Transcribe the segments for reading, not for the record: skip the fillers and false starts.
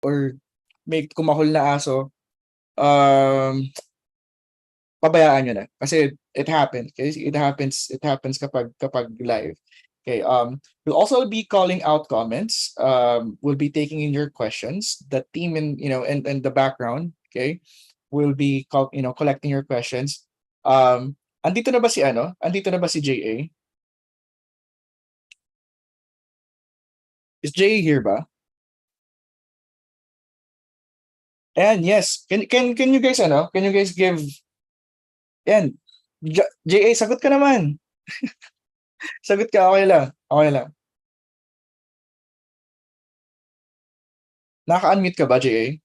or may kumahol na aso, pabayaan nyo na. Kasi it happens. Okay? It happens kapag live. Okay. We'll also be calling out comments. We'll be taking in your questions. The team in the background, okay, will be collecting your questions. Andito na ba si Andito na ba si JA? Is JA here ba? And yes, can you guys Can you guys give yan? JA, sagot ka naman. Sagot ka, okay lang. Okay lang. Naka-unmute ka ba, JA?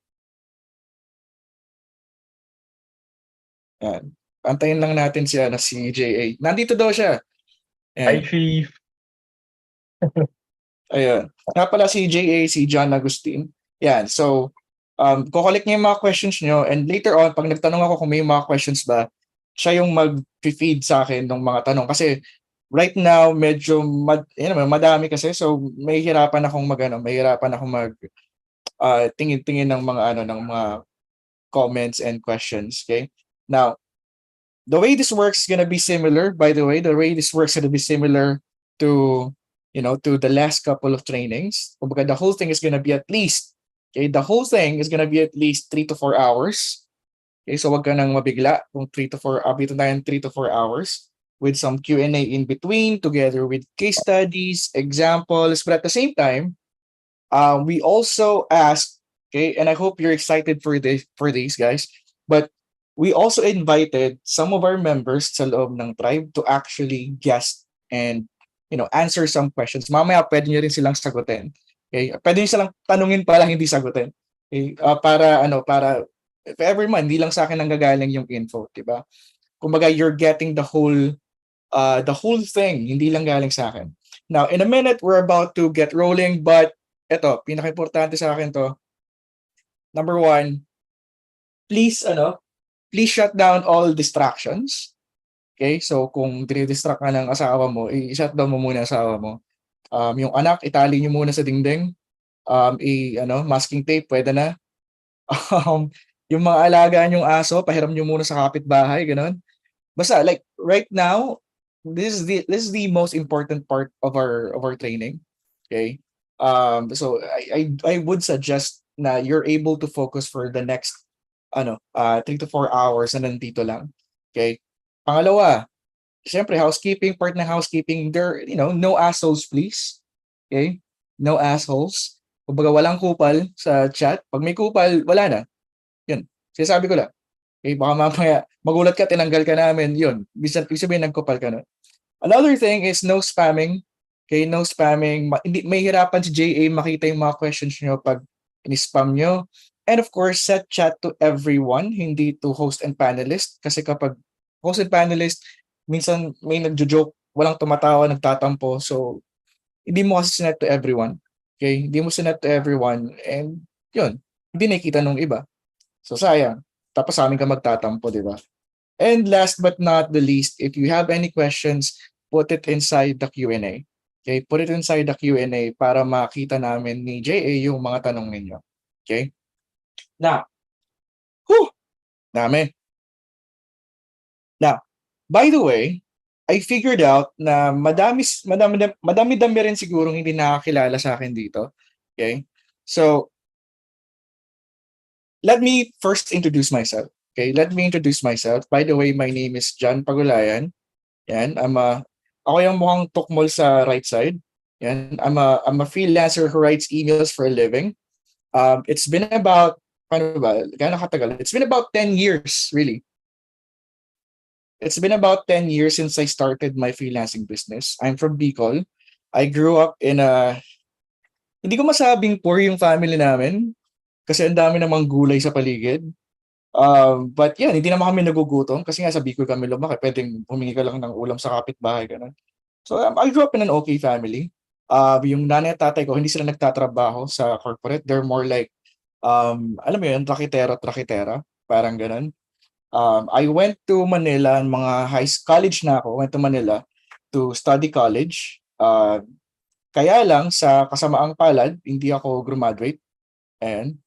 Yan. Antayin lang natin si JA. Nandito daw siya. Hi, Yan. Chief. Ayun. Nga pala si JA, si John Agustin. Yan. So, kukollect niya yung mga questions nyo, and later on, pag nagtanong ako kung may mga questions ba, siya yung mag-feed sa akin ng mga tanong. Kasi right now, medyo madami kasi. So, may hirapan akong tingin-tingin ng mga comments and questions. Okay? Now, the way this works is gonna be similar, by the way. The way this works is gonna be similar to to the last couple of trainings. Kumbaga, the whole thing is gonna be at least 3 to 4 hours. Okay, so wag ka nang mabigla kung 3 to 4, abito tayo 3 to 4 hours with some Q&A in between, together with case studies, examples, but at the same time, we also ask, okay, and I hope you're excited for these guys, but we also invited some of our members sa loob ng tribe to actually guest and answer some questions. Mamaya pwede nyo rin silang sagutin. Okay? Pwede nyo silang tanungin pa lang, hindi sagutin. Okay? Para if ever man, hindi lang sa akin nanggagaling yung info, di ba? Kumbaga, you're getting the whole thing, hindi lang galing sa akin. Now, in a minute, we're about to get rolling, but eto, pinaka-importante sa akin to. Number 1, please shut down all distractions. Okay? So, kung dinidistract ka ng asawa mo, i-shut down mo muna ang asawa mo. Yung anak, itali nyo muna sa dingding. Masking tape, pwede na. Yung mga alagaan yung aso, pahiram nyo muna sa kapitbahay, ganun. Basta, like, right now, this is the most important part of our training. Okay? So, I would suggest na you're able to focus for the next 3 to 4 hours na nandito lang. Okay? Pangalawa, syempre part ng housekeeping, there, no assholes please. Okay? No assholes. Kumbaga walang kupal sa chat. Pag may kupal, wala na. Yun. Sinasabi ko lang. Okay, baka mamaya magulat ka, tinanggal ka namin. Yun. Ibig sabihin nagkupal ka na. Another thing is no spamming. Okay, no spamming. Hindi, may hirapan si JA makita yung mga questions nyo pag in-spam nyo. And of course, set chat to everyone, hindi to host and panelist. Kasi kapag host and panelist, minsan may nagjo-joke, walang tumatawa, nagtatampo. So, hindi mo kasi sinet to everyone. Okay? Hindi mo sinet to everyone. And yun, hindi nakikita nung iba. So, sayang. Tapos sa amin ka magtatampo, di ba? And last but not the least, if you have any questions, put it inside the Q&A. Okay? Put it inside the Q&A para makita namin ni JA yung mga tanong ninyo. Okay? Now, dami. Now, by the way, I figured out na madami rin sigurong hindi nakakilala sa akin dito. Okay? So, let me first introduce myself. Okay, let me introduce myself. By the way, my name is John Pagulayan. Yan, ako yung mukhang tukmol sa right side. Yan, I'm a freelancer who writes emails for a living. It's been about, gaano katagal? It's been about 10 years, really. It's been about 10 years since I started my freelancing business. I'm from Bicol. I grew up in hindi ko masabing poor yung family namin kasi ang dami namang gulay sa paligid. But yeah, hindi naman kami nagugutom kasi nga sa Bicol kami lumaki. Pwedeng humingi ka lang ng ulam sa kapitbahay. Ganun. So I grew up in an okay family. Yung nanay at tatay ko, hindi sila nagtatrabaho sa corporate. They're more like, alam mo yun, trakitera. Parang ganun. I went to Manila, college na ako, went to Manila to study college. Kaya lang, sa kasamaang palad, hindi ako graduate. And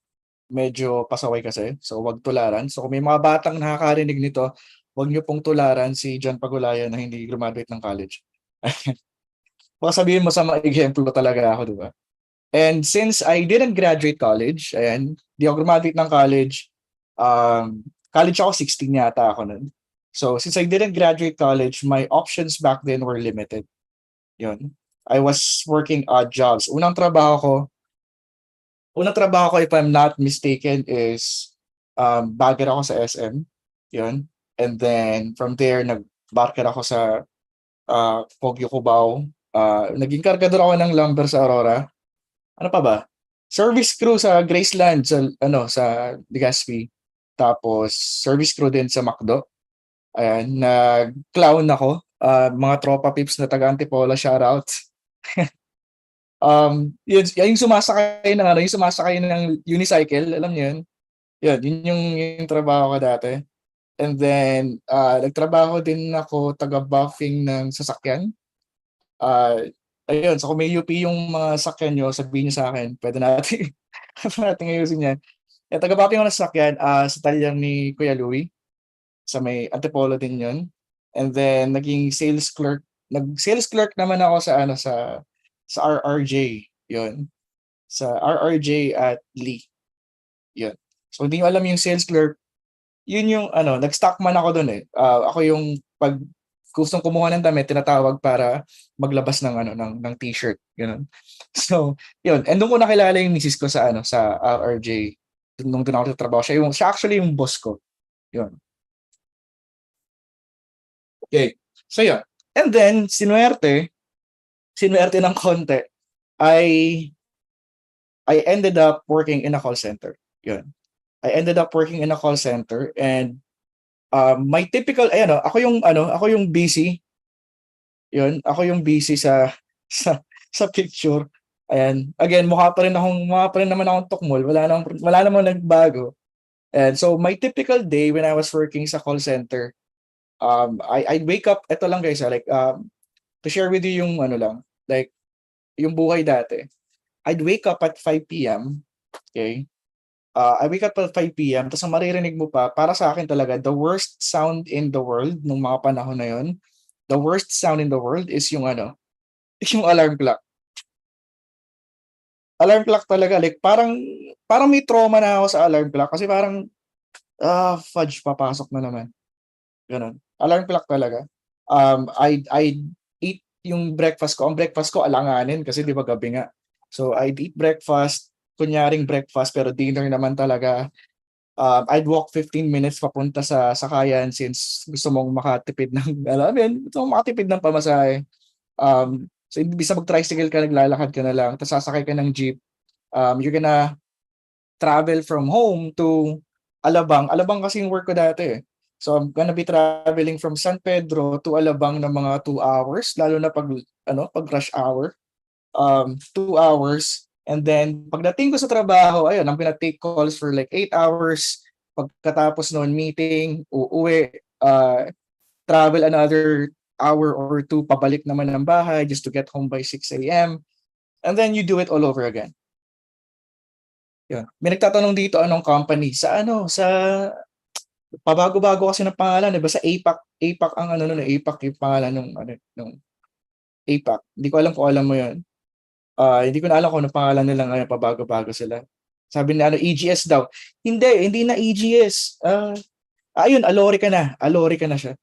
medyo pasaway kasi. So, wag tularan. So, kung may mga batang nakakarinig nito, wag niyo pong tularan si John Pagulayan na hindi graduate ng college. Baka sabihin mo sa mga ehemplo talaga ako, di ba? And since I didn't graduate college, ayan, di ako graduate ng college, college ako 16 yata ako nun. So, since I didn't graduate college, my options back then were limited. Yun. I was working odd jobs. Unang trabaho ko, if I'm not mistaken, is bagger ako sa SM. Yun. And then, from there, nag-barker ako sa Poggio Cubao. Naging kargador ako ng lumber sa Aurora. Ano pa ba? Service crew sa Graceland sa Legazpi. Tapos service crew din sa McDo. Ayan, nag-clown ako. Mga tropa pips na taga Antipolo, shoutout. Yung sumasakay ng unicycle, alam niyo yun? Yun yung trabaho ko dati. And then, nagtrabaho din ako taga-buffing ng sasakyan. Ayun, so kung may UP yung mga sakyan nyo, sabihin nyo sa akin, pwede natin, pwede natin ayusin yan. Taga-buffing ako ng sasakyan sa talyan ni Kuya Louie, sa may Antipolo din yun. And then, naging sales clerk. Nag-sales clerk naman ako sa RRJ, yun. Sa RRJ at Lee, yun. So, hindi nyo alam yung sales clerk, yun yung nag-stock man ako doon eh. Ako yung pag gustong kumuha ng damit, tinatawag para maglabas ng t-shirt, ganun. So, yun. And doon ko nakilala yung misis ko sa RRJ. Nung doon ako nagtatrabaho. Siya actually yung boss ko. Yun. Okay. So, yun. And then, sinuwerte ng konti, I ended up working in a call center. Yun. I ended up working in a call center and my typical ako yung busy. Yun, ako yung busy sa picture. Ayan. Again, mukha pa rin naman akong tukmol. Wala namang nagbago. And so my typical day when I was working sa call center, I'd wake up, ito lang guys, to share with you yung like yung buhay dati. I'd wake up at 5 p.m. Okay? I wake up at 5 p.m. Tapos ang maririnig mo pa, para sa akin talaga, the worst sound in the world nung mga panahon na yun, the worst sound in the world is yung yung alarm clock. Alarm clock talaga, like parang may trauma na ako sa alarm clock kasi parang, fudge, papasok na naman. Ganun. Alarm clock talaga. I'd eat yung breakfast ko. Ang breakfast ko, alanganin kasi di ba gabi nga. So, I'd eat breakfast, kunyaring breakfast, pero dinner naman talaga. I'd walk 15 minutes papunta sa sakayan since gusto mong makatipid gusto mong makatipid ng pamasahe. So, imbis na mag-tricycle ka, naglalakad ka na lang, tapos sasakay ka ng jeep. You're gonna travel from home to Alabang. Alabang kasi yung work ko dati. So, I'm gonna be traveling from San Pedro to Alabang ng mga 2 hours, lalo na pag rush hour. 2 hours. And then, pagdating ko sa trabaho, ayun, I'm gonna take calls for like 8 hours. Pagkatapos noon, meeting, uuwi, travel another hour or two, pabalik naman ng bahay just to get home by 6 a.m. And then you do it all over again. Yun. May nagtatanong dito anong company. Sa pabago-bago kasi ng pangalan, diba? Sa APAC ang APAC yung pangalan nung APAC. Hindi ko alam kung alam mo yun. Hindi ko na alam kung ano pangalan nila ngayon, pabago-bago sila. Sabi na EGS daw. Hindi na EGS. Ayun, Alori ka na siya.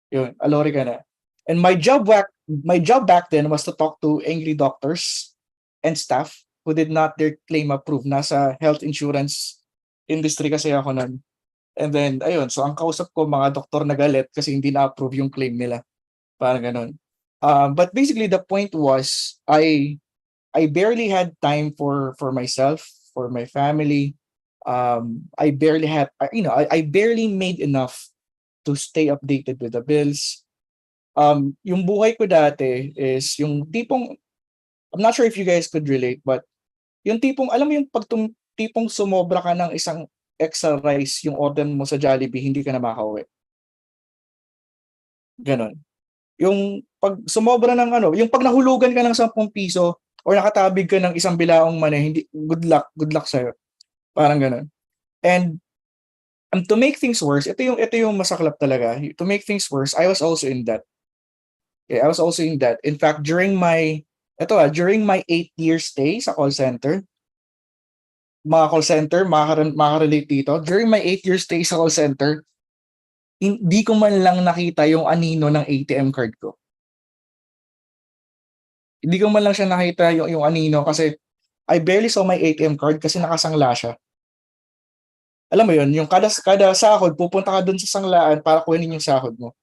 Yun, Alori ka na. And my job back then was to talk to angry doctors and staff who did not their claim approved. Nasa health insurance industry kasi ako nun. And then, ayun, so ang kausap ko, mga doktor na galit kasi hindi na-approve yung claim nila. Parang ganun. But basically, the point was, I barely had time for myself, for my family. I barely made enough to stay updated with the bills. Yung buhay ko dati is yung tipong, I'm not sure if you guys could relate, but yung tipong, alam mo yung tipong sumobra ka ng isang extra rice yung order mo sa Jollibee, hindi ka na makauwi. Ganon. Yung pag sumobra ng yung pag nahulugan ka ng 10 piso or nakatabig ka ng isang bilaong money, good luck sa'yo. Parang gano'n. And to make things worse, ito yung masaklap talaga. To make things worse, I was also in debt. Okay, I was also in debt. In fact, during my 8 year stay sa call center, mga call center, makaka-relate dito. During my 8 year stay sa call center, hindi ko man lang nakita yung anino ng ATM card ko. Hindi ko man lang siya nakita yung anino kasi I barely saw my ATM card kasi nakasangla siya. Alam mo yun, yung kada sahod, pupunta ka dun sa sanglaan para kunin yung sahod mo.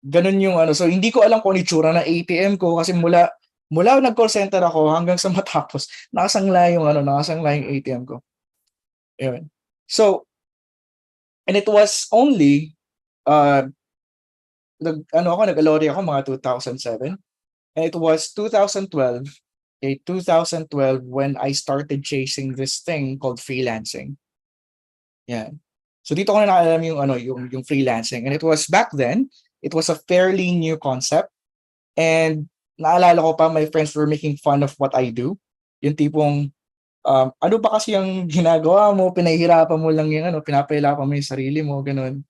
Ganun yung ano. So, hindi ko alam kung ano itsura ng ATM ko kasi mula nag-call center ako hanggang sa matapos, nakasangla yung ATM ko. Yun. So, and it was only, uh, nag-alori ako mga 2007. And it was 2012, okay, 2012 when I started chasing this thing called freelancing. Yeah. So dito ko na naalam yung freelancing. And it was back then, it was a fairly new concept. And naalala ko pa, my friends were making fun of what I do. Yung tipong, ano ba kasi yung ginagawa mo, pinahihirapan mo lang pinapahirapan mo yung sarili mo, ganun.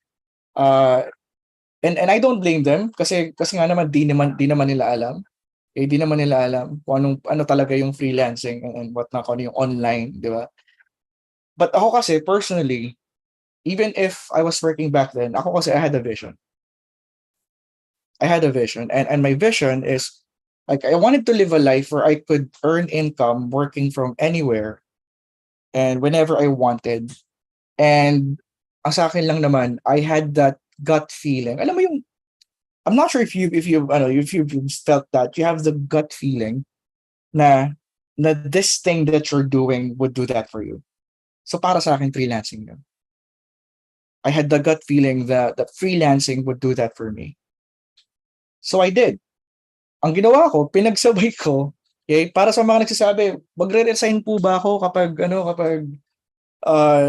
And I don't blame them kasi nga naman di naman nila alam. Di naman nila alam kung ano talaga yung freelancing and what na kung ano yung online, di ba? But ako kasi personally, even if I was working back then, ako kasi I had a vision. And my vision is like I wanted to live a life where I could earn income working from anywhere and whenever I wanted. And ang sa akin lang naman, I had that gut feeling. Alam mo yung I'm not sure if you've felt that you have the gut feeling na this thing that you're doing would do that for you. So para sa akin freelancing yun. I had the gut feeling that freelancing would do that for me. So I did. Ang ginawa ko, pinagsabay ko, okay, para sa mga nagsasabi, magre-resign po ba ako kapag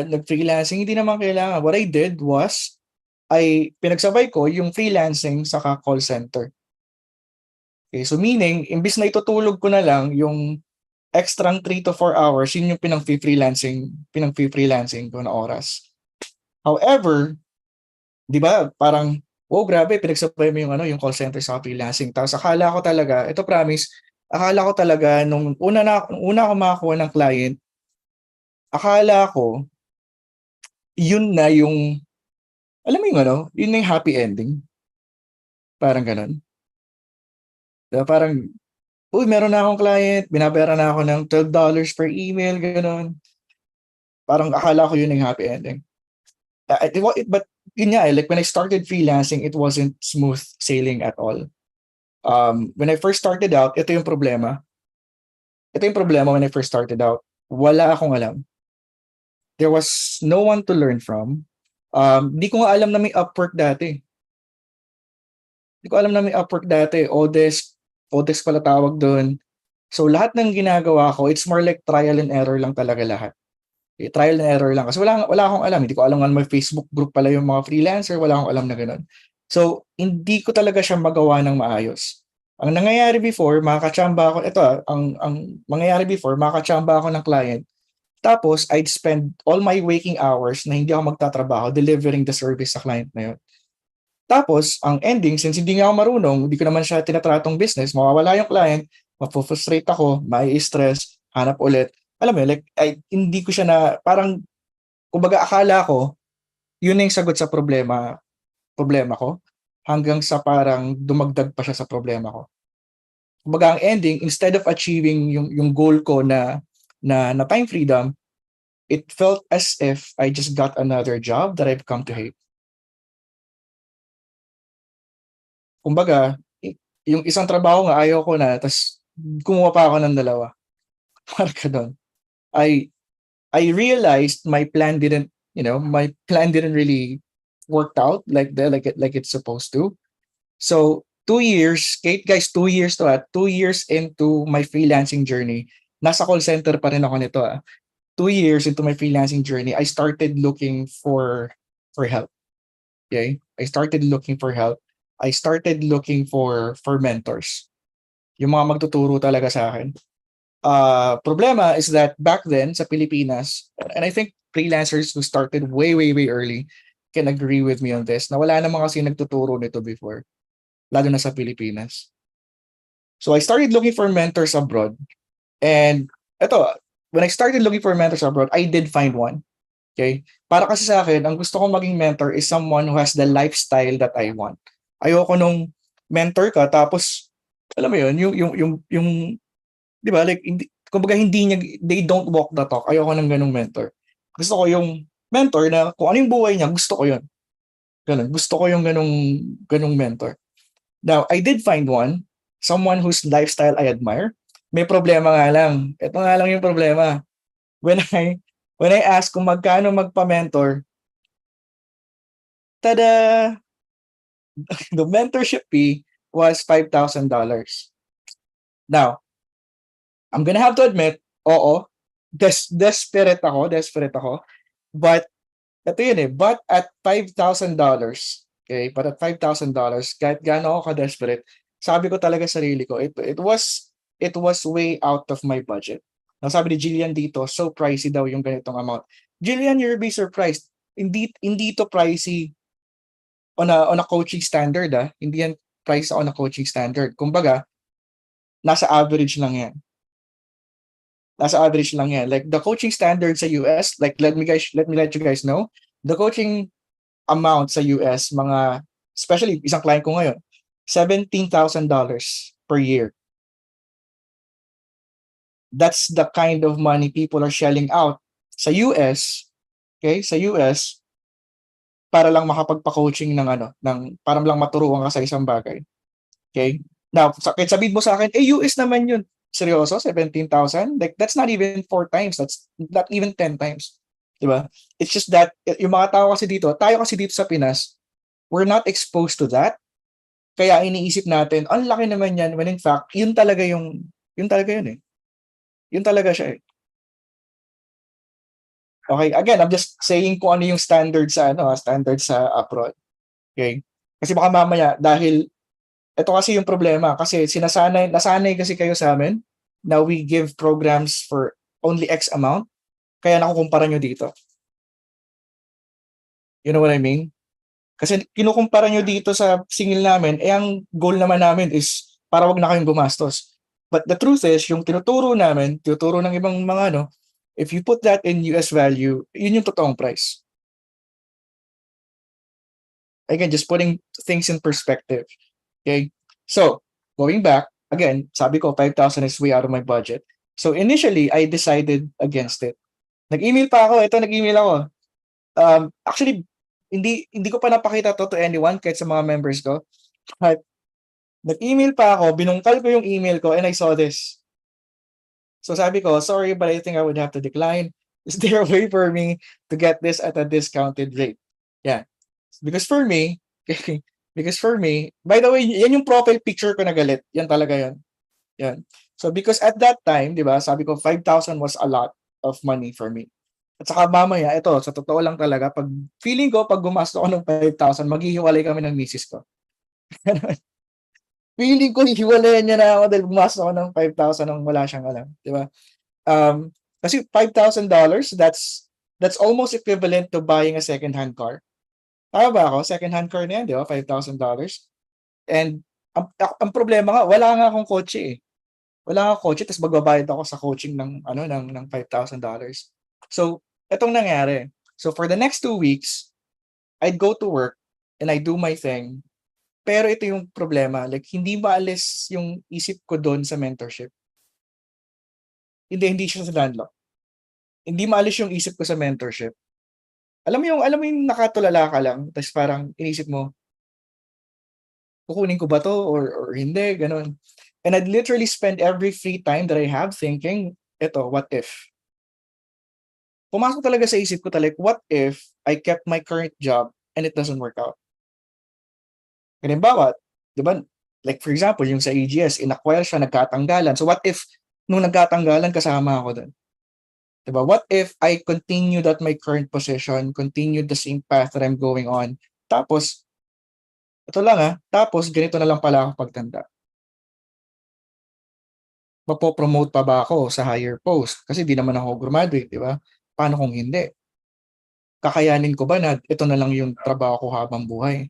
nag-freelancing? Hindi naman kailangan. What I did was, ay pinagsabay ko yung freelancing sa call center. Okay, so meaning, imbis na itutulog ko na lang yung extra 3 to 4 hours, yun yung pinang-freelancing ko na oras. However, di ba, parang, wow, grabe, pinagsabay mo yung call center sa freelancing. Tapos akala ko talaga, ito promise, akala ko talaga, nung una ako makakuha ng client, akala ko, yun na yung, alam mo yun na yung happy ending. Parang ganun. Diba, parang, uy, meron na akong client, binabayaran na ako ng $12 per email, ganun. Parang akala ko yun yung happy ending. But yun nga, like when I started freelancing, it wasn't smooth sailing at all. When I first started out, ito yung problema. Ito yung problema when I first started out. Wala akong alam. There was no one to learn from. Di ko nga alam na may Upwork dati. Odesk pala tawag doon. So lahat ng ginagawa ko, it's more like trial and error lang talaga lahat. Trial and error lang. Kasi wala akong alam. Hindi ko alam nga may Facebook group pala yung mga freelancer. Wala akong alam na gano'n. So, hindi ko talaga siya magawa ng maayos. Ang nangyayari before, makakachamba ako ng client. Tapos, I'd spend all my waking hours na hindi ako magtatrabaho delivering the service sa client na yun. Tapos, ang ending, since hindi nga ako marunong, hindi ko naman siya tinatratong business, mawawala yung client, mapufrustrate ako, mai-stress, hanap ulit. Alam mo, like, hindi ko siya parang, kumbaga akala ko, yun na yung sagot sa problema ko, hanggang sa parang dumagdag pa siya sa problema ko. Kumbaga ang ending, instead of achieving yung goal ko na time freedom, it felt as if I just got another job that I've come to hate. Kumbaga, yung isang trabaho nga ayaw ko na, tapos kumuha pa ako ng dalawa. Parang ganun. I realized my plan didn't really worked out like it's supposed to. So 2 years, Kate, guys, 2 years 2 years into my freelancing journey. Nasa call center pa rin ako nito. 2 years into my freelancing journey, I started looking for help. Okay? I started looking for help. I started looking for mentors. Yung mga magtuturo talaga sa akin. Problema is that back then sa Pilipinas, and I think freelancers who started way, way, way early can agree with me on this, na wala naman kasi nagtuturo nito before, lalo na sa Pilipinas. So I started looking for mentors abroad. And eto, when I started looking for mentors abroad, I did find one. Okay? Para kasi sa akin, ang gusto kong maging mentor is someone who has the lifestyle that I want. Ayoko nung mentor ka tapos alam mo yun, yung 'di ba, like hindi, kumbaga hindi niya, they don't walk the talk. Ayoko ng ganung mentor. Gusto ko yung mentor na kung ano yung buhay niya, gusto ko yun. Ganun. Gusto ko yung ganung mentor. Now, I did find one, someone whose lifestyle I admire. May problema nga lang. Ito nga lang yung problema. When I when I ask kung magkano magpa-mentor, tada, the mentorship fee was $5,000. Now, I'm gonna have to admit, oo, desperate ako. But ito yun eh, but at $5,000, okay, but at $5,000, kahit gaano ako ka-desperate, sabi ko talaga sa sarili ko, it was way out of my budget. Ang sabi ni Jillian dito, so pricey daw yung ganitong amount. Jillian, you'll be surprised. Hindi to pricey on a coaching standard, ah. Hindi yan price on a coaching standard. Kumbaga, nasa average lang yan. Nasa average lang yan. Like the coaching standard sa US, like let me let you guys know, the coaching amount sa US, mga, especially isang client ko ngayon, $17,000 per year. That's the kind of money people are shelling out sa US, okay? Sa US para lang makapagpa-coaching ng para lang maturuan ka sa isang bagay. Okay? Now, kahit sabihin mo sa akin, US naman yun. Seryoso? 17,000? Like, that's not even 4 times. That's not even 10 times. Diba? It's just that, yung mga tao kasi dito, tayo kasi dito sa Pinas, we're not exposed to that. Kaya iniisip natin, ang laki naman yan, when in fact, yun talaga yun eh. Yun talaga siya eh. Okay, again, I'm just saying kung ano yung standard sa abroad. Okay? Kasi baka mamaya, dahil ito kasi yung problema, kasi nasanay kasi kayo sa amin na we give programs for only X amount, kaya nakukumpara nyo dito. You know what I mean? Kasi kinukumpara nyo dito sa singil namin, ang goal naman namin is para wag na kayong gumastos. But the truth is, yung tinuturo ng ibang mga if you put that in US value, yun yung totoong price. Again, just putting things in perspective. Okay? So, going back, again, sabi ko, 5,000 is way out of my budget. So, initially, I decided against it. Nag-email pa ako. Nag-email ako. Actually, hindi ko pa napakita to anyone, kahit sa mga members ko. But, nag-email pa ako, binungkal ko yung email ko, and I saw this. So, sabi ko, sorry, but I think I would have to decline. Is there a way for me to get this at a discounted rate? Yeah. Because for me, by the way, yan yung profile picture ko na galit. Yan talaga yan. Yan. So because at that time, di ba, sabi ko 5,000 was a lot of money for me. At saka mamaya, ito, sa totoo lang talaga, feeling ko, pag gumasto ako ng 5,000, maghihiwalay kami ng misis ko. Feeling ko, hiwalayan niya na ako dahil gumasto ako ng 5,000 nang wala siyang alam. Di ba? Kasi $5,000, that's almost equivalent to buying a second-hand car. Tama ba ako? Second-hand car na yan, di ba? $5,000. And ang problema nga, wala nga akong kotse eh. Wala nga akong kotse, tapos magbabayad ako sa coaching ng $5,000. So, etong nangyari. So, for the next 2 weeks, I'd go to work and I do my thing. Pero ito yung problema. Like, hindi maalis yung isip ko doon sa mentorship. Hindi siya sa landlock. Hindi maalis yung isip ko sa mentorship. Alam mo yung nakatulala ka lang, tapos parang inisip mo, kukunin ko ba to or hindi, ganun. And I'd literally spend every free time that I have thinking, what if? Pumasok talaga sa isip ko what if I kept my current job and it doesn't work out? Halimbawa, di ba, like for example, yung sa AGS, in-acquire siya, nagkatanggalan. So what if, nung nagkatanggalan, kasama ako doon? Diba? What if I continued at my current position, continued the same path that I'm going on, tapos, tapos ganito na lang pala ako pagtanda. mapopromote pa ba ako sa higher post? Kasi di naman ako graduate, di ba? Paano kung hindi? Kakayanin ko ba na ito na lang yung trabaho ko habang buhay?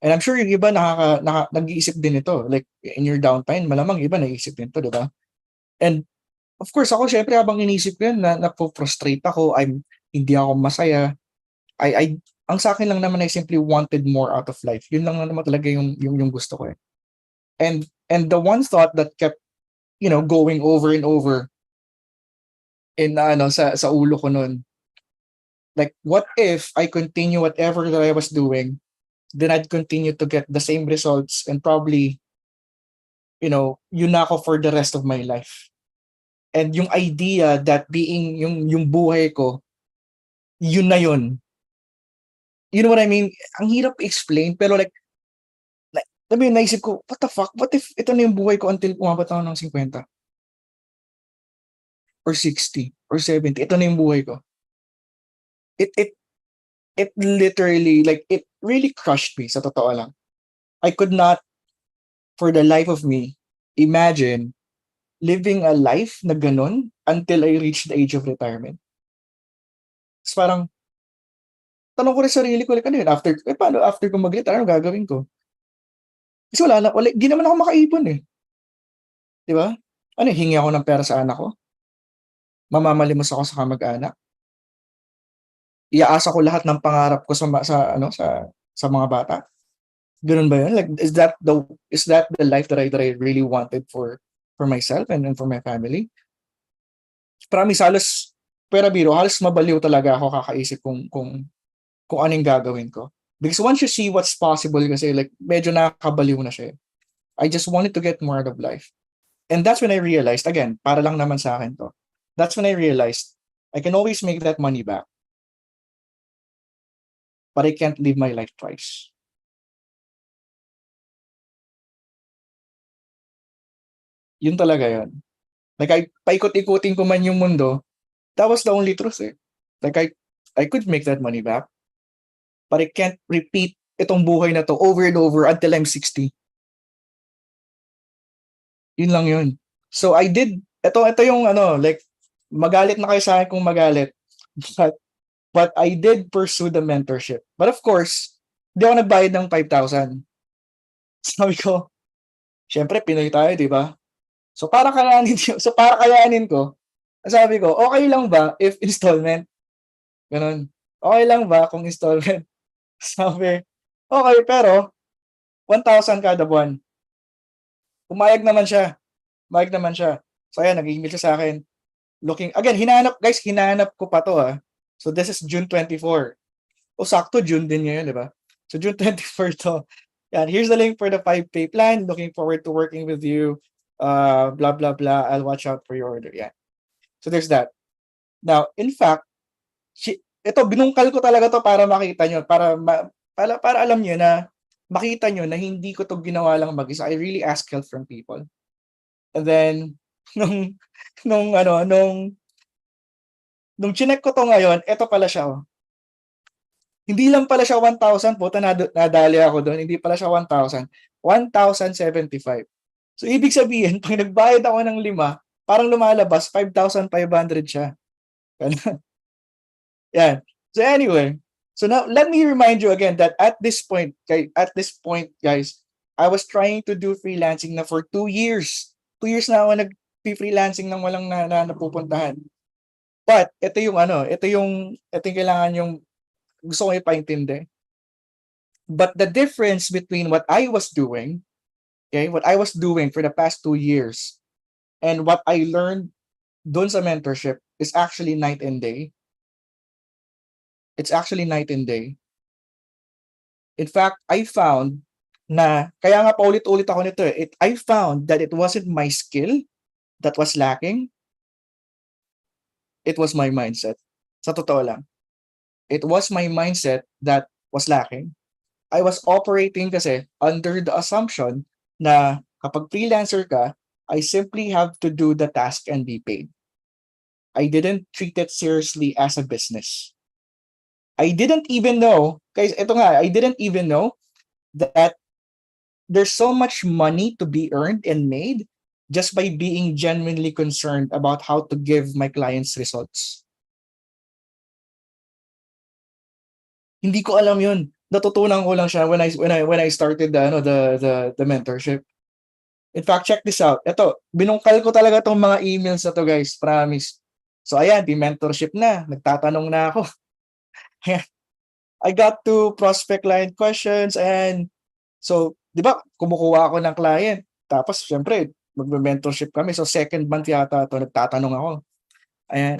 And I'm sure yung iba nag-iisip din ito. Like, in your downtime, malamang iba naiisip din ito, di ba? And of course, ako syempre habang inisip ko yun, napo-frustrate ako, hindi ako masaya. I, ang sa akin lang naman, I simply wanted more out of life. Yun lang naman talaga yung gusto ko eh. And the one thought that kept, going over and over in sa ulo ko noon, like, what if I continue whatever that I was doing, then I'd continue to get the same results and probably, yun na ako for the rest of my life. And yung idea that being yung buhay ko, yun na yun. You know what I mean? Ang hirap explain, pero like, sabi yun, naisip ko, what the fuck? What if ito na yung buhay ko until umabot ako ng 50 or 60 or 70? Ito na yung buhay ko. It literally, like, it really crushed me, sa totoo lang. I could not, for the life of me, imagine living a life na ganun until I reach the age of retirement. Tapos parang, tanong ko rin sarili ko, like, ano yun, paano after ko mag-retire, ano gagawin ko? Kasi di naman ako makaipon eh. Di ba? Ano, hingi ako ng pera sa anak ko? Mamamalimos ako sa kamag-anak? Iaasa ko lahat ng pangarap ko sa mga bata? Ganun ba yun? Like, is that the life that I really wanted for myself and for my family? Promise, halos mabaliw talaga ako kakaisip kung anong gagawin ko. Because once you see what's possible, kasi like, medyo nakakabaliw na siya. I just wanted to get more out of life. And that's when I realized, again, para lang naman sa akin to, that's when I realized, I can always make that money back, but I can't live my life twice. Yun talaga yun. Like, paikot-ikutin ko man yung mundo, that was the only truth eh. Like, I could make that money back, but I can't repeat itong buhay na to over and over until I'm 60. Yun lang yun. So I did, ito yung like, magalit na kayo sa akin kung magalit. But I did pursue the mentorship. But of course, hindi ako nagbayad ng 5,000. Sabi ko, syempre, Pinoy tayo, di ba? So para kayanin ko, sabi ko, okay lang ba if installment? Ganun. Okay lang ba kung installment? Sabi, okay, pero 1,000 kada buwan. Pumayag naman siya. So ayan, nag-email siya sa akin. Hinanap ko pa to So this is June 24. O sakto, June din ngayon, di ba? So June 24 to. Yan, here's the link for the 5-pay plan. Looking forward to working with you. Blah, blah, blah. I'll watch out for your order. Yan. So there's that. Now, in fact, ito, binungkal ko talaga to para makita nyo, para alam nyo na, makita nyo na hindi ko to ginawa lang mag-isa. I really ask help from people. And then, nung chinek ko to ngayon, ito pala siya. Hindi lang pala siya 1,000, puta, nadali ako doon. Hindi pala siya 1,000. 1,075. So, ibig sabihin, pag nagbayad ako ng 5, parang lumalabas, 5,500 siya. Yan. So, anyway. So, now, let me remind you again that at this point, guys, I was trying to do freelancing na for 2 years. 2 years na ako nag-freelancing nang walang napupuntahan. But, ito yung kailangan yung gusto ko ipaintindi. But the difference between what I was doing for the past 2 years and what I learned doon sa mentorship is actually night and day. It's actually night and day. In fact, I found na, kaya nga paulit-ulit ako nito I found that it wasn't my skill that was lacking. It was my mindset. Sa totoo lang. It was my mindset that was lacking. I was operating kasi under the assumption na kapag freelancer ka, I simply have to do the task and be paid. I didn't treat it seriously as a business. I didn't even know, guys, I didn't even know that there's so much money to be earned and made just by being genuinely concerned about how to give my clients results. Hindi ko alam yun. Natutunan ko lang siya when I started the mentorship. In fact, check this out. Ito, binungkal ko talaga tong mga emails na to, guys. Promise. So ayan, di mentorship na. Nagtatanong na ako. I got to prospect client questions and so, di ba, kumukuha ako ng client. Tapos, syempre, magme-mentorship kami. So, second month yata to nagtatanong ako. Ayan.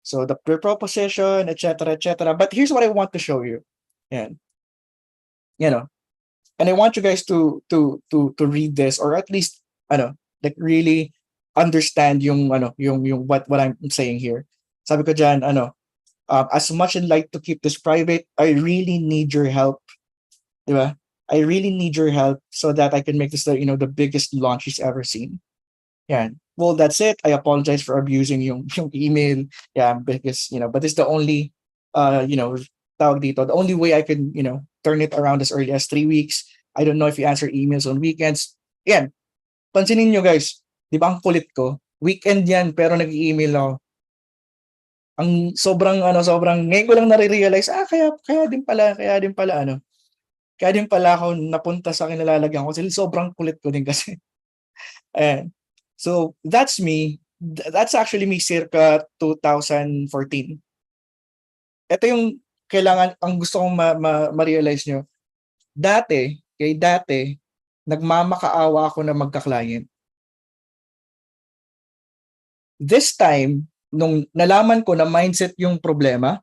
So, the proposition, etc., etc. But here's what I want to show you. Ayan. You know, and I want you guys to read this or at least, like really understand yung what I'm saying here. Sabi ko dyan, as much as I'd like to keep this private, I really need your help. Di ba? I really need your help so that I can make this the biggest launch he's ever seen. Yeah. Well, that's it. I apologize for abusing yung email. Yeah, because but it's the only tawag dito, the only way I can, turn it around as early as 3 weeks. I don't know if you answer emails on weekends. Yan. Pansinin nyo, guys. Di ba ang kulit ko? Weekend yan, pero nag-email ako. Ang sobrang ngayon ko lang nare-realize, kaya din pala kaya din pala ako napunta sa kinalalagyan ko kasi sobrang kulit ko din kasi. Ayan. So, that's me. That's actually me circa 2014. Ito yung kailangan, ang gusto kong ma-realize nyo. Dati, nagmamakaawa ako na magka-client. This time, nung nalaman ko na mindset yung problema,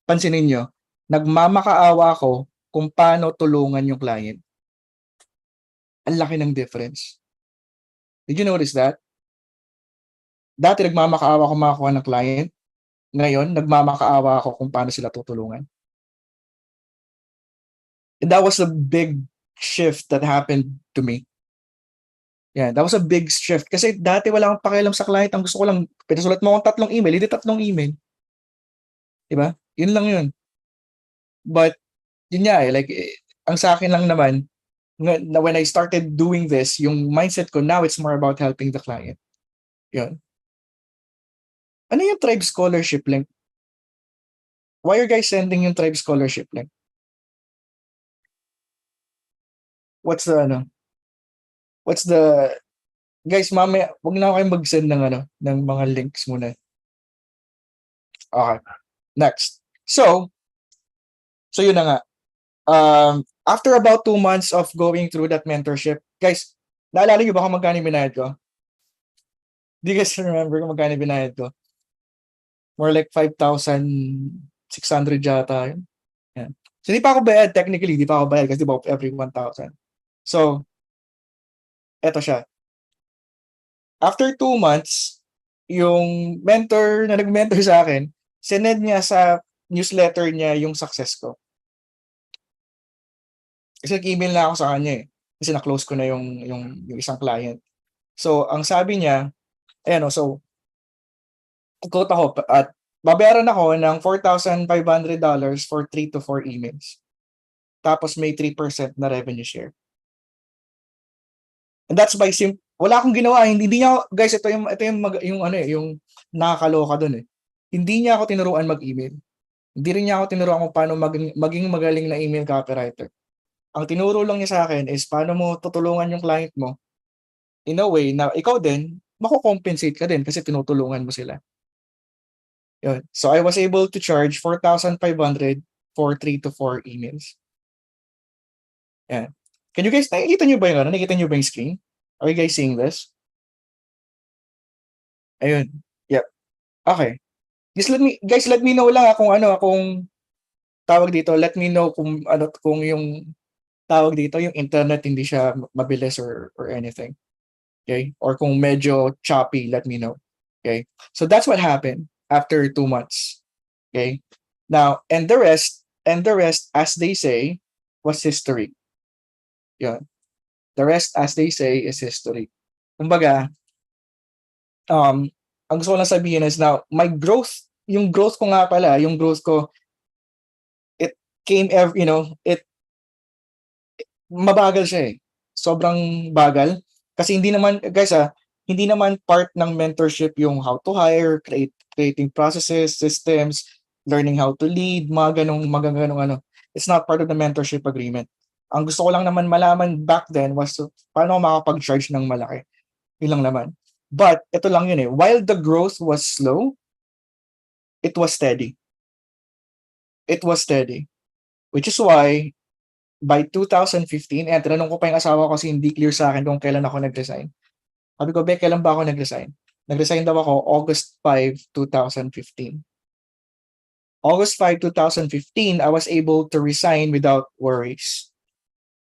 pansinin nyo, nagmamakaawa ako kung paano tulungan yung client. Ang laki ng difference. Did you notice that? Dati nagmamakaawa ako makakuha ng client. Ngayon, nagmamakaawa ako kung paano sila tutulungan. And that was a big shift that happened to me. Yeah, that was a big shift. Kasi dati wala akong pakialam sa client. Ang gusto ko lang, pinasulat mo akong 3 email, hindi 3 email. Diba? Yun lang yun. But, yun nga like, ang sa akin lang naman, na when I started doing this, yung mindset ko, now it's more about helping the client. Yun. Ano yung Tribe Scholarship link? Why are you guys sending yung Tribe Scholarship link? What's the guys, mamaya, wag na kayong mag-send ng mga links muna. Okay. Next. So yun na nga. After about 2 months of going through that mentorship, guys, naalala niyo ba kung magkano binayad ko? Do you guys remember kung magkano binayad ko? More like 5,600 yata yun. Yan. So, di pa ako bayad. Technically, di pa ako bayad kasi di ba every 1,000. So, eto siya. After 2 months, yung mentor na nag-mentor sa akin, sinend niya sa newsletter niya yung success ko. Kasi nag-email na ako sa kanya kasi na-close ko na yung isang client. So, ang sabi niya, so, quote ako, at babayaran ako ng $4,500 for 3 to 4 emails. Tapos may 3% na revenue share. And that's by wala akong ginawa. Hindi niya, guys, ito yung nakakaloka doon Hindi niya ako tinuruan mag-email. Hindi rin niya ako tinuruan kung paano maging magaling na email copywriter. Ang tinuro lang niya sa akin is paano mo tutulungan yung client mo in a way na ikaw din, mako-compensate ka din kasi tinutulungan mo sila. Yun. So I was able to charge 4,500 for 3 to 4 emails. Yan. Can you guys, nakikita nyo ba yung screen? Are you guys seeing this? Ayun. Yep. Okay. Just let me know lang kung tawag dito, let me know kung yung tawag dito, yung internet hindi siya mabilis or anything. Okay? Or kung medyo choppy, let me know. Okay? So that's what happened after 2 months. Okay? Now, and the rest, as they say, was history. Yun. The rest, as they say, is history. Kumbaga, ang gusto ko lang sabihin is now, my growth, yung growth ko, it came mabagal siya sobrang bagal. Kasi hindi naman, guys Hindi naman part ng mentorship yung how to hire, creating processes, systems, learning how to lead, mga ganong ano. It's not part of the mentorship agreement. Ang gusto ko lang naman malaman back then was paano ako makapag-charge ng malaki. Yun lang naman. But ito lang yun eh. While the growth was slow, it was steady. It was steady. Which is why by 2015, tinanong ko pa yung asawa ko kasi hindi clear sa akin kung kailan ako nag-resign. Sabi ko, Be, kailan ba ako nag-resign? Nag-resign daw ako August 5, 2015. August 5, 2015, I was able to resign without worries.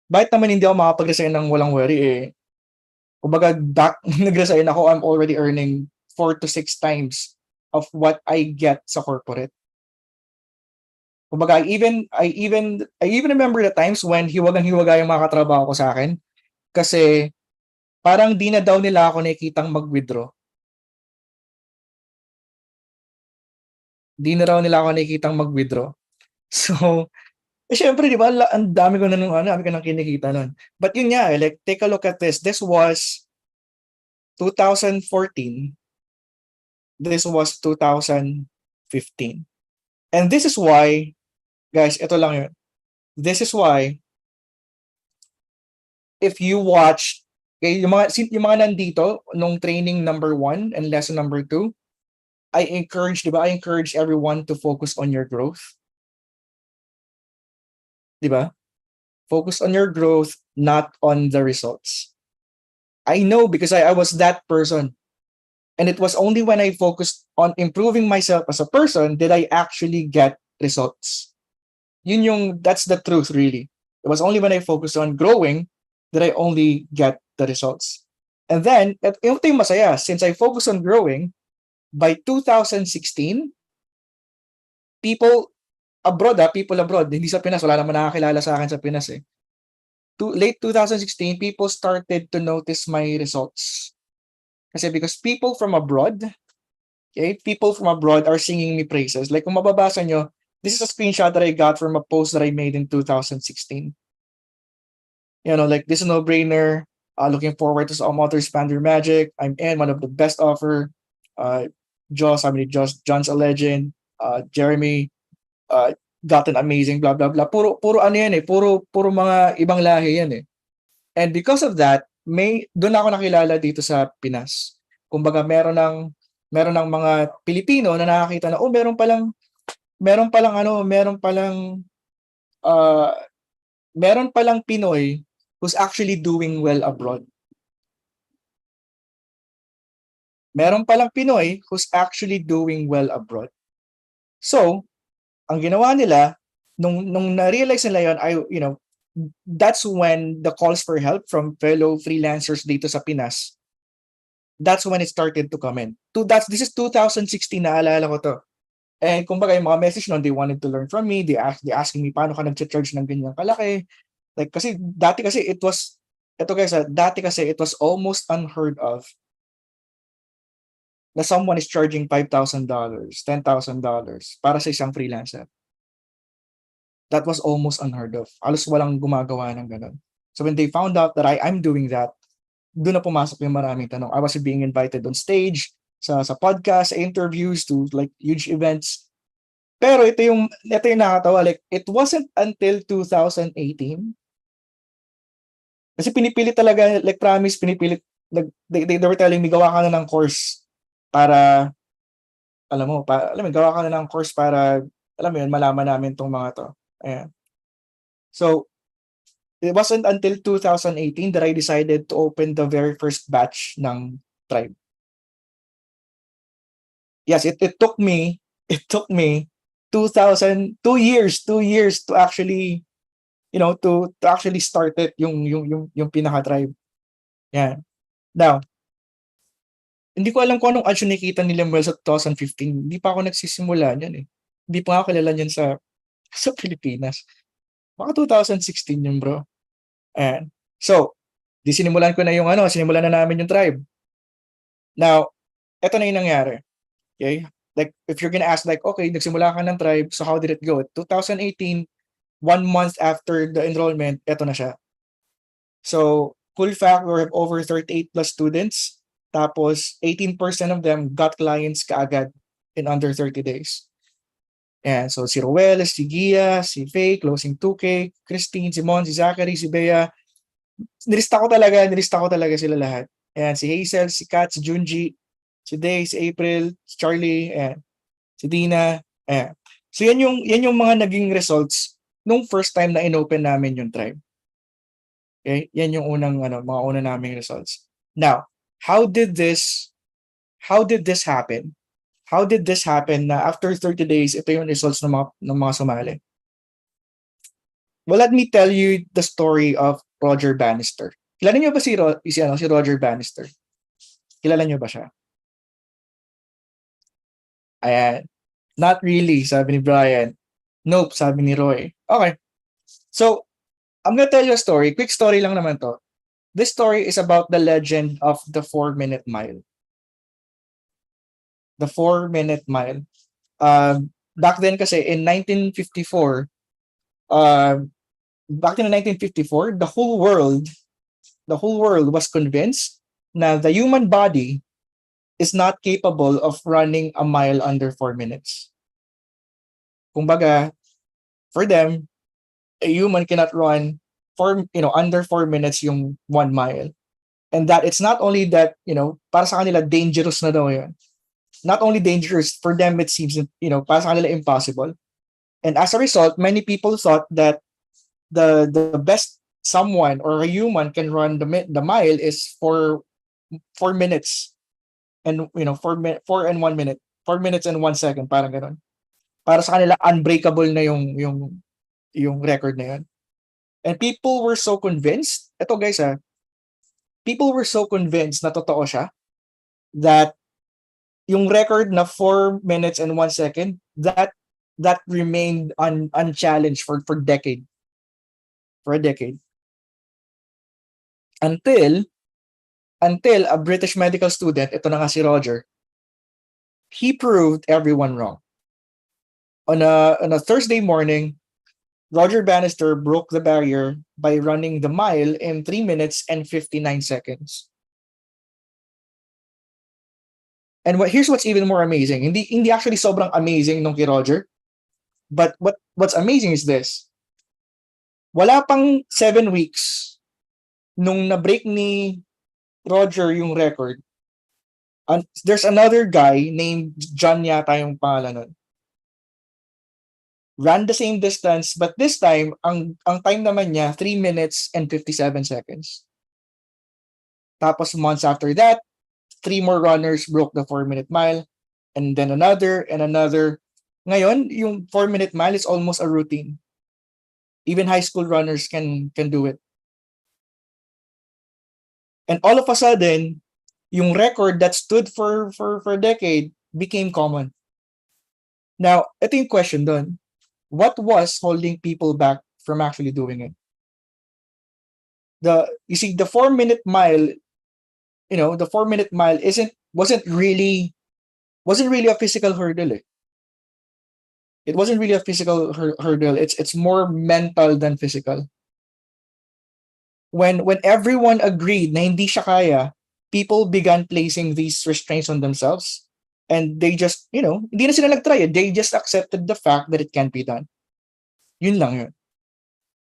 Bakit naman hindi ako makapag-resign ng walang worry eh? Kumbaga, nag-resign ako, I'm already earning 4 to 6 times of what I get sa corporate. Kumbaga, I even remember the times when hiwagang-hiwaga yung mga katrabaho ko sa akin kasi parang di na daw nila ako nakikitang mag-withdraw. Di na raw nila ako nakikitang mag-withdraw. So, syempre, di ba, ang dami ko na nung dami ko nang kinikita nun. But yun nga, like, take a look at this. This was 2014. This was 2015. And this is why, guys, ito lang yun. This is why, if you watch, okay, yung mga nandito, nung training number 1 and lesson number 2, I encourage everyone to focus on your growth. Di ba? Focus on your growth, not on the results. I know because I was that person. And it was only when I focused on improving myself as a person did I actually get results. That's the truth really. It was only when I focused on growing that I only get the results. And then, yung masaya, since I focused on growing, by 2016, people abroad, hindi sa Pinas, wala naman nakakilala sa akin sa Pinas eh. Late 2016, people started to notice my results. Kasi because people from abroad are singing me praises. Like kung mababasa nyo, this is a screenshot that I got from a post that I made in 2016. Like this is a no-brainer. Looking forward to some other Expander Magic. I'm in one of the best offer. John's a legend. Jeremy, got an amazing blah blah blah. Puro ano yan eh, puro mga ibang lahi yan eh. And because of that, doon ako nakilala dito sa Pinas. Kumbaga meron ng mga Pilipino na nakakita na meron palang Pinoy who's actually doing well abroad. Meron palang Pinoy who's actually doing well abroad. So, ang ginawa nila nung na-realize nila yon, that's when the calls for help from fellow freelancers dito sa Pinas, that's when it started to come in. This is 2016, naalala ko to. And kumbaga yung mga message noon, they wanted to learn from me. They asking me paano ka nag-charge ng ganyan kalaki. Like dati kasi it was almost unheard of na someone is charging $5,000, $10,000 para sa isang freelancer. That was almost unheard of. Halos walang gumagawa ng ganun. So when they found out that I'm doing that, doon na pumasok yung maraming tanong. I was being invited on stage, sa podcast, sa interviews, to like huge events. Pero ito yung nakakatawa. Like, it wasn't until 2018. Kasi pinipilit talaga, like promise, pinipilit. They were telling me, gawa ka na ng course para, gawa ka na ng course para, malaman namin tong mga to. Ayan. So, it wasn't until 2018 that I decided to open the very first batch ng tribe. Yes, it took me 2 years to actually to actually start it yung pinaka tribe. Yan. Now, hindi ko alam kung anong ads yung nakita ni Lemuel sa 2015. Hindi pa ako nagsisimula niyan eh. Hindi pa ako kilala niyan sa Pilipinas. Mga 2016 yun, bro. Ayan. So, sinimulan na namin yung tribe. Now, eto na yung nangyari. Okay? Like, if you're gonna ask, like, okay, nagsimula ka ng tribe, so how did it go? 2018, 1 month after the enrollment, eto na siya. So, cool fact, we have over 38 plus students. Tapos 18% of them got clients kaagad in under 30 days. And so si Roel, si Gia, si Faye, closing 2K, Christine, si Mon, si Zachary, si Bea. Nilista ko talaga sila lahat. And si Hazel, si Kat, si Junji, si Day, si April, si Charlie, and si Dina. Ayan. So yan yung mga naging results nung first time na inopen namin yung tribe. Okay? Yan yung mga una naming results. Now, how did this happen? How did this happen na after 30 days, ito yung results ng mga sumali? Well, let me tell you the story of Roger Bannister. Kilala niyo ba si Roger Bannister? Kilala niyo ba siya? Ayan. Not really, sabi ni Brian. Nope, sabi ni Roy. Okay. So, I'm gonna tell you a story. Quick story lang naman to. This story is about the legend of the 4-minute mile. The 4-minute mile. Back then kasi in 1954, the whole world was convinced na the human body is not capable of running a mile under 4 minutes. Kumbaga, for them, a human cannot run under 4 minutes yung 1 mile. And that it's not only that, para sa kanila dangerous na daw yun. Not only dangerous, for them it seems, para sa kanila impossible. And as a result, many people thought that the best someone or a human can run the mile is for 4 minutes. And 4 and 1 minute. 4 minutes and 1 second, parang gano'n. Para sa kanila unbreakable na yung record na yun. And people were so convinced, eto guys people were so convinced na totoo siya that yung record na 4 minutes and 1 second, that remained unchallenged for a decade. Until a British medical student, ito na nga si Roger, he proved everyone wrong. On a Thursday morning, Roger Bannister broke the barrier by running the mile in 3 minutes and 59 seconds. And here's what's even more amazing. Hindi actually sobrang amazing nung kay Roger. But what's amazing is this. Wala pang 7 weeks nung na-break ni Roger yung record. There's another guy named John yata yung pangalan nun. Ran the same distance, but this time, ang time naman niya, 3 minutes and 57 seconds. Tapos months after that, 3 more runners broke the 4-minute mile, and then another and another. Ngayon, yung 4-minute mile is almost a routine. Even high school runners can do it. And all of a sudden, yung record that stood for a decade became common. Now, ito yung question doon. What was holding people back from actually doing it? The 4-minute mile, the 4-minute mile wasn't really a physical hurdle. It wasn't really a physical hurdle. It's more mental than physical. When everyone agreed na hindi siya kaya, people began placing these restraints on themselves. And they just, hindi na sila nag-try. They just accepted the fact that it can't be done. Yun lang yun.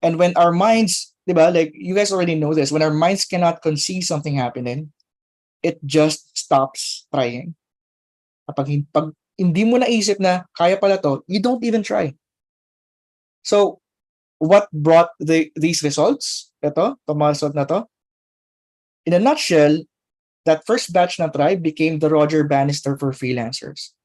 And when our minds, diba, like you guys already know this, when our minds cannot conceive something happening, it just stops trying. Pag hindi mo naisip na kaya pala to, you don't even try. So, what brought these results? Ito, mga result na to. In a nutshell, that first batch na tribe became the Roger Bannister for freelancers.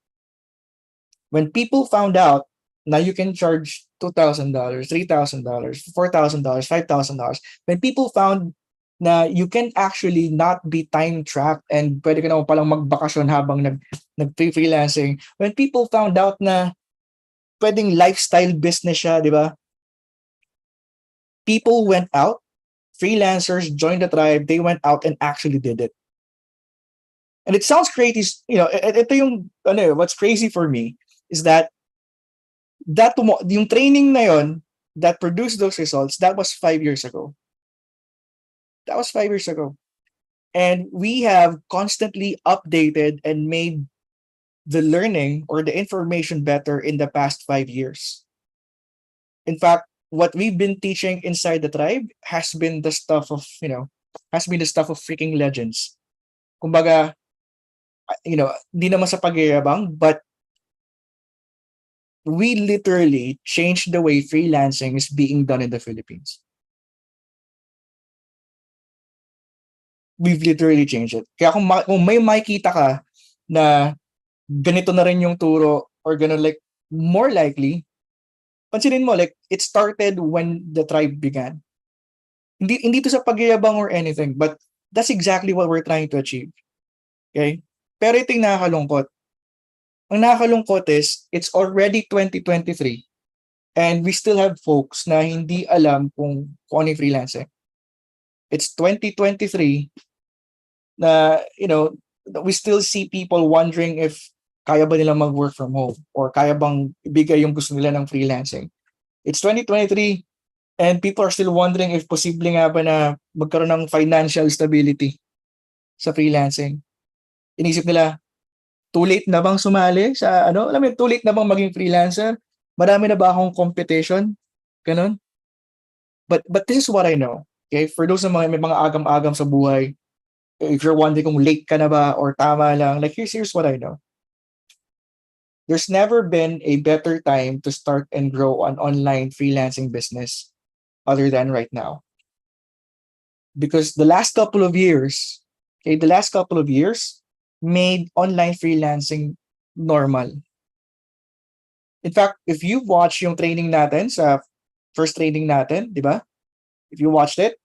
When people found out na you can charge $2,000, $3,000, $4,000, $5,000, when people found na you can actually not be time trapped and pwede ka naman palang magbakasyon habang nag-freelancing, when people found out na pwedeng lifestyle business siya, di ba? People went out, freelancers joined the tribe, they went out and actually did it. And it sounds crazy, ito yung, what's crazy for me is that yung training na yon that produced those results, that was 5 years ago. And we have constantly updated and made the learning or the information better in the past 5 years. In fact, what we've been teaching inside the tribe has been the stuff of, has been the stuff of freaking legends. Kumbaga, hindi naman sa pagyayabang, but we literally changed the way freelancing is being done in the Philippines. We've literally changed it. Kaya kung may makikita ka na ganito na rin yung turo or ganun, like, more likely, pansinin mo, like, it started when the tribe began. Hindi to sa pagyayabang or anything, but that's exactly what we're trying to achieve. Okay? Pero ito yung nakakalungkot. Ang nakakalungkot is, it's already 2023 and we still have folks na hindi alam kung ano yung freelancing. It's 2023 na, we still see people wondering if kaya ba nila mag-work from home or kaya bang ibigay yung gusto nila ng freelancing. It's 2023 and people are still wondering if posible nga ba na magkaroon ng financial stability sa freelancing. Inisip nila, too late na bang sumali sa alam mo, too late na bang maging freelancer? Marami na ba akong competition? Ganun. But this is what I know. Okay? For those na may mga agam-agam sa buhay, if you're wondering kung late ka na ba or tama lang, like, here's what I know. There's never been a better time to start and grow an online freelancing business other than right now. Because the last couple of years made online freelancing normal. In fact, if you watch yung training natin sa first training natin, di ba? If you watched it,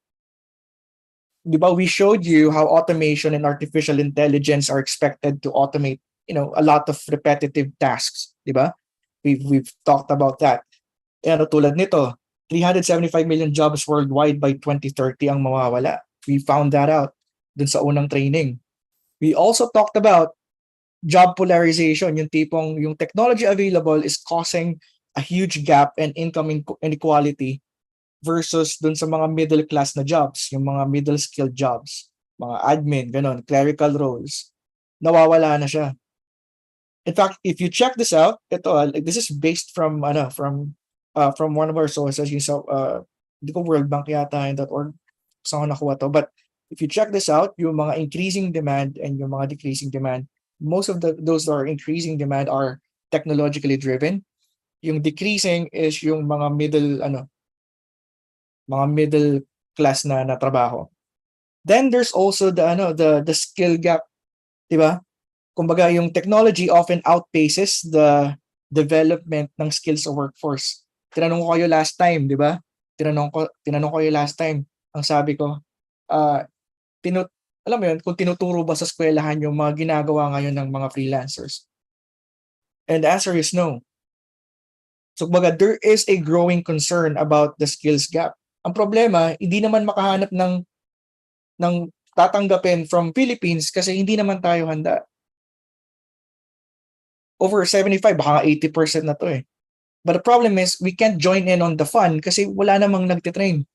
di ba, we showed you how automation and artificial intelligence are expected to automate, a lot of repetitive tasks, di ba? We've talked about that. Tulad nito, 375 million jobs worldwide by 2030 ang mawawala. We found that out dun sa unang training. We also talked about job polarization, yung tipong yung technology available is causing a huge gap and income inequality versus dun sa mga middle class na jobs, yung mga middle skilled jobs, mga admin, ganon, clerical roles, nawawala na siya. In fact, if you check this out, this is based from one of our sources, yung sa hindi ko World Bank yata .org, saan ko nakuha to, but if you check this out, yung mga increasing demand and yung mga decreasing demand, most of those that are increasing demand are technologically driven. Yung decreasing is yung mga middle class na trabaho. Then there's also the skill gap, di ba? Kumbaga, yung technology often outpaces the development ng skills sa workforce. Tinanong ko kayo last time, di ba? Tinanong ko kayo last time. Ang sabi ko, alam mo yun, kung tinuturo ba sa eskwelahan yung mga ginagawa ngayon ng mga freelancers? And the answer is no. So, kumbaga, there is a growing concern about the skills gap. Ang problema, hindi naman makahanap ng tatanggapin from Philippines kasi hindi naman tayo handa. Over 75, baka 80% na to eh. But the problem is, we can't join in on the fun kasi wala namang nagtitrain.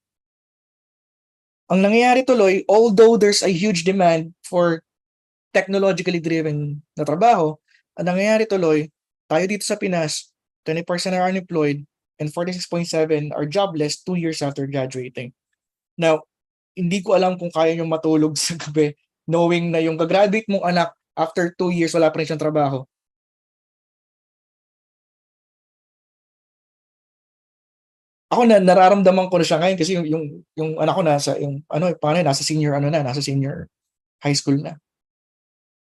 Ang nangyayari tuloy, although there's a huge demand for technologically driven na trabaho, ang nangyayari tuloy, tayo dito sa Pinas, 20% are unemployed and 46.7% are jobless 2 years after graduating. Now, hindi ko alam kung kaya nyo matulog sa gabi knowing na yung gagraduate mong anak after 2 years wala pa rin siyang trabaho. Ako nararamdaman ko na siya ngayon kasi yung anak ko nasa nasa senior high school na.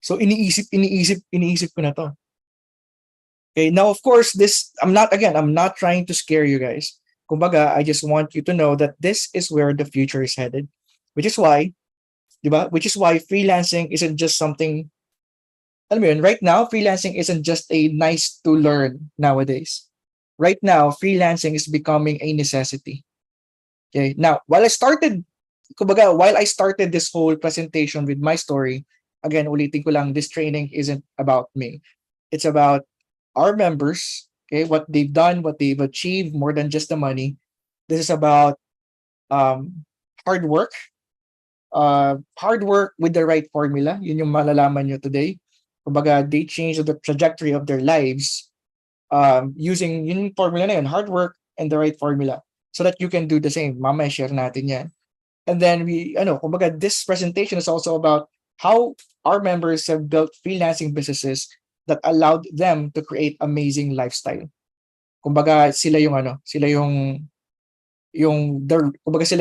So iniisip ko na to. Okay, now of course I'm not trying to scare you guys. Kumbaga, I just want you to know that this is where the future is headed. Which is why freelancing isn't just something, alam mo yun, right now freelancing isn't just a nice to learn nowadays. Right now, freelancing is becoming a necessity. Okay. Now, while I started this whole presentation with my story, again, ulitin ko lang, this training isn't about me. It's about our members, okay, what they've done, what they've achieved, more than just the money. This is about hard work. hard work with the right formula. Yun yung malalaman nyo today. Kumbaga, they change the trajectory of their lives using yung formula na yun, hard work and the right formula so that you can do the same. Mamaya share natin yan. And then kumbaga, this presentation is also about how our members have built freelancing businesses that allowed them to create amazing lifestyle. Kumbaga, kumbaga sila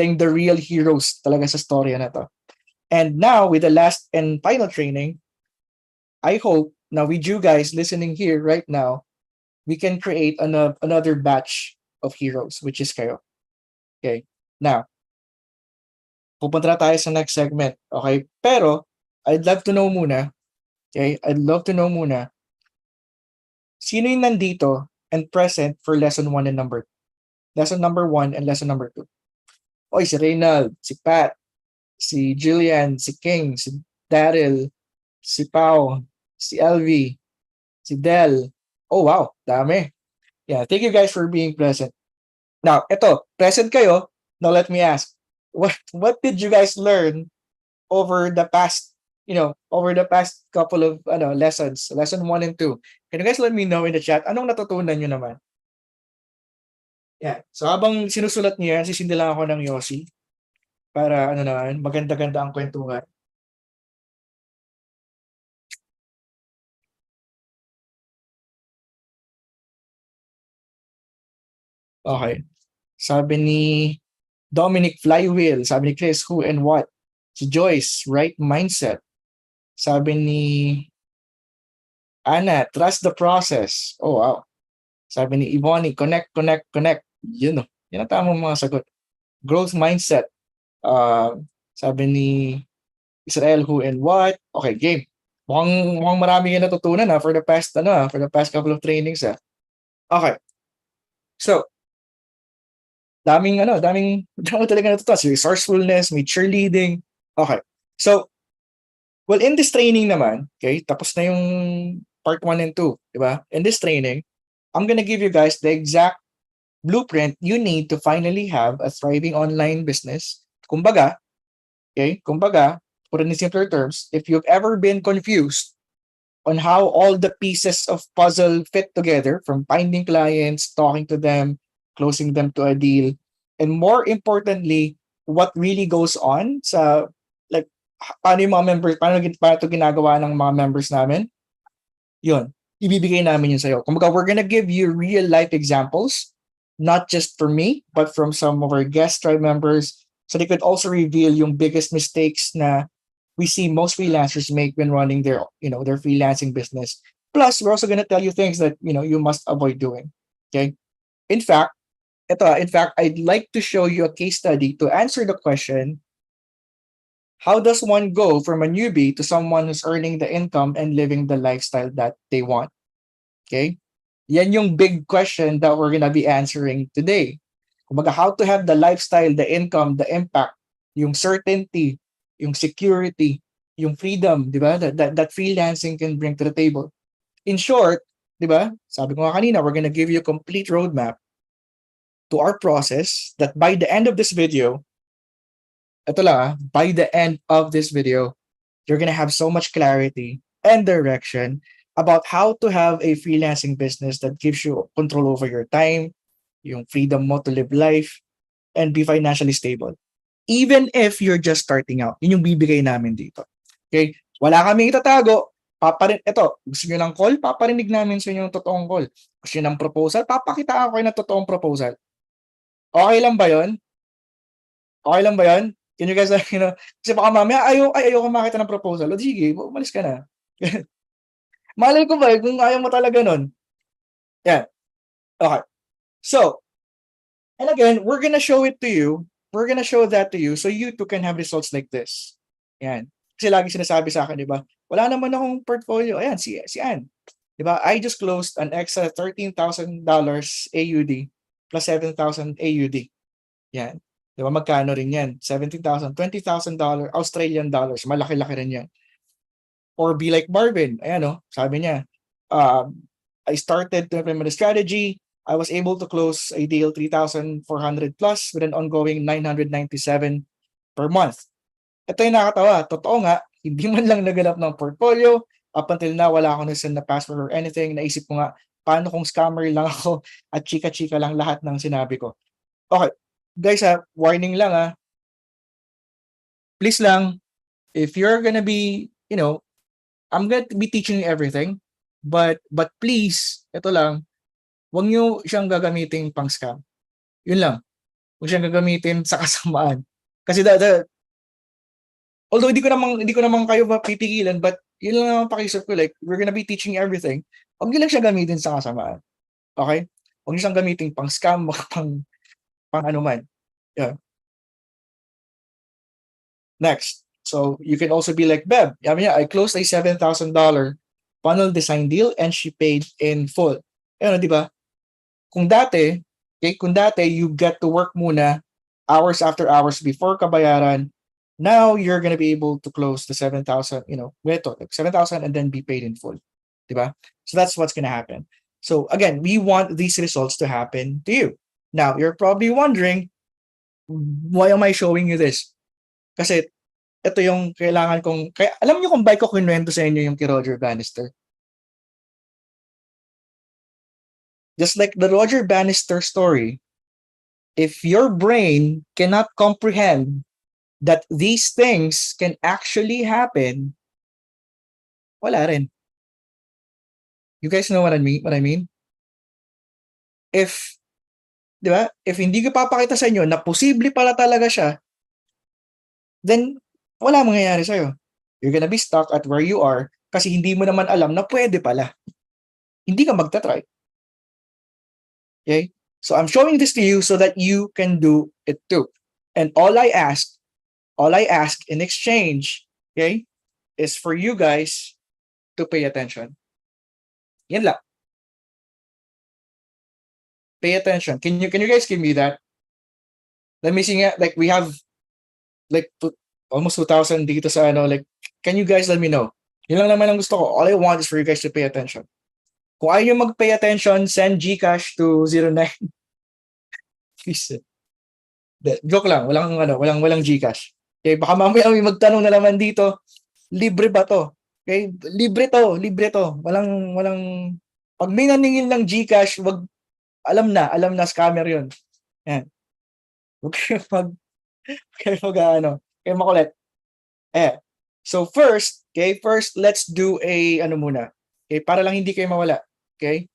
yung the real heroes talaga sa storya na to. And now, with the last and final training, I hope now with you guys listening here right now, we can create another batch of heroes, which is kayo. Okay? Now, pupunta na tayo sa next segment. Okay? Pero, I'd love to know muna, sino yung nandito and present for lesson 1 and lesson number 1 and lesson number 2? Oy, si Reynald, si Pat, si Jillian, si King, si Daryl, si Pau, si LV, si Del. Oh, wow. Dami. Yeah, thank you guys for being present. Now, eto, present kayo. Now, let me ask, what did you guys learn over the past couple of lessons, lesson 1 and 2? Can you guys let me know in the chat? Anong natutunan nyo naman? Yeah. So, habang sinusulat niyo yan, sisindi lang ako ng Yossi para maganda-ganda ang kwentuhan. Okay. Sabi ni Dominic, flywheel. Sabi ni Chris, who and what? Si Joyce, right mindset. Sabi ni Anna, trust the process. Oh, wow. Sabi ni Ivoni, connect. Yun ang tamang mga sagot. Growth mindset. Sabi ni Israel, who and what? Okay, game. Mukhang marami yung natutunan for the past couple of trainings. Okay. So, daming talaga natutunan. So, resourcefulness, may cheerleading. Okay. So, well, in this training naman, okay, tapos na yung part 1 and 2, di ba? In this training, I'm gonna give you guys the exact blueprint you need to finally have a thriving online business. Kumbaga, put it in simpler terms, if you've ever been confused on how all the pieces of puzzle fit together, from finding clients, talking to them, closing them to a deal, and more importantly, what really goes on sa, like, paano yung mga members, paano ito ginagawa ng mga members namin, yun, ibibigay namin yun sa'yo. Kumbaga, we're gonna give you real life examples, not just for me, but from some of our guest tribe members, so they could also reveal yung biggest mistakes na we see most freelancers make when running their freelancing business. Plus, we're also gonna tell you things that you must avoid doing. Okay? In fact, I'd like to show you a case study to answer the question, how does one go from a newbie to someone who's earning the income and living the lifestyle that they want? Okay? Yan yung big question that we're gonna be answering today. Kumbaga, how to have the lifestyle, the income, the impact, yung certainty, yung security, yung freedom, di ba? That freelancing can bring to the table. In short, di ba? Sabi ko nga kanina, we're gonna give you a complete roadmap to our process that by the end of this video, by the end of this video, you're gonna have so much clarity and direction about how to have a freelancing business that gives you control over your time, yung freedom mo to live life, and be financially stable. Even if you're just starting out, yun yung bibigay namin dito. Okay? Wala kaming itatago. Gusto nyo ng call? Paparinig namin sa inyo yung totoong call. Gusto nyo ng proposal? Papakita ako kayo ng totoong proposal. Okay lang ba yun? Can you guys, kasi baka mamaya, ayoko makita ng proposal. O sige, umalis ka na. Malay ko ba, kung ayaw mo talaga nun. Yeah. Okay. So, and again, we're gonna show it to you. We're gonna show that to you so you too can have results like this. Yan. Kasi lagi sinasabi sa akin, di ba? Wala naman akong portfolio. Ayan, si Ann. Di ba? I just closed an extra $13,000 AUD plus 7,000 AUD. Yan. Di ba? Magkano rin yan? 17,000, $20,000 Australian dollars. Malaki-laki rin yan. Or be like Marvin. Ayan, sabi niya, I started to implement a strategy. I was able to close a deal 3,400 plus with an ongoing 997 per month. ito yung nakakatawa. Totoo nga, hindi man lang naganap ng portfolio. Up until now, wala akong nasend na password or anything. Naisip ko nga, paano kung scammer lang ako at chika-chika lang lahat ng sinabi ko. Okay, guys warning lang please lang, if you're gonna be, I'm gonna be teaching you everything, but please, ito lang, huwag nyo siyang gagamitin pang scam. Yun lang. Huwag siyang gagamitin sa kasamaan. Kasi although hindi ko naman kayo mapipigilan, but yun lang naman pakiusap ko, like, we're gonna be teaching everything. Huwag nyo lang siya gamitin sa kasamaan. Okay? Huwag nyo siyang gamitin pang scam, pang ano man. Yeah. Next. So you can also be like, Beb, I closed a $7,000 funnel design deal and she paid in full. Ayun, di ba? Kung dati, you get to work muna hours after hours before kabayaran. Now you're gonna be able to close the 7,000, like 7,000 and then be paid in full. Diba? So that's what's gonna happen. So again, we want these results to happen to you. Now, you're probably wondering, why am I showing you this? Kasi ito yung kailangan kong, kaya alam niyo kung bakit ko kinuwento sa inyo yung kay Roger Bannister? Just like the Roger Bannister story, if your brain cannot comprehend that these things can actually happen, wala rin. You guys know what I mean? If, di ba? If hindi ko papakita sa inyo na posible pala talaga siya, then wala mangyayari sa'yo. You're gonna be stuck at where you are kasi hindi mo naman alam na pwede pala. Hindi ka magta-try. Okay? So I'm showing this to you so that you can do it too. And all I ask in exchange, okay, is for you guys to pay attention. Yan lang. Pay attention. Can you guys give me that? Let me see nga, like we have like almost 2,000 dito sa like, can you guys let me know? Yun lang naman ang gusto ko. All I want is for you guys to pay attention. Kung ayaw nyo mag-pay attention, send GCash to 09. Please. Joke lang, walang GCash. Okay, baka mamaya may magtanong na naman dito, libre ba to? Okay, libre to. Walang pag may naningil ng GCash, alam na scammer 'yun. Yan. Okay, kaya makulit. So first let's do a muna. Okay, para lang hindi kayo mawala. Okay?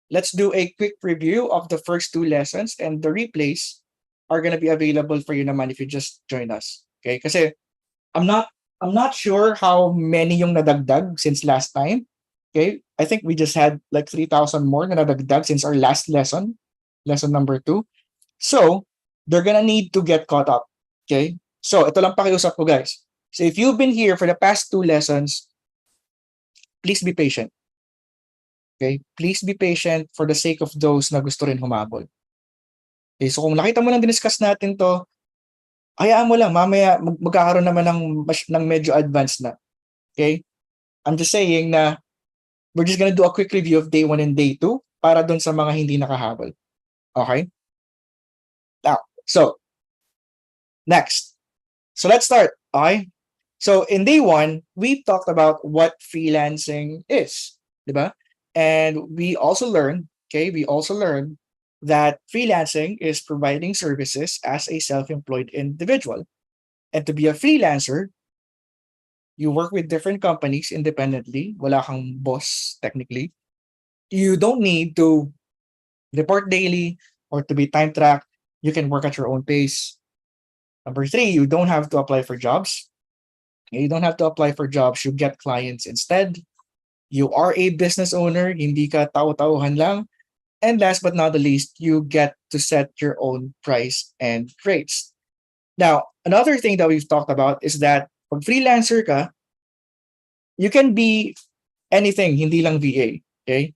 Let's do a quick review of the first two lessons, and the replays are gonna be available for you naman if you just join us. Okay? Kasi I'm not sure how many yung nadagdag since last time. Okay? I think we just had like 3,000 more na nadagdag since our last lesson number 2. So, they're gonna need to get caught up. Okay? So, ito lang pakiusap ko, guys. So, if you've been here for the past 2 lessons, please be patient. Okay? Please be patient for the sake of those na gusto rin humabol. Okay, so kung nakita mo nang diniscuss natin to, hayaan mo lang, mamaya magkakaroon naman ng medyo advanced na. Okay? I'm just saying na we're just gonna do a quick review of day 1 and day 2 para dun sa mga hindi nakahabol. Okay? Now, so, next. So let's start. Okay? So in day 1, we talked about what freelancing is. Diba? And we also learned that freelancing is providing services as a self-employed individual. And to be a freelancer, you work with different companies independently. Wala kang boss, technically. You don't need to report daily or to be time tracked. You can work at your own pace. Number 3, you don't have to apply for jobs. You don't have to apply for jobs. You get clients instead. You are a business owner. Hindi ka tao-tauhan lang. And last but not the least, you get to set your own price and rates. Now, another thing that we've talked about is that pag freelancer ka, you can be anything, hindi lang VA. Okay?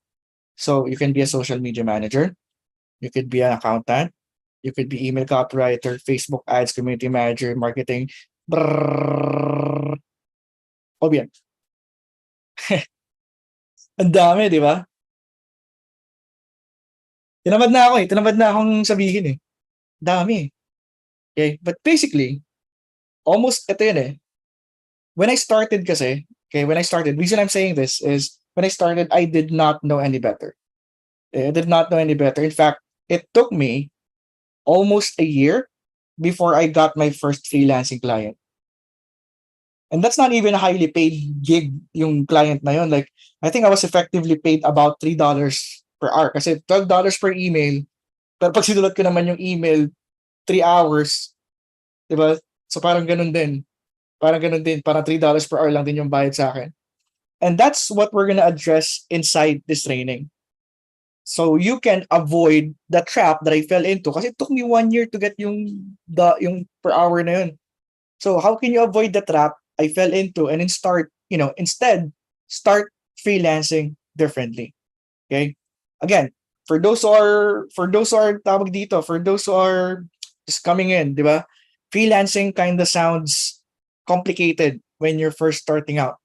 So you can be a social media manager. You could be an accountant. You could be email copywriter, Facebook ads, community manager, marketing. O bien. Ang dami, di ba? Tinamad na akong sabihin eh. Dami. Okay? But basically, almost, ito yun eh. When I started kasi, okay, when I started, reason I'm saying this is, when I started, I did not know any better. I did not know any better. In fact, it took me almost a year before I got my first freelancing client. And that's not even a highly paid gig yung client na yun. Like, I think I was effectively paid about $3 per hour. Kasi $12 per email. Pero pag sinulat ko naman yung email, 3 hours. Diba? So parang ganun din. Parang ganun din. Parang $3 per hour lang din yung bayad sa akin. And that's what we're gonna address inside this training. So you can avoid the trap that I fell into. Kasi it took me 1 year to get yung per hour na yun. So how can you avoid the trap I fell into and then instead start freelancing differently? Okay? Again, for those who are tawag dito, for those who are just coming in, di ba? Freelancing kind of sounds complicated when you're first starting out.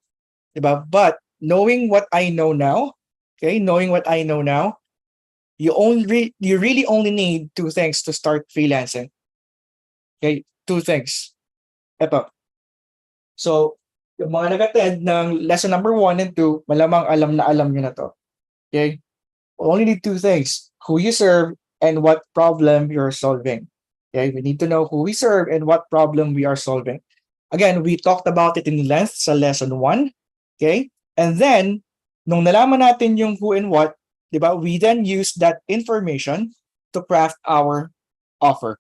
Di ba? But knowing what I know now, you really only need 2 things to start freelancing. Okay? 2 things. Ito. So, yung mga nag-attend ng lesson number 1 and 2, malamang alam nyo na to. Okay? Only need 2 things. Who you serve and what problem you're solving. Okay? We need to know who we serve and what problem we are solving. Again, we talked about it in length sa lesson 1. Okay? And then, nung nalaman natin yung who and what, di ba, we then use that information to craft our offer.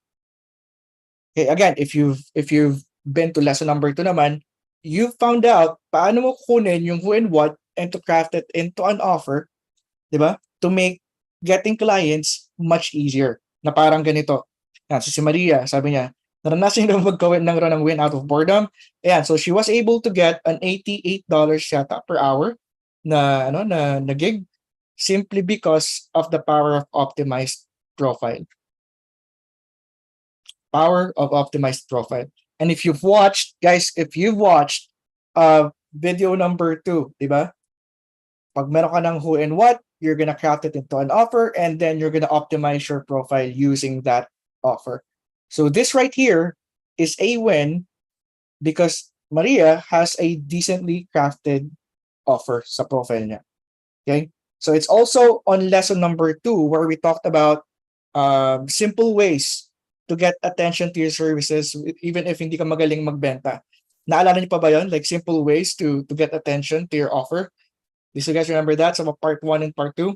Okay, again, if you've been to lesson number 2 naman, you found out paano mo kunin yung who and what and to craft it into an offer, di ba? To make getting clients much easier. Na parang ganito. Yan, so si Maria, sabi niya, naranasan niya magkawin ng win out of boredom. Ayan, so she was able to get an $88 yata per hour na gig simply because of the power of optimized profile. Power of optimized profile. And if you've watched, guys, video number 2, di ba? Pag meron ka ng who and what, you're gonna craft it into an offer and then you're gonna optimize your profile using that offer. So this right here is a win because Maria has a decently crafted offer sa profile niya. Okay? So it's also on lesson number 2 where we talked about simple ways to get attention to your services even if hindi ka magaling magbenta. Naalala niyo pa ba yun? Like simple ways to get attention to your offer. Do you guys remember that? So part 1 and part 2?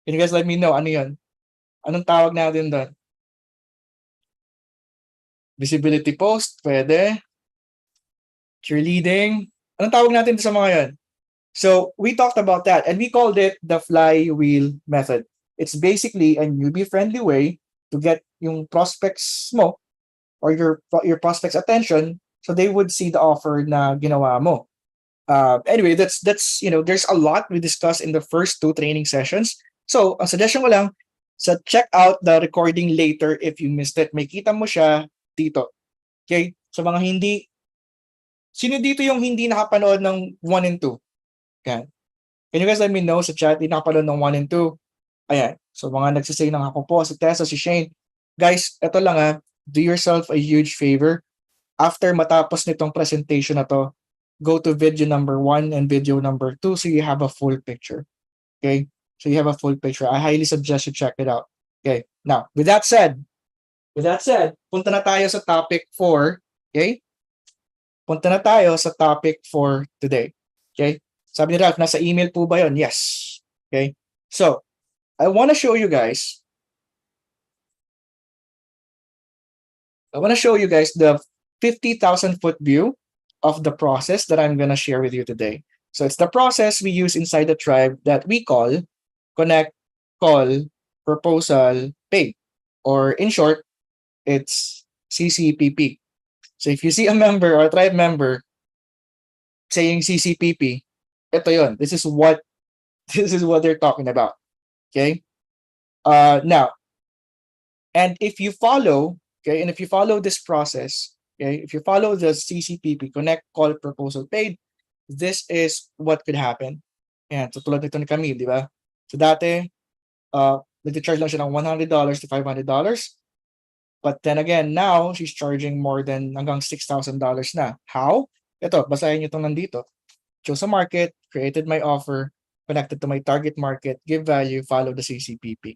Can you guys let me know? Ano yun? Anong tawag natin doon? Visibility post? Pwede. Cheerleading? Anong tawag natin sa mga yun? So we talked about that and we called it the flywheel method. It's basically a newbie-friendly way to get yung prospects mo or your prospects' attention so they would see the offer na ginawa mo. Anyway, that's there's a lot we discussed in the first 2 training sessions. So, ang suggestion ko lang, check out the recording later if you missed it. May kita mo siya dito. Okay? So, mga sino dito yung hindi nakapanood ng 1 and 2? Okay. Can you guys let me know sa chat, hindi nakapanood ng 1 and 2? Ayan. So, mga nagsisay ng ako po, si Tessa, si Shane. Guys, eto lang do yourself a huge favor. After matapos nitong presentation na to, go to video number 1 and video number 2 so you have a full picture. Okay? So you have a full picture. I highly suggest you check it out. Okay? Now, with that said, punta na tayo sa topic for, okay? Punta na tayo sa topic for today. Okay? Sabi ni Ralph, nasa email po ba yun? Yes. Okay? So, I want to show you guys the 50,000 foot view of the process that I'm going to share with you today. So it's the process we use inside the tribe that we call connect, call, proposal, pay. Or in short, it's CCPP. So if you see a member or a tribe member saying CCPP, ito yun. This is what they're talking about. Okay? Now, and if you follow this process, okay, if you follow the CCPP, connect, call, proposal, paid, this is what could happen. Ayan, so tulad nito ni Camille, di ba? So dati, nag-charge lang siya ng $100 to $500. But then again, now she's charging more than hanggang $6,000 na. How? Ito, basahin niyo itong nandito. Chose a market, created my offer, connected to my target market, give value, follow the CCPP.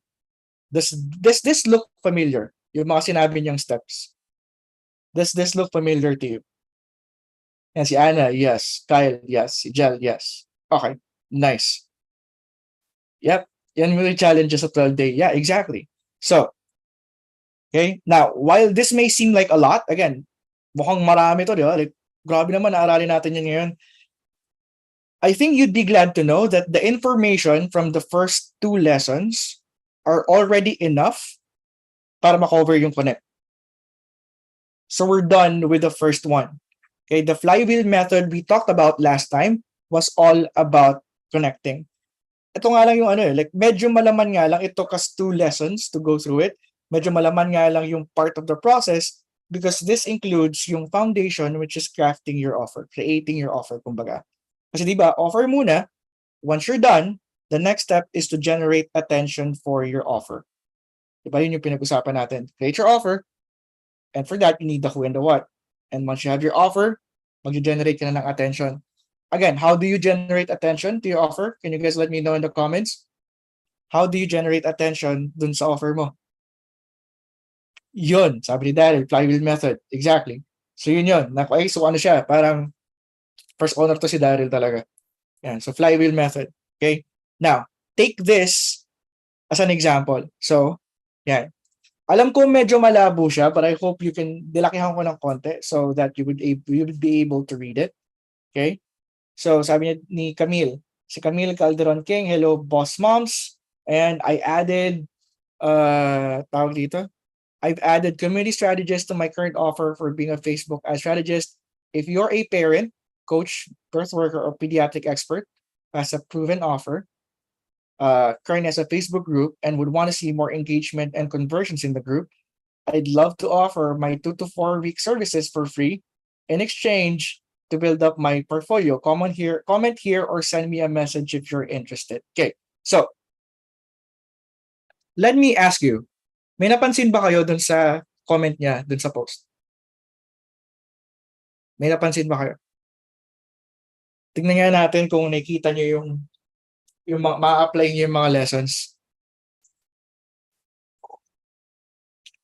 Does this look familiar? Yung mga sinabi niyang steps. Does this look familiar to you? And si Anna, yes. Kyle, yes. Si Jel, yes. Okay, nice. Yep, yan yung challenges sa 12-day. Yeah, exactly. So, okay, now, while this may seem like a lot, again, mukhang marami to, di ba? Like, grabe naman, naaralin natin yan ngayon. I think you'd be glad to know that the information from the first 2 lessons are already enough para makover yung connect. So we're done with the first one. Okay, the flywheel method we talked about last time was all about connecting. Ito nga lang yung like medyo malaman nga lang, it took us 2 lessons to go through it. Medyo malaman nga lang yung part of the process because this includes yung foundation, which is crafting your offer, creating your offer, kumbaga. Kasi di ba, offer muna, once you're done, the next step is to generate attention for your offer. Di ba, yun yung pinag-usapan natin. Create your offer, and for that, you need the who and the what. And once you have your offer, mag-generate ka na ng attention. Again, how do you generate attention to your offer? Can you guys let me know in the comments? How do you generate attention dun sa offer mo? Yun, sabi ni Daryl, flywheel method. Exactly. So yun. Okay, so ano siya, parang first owner to si Daryl talaga. Yan, so flywheel method. Okay? Now, take this as an example. So, yan. Alam ko medyo malabo siya, but I hope you can, dilakihan ko ng konti so that you would be able to read it. Okay? So, sabi niya ni Camille, si Camille Calderon King, hello, boss moms. And I added, tawag dito, I've added community strategist to my current offer for being a Facebook ad strategist. If you're a parent, coach, birth worker, or pediatric expert, has a proven offer, current as a Facebook group, and would want to see more engagement and conversions in the group, I'd love to offer my 2 to 4 week services for free in exchange to build up my portfolio. Comment here, or send me a message if you're interested. Okay, so let me ask you, may napansin ba kayo dun sa comment niya, dun sa post? May napansin ba kayo? Tingnan nga natin kung nakita niyo yung ma-apply niyo yung mga lessons.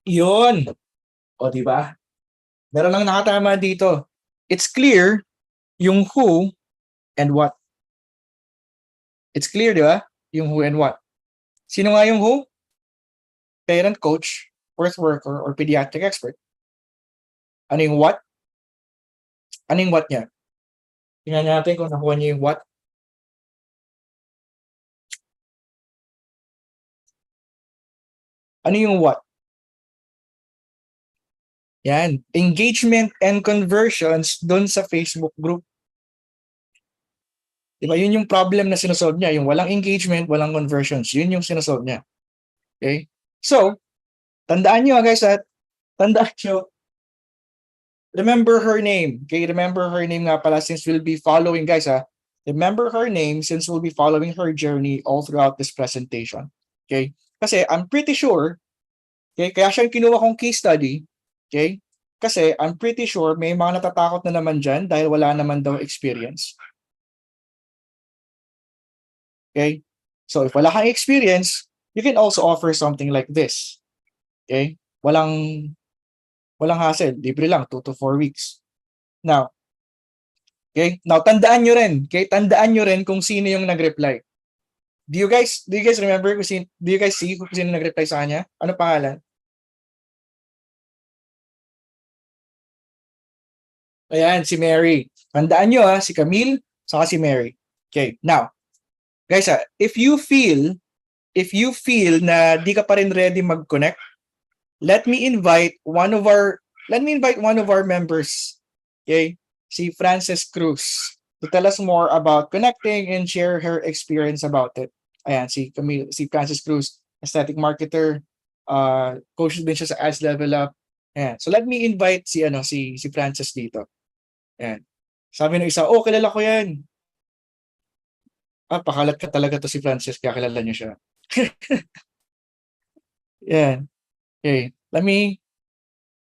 Yun. O, di ba? Meron lang nakatama dito. It's clear yung who and what. It's clear, di ba? Yung who and what. Sino nga yung who? Parent, coach, birth worker, or pediatric expert. Ano yung what? Ano yung what niya? Tingnan natin kung nakuha niyo yung what. Ano yung what? Yan. Engagement and conversions dun sa Facebook group. Diba? Yun yung problem na sinasolve niya. Yung walang engagement, walang conversions. Yun yung sinasolve niya. Okay? So, tandaan nyo guys tandaan nyo, remember her name. Okay? Remember her name nga pala since we'll be following guys Remember her name since we'll be following her journey all throughout this presentation. Okay? Kasi I'm pretty sure, okay, kaya siya kinuha kong case study, okay? Kasi I'm pretty sure may mga natatakot na naman dyan dahil wala naman daw experience. Okay? So if wala kang experience, you can also offer something like this. Okay? Walang hassle, libre lang 2 to 4 weeks. Now, okay? Now tandaan nyo rin, okay? Tandaan nyo rin kung sino yung nag-reply. Do you guys remember kung sino, do you guys see kung sino nag-reply sa kanya? Ano pangalan? Ayan, si Mary. Tandaan nyo si Camille, saka si Mary. Okay, now, guys if you feel na di ka pa rin ready mag-connect, let me invite one of our members, okay, si Frances Cruz, to tell us more about connecting and share her experience about it. Ayan, si Frances Cruz, aesthetic marketer, coach din siya sa Ads Level Up. Ayan. So let me invite si Frances dito. Ayan. Sabi ng isa, kilala ko yan. Pakalat ka talaga to si Frances, kaya kilala niyo siya. Yan. Okay.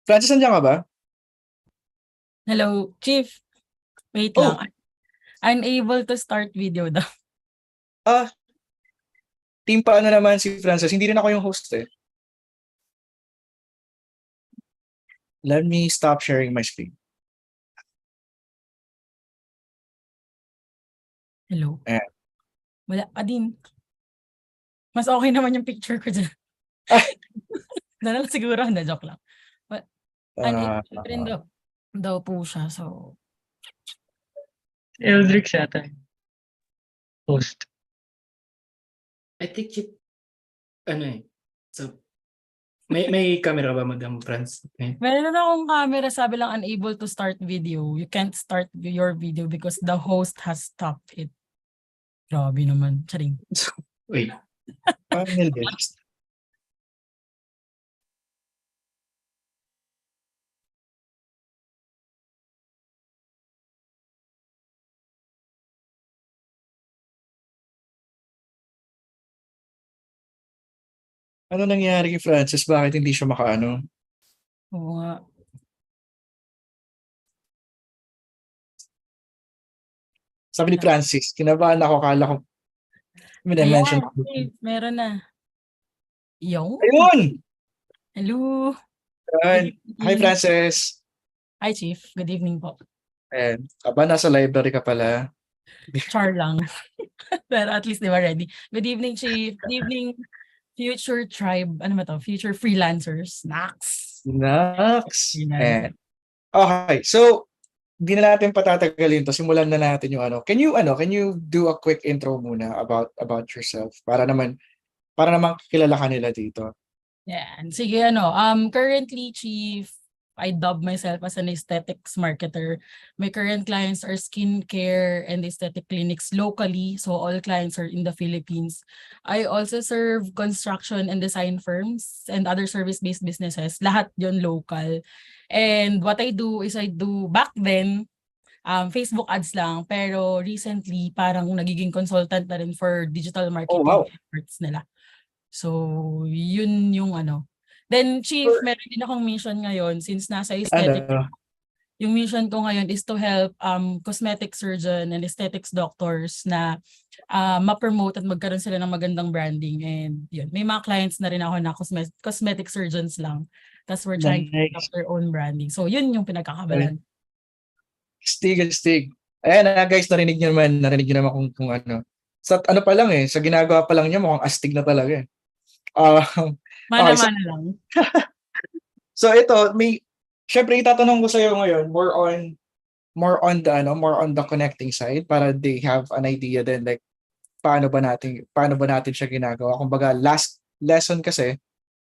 Francis, nandiyan ka ba? Hello, Chief. Wait lang. Oh, Unable to start video daw. ah, team pa ano naman si Francis. Hindi rin ako yung host eh. Let me stop sharing my screen. Hello. Ayan. Wala pa din. Mas okay naman yung picture ko dyan. Ah, Na lang siguro. Hindi, joke lang. But, ah, unable pa rin daw po siya. So, Eldrick yata. Host. I think ano eh. So, may camera ba, Madam Franz? Okay. meron na akong camera. Sabi lang unable to start video. You can't start your video because the host has stopped it. Grabe naman. Charing. Wait. panel guest. Ano nangyari kay Francis? Bakit hindi siya makaano? Oo nga. Sabi ni Francis, kinabahan ako, kala ko, mention Ayan, Chief. Meron na. Yo. Ayun! Hello. Ayun. Good Hi, evening. Francis. Hi, Chief. Good evening po. Ayan. Aba, nasa library ka pala. Char lang. Pero at least di ba ready? Good evening, Chief. Good evening, future tribe. Ano ba to? Future freelancers. Nax. Nax. Freelancer. Okay, so hindi na natin patatagalin to. Simulan na natin yung ano. Can you do a quick intro muna about yourself para naman kilala ka nila dito. Yan. Sige, currently, Chief, I dub myself as an aesthetics marketer. My current clients are skincare and aesthetic clinics locally. So all clients are in the Philippines. I also serve construction and design firms and other service-based businesses. Lahat yon local. And what I do is back then, Facebook ads lang. Pero recently, parang nagiging consultant na rin for digital marketing wow. efforts nila. So, yun yung ano. Then, Chief, meron din akong mission ngayon since nasa aesthetic. Yung mission ko ngayon is to help cosmetic surgeon and aesthetics doctors na ma-promote at magkaroon sila ng magandang branding. And yun, may mga clients na rin ako na cosmetic surgeons lang. Tapos we're trying to make up their own branding. So, yun yung pinagkakabalan. Stig. Ayan guys, narinig nyo naman kung ano. Sa ano pa lang sa ginagawa pa lang niya mukhang astig na talaga eh. Mana-mana lang. So ito, syempre itatanong ko sa iyo ngayon more on the connecting side para they have an idea then like paano ba natin siya ginagawa. Kumbaga last lesson kasi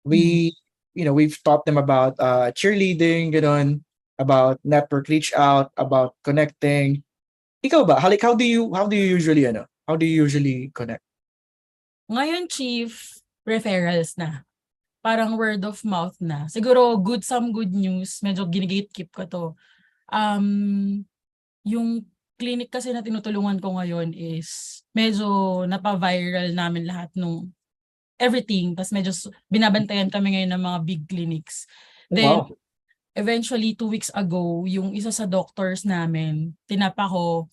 we've taught them about cheerleading, gano'n, about network reach out, about connecting. Ikaw ba? Like how do you usually connect? Ngayon, Chief, referrals na. Parang word of mouth na. Siguro some good news, medyo ginigatekeep ko to. Yung clinic kasi na tinutulungan ko ngayon is medyo napa-viral namin lahat nung everything. Tapos medyo binabantayan kami ngayon ng mga big clinics. Then, eventually, 2 weeks ago, yung isa sa doctors namin,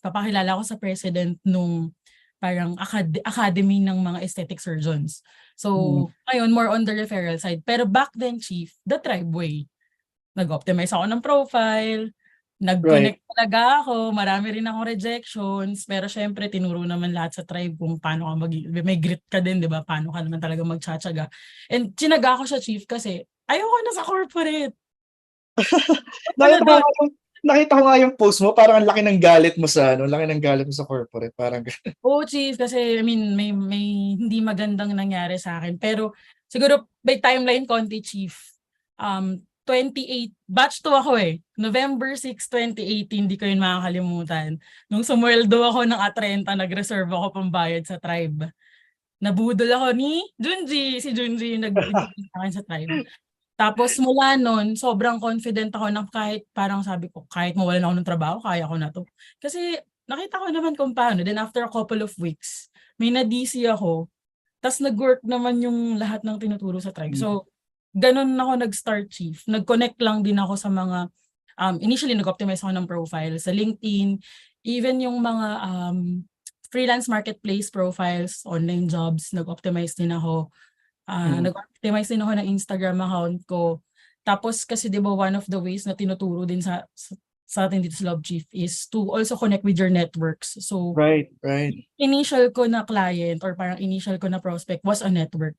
papakilala ko sa president nung parang academy ng mga aesthetic surgeons. So, ngayon, more on the referral side. Pero back then, Chief, the tribe way. Nag-optimize ako ng profile, nag-connect talaga ako, marami rin akong rejections, pero syempre, tinuro naman lahat sa tribe kung paano ka may grit ka din, di ba? Paano ka naman talaga magtsatsaga. And chinaga ko siya, Chief, kasi ayoko na sa corporate. Nakita ko nga yung post mo, parang ang laki ng galit mo sa corporate, parang Oo, Chief, kasi I mean may hindi magandang nangyari sa akin. Pero siguro by timeline konti, Chief. 28 batch 2 ako November 6, 2018, hindi ko yun makakalimutan. Nung sumweldo ako ng A30, nag-reserve ako pambayad sa tribe. Nabudol ako ni Junji. Si Junji yung nag-ibig sa akin sa tribe. Tapos mula nun, sobrang confident ako na parang sabi ko, kahit mawalan ako ng trabaho, kaya ko na to. Kasi nakita ko naman kung paano. Then after a couple of weeks, may na-DC ako. Tapos nag-work naman yung lahat ng tinuturo sa tribe. So, ganun ako nag-start, Chief. Nag-connect lang din ako sa mga, initially nag-optimize ako ng profile sa LinkedIn, even yung mga freelance marketplace profiles, online jobs, nag-optimize din ako. Nag-optimize din ako ng Instagram account ko. Tapos kasi 'di ba one of the ways na tinuturo din sa atin dito sa Love Chief is to also connect with your networks. So Right. initial ko na client or parang initial ko na prospect was a network.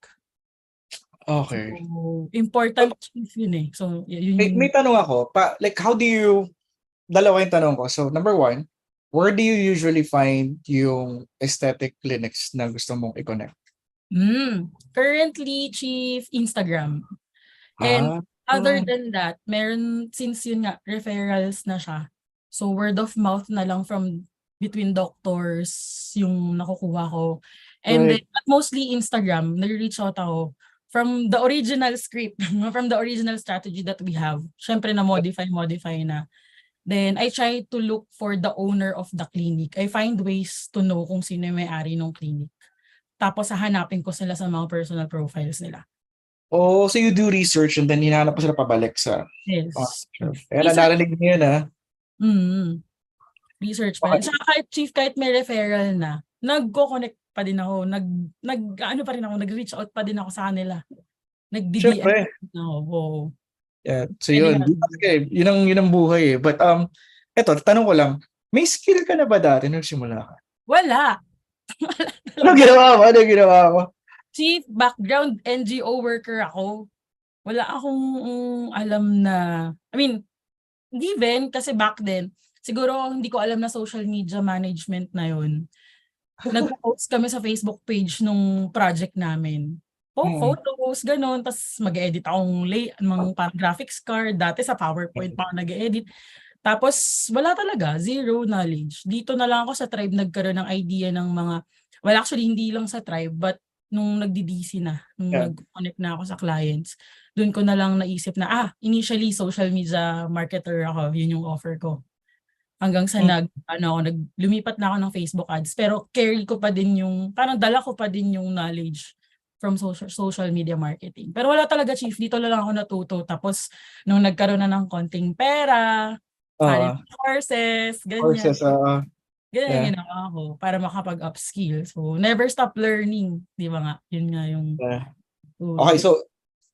Okay. So important Chief yun eh. So yun May tanong ako, like how do you, dalawa yung tanong ko. So number one, where do you usually find yung aesthetic clinics na gusto mong i-connect? Currently, Chief, Instagram. And other than that, meron, since yun nga, referrals na siya. So word of mouth na lang from between doctors yung nakukuha ko. And then, but mostly Instagram, nag-reach out ako from the original script, from the original strategy that we have. Syempre na modify na. Then I try to look for the owner of the clinic. I find ways to know kung sino yung may-ari ng clinic. Tapos hahanapin ko sila sa mga personal profiles nila. Oh, so you do research and then hinahanap mo sila pabalik sa Yes. Kaya narinig niyo yun, ha? Research pa rin. Saka kahit may referral na, nagko-connect pa din ako, nag-reach out pa din ako sa kanila. Nag-DM Siyempre. ako. Yeah. So yun, yun ang buhay eh. But eto, tanong ko lang, may skill ka na ba dati nung simula ka? Wala. Ano ginawa mo? Chief, background NGO worker ako. Wala akong alam na, given kasi back then, siguro hindi ko alam na social media management na yun. Nag-post kami sa Facebook page nung project namin. Photos, ganun. Tapos mag-edit akong parang graphics card. Dati sa PowerPoint pa ako nag-edit. Tapos wala talaga, zero knowledge. Dito na lang ako sa Tribe nagkaroon ng idea ng mga, well actually hindi lang sa Tribe, but nung nagdi-DC na, nung nag-connect na ako sa clients, doon ko na lang naisip na, initially social media marketer ako, yun yung offer ko. Hanggang sa lumipat na ako ng Facebook ads, pero carry ko pa din parang dala ko pa din yung knowledge from social media marketing. Pero wala talaga, Chief, dito na lang ako natuto. Tapos nung nagkaroon na ng konting pera, courses, ganyan. Ganyan ginawa ko para makapag-upskill. So, never stop learning. Di ba nga? Yun nga yung... Okay, so,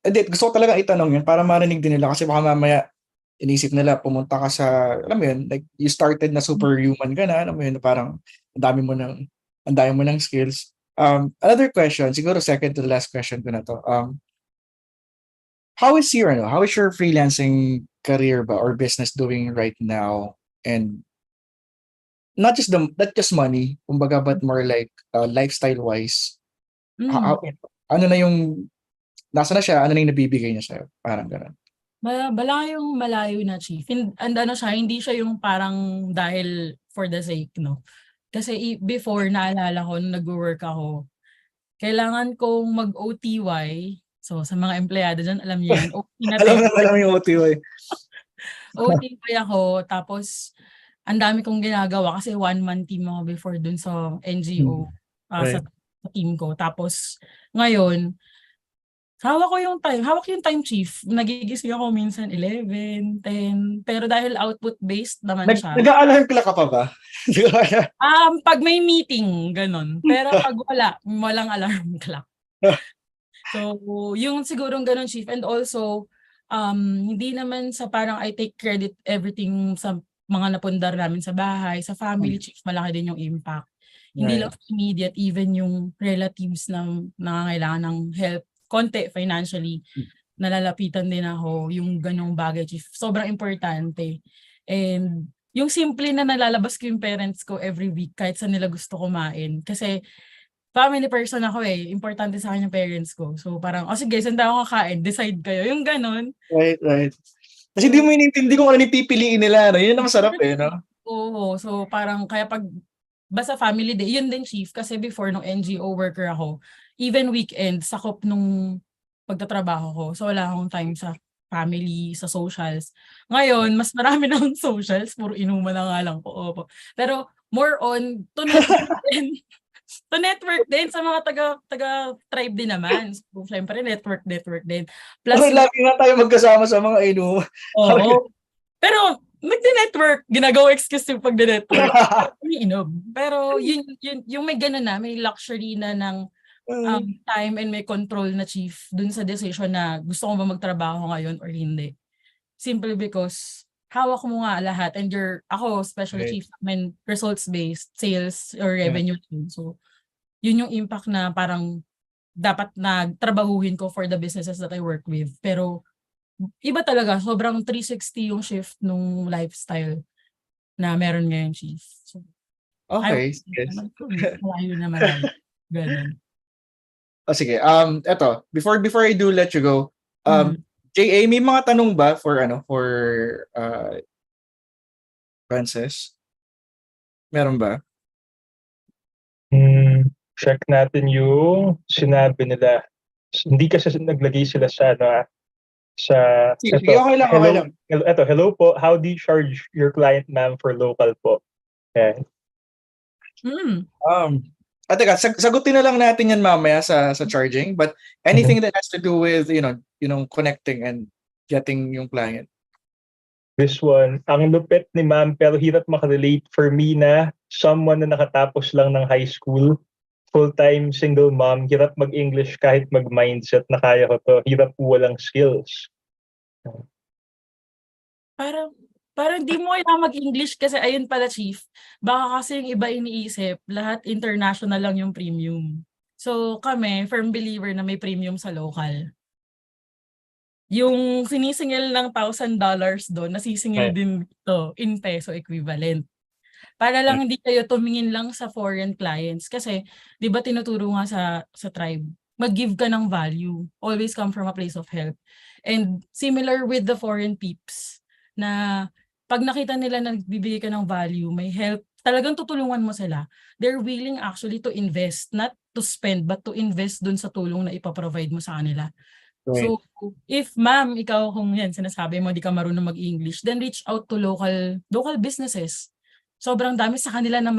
gusto ko talaga itanong yun para marinig din nila kasi baka mamaya inisip nila pumunta ka sa, alam mo yun, like you started na superhuman ka na, alam mo yun, parang ang dami mo ng skills. Another question, siguro second to the last question ko na to. How is your freelancing career ba or business doing right now? And not just money, kumbaga, but more like lifestyle wise. Ano na yung nasa na siya, ano na yung nabibigay niya sa'yo? Parang gano'n. Malayo na, Chief. And hindi siya yung parang dahil for the sake, no? Kasi before, naalala ko, nung nag-work ako, kailangan kong mag-OTY. So, sa mga empleyado dyan, alam niyo yan. Alam yung OTY. OTY ako, tapos ang dami kong ginagawa kasi one-man team ako before dun sa NGO, sa team ko. Tapos, ngayon, hawak yung time, Chief. Nagigising ako minsan 11, 10. Pero dahil output-based naman siya. Nag-a-alarm clock ka pa ba? Pag may meeting, ganun. Pero pag walang alarm clock. So, yung sigurong ganun, Chief. And also, hindi naman sa parang I take credit everything sa mga napundar namin sa bahay, sa family, Chief. Malaki din yung impact. Hindi lang immediate, even yung relatives na nangangailangan ng help konti financially, nalalapitan din ako, yung ganong bagay, Chief. Sobrang importante. And yung simple na nalalabas ko yung parents ko every week kahit saan nila gusto kumain. Kasi family person ako eh. Importante sa akin yung parents ko. So parang, sige, saan tayo kakain? Decide kayo. Yung ganon. Right. Kasi hindi mo inintindi kung ano yung pipiliin nila. No? Yun ang masarap eh, no? Oo. So parang, kaya basta family day, yun din, Chief. Kasi before, nung NGO worker ako, even weekend, sakop nung pagtatrabaho ko. So wala akong time sa family, sa socials. Ngayon, mas marami na akong socials. Puro inuman na nga lang po. Opo. Pero more on, tunod din. So network din sa mga taga-tribe din naman. So, syempre network din. Plus Parang lagi nga tayo magkasama sa mga inuman. oo. Pero nagde-network, ginagawa excuse yung pagde-network. Umiinom. Pero yun yung may ganun na, may luxury na ng time and may control na chief dun sa decision na gusto ko ba magtrabaho ngayon or hindi. Simply because hawak mo nga lahat and ako especially Right. chief, I mean results-based, sales or revenue team. So yun yung impact na parang dapat na trabahuhin ko for the businesses that I work with. Pero iba talaga, sobrang 360 yung shift nung lifestyle na meron ngayon, chief. So, Okay, yes. malayo. Ganun. Sige. Eto, before I do let you go, Mm. JA, may mga tanong ba for Frances? Meron ba? Check natin yung sinabi nila. Hindi kasi naglagay sila sa Sige, okay lang, okay lang. Hello po. How do you charge your client, ma'am, for local po? Okay. Mm. Teka, sagutin na lang natin yan mamaya sa charging, but anything that has to do with, connecting and getting yung client. This one, ang lupit ni ma'am pero hirap makarelate for me na someone na nakatapos lang ng high school, full-time single mom, hirap mag-English kahit mag-mindset na kaya ko to. Hirap po walang skills. Parang di mo kailangan mag-English kasi ayun pala chief. Baka kasi yung iba iniisip, lahat international lang yung premium. So kami, firm believer na may premium sa local. Yung sinisingil ng $1,000 doon, nasisingil din to in peso equivalent. Para lang hindi kayo tumingin lang sa foreign clients. Kasi, di ba tinuturo nga sa tribe, mag-give ka ng value. Always come from a place of help. And similar with the foreign peeps, na pag nakita nila na nagbibigay ka ng value, may help, talagang tutulungan mo sila. They're willing actually to invest, not to spend, but to invest dun sa tulong na ipaprovide mo sa kanila. Right. So, if ma'am, ikaw kung yan, sinasabi mo di ka marunong mag-English, then reach out to local businesses. Sobrang dami sa kanila na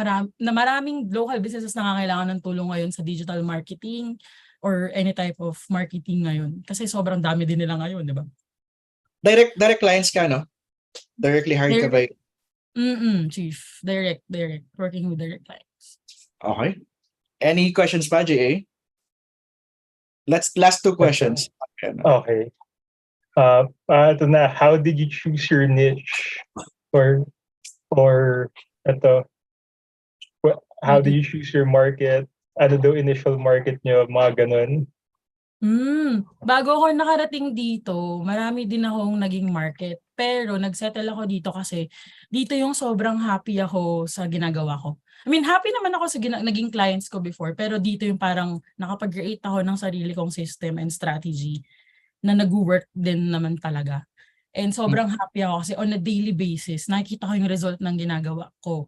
maraming local businesses na nangangailangan ng tulong ngayon sa digital marketing or any type of marketing ngayon. Kasi sobrang dami din nila ngayon, di ba? Direct clients ka, no? Directly hired ka ba? Chief. Direct. Working with direct clients. Okay. Any questions pa, JA? Last two questions. Okay. Ito na, how did you choose your niche? Or ito, how did you choose your market? Ano daw initial market nyo? Mga ganun. Bago ako nakarating dito, marami din akong naging market. Pero nagsettle ako dito kasi dito yung sobrang happy ako sa ginagawa ko. I mean, happy naman ako sa naging clients ko before, pero dito yung parang nakapag-create ako ng sarili kong system and strategy na nag-work din naman talaga. And sobrang happy ako kasi on a daily basis, nakikita ko yung result ng ginagawa ko.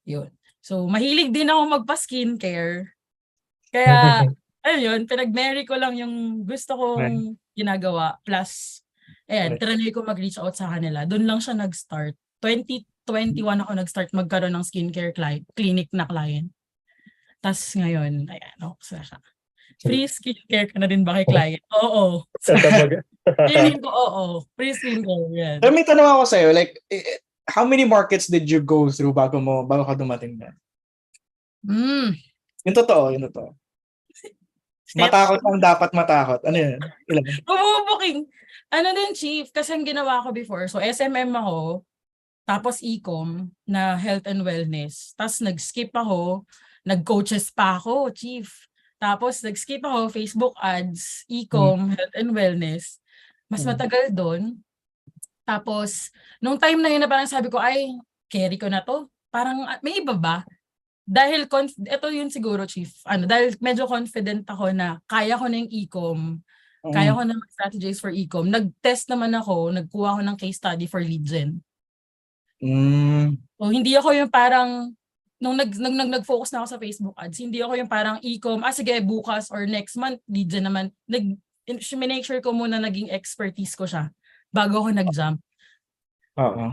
Yun. So, mahilig din ako magpa-skincare. Kaya, ayun, pinag-marry ko lang yung gusto kong ginagawa. Plus, trinay ko mag-reach out sa kanila. Doon lang siya nag-start. 2021 ako nag-start magkaroon ng skincare clinic na client. Tapos ngayon, siya. Free skincare ka na din ba kay client? Oo. Feeling ko, oo. Free skincare, yan. Pero may tanong ako sa'yo, like, how many markets did you go through bago ka dumating na? Yung totoo. Matakot lang dapat matakot. Ano yun? Ilan? Bumubooking. Ano din, chief, kasi ang ginawa ko before, so SMM ako, tapos e-com na health and wellness. Tapos nag-skip ako, nag-coaches pa ako, chief. Tapos nag-skip ako, Facebook ads, e-com, health and wellness. Mas matagal doon. Tapos, nung time na yun na parang sabi ko, ay, carry ko na to. Parang may iba ba? Dahil, ito yun siguro, chief. Dahil medyo confident ako na kaya ko na yung e-com. Kaya ko na mag-strategize for e-com. Nag-test naman ako, nagkuha ako ng case study for lead gen. So, hindi ako yung parang, nung nag-focus na ako sa Facebook ads, hindi ako yung parang e-com, sige, bukas or next month, lead gen naman. Make sure ko muna naging expertise ko siya bago ako nag-jump. Oo.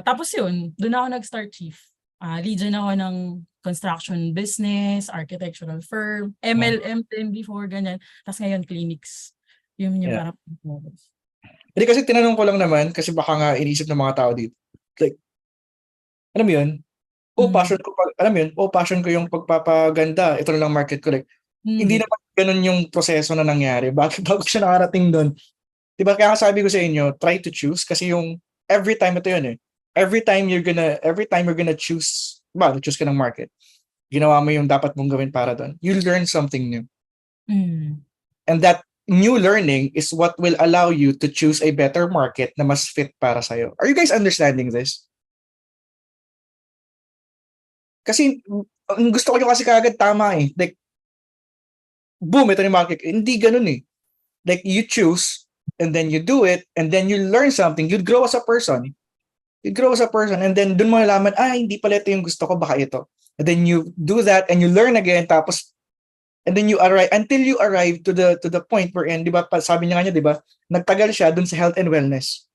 Tapos yun, doon ako nag-start, chief. lead gen ako ng construction business, architectural firm, MLM din before, ganyan. Tapos ngayon, clinics. Yun yung Yeah. parang focus. Hindi kasi tinanong ko lang naman kasi baka nga inisip ng mga tao dito. Like, alam mo yun? Passion ko passion ko yung pagpapaganda. Ito na lang market ko. Like, hindi naman ganun yung proseso na nangyari. Bago siya nakarating doon. Diba kaya sabi ko sa inyo, try to choose kasi yung every time ito yun eh. Every time you're gonna choose, choose ka ng market. Ginawa mo yung dapat mong gawin para doon. You'll learn something new. And that new learning is what will allow you to choose a better market na mas fit para sa'yo. Are you guys understanding this? Kasi ang gusto ko yung kasi kagad tama eh. Like, boom, ito yung market. Hindi ganun eh. Like, you choose, and then you do it, and then you learn something. You grow as a person. And then dun mo nalaman, hindi pala ito yung gusto ko, baka ito. And then you do that, and you learn again, tapos, and then you arrive, until you arrive to the point wherein, di ba, sabi niya kanya, di ba, nagtagal siya dun sa health and wellness.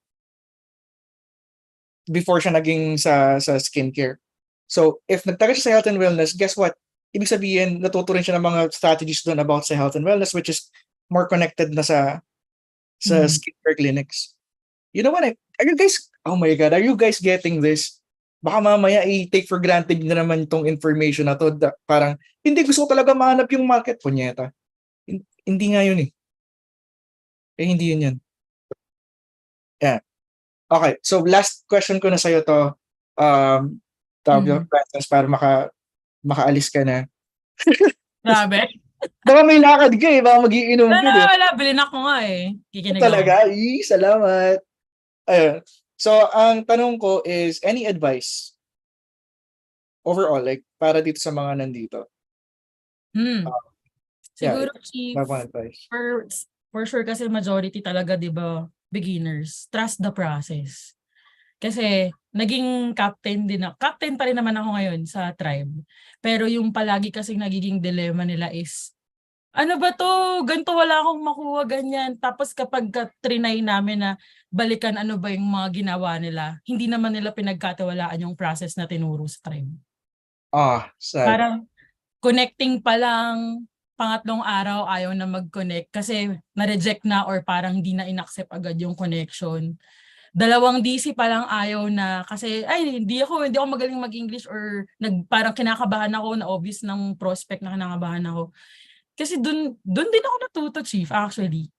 Before siya naging sa skincare. So, if nagtagal siya sa health and wellness, guess what? Ibig sabihin, natuto rin siya ng mga strategies doon about sa health and wellness, which is more connected na sa skincare clinics. You know what? Are you guys, oh my God, are you guys getting this? Baka mamaya i-take for granted na naman itong information na to. Parang, hindi gusto ko talaga mahanap yung market. Punyeta. Hindi nga yun eh. Hindi yun yan. Yeah. Okay, so last question ko na sa'yo to. Francis, para makaalis ka na. Grabe. Baka may lakad ka eh. Baka magiinom ka. Wala. Bilhin ako nga eh. Kikinig ako. Talaga? Salamat. Ayun. So, ang tanong ko is, any advice overall, like, para dito sa mga nandito? Siguro, Chief, advice. for sure kasi majority talaga, di ba, beginners. Trust the process. Kasi, naging captain pa rin naman ako ngayon sa tribe. Pero yung palagi kasing nagiging dilemma nila is, ano ba to? Ganito wala akong makuha, ganyan. Tapos kapag trinay namin na balikan ano ba yung mga ginawa nila, hindi naman nila pinagkatiwalaan yung process na tinuro sa tribe. Sad. Parang connecting pa lang, pangatlong araw ayaw na mag-connect kasi na-reject na or parang hindi na in-accept agad yung connection. 2 DC pa lang ayaw na kasi hindi ako magaling mag-English or parang kinakabahan ako na obvious ng prospect na kinakabahan ako. Kasi dun din ako natuto, Chief, actually.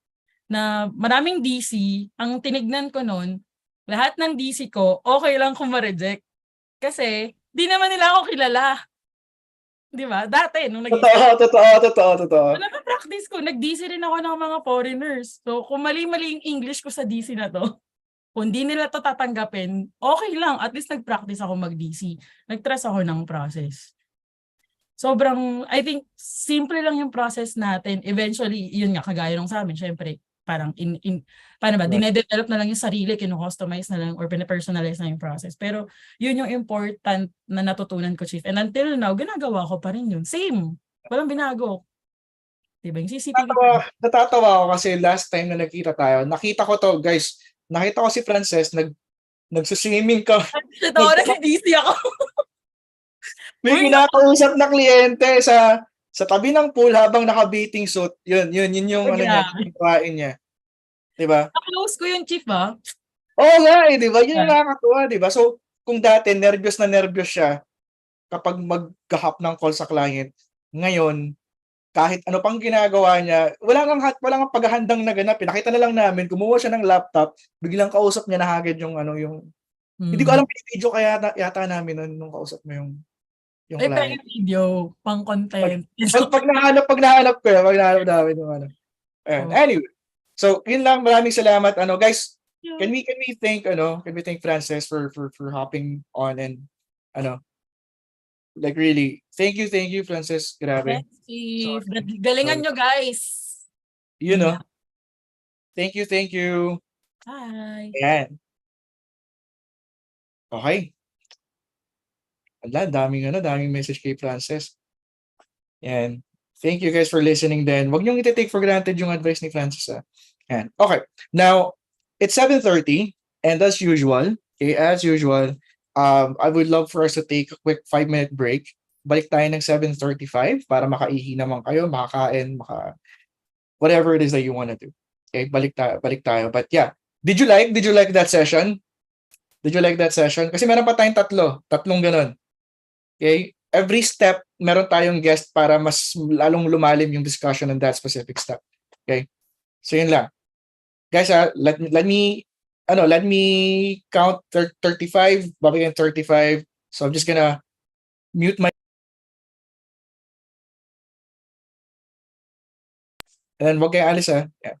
Na maraming DC, ang tinignan ko nun, lahat ng DC ko, okay lang kung ma-reject. Kasi, di naman nila ako kilala. Di ba? Dati, nung Totoo. wala pa practice ko, nag-DC rin ako ng mga foreigners. So, kung mali-mali yung English ko sa DC na to, kung di nila to tatanggapin, okay lang. At least nag-practice ako mag-DC. Nag-trust ako ng process. I think, simple lang yung process natin. Eventually, yun nga, kagaya nung sa amin, syempre, parang paano ba, dinedevelop na lang yung sarili, kino-customize na lang, or pinapersonalize na yung process. Pero, yun yung important na natutunan ko, Chief. And until now, ginagawa ko pa rin yun. Same. Walang binago. Diba? Yung CCTV. Natatawa ako kasi last time na nagkita tayo, nakita ko to, guys, nakita ko si Frances, nagsuswimming ka. Totoo na si DC ako. May kinakausap na kliyente sa tabi ng pool habang naka-bathing suit. Yun yung kain niya. 'Di ba? Close ko yung Chief ba? Oo nga 'di ba? Yun yung nakakatuwa, 'di ba? So, kung dati nervyos siya kapag mag-hop ng call sa client, ngayon kahit ano pang ginagawa niya, wala kang paghahandang naganap. Pinakita na lang namin, kumuha siya ng laptop, biglang kausap niya na agad yung hindi ko alam video kaya yata namin nung kausap mo yung client. Video, pang content. Pag nahanap ko namin yung Anyway, so yun lang, maraming salamat. Guys, can we thank Frances for hopping on and like really, thank you Frances, grabe. Chief. Galingan nyo, guys. Thank you. Bye. Ayan. Okay. Daming message kay Frances. Ayan. Thank you guys for listening then. Huwag niyong iti-take for granted yung advice ni Frances. Ayan. Okay. Now, it's 7:30 and as usual, I would love for us to take a quick 5-minute break. Balik tayo ng 7:35 para makaihi naman kayo, makakain, whatever it is that you want to do. Okay, balik tayo. But yeah, did you like that session? Did you like that session? Kasi meron pa tayong tatlong ganun. Okay? Every step, meron tayong guest para mas lalong lumalim yung discussion on that specific step. Okay? So yun lang. Guys, let me count 35, babagyan 35. So I'm just gonna mute my and wag kayong alis ha. Yeah.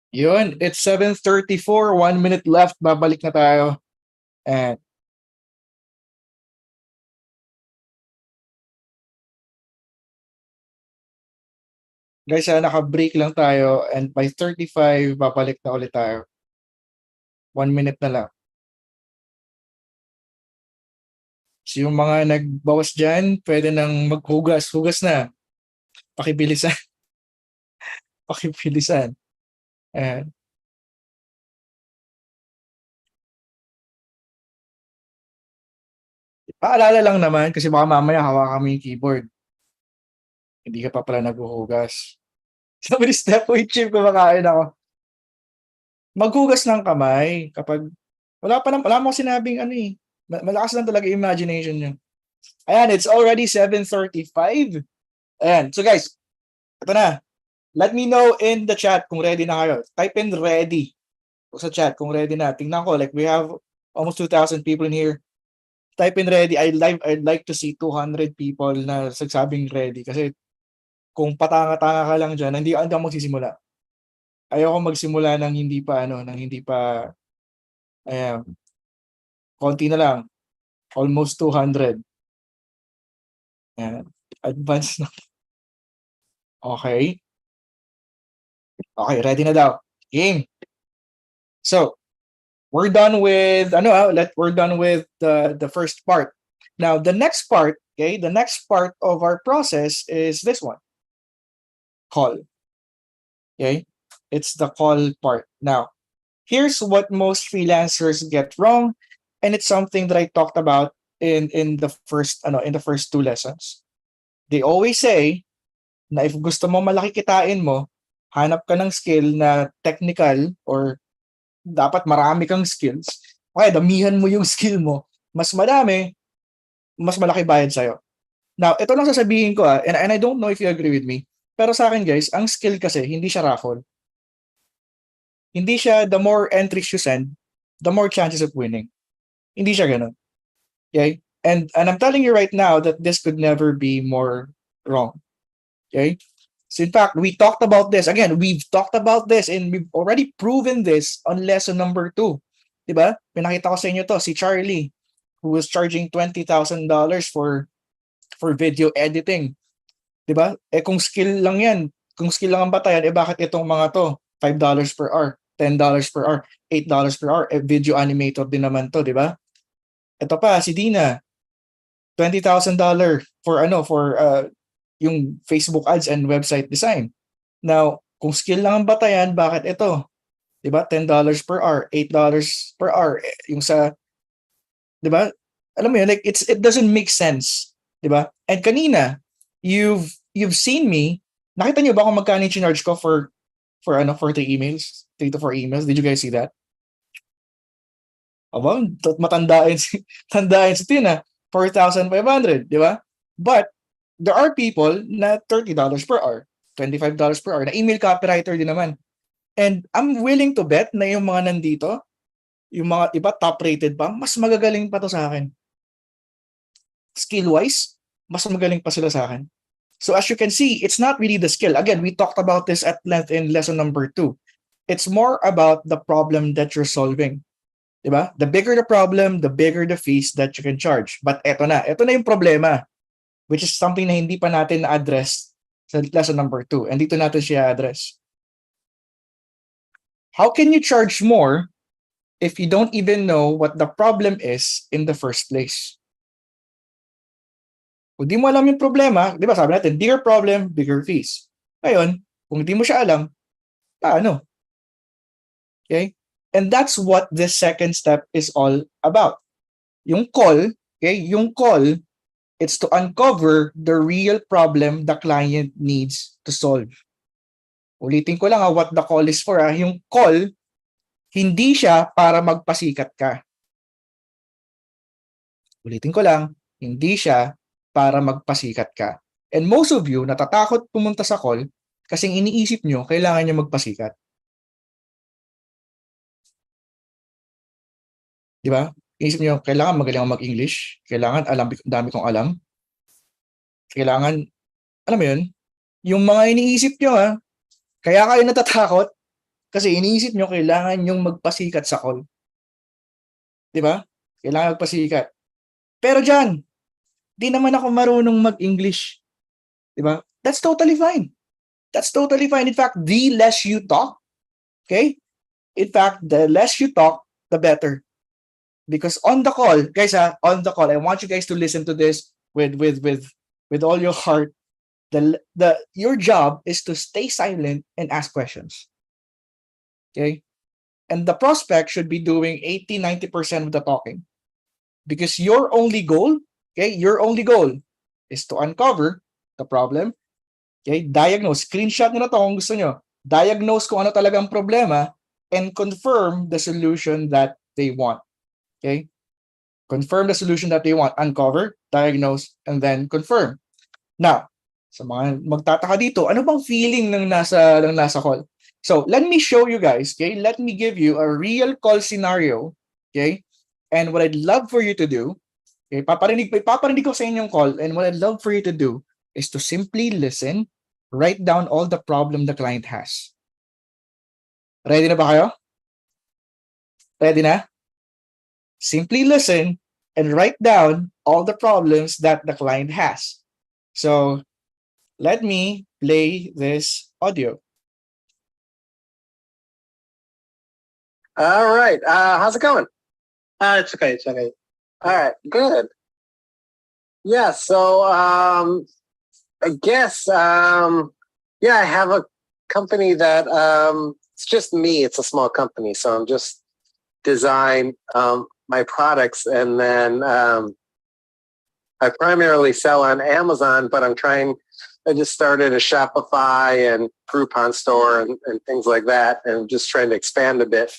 Yun, it's 7:34, 1 minute left, babalik na tayo. And guys, naka-break lang tayo and by 35, babalik na ulit tayo. 1 minute na lang. So yung mga nagbawas dyan, pwede nang maghugas. Hugas na. Pakibilisan. Pakibilisan. And paalala lang naman kasi baka mamaya hawakan mo yung keyboard. Hindi ka pa pala naghuhugas. Sabi ni Steph, wait, Chip, kumakain ako. Maghugas ng kamay kapag wala mo sinabing ano eh. Malakas lang talaga imagination nyo. Ayan, it's already 7:35. Ayan, so guys, ito na. Let me know in the chat kung ready na kayo. Type in ready sa chat kung ready na. Tingnan ko, like we have almost 2,000 people in here. type in ready. I'd like to see 200 people na sagsabing ready. Kasi kung patanga-tanga ka lang dyan, hindi ako magsisimula. Ayoko magsimula ng hindi pa, ayan, konti na lang. Almost 200. Ayan. Advance na. Okay. Okay, ready na daw. Game. So, we're done with we're done with the first part. Now, the next part, okay? The next part of our process is this one. Call. Okay? It's the call part. Now, here's what most freelancers get wrong, and it's something that I talked about in the first two lessons. They always say na if gusto mo malaki kitain mo, hanap ka ng skill na technical or dapat marami kang skills. Okay, damihan mo yung skill mo. Mas madami, mas malaki bayad sa'yo. Now, ito lang sasabihin ko and I don't know if you agree with me, pero sa akin guys, ang skill kasi, hindi siya raffle. Hindi siya the more entries you send, the more chances of winning. Hindi siya ganun. Okay? And I'm telling you right now that this could never be more wrong. Okay? So in fact, we talked about this. Again, we've talked about this and we've already proven this on lesson number 2. Diba? Pinakita ko sa inyo to, si Charlie, who was charging $20,000 for video editing. Diba? Kung skill lang yan, kung skill lang ang batayan, bakit itong mga to, $5 per hour, $10 per hour, $8 per hour, video animator din naman to, diba? Ito pa, si Dina, $20,000 for yung Facebook ads and website design. Now, kung skill lang ang batayan, bakit ito? 'Di ba? $10 per hour, $8 per hour yung sa 'di ba? Alam mo yun, like it doesn't make sense, 'di ba? And kanina, you've seen me, nakita niyo ba kung magkano yung charge ko for 3 emails, 3 to 4 emails? Did you guys see that? Aba, matandaan si Tina, 4,500, 'di ba? But there are people na $30 per hour, $25 per hour, na email copywriter din naman. And I'm willing to bet na yung mga nandito, yung mga iba top-rated pa, mas magagaling pa to sa akin. Skill-wise, mas magaling pa sila sa akin. So as you can see, it's not really the skill. Again, we talked about this at length in lesson number 2. It's more about the problem that you're solving. Diba? The bigger the problem, the bigger the fees that you can charge. But eto na yung problema, which is something na hindi pa natin na-address sa lesson number 2. And dito natin siya address. How can you charge more if you don't even know what the problem is in the first place? Kung di mo alam yung problema, di ba sabi natin, bigger problem, bigger fees. Ngayon, kung di mo siya alam, paano? Okay? And that's what this second step is all about. Yung call, okay? Yung call, it's to uncover the real problem the client needs to solve. Ulitin ko lang what the call is for. Yung call, hindi siya para magpasikat ka. Ulitin ko lang, hindi siya para magpasikat ka. And most of you, natatakot pumunta sa call kasi iniisip nyo, kailangan nyo magpasikat. Di ba? Iniisip nyo, kailangan magaling ako mag-English, kailangan dami kong alam, kailangan, alam mo yun, yung mga iniisip nyo kaya kayo natatakot kasi iniisip nyo kailangan yung magpasikat sa call. Di ba? Kailangan magpasikat. Pero dyan, di naman ako marunong mag-English. Di ba? That's totally fine. That's totally fine. In fact, the less you talk, okay? In fact, the less you talk, the better. Because on the call, guys, on the call, I want you guys to listen to this with all your heart. Your job is to stay silent and ask questions. Okay? And the prospect should be doing 80-90% of the talking. Because your only goal is to uncover the problem. Okay? Diagnose. Screenshot nyo na to kung gusto nyo. Diagnose kung ano talagang problema and confirm the solution that they want. Okay? Confirm the solution that they want. Uncover, diagnose, and then confirm. Now, sa mga magtataka dito, ano bang feeling ng nasa call? So, let me show you guys, okay? Let me give you a real call scenario, okay? And what I'd love for you to do Okay, paparinig ko sa inyong call, and what I'd love for you to do is to simply listen, write down all the problem the client has. Ready na ba kayo? Ready na? Simply listen and write down all the problems that the client has. So let me play this audio. All right. How's it going? It's okay. It's okay. All right. Good. Yeah. So I guess yeah, I have a company that it's just me. It's a small company, so I'm just design my products, and then I primarily sell on Amazon, but I just started a Shopify and Groupon store and things like that, and just trying to expand a bit.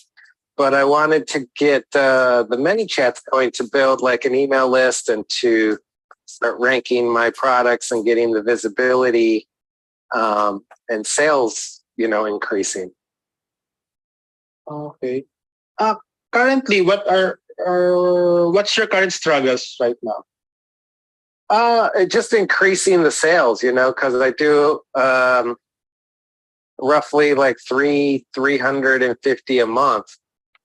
But I wanted to get the ManyChats going to build like an email list and to start ranking my products and getting the visibility and sales, increasing. Okay. Currently, what's your current struggles right now? Just increasing the sales, because I do roughly like 350 a month.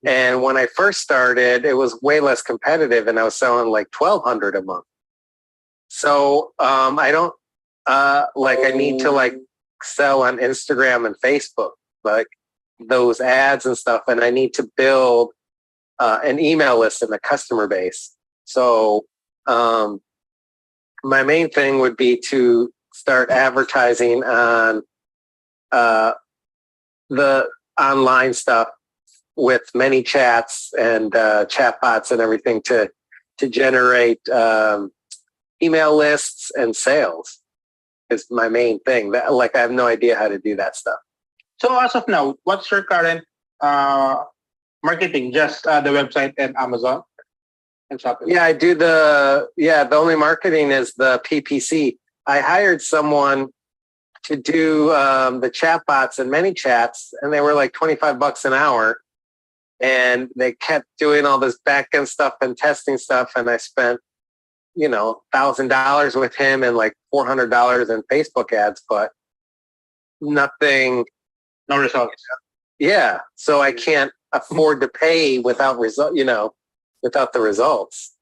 And when I first started, it was way less competitive, and I was selling like 1,200 a month. So I don't I need to like sell on Instagram and Facebook, like those ads and stuff, and I need to build an email list and a customer base. So my main thing would be to start advertising on the online stuff with ManyChats and chatbots and everything to generate email lists and sales is my main thing. I have no idea how to do that stuff. So as of now, what's your current marketing? Just the website and Amazon and Shopify? Yeah, I do the only marketing is the PPC. I hired someone to do the chatbots and ManyChats, and they were like $25 an hour. And they kept doing all this back-end stuff and testing stuff, and I spent, $1,000 with him and like $400 in Facebook ads, but nothing. No results. Yeah, so I can't afford to pay without without the results.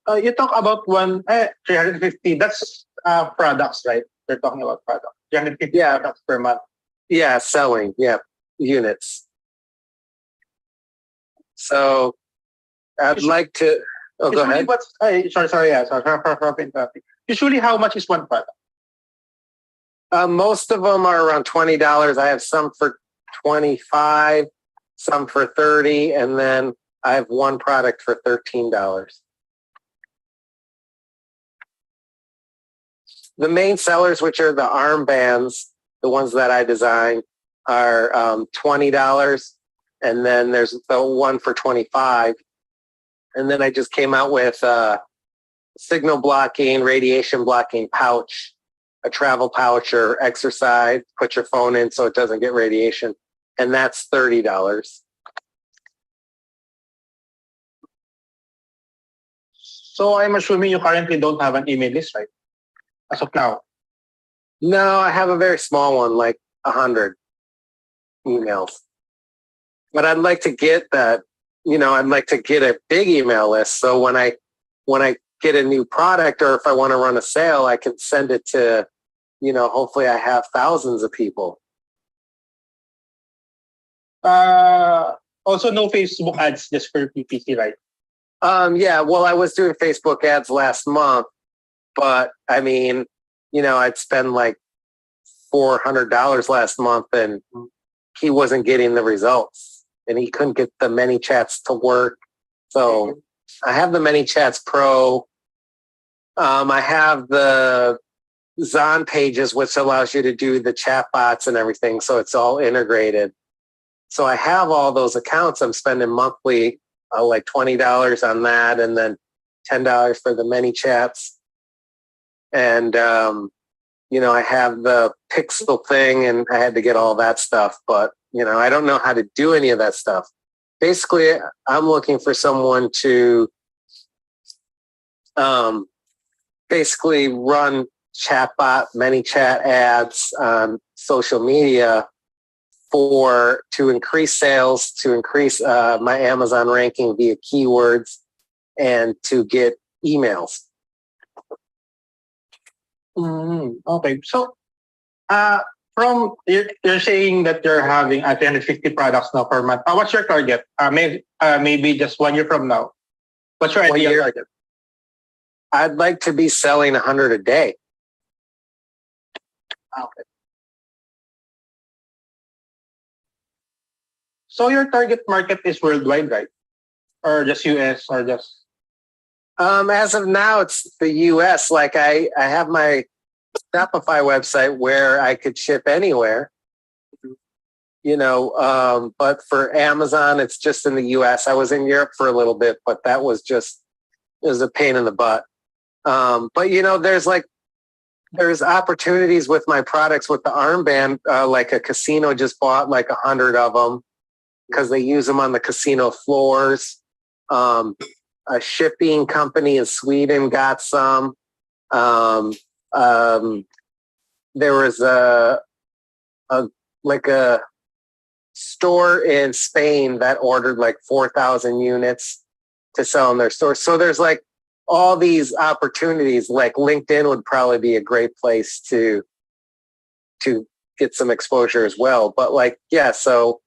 You talk about 350. That's products, right? You're talking about products. 350 products per month. Yeah, selling. Yeah, units. So I'd like to. Oh, go ahead. Sorry. Yeah, sorry. Usually, how much is one product? Most of them are around $20. I have some for $25, some for $30, and then I have one product for $13. The main sellers, which are the armbands, the ones that I design, are $20. And then there's the one for $25. And then I just came out with a signal blocking, radiation blocking pouch, a travel pouch or exercise, put your phone in so it doesn't get radiation. And that's $30. So I'm assuming you currently don't have an email list, right? As of now. No, I have a very small one, like 100 emails. But I'd like to get that, I'd like to get a big email list. So when I get a new product, or if I want to run a sale, I can send it to, hopefully I have thousands of people. Also no Facebook ads, just for PPC, right? Yeah, well, I was doing Facebook ads last month, but I mean, I'd spend like $400 last month, and he wasn't getting the results, and he couldn't get the ManyChats to work. So I have the ManyChats Pro. I have the Zon pages, which allows you to do the chatbots and everything. So it's all integrated. So I have all those accounts. I'm spending monthly like $20 on that, and then $10 for the ManyChats. And, I have the Pixel thing, and I had to get all that stuff. But, I don't know how to do any of that stuff. Basically, I'm looking for someone to basically run chatbot, ManyChat ads on social media to increase sales, to increase my Amazon ranking via keywords, and to get emails. Okay. So, from you're saying that you're having 350 products now per month. What's your target? Maybe just 1 year from now. What's your 1 ideal year? target? I'd like to be selling 100 a day. Okay. So your target market is worldwide, right? Or just US or just... As of now, it's the US. Like I have my Shopify website where I could ship anywhere, but for Amazon, it's just in the US. I was in Europe for a little bit, but that was it was a pain in the butt. But there's opportunities with my products with the armband. Like a casino just bought like 100 of them because they use them on the casino floors. A shipping company in Sweden got some. There was a store in Spain that ordered like 4,000 units to sell in their store. So there's like all these opportunities. Like LinkedIn would probably be a great place to get some exposure as well. But so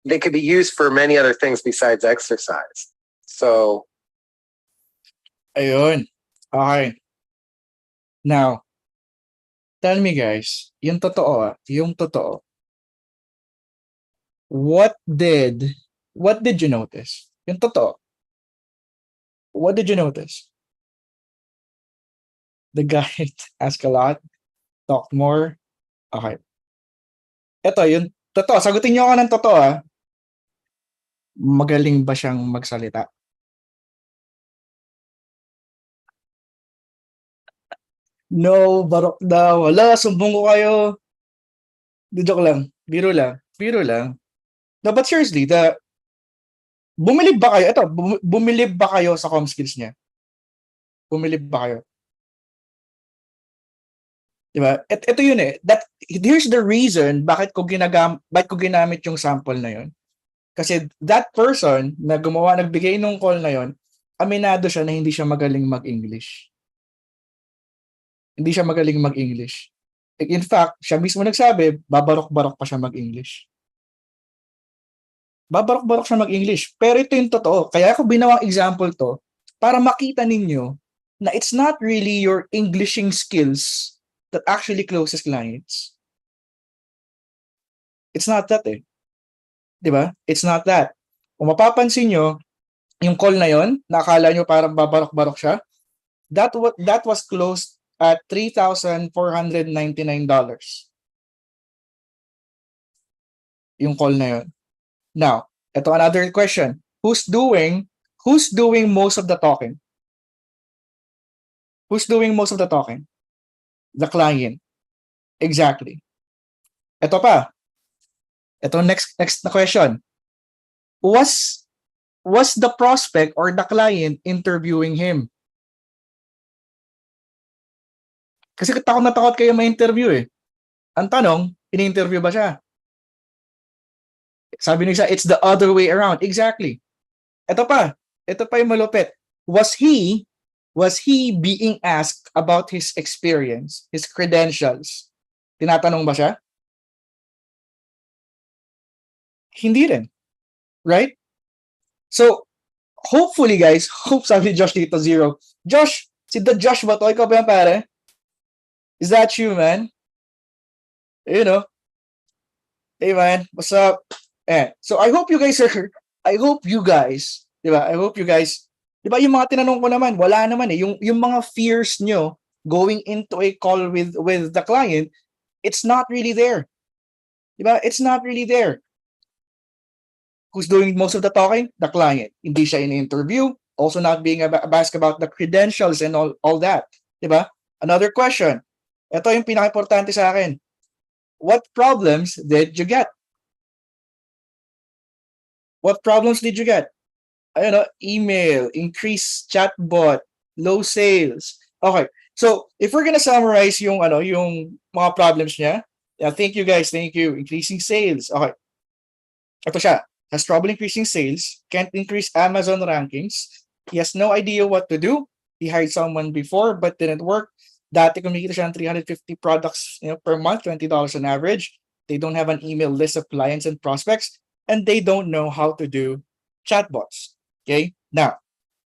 they could be used for many other things besides exercise. So Ayun. Okay. Now, tell me guys, yung totoo. What did you notice? Yung totoo. What did you notice? The guy ask a lot, talk more. Okay. Ito, yung totoo. Sagutin niyo ako ng totoo. Magaling ba siyang magsalita? No, barok daw. Wala, sumbong ko kayo. Di joke lang. Biro lang. No, but seriously, bumilib ba kayo? Ito, bumilib ba kayo sa com skills niya? Bumilib ba kayo? Diba? Ito yun eh. Here's the reason bakit ko ginamit yung sample na yun. Kasi that person na nagbigay nung call na yun, aminado siya na hindi siya magaling mag-English. Hindi siya magaling mag-English. In fact, siya mismo nagsabi, babarok-barok pa siya mag-English. Babarok-barok siya mag-English. Pero ito yung totoo. Kaya ako binawang example to para makita ninyo na it's not really your Englishing skills that actually closes clients. It's not that eh. Diba? It's not that. Kung mapapansin nyo, yung call na yon, nakakala nyo parang babarok-barok siya, that was closed at $3,499. Yung call na yon. Now, ito another question. Who's doing most of the talking? Who's doing most of the talking? The client. Exactly. Ito pa. Ito next na question. Was the prospect or the client interviewing him? Kasi takot na takot kayo ma-interview eh. Ang tanong, ini-interview ba siya? Sabi niya, it's the other way around. Exactly. Ito pa yung malupit. Was he being asked about his experience, his credentials? Tinatanong ba siya? Hindi rin. Right? So, hopefully guys, sabi Josh dito, zero. Josh, si the Josh ba to? Ikaw ba yan pare? Is that you, man? You know? Hey, man. What's up? So, I hope you guys, diba? Diba yung mga tinanong ko naman, wala naman eh. Yung mga fears nyo going into a call with the client, it's not really there. Diba? It's not really there. Who's doing most of the talking? The client. Hindi siya in interview. Also not being asked about the credentials and all that. Diba? Another question. Ito yung pinaka-importante sa akin. What problems did you get? What problems did you get? Email, increase chatbot, Low sales. Okay. So, if we're gonna summarize yung yung mga problems niya, yeah, thank you guys, thank you. Increasing sales. Okay. Ito siya. Has trouble increasing sales, can't increase Amazon rankings. He has no idea what to do. He hired someone before but didn't work. Dati kumikita siya ng 350 products per month, $20 on average. They don't have an email list of clients and prospects, and they don't know how to do chatbots. Okay? Now,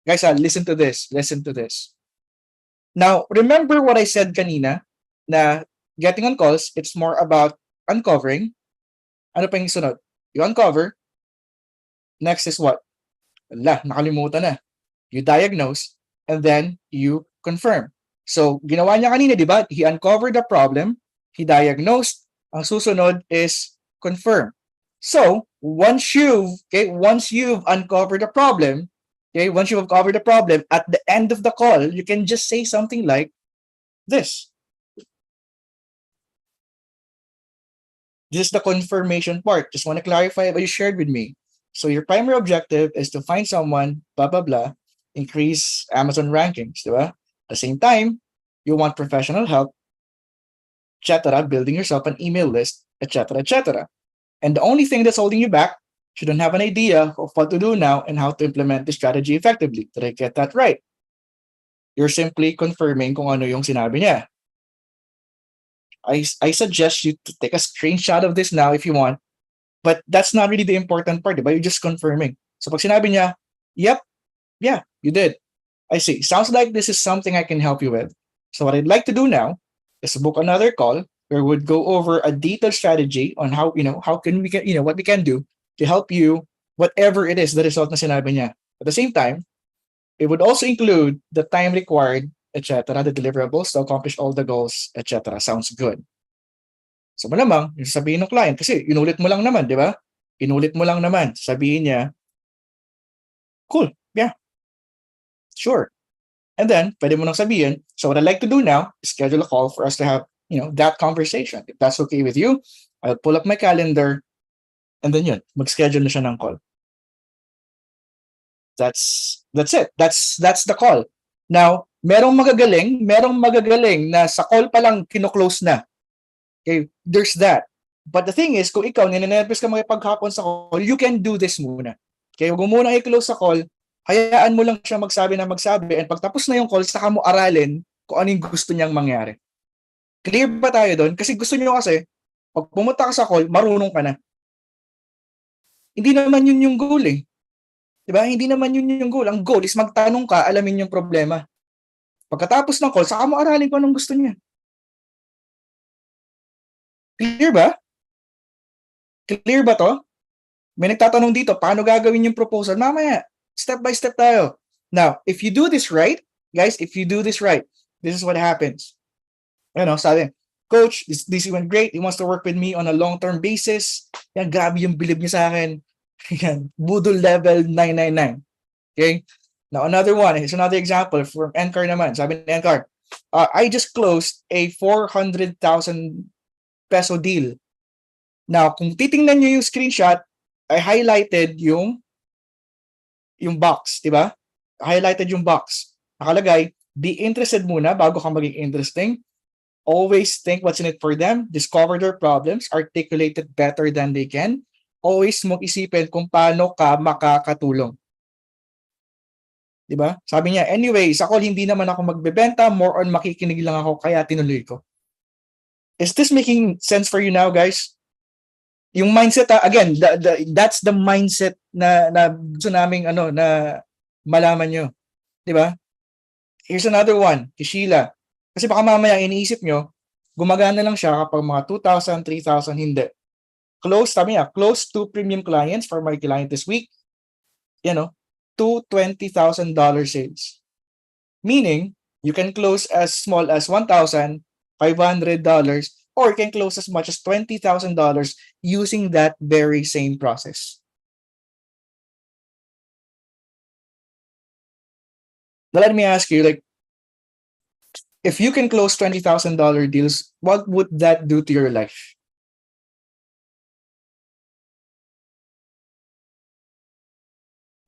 guys, listen to this. Listen to this. Now, remember what I said kanina na getting on calls, it's more about uncovering. Ano pa yung sunod? You uncover. Next is what? Wala, nakalimutan na. You diagnose, and then you confirm. So, ginawa niya kanina, di ba? He uncovered the problem, he diagnosed, ang susunod is confirm. So, once you've uncovered the problem, once you've uncovered the problem, at the end of the call, you can just say something like this. This is the confirmation part. Just want to clarify what you shared with me. So your primary objective is to find someone, blah, blah, blah, increase Amazon rankings, di ba? At the same time, you want professional help, etc., building yourself an email list, etc., etc. And the only thing that's holding you back, you don't have an idea of what to do now and how to implement the strategy effectively. Did I get that right? You're simply confirming kung ano yung sinabi niya. I suggest you to take a screenshot of this now if you want, but that's not really the important part, diba? You're just confirming. So pag sinabi niya, yep, yeah, you did. I see. Sounds like this is something I can help you with. So what I'd like to do now is book another call where we'd go over a detailed strategy on how can we get, what we can do to help you, whatever it is, the result na sinabi niya. At the same time, it would also include the time required, etc., the deliverables to accomplish all the goals, etc. Sounds good. So malamang, yung sabihin ng client, kasi inulit mo lang naman, di ba? Inulit mo lang naman, sabihin niya, cool, yeah, sure. And then, pwede mo nang sabihin, so what I'd like to do now is schedule a call for us to have, that conversation. If that's okay with you, I'll pull up my calendar, and then yun, mag-schedule na siya ng call. That's it. That's the call. Now, merong magagaling na sa call pa lang kino-close na. Okay, there's that. But the thing is, kung ikaw ninenervous ka makipaghapon sa call, you can do this muna. Okay, huwag mo muna i-close sa call, hayaan mo lang siya magsabi, and pagtapos na yung call, saka mo aralin kung anong gusto niyang mangyari. Clear ba tayo doon? Kasi gusto niyo kasi, pag pumunta ka sa call, marunong ka na. Hindi naman yun yung goal eh. Diba? Hindi naman yun yung goal. Ang goal is magtanong ka, alamin yung problema. Pagkatapos ng call, saka mo aralin kung anong gusto niya. Clear ba? Clear ba to? May nagtatanong dito, paano gagawin yung proposal? Mamaya, step by step tayo. Now, if you do this right, guys, this is what happens. Sabi, Coach, this went great. He wants to work with me on a long-term basis. Yan, grabe yung bilib niya sa akin. Yan, Budol level 999. Okay? Now, another one. Here's another example from NCAR naman. Sabi ni NCAR, I just closed a 400,000 peso deal. Now, kung titingnan nyo yung screenshot, I highlighted yung box, di ba? Highlighted yung box. Nakalagay, be interested muna bago ka maging interesting. Always think what's in it for them. Discover their problems. Articulate it better than they can. Always mong isipin kung paano ka makakatulong. Diba? Sabi niya, anyway, sa call hindi naman ako magbebenta, more on makikinig lang ako, kaya tinuloy ko. Is this making sense for you now, guys? Yung mindset, again, that's the mindset na gusto naming na malaman nyo. Diba? Here's another one, Kishila. Kasi baka mamaya iniisip nyo, gumagana lang siya kapag mga 2,000, 3,000, hindi. Close to premium clients for my client this week, to $20,000 sales. Meaning, you can close as small as $1,500 or you can close as much as $20,000 using that very same process. Now, let me ask you, if you can close $20,000 deals, what would that do to your life?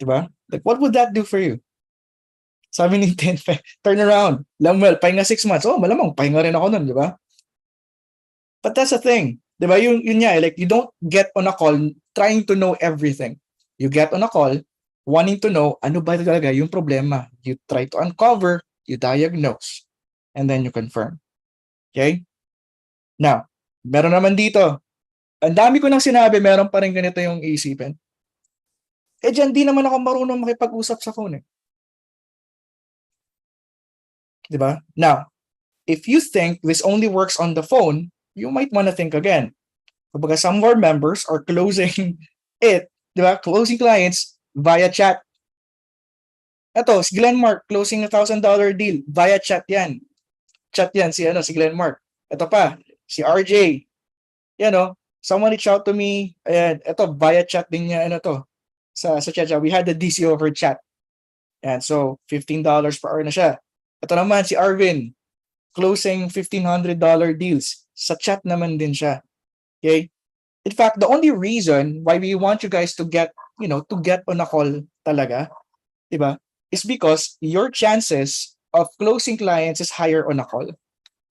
Diba? What would that do for you? Sabi ni Ten, turn around. Well, pahinga 6 months. Oh, malamang, pahinga rin ako nun, di ba? But that's the thing. Di ba? Yun nga, like, you don't get on a call trying to know everything. You get on a call wanting to know ano ba talaga yung problema. You try to uncover, you diagnose, and then you confirm. Okay? Now, meron naman dito. Ang dami ko nang sinabi, meron pa rin ganito yung iisipin. Dyan, di naman ako marunong makipag-usap sa phone eh. Diba? Now, if you think this only works on the phone, you might want to think again. Kumbaga, some of our members are closing it, diba? Closing clients via chat. Ito, si Glenmark, closing $1,000 deal via chat yan. Chat yan si Glenmark. Ito pa, si RJ. Someone reached out to me. Ayan, ito, via chat din niya, sa chat. We had the DC over chat. And so, $15 per hour na siya. Ito naman, si Arvin, closing $1,500 deals. Sa chat naman din siya. Okay? In fact, the only reason why we want you guys to get on a call talaga, diba, is because your chances of closing clients is higher on a call.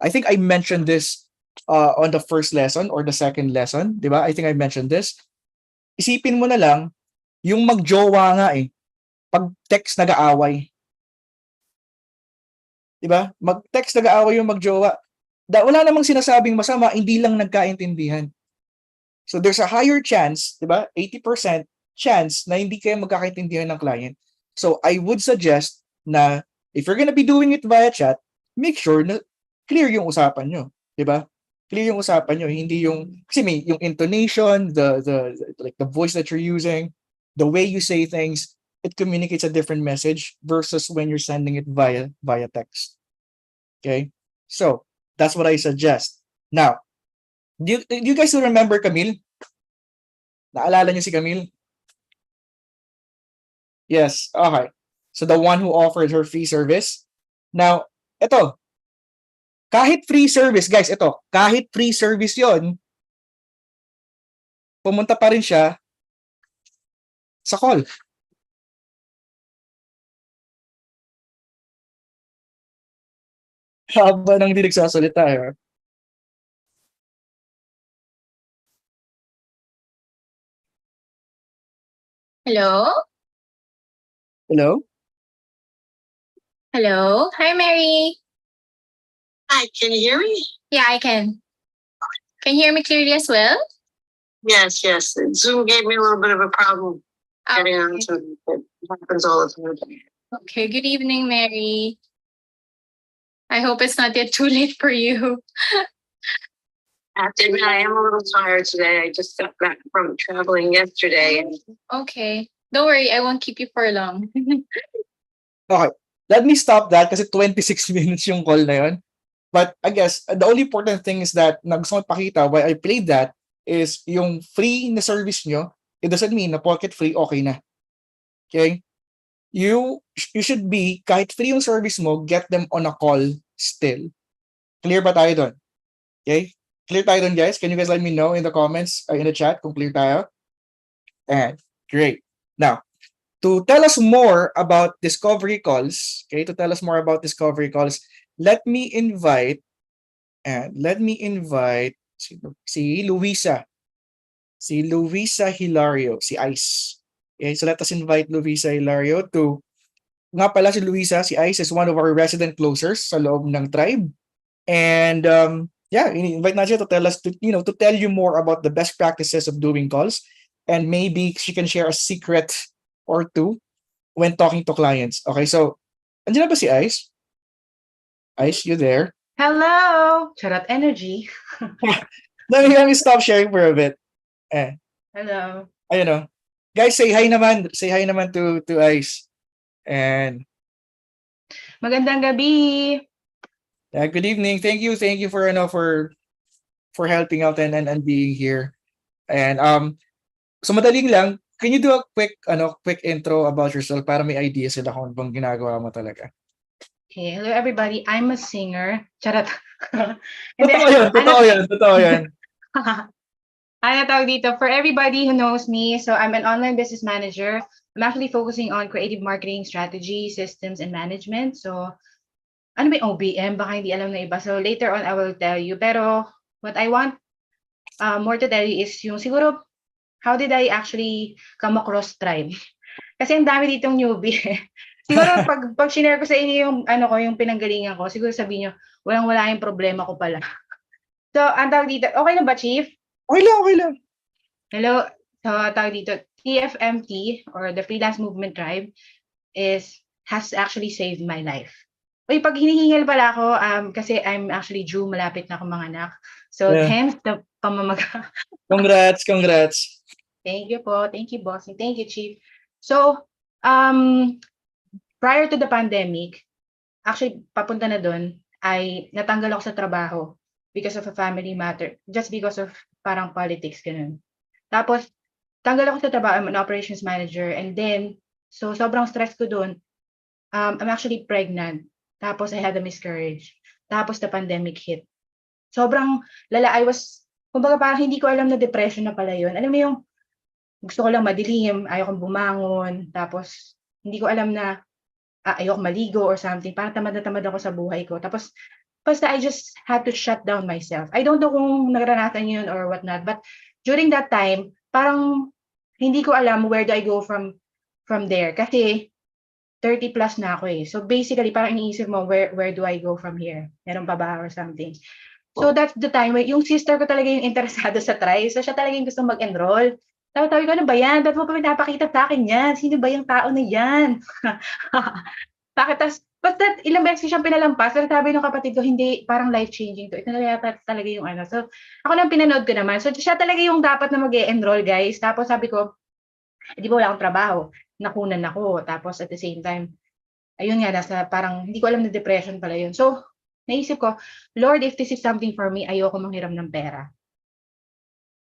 I think I mentioned this on the first lesson or the second lesson, diba? I think I mentioned this. Isipin mo na lang, yung magjowa nga pag text nag-aaway. Diba? Mag-text nag-aaway yung magjowa. Wala namang sinasabing masama, hindi lang nagkaintindihan. So there's a higher chance, diba? 80% chance na hindi kayo magkakaintindihan ng client. So I would suggest na if you're gonna be doing it via chat, make sure na clear yung usapan nyo. Diba? Clear yung usapan nyo. Hindi kasi yung intonation, the voice that you're using, the way you say things, it communicates a different message versus when you're sending it via text. Okay? So, that's what I suggest. Now, do you guys still remember Camille? Naalala niyo si Camille? Yes, okay. So, the one who offered her free service. Now, ito, kahit free service, guys, kahit free service yon, pumunta pa rin siya sa call. Haba nang di nagsasalita eh. Hello? Hello? Hello? Hi, Mary. Hi, can you hear me? Yeah, I can. Can you hear me clearly as well? Yes. Zoom gave me a little bit of a problem getting on Okay. to it. It happens all the time. Okay, good evening, Mary. I hope it's not yet too late for you. I have to admit, I am a little tired today. I just got back from traveling yesterday. Okay. Don't worry, I won't keep you for long. Okay. Let me stop that kasi 26 minutes yung call na yun. But I guess the only important thing is that gusto ko pakita why I played that is yung free na service nyo, it doesn't mean na pocket free, okay na. Okay? You should be, kahit free yung service mo, get them on a call still. Clear ba tayo doon? Okay? Clear tayo doon, guys? Can you guys let me know in the comments, in the chat kung clear tayo? And great. Now, to tell us more about discovery calls, let me invite si Luisa. Si Luisa Hilario, si Ice. Okay, so let us invite Luisa Hilario to, nga pala si Luisa, si Ice is one of our resident closers sa loob ng tribe. And invite natin to tell us, to tell you more about the best practices of doing calls. And maybe she can share a secret or two when talking to clients. Okay, so, andiyan na ba si Ice? Ice, you there? Hello! Charot energy. Let me stop sharing for a bit. Hello. Ayun o. Guys, say hi naman. Say hi naman to Ice. And Magandang gabi. good evening. Thank you for helping out and being here. And so madaling lang, can you do a quick intro about yourself para may idea sila kung ano bang ginagawa mo talaga? Okay, hello everybody. I'm a singer. Charot. Totoo yan. Ano tawag dito? For everybody who knows me, so I'm an online business manager. I'm actually focusing on creative marketing strategy, systems, and management. So, ano ba yung OBM? Baka hindi alam na iba. So, later on, I will tell you. Pero, what I want more to tell you is yung siguro, how did I actually come across Tribe? Kasi ang dami ditong newbie. Siguro, pag shinare ko sa inyo yung, yung pinanggalingan ko, siguro sabihin nyo, walang-wala yung problema ko pala. So, ang tawag dito, okay na ba, Chief? Okay lang. Hello. So, tawag dito, TFMT or the Freelance Movement Tribe has actually saved my life. Uy, pag hinihingal pala ako, kasi I'm actually due, malapit na ako manganak. So, Yeah. hence the pamamaga. Congrats. Thank you po. Thank you, boss. Thank you, Chief. So, prior to the pandemic, actually, papunta na doon, ay natanggal ako sa trabaho because of a family matter. Just because of parang politics, ganun. Tapos, tanggal ako sa trabaho, I'm an operations manager. And then, so sobrang stress ko doon. I'm actually pregnant. Tapos, I had a miscarriage. Tapos, the pandemic hit. Sobrang lala. Kumbaga parang hindi ko alam na depression na pala yun. Alam mo yung, gusto ko lang madilim, ayokong bumangon. Tapos, hindi ko alam na ayoko maligo or something. Parang tamad na tamad ako sa buhay ko. Tapos, basta I just had to shut down myself. I don't know kung naranasan yun or whatnot. But during that time, parang hindi ko alam where do I go from there. Kasi 30 plus na ako eh. So basically, parang iniisip mo, where do I go from here? Meron pa ba or something? So that's the time where yung sister ko talaga yung interesado sa try. So siya talaga yung gusto mag-enroll. Tawi ko, ano ba yan? Ba't mo pa pinapakita sa akin yan? Sino ba yung tao na yan? Bakit? Basta ilang beses siyang pinalampas. Pero sabi ng kapatid ko, hindi, parang life-changing to. Ito na yata talaga yung ano. So, ako lang pinanood ko naman. So, siya talaga yung dapat na mag-enroll, guys. Tapos sabi ko, di ba wala akong trabaho? Nakunan ako. Tapos at the same time, ayun nga, parang, hindi ko alam na depression pala yun. So, naisip ko, Lord, if this is something for me, ayoko manghiram ng pera.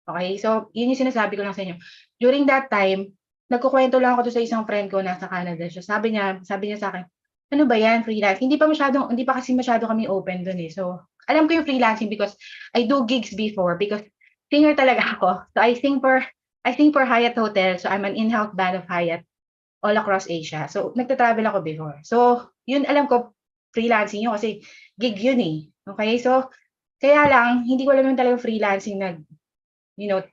Okay? So, yun yung sinasabi ko lang sa inyo. During that time, nagkukwento lang ako sa isang friend ko nasa Canada siya. Sabi niya sa akin, ano ba yan, freelance? Hindi pa kasi masyado kami open dun eh. So, alam ko yung freelancing because I do gigs before because singer talaga ako. So, I sing for Hyatt Hotel. So, I'm an in-house band of Hyatt all across Asia. So, nagta-travel ako before. So, yun alam ko, freelancing yun kasi gig yun eh. Okay? So, kaya lang, hindi ko alam yung talagang freelancing na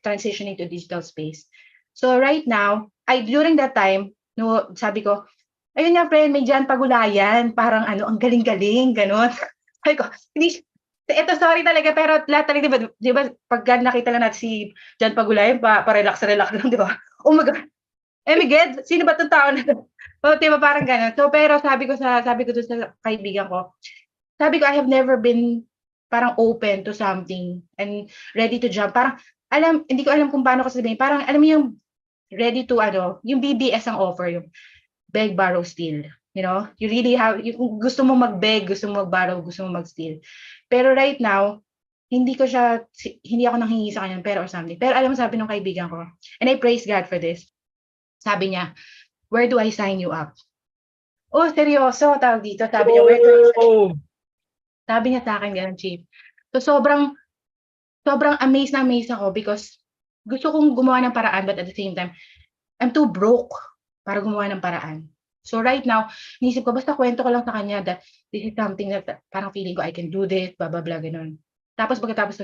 transitioning to digital space. So right now, during that time, sabi ko, ayun nga friend, may Jan Pagulayan, parang ang galing-galing, gano'n. Sabi ko, ito sorry talaga, pero lahat talaga, di ba, pag nakita lang natin si Jan Pagulayan, pa-relax lang, di ba? Oh my God, my God, sino ba itong tao na ito? Oh, di ba, parang gano'n. So, pero sabi ko doon sa kaibigan ko, I have never been parang open to something and ready to jump. Parang, hindi ko alam kung paano ko sabihin. Parang, alam mo yung ready to, yung BBS ang offer, yung beg, borrow, steal. You know? You really have, gusto mo mag-beg, gusto mo mag-borrow, gusto mo mag-steal. Pero right now, hindi ako nanghingi sa kanya ng pera or something. Pero alam mo, sabi ng kaibigan ko, and I praise God for this. Sabi niya, where do I sign you up? Oh, seryoso, tawag dito. Sabi niya, where do I sign you up? Sabi niya sa akin, ganun, Chief. So, sobrang amazed ako because gusto kong gumawa ng paraan but at the same time, I'm too broke para gumawa ng paraan. So right now, nisip ko, basta kwento ko lang sa kanya that this is something that parang feeling ko I can do this, blah, blah, blah, ganun. Tapos pagkatapos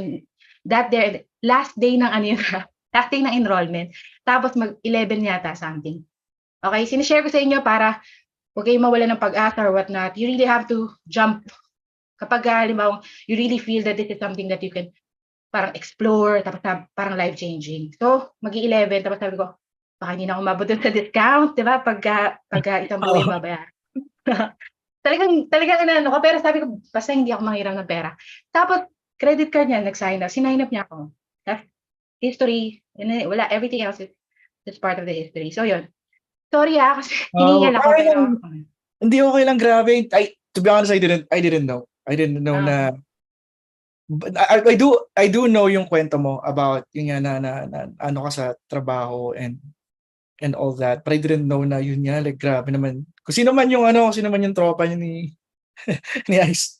last day ng enrollment, tapos mag-11 yata something. Okay, sinishare ko sa inyo para huwag kayong mawala ng pag-asa or whatnot. You really have to jump. Kapag halimbawa, you really feel that this is something that you can parang explore, tapos parang life-changing. So, mag-11, tapos sabi ko, baka hindi na ako mabot sa discount, di ba? Pagka isang buhay yung babayaran. talagang ko, pero sabi ko, basta hindi ako manghiram ng pera. Tapos, credit card niya, sinign up niya ako. That's history, wala, everything else is part of the history. So, yun. Sorry kasi hiningal ako, pero... Hindi, okay lang, grabe. To be honest, I didn't know. I didn't know na but I do know yung kwento mo about yung nga na ano ka sa trabaho and all that. But I didn't know na yun nga, like grabe naman. Kung sino man yung tropa niya ni ni Ice.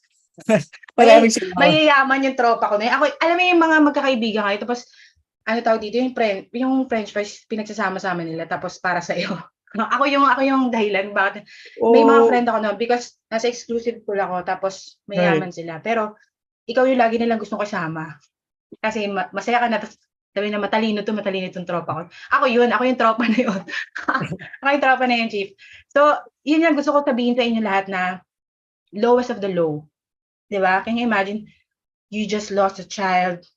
Maraming salamat. Mayayaman yung tropa ko na yun. Ako, alam mo yung mga magkakaibigan kayo, tapos tawag dito, yung french fries, pinagsasama-sama nila, tapos para sa iyo. Ako yung dahilan bakit may mga friend ako no because nasa exclusive pool ako tapos mayaman sila. Pero ikaw yung lagi nilang gustong kasama. Kasi masaya ka na tapos sabi na matalino itong tropa ko. Ako yung tropa na yun. Ako yung tropa na yun, Chief. So, yun yung gusto ko sabihin sa inyo lahat na lowest of the low. Diba? Can you imagine, you just lost a child,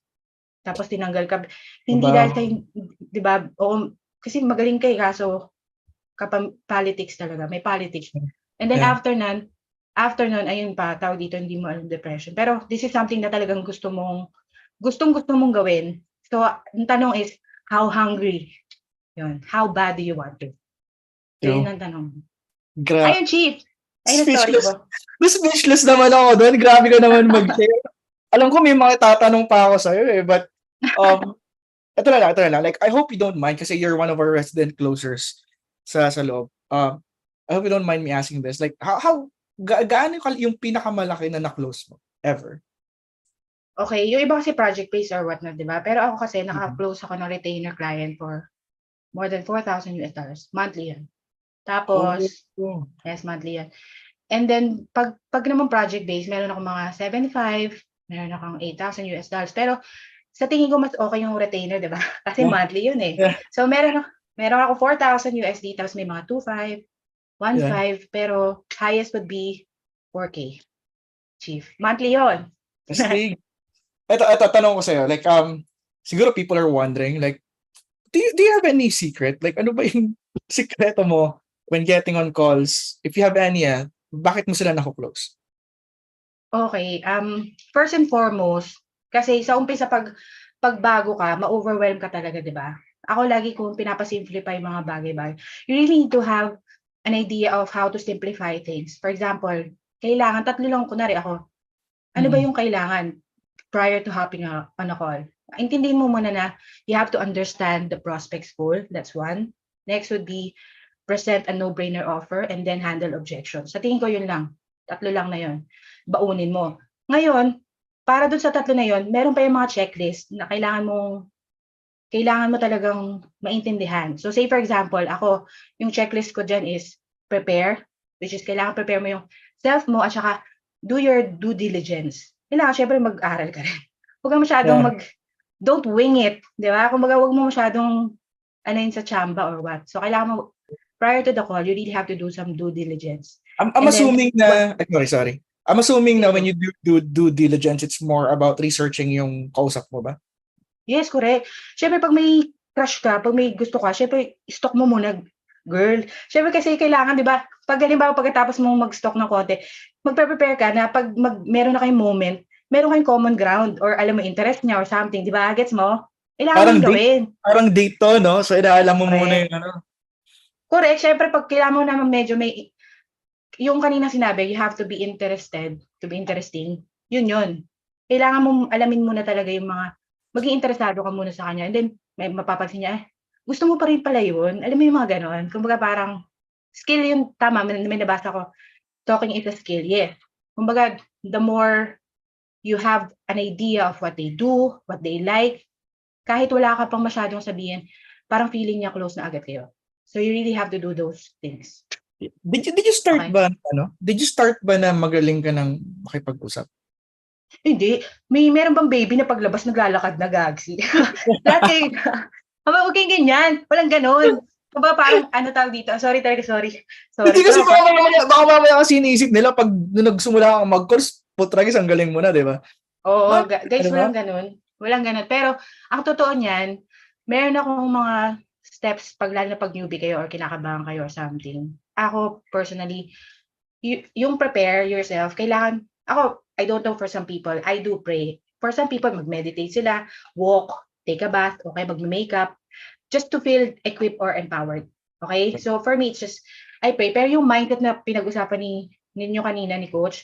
tapos tinanggal ka. Hindi dahil sa, diba? Oo, kasi magaling ka kaso politics talaga. May politics. And then after nun, ayun pa, tawag dito, hindi mo alam depression. Pero this is something na talagang gusto mong gawin. So, ang tanong is, how hungry? Yun. How bad do you want it? So, yun ang tanong. Ayun, Chief. Ayun ang story ko. Speechless naman ako doon. Grabe ka naman mag-share. Alam ko may mga tatanong pa ako sa'yo eh. But, ito na lang. Like, I hope you don't mind kasi you're one of our resident closers sa loob. I hope you don't mind me asking this. Like, gaano yung pinakamalaki na na-close mo ever? Okay, yung iba kasi project-based or whatnot, di ba? Pero ako kasi, naka-close ako ng retainer client for more than $4,000. Monthly yan. Tapos, yes, monthly yan. And then, pag naman project-based, meron ako mga 75, meron akong $8,000. Pero, sa tingin ko, mas okay yung retainer, di ba? Kasi monthly yun eh. So, meron ako $4,000, tapos may mga 2,500, 1,500, pero highest would be 4K. Chief. Monthly yun. Ito, tanong ko sa'yo. Like, siguro people are wondering, like, do you have any secret? Like, ano ba yung sikreto mo when getting on calls? If you have any, bakit mo sila nako-close? Okay. First and foremost, kasi sa umpisa pagbago ka, ma-overwhelm ka talaga, di ba? Ako lagi kong pinapasimplify yung mga bagay-bagay. You really need to have an idea of how to simplify things. For example, kailangan, tatlo lang, kunwari ako, ano ba yung kailangan prior to hopping on a call? Intindihin mo muna na you have to understand the prospect's goal. That's one. Next would be present a no-brainer offer and then handle objections. Sa tingin ko yun lang. Tatlo lang na yun. Baunin mo. Ngayon, para dun sa tatlo na yun, meron pa yung mga checklist na kailangan mo talagang maintindihan. So say for example, ako, yung checklist ko dyan is prepare, which is kailangan prepare mo yung self mo at saka do your due diligence. Kailangan syempre mag-aral ka rin. Huwag ka masyadong don't wing it, di ba? Kumbaga, huwag mo masyadong yun sa chamba or what. So kailangan mo, prior to the call, you really have to do some due diligence. I'm assuming na, sorry. I'm assuming na when you do due diligence, it's more about researching yung kausap mo ba? Yes, correct. Syempre, pag may crush ka, pag may gusto ka, syempre, stock mo muna, girl. Syempre kasi kailangan, di ba, pag halimbawa pagkatapos mo mag-stock ng konti, magpe-prepare ka na pag meron na kayong moment, meron kayong common ground or alam mo interest niya or something, di ba? Gets mo? Kailangan mo gawin. Parang date to, no? So, inaalam mo muna yung ano. Correct. Syempre, pag kailangan mo naman medyo may, yung kanina sinabi, you have to be interested, to be interesting. Yun. Kailangan mo alamin muna talaga yung mga, maging interesado ka muna sa kanya. And then, may mapapansin niya, gusto mo pa rin pala yun. Alam mo yung mga ganon. Kumbaga parang, skill yun, tama, may nabasa ko, talking is a skill, yes. Kumbaga, the more you have an idea of what they do, what they like, kahit wala ka pang masyadong sabihin, parang feeling niya close na agad kayo. So you really have to do those things. Did you start ba, Did you start ba na magaling ka ng makipag-usap? Hindi. Meron bang baby na paglabas naglalakad na gagsi? Dati, huwag kayong ganyan. Walang ganon. Kumbaga parang, tawag dito? Sorry. Hindi kasi baka mamaya kasi iniisip nila pag nagsimula kang mag-course, putragis, ang galing mo na, di ba? Oo, guys, walang ganon. Walang ganon. Pero, ang totoo niyan, meron akong mga steps lalo na pag newbie kayo or kinakabahan kayo or something. Ako, personally, yung prepare yourself, kailangan, I don't know for some people, I do pray. For some people, mag-meditate sila, walk, take a bath, okay, mag-makeup, just to feel equipped or empowered. Okay? So for me, it's just, I pray. Pero yung mindset na pinag-usapan ninyo kanina ni Coach,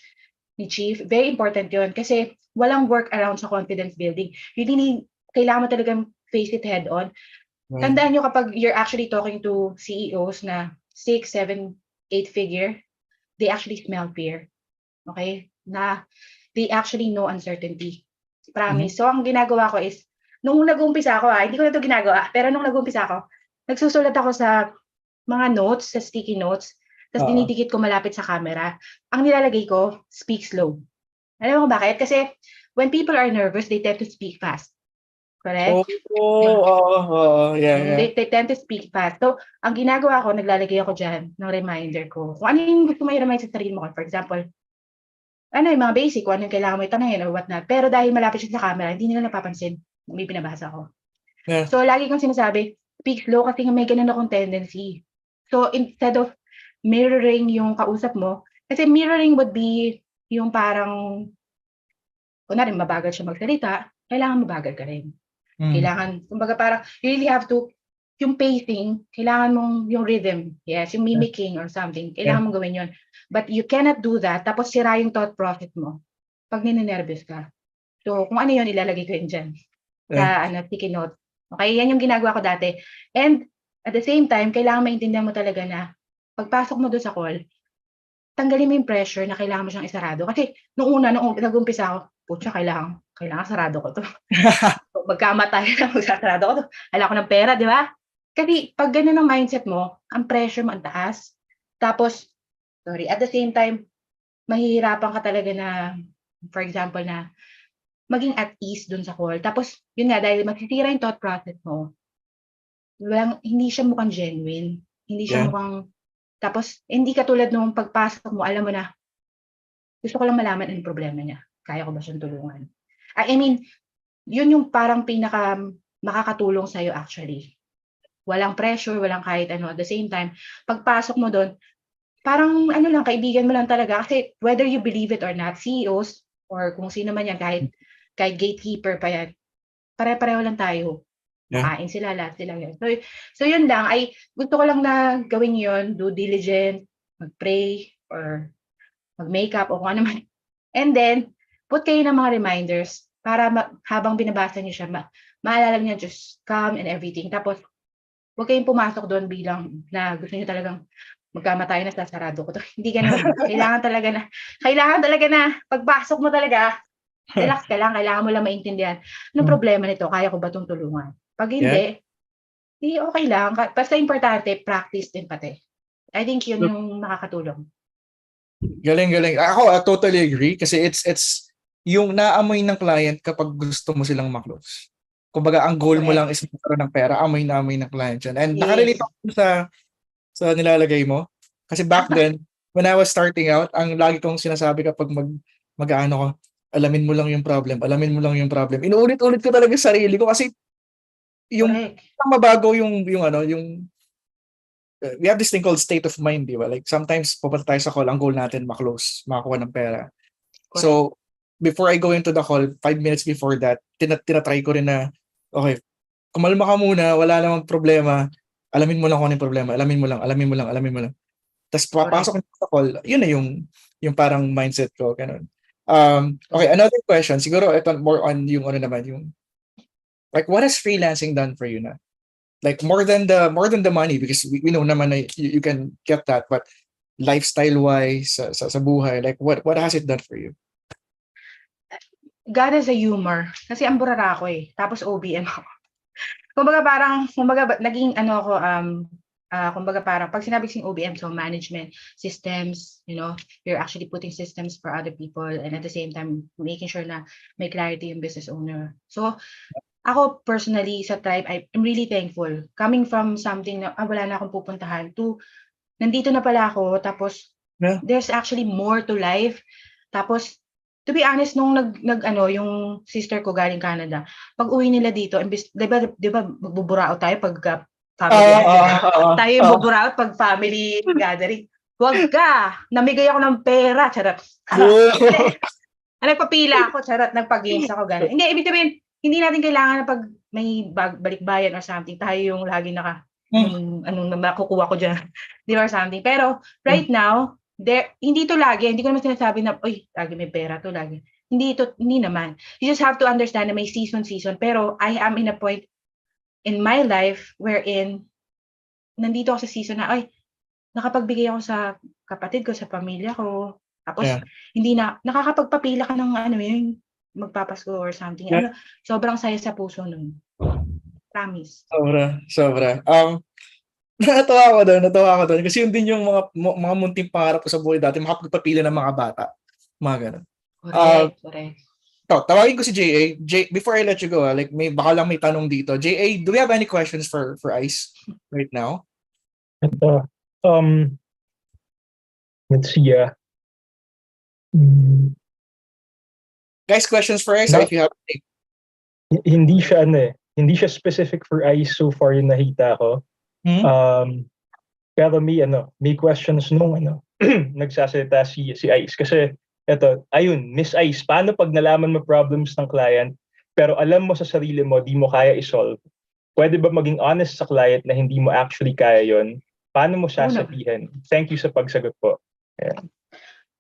ni Chief, very important yun. Kasi walang work around sa confidence building. Kailangan mo talagang face it head on. Tandaan nyo kapag you're actually talking to CEOs na 6, 7, 8 figure, they actually smell fear. Okay? Na they actually know uncertainty. Promise. So ang ginagawa ko is, nung nag-uumpisa ako, hindi ko na ito ginagawa, pero nung nag-uumpisa ako, nagsusulat ako sa mga notes, sa sticky notes, tapos Oo. dinidikit ko malapit sa camera. Ang nilalagay ko, speak slow. Alam mo bakit? Kasi when people are nervous, they tend to speak fast. Correct? Yeah. They tend to speak fast. So, ang ginagawa ko, naglalagay ako dyan ng reminder ko. Kung ano yung gusto mo i-remind sa sarili mo. For example, ano yung mga basic, kung ano yung kailangan mo itanongin or what not. Pero dahil malapit siya sa camera, hindi nila napapansin. May binabasa ko. Yeah. So, lagi kong sinasabi, speak slow kasi may ganun akong tendency. So, instead of mirroring yung kausap mo, kasi mirroring would be yung parang, kunwari mabagal siya magsalita, kailangan mabagal ka rin. Kailangan, kumbaga parang, you really have to, yung pacing, kailangan mong yung rhythm, yes, yung mimicking or something, kailangan mong gawin yun. But you cannot do that, tapos sira yung thought process mo pag ninenervous ka. So, kung ano yun, ilalagay ko yun dyan sa sticky note. Okay, yan yung ginagawa ko dati. And at the same time, kailangan maintindihan mo talaga na pagpasok mo doon sa call, tanggalin mo yung pressure na kailangan mo siyang isarado. Kasi nung nag-umpisa ako, putya, kailangan sarado ko to. Magkamatay na, magsasarado ko to. Hala ko ng pera, di ba? Kasi pag ganun ang mindset mo, ang pressure mo ang taas. Tapos, at the same time, mahihirapan ka talaga na, for example, na maging at ease dun sa call. Tapos, yun nga, dahil masisira yung thought process mo, hindi siya mukhang genuine. Hindi siya mukhang, tapos, hindi katulad nung pagpasok mo, alam mo na, gusto ko lang malaman anong problema niya. Kaya ko ba siyang tulungan? I mean, yun yung parang pinaka makakatulong sa'yo actually. Walang pressure, walang kahit ano. At the same time, pagpasok mo doon, parang ano lang, kaibigan mo lang talaga. Kasi whether you believe it or not, CEOs or kung sino man yan, kahit gatekeeper pa yan, pare-pareho lang tayo. Makain sila, lahat sila yan. So yun lang, ay gusto ko lang na gawin yun, do diligent, mag-pray, or mag-makeup, o kung ano man. And then, put kayo ng mga reminders para habang binabasa niyo siya, maalala niya just calm and everything. Tapos, huwag kayong pumasok doon bilang na gusto niyo talagang magkamatay na sasarado ko to. Hindi ganun. Kailangan talaga na pagpasok mo talaga, relax ka lang, kailangan mo lang maintindihan. Anong problema nito? Kaya ko ba itong tulungan? Pag hindi, di okay lang. Basta importante, practice din pati. I think yun yung makakatulong. Galing. Ako, I totally agree kasi it's yung naamoy ng client kapag gusto mo silang maklose. Kumbaga, ang goal mo lang is magkaroon ng pera, amoy na amoy ng client yan. And nakarelate ako sa nilalagay mo. Kasi back then, when I was starting out, ang lagi kong sinasabi kapag mag-ano ko, alamin mo lang yung problem. Inuulit-ulit ko talaga sa sarili ko kasi yung mabago yung we have this thing called state of mind, di ba? Like sometimes pupunta tayo sa call, ang goal natin maklose, makakuha ng pera. So, before I go into the call, 5 minutes before that, tinatry ko rin na, okay, kumalma ka muna, wala namang problema, alamin mo lang kung ano yung problema, alamin mo lang. Tapos papasok sa call, yun na yung parang mindset ko, ganun. Okay, another question, siguro ito more on yung ano naman, yung like what has freelancing done for you na? Like more than the money, because we know naman na you can get that, but lifestyle wise sa buhay, like what has it done for you? God has a humor. Kasi ang burara ako eh. Tapos OBM ako. Kumbaga naging ano ako, kumbaga parang pag sinabi sing OBM, so management, systems, you're actually putting systems for other people and at the same time, making sure na may clarity yung business owner. So, ako personally sa Tribe, I'm really thankful. Coming from something na wala na akong pupuntahan to nandito na pala ako, tapos there's actually more to life. Tapos, to be honest, nung yung sister ko galing Canada, pag uwi nila dito, imbis, di ba magbuburaot tayo pag family gathering. Tayo yung buburaot pag family gathering. Huwag ka! Namigay ako ng pera, charot. Nagpapila ako, charot, nagpag-games ako, gano'n. Hindi, ibig sabihin, hindi natin kailangan na pag may balikbayan or something, tayo yung lagi anong makukuha ko dyan, di ba, or something. Pero, right now, hindi to lagi, hindi ko naman sinasabi na, oy, lagi may pera to, lagi. Hindi naman. You just have to understand na may season, pero I am in a point in my life wherein nandito ako sa season na, ay, nakapagbigay ako sa kapatid ko, sa pamilya ko. Tapos, hindi na, nakakapagpapila ka ng yung magpapasko or something. Sobrang saya sa puso nun. Promise. Sobra. Natawa ako doon. Kasi yun din yung mga munting pangarap ko sa buhay dati, makapagpapila ng mga bata. Mga ganun. Correct. Tawagin ko si JA. Before I let you go, like baka lang may tanong dito. JA, do we have any questions for Ice right now? Ito, let's see, mm, Guys, questions for Ice, No. if you have any. hindi siya specific for ICE so far yung nakita ko. Pero may questions nung nagsasalita si ICE kasi ayun, Miss ICE, paano pag nalaman mo problems ng client pero alam mo sa sarili mo di mo kaya i-solve? Pwede ba maging honest sa client na hindi mo actually kaya yon? Paano mo sasabihin? Thank you sa pagsagot po. Ayan.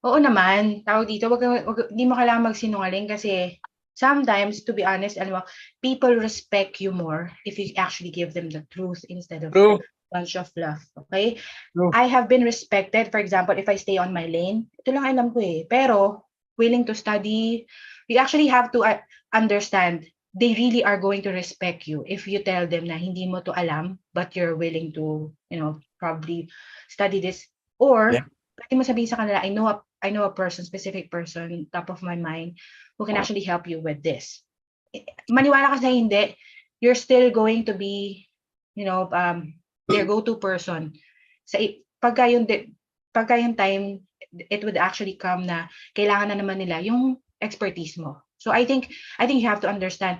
Oo naman, tawag dito, hindi mo kailangan magsinungaling kasi sometimes, to be honest, people respect you more if you actually give them the truth instead of True. bunch of fluff. Okay? True. I have been respected, for example, if I stay on my lane. Ito lang alam ko eh. Pero, willing to study, you actually have to understand they really are going to respect you if you tell them na hindi mo to alam but you're willing to, probably study this. Or, pwede mo sabihin sa kanila, I know a person, specific person, top of my mind, who can actually help you with this. Maniwala ka sa hindi, you're still going to be, their go-to person. Pagka yung time, it would actually come na kailangan na naman nila yung expertise mo. So I think you have to understand,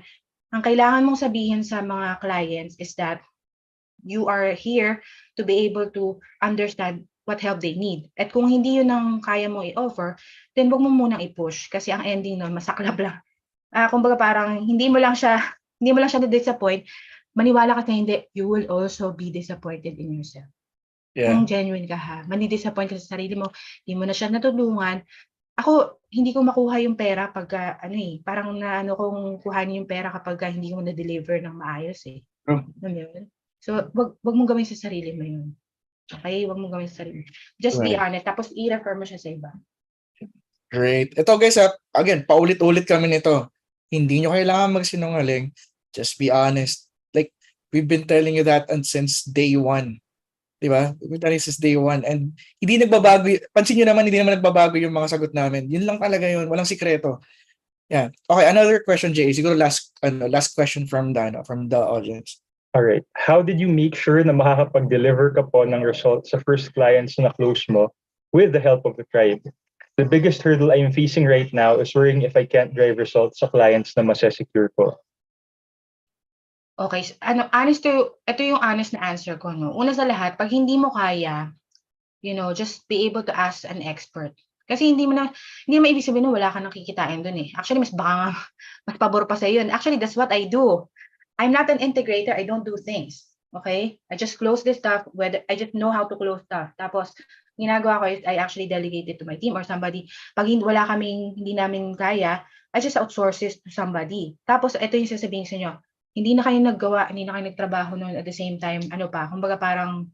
ang kailangan mong sabihin sa mga clients is that you are here to be able to understand what help they need. At kung hindi yun ang kaya mo i-offer, then wag mo munang i-push kasi ang ending nun masaklap lang. Kumbaga parang hindi mo lang siya na-disappoint, maniwala ka na hindi, you will also be disappointed in yourself. Yeah. Kung genuine ka ha, mani-disappoint ka sa sarili mo, hindi mo na siya natulungan. Ako, hindi ko makuha yung pera pagka, parang kung kuhanin yung pera kapag hindi mo na-deliver ng maayos eh. Yun? So, wag mong gawin sa sarili mo yun. Okay? Wag mong gawin sa sarili mo. Just be honest, tapos i-refer mo siya sa iba. Great. Ito guys, again, paulit-ulit kami nito. Hindi nyo kailangan magsinungaling. Just be honest. Like, we've been telling you that since day one. Diba? We've been telling you since day one. And hindi nagbabago. Pansin nyo naman, hindi naman nagbabago yung mga sagot namin. Yun lang talaga yun. Walang sikreto. Yeah. Okay, another question, Jay. Siguro last question from the audience. All right. How did you make sure na makakapag-deliver ka po ng results sa first clients na close mo with the help of the tribe? The biggest hurdle I'm facing right now is worrying if I can't drive results sa clients na masesecure ko. Okay, ito yung honest na answer ko, no. Una sa lahat, pag hindi mo kaya, just be able to ask an expert. Kasi hindi mo ibig sabihin na wala ka nakikitain dun eh. Actually, mas pabor pa sa yun. Actually, that's what I do. I'm not an integrator. I don't do things. Okay? I just close this stuff. I just know how to close stuff. Tapos, ginagawa ko is I actually delegate it to my team or somebody. Pag hindi namin kaya, I just outsource it to somebody. Tapos, ito yung sasabihin sa inyo. Hindi na kayo nagtrabaho noon at the same time, kumbaga parang,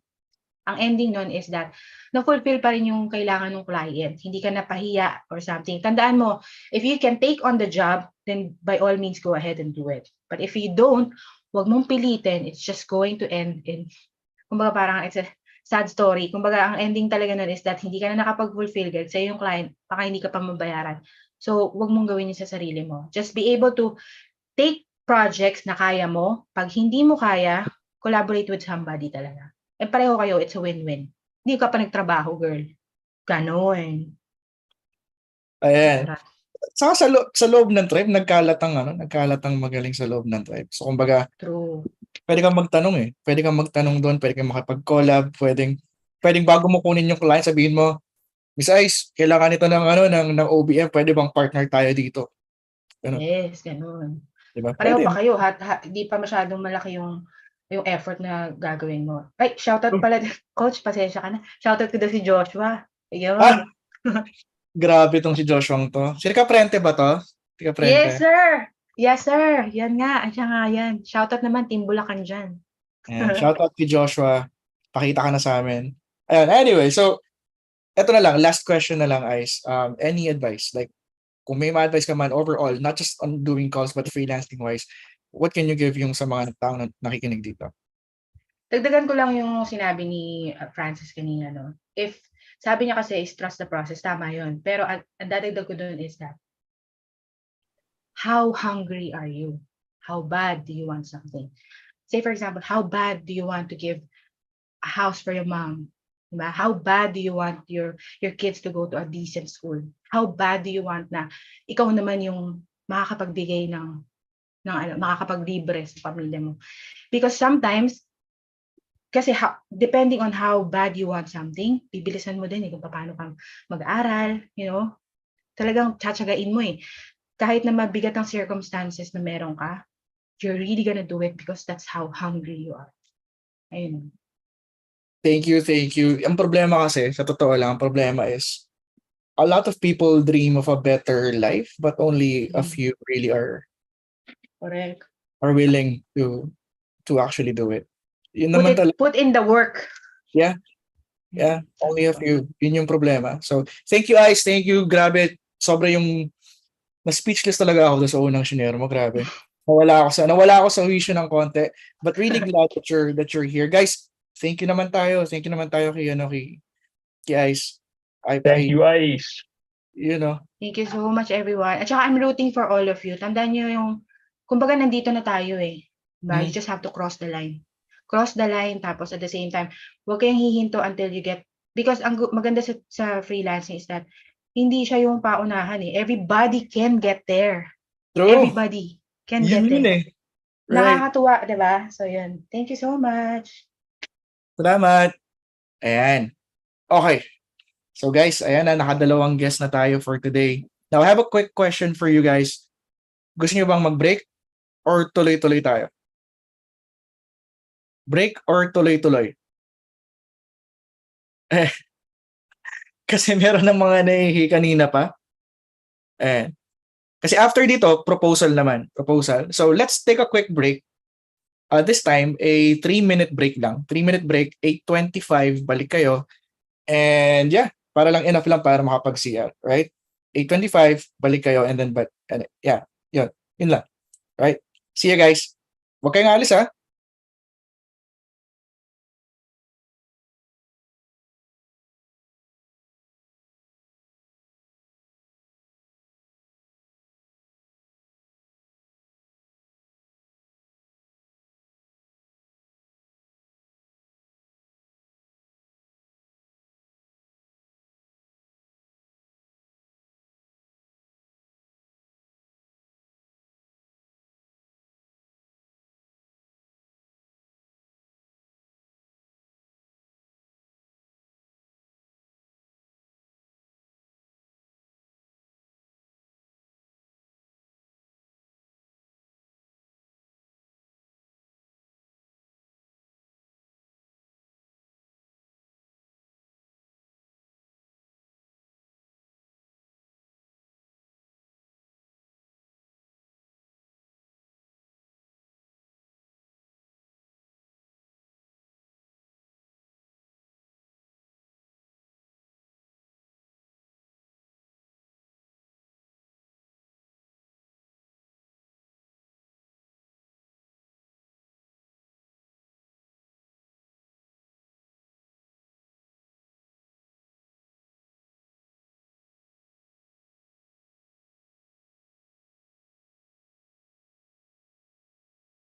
ang ending nun is that, na-fulfill pa rin yung kailangan ng client. Hindi ka napahiya or something. Tandaan mo, if you can take on the job, then by all means, go ahead and do it. But if you don't, wag mong pilitin. It's just going to end in, kumbaga parang it's a sad story. Kumbaga, ang ending talaga nun is that hindi ka na nakapag-fulfill guys. Sa'yo yung client, baka hindi ka pa mabayaran. So, wag mong gawin yun sa sarili mo. Just be able to take projects na kaya mo. Pag hindi mo kaya, collaborate with somebody talaga. Eh, pareho kayo, it's a win-win. Hindi ka pa nagtrabaho, girl. Ganon. Ayan. Saka sa loob ng tribe, nagkalatang magaling sa loob ng tribe. So, kumbaga, True. pwede kang magtanong eh. Pwede kang magtanong doon, pwede kang makipag-collab, pwedeng bago mo kunin yung client, sabihin mo, Miss Ice, kailangan ito ng OBM, pwede bang partner tayo dito? Ganun. Yes, ganon. Diba? Pareho Pwede. pa kayo, di pa masyadong malaki yung effort na gagawin mo. Ay, shoutout pala, coach, pasensya ka na. Shoutout ko daw si Joshua. Ayun. Grabe tong si Joshua to. Sino ka prente ba to? Yes, sir. Yes, sir. Yan nga. Siya nga yan. Shoutout naman, Team Bulacan dyan. Shoutout kay Joshua. Pakita ka na sa amin. Ayun, anyway, so, eto na lang, last question na lang, Ice. Any advice? Like, kung may ma-advise ka man overall, not just on doing calls, but freelancing-wise, what can you give yung sa mga taong nakikinig dito? Dagdagan ko lang yung sinabi ni Francis kanina, no? If sabi niya kasi is trust the process, tama yun. Pero ang dadagdag ko dun is that, how hungry are you? How bad do you want something? Say for example, how bad do you want to give a house for your mom? Diba? How bad do you want your kids to go to a decent school? How bad do you want na ikaw naman yung makakapagbigay ng makakapaglibre sa pamilya mo? Because sometimes, kasi depending on how bad you want something, bibilisan mo din kung paano ka mag-aaral, talagang tsatsagain mo Kahit na mabigat ang circumstances na meron ka, you're really gonna do it because that's how hungry you are. Ayun. Thank you, thank you. Ang problema kasi, sa totoo lang, ang problema is, a lot of people dream of a better life, but only a few really are Correct. willing to actually do it. Yun naman talaga. Put in the work. Yeah. Yeah, only a few. Yun yung problema. So, thank you, Ice. Thank you. Grabe. Sobra yung na-speechless talaga ako doon sa unang shinare mo. Grabe. Nawala ako sa wisyo ng konti. But really glad that you're here. Guys, thank you naman tayo. Thank you naman tayo kay Ice. Thank you, Ice. Thank you so much, everyone. At saka I'm rooting for all of you. Tandaan nyo kumbaga nandito na tayo Diba? You just have to cross the line. Cross the line, tapos at the same time, huwag kayong hihinto until you get, because ang maganda sa freelancing is that, hindi siya yung paunahan Everybody can get there. True. Everybody can get there. Right. Nakakatuwa, diba? So yun. Thank you so much. Salamat. Ayan. Okay. So guys, ayan na, nakadalawang guest na tayo for today. Now, I have a quick question for you guys. Gusto niyo bang mag-break or tuloy-tuloy tayo? Break or tuloy-tuloy? Kasi meron ng mga nahihi kanina pa. Kasi after dito, proposal naman. Proposal. So let's take a quick break. This time, a 3-minute break lang. 3-minute break, 8:25, balik kayo. And yeah, para lang enough lang para makapag-CR. Right? 8:25, balik kayo. And then, yeah, yun lang. Right? See you guys. Huwag kayong alis ha.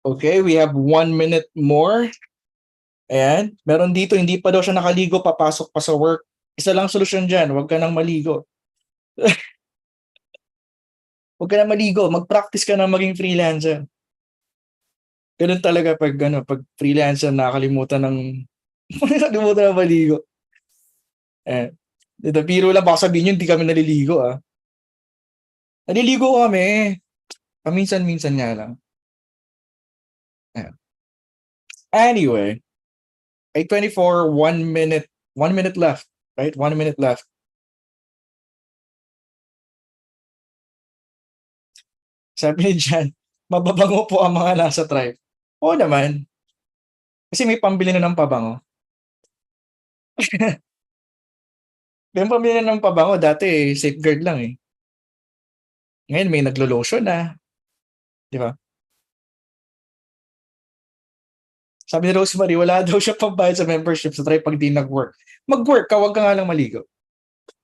Okay, we have 1 minute more. Ayan. Meron dito, hindi pa daw siya nakaligo, papasok pa sa work. Isa lang solusyon dyan, huwag ka nang maligo. Huwag ka nang maligo, mag-practice ka na maging freelancer. Ganun talaga pag freelancer, nakakalimutan ng nakakalimutan ng maligo. Dito, biro lang, baka sabihin nyo, hindi kami naliligo Naliligo kami. Paminsan-minsan nga lang. Anyway, 8:24, 1 minute left, right? 1 minute left. Sabi ni Jan, mababango po ang mga nasa tribe. Oo naman. Kasi may pambili na ng pabango. May pambili na ng pabango, dati safeguard lang Ngayon may naglo-lotion na. Di ba? Sabi ni Rosemary, wala daw siya pambayad sa membership sa try pag di nag-work. Mag-work ka, wag ka nga lang maligo.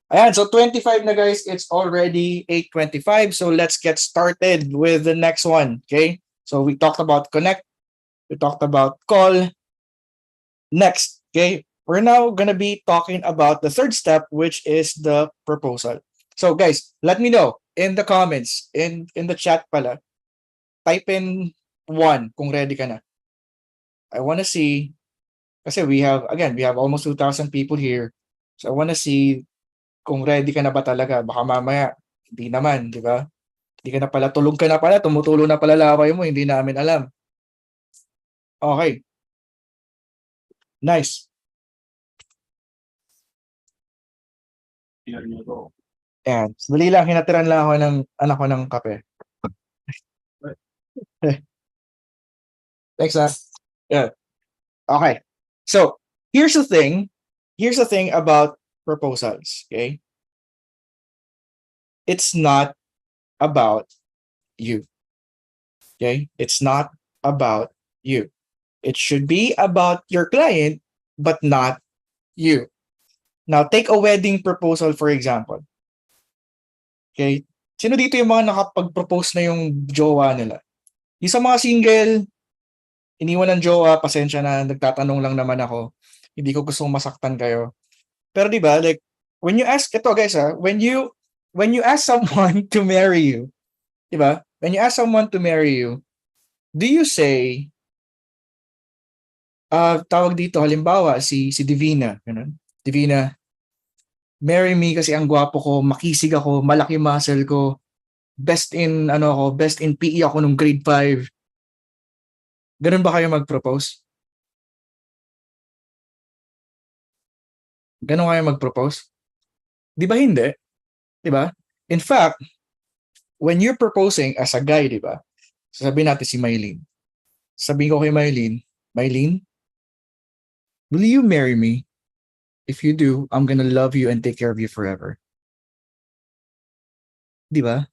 Ayan, so 25 na guys, it's already 8:25. So let's get started with the next one, okay? So we talked about connect, we talked about call. Next, okay? We're now gonna be talking about the third step, which is the proposal. So guys, let me know in the comments, in the chat pala, type in 1 kung ready ka na. I want to see, kasi we have almost 2,000 people here. So I want to see kung ready ka na ba talaga. Baka mamaya, hindi naman, di ba? Hindi ka na pala, tulog ka na pala, tumutulo na pala laway mo, hindi namin alam. Okay. Nice. Ayan. Dali lang, hinatiran lang ako ng anak ko ng kape. Thanks, ah. Yeah. Okay. So, here's the thing. Here's the thing about proposals, okay? It's not about you. Okay? It's not about you. It should be about your client, but not you. Now, take a wedding proposal, for example. Okay? Sino dito yung mga nakapag-propose na yung jowa nila? Yung sa mga single, iniwan ng jowa, pasensya na, nagtatanong lang naman ako. Hindi ko gustong masaktan kayo. Pero di ba, like, when you ask, ito guys when you ask someone to marry you, di ba? When you ask someone to marry you, do you say, tawag dito, halimbawa, si Divina, ganun. Divina, marry me kasi ang gwapo ko, makisig ako, malaki muscle ko, best in PE ako nung grade 5. Ganun ba kayo mag-propose? Ganun kayo mag-propose? Di ba hindi? Di ba? In fact, when you're proposing as a guy, di ba? Sasabihin natin si Mylene. Sabihin ko kay Mylene, Mylene, will you marry me? If you do, I'm gonna love you and take care of you forever. Di ba?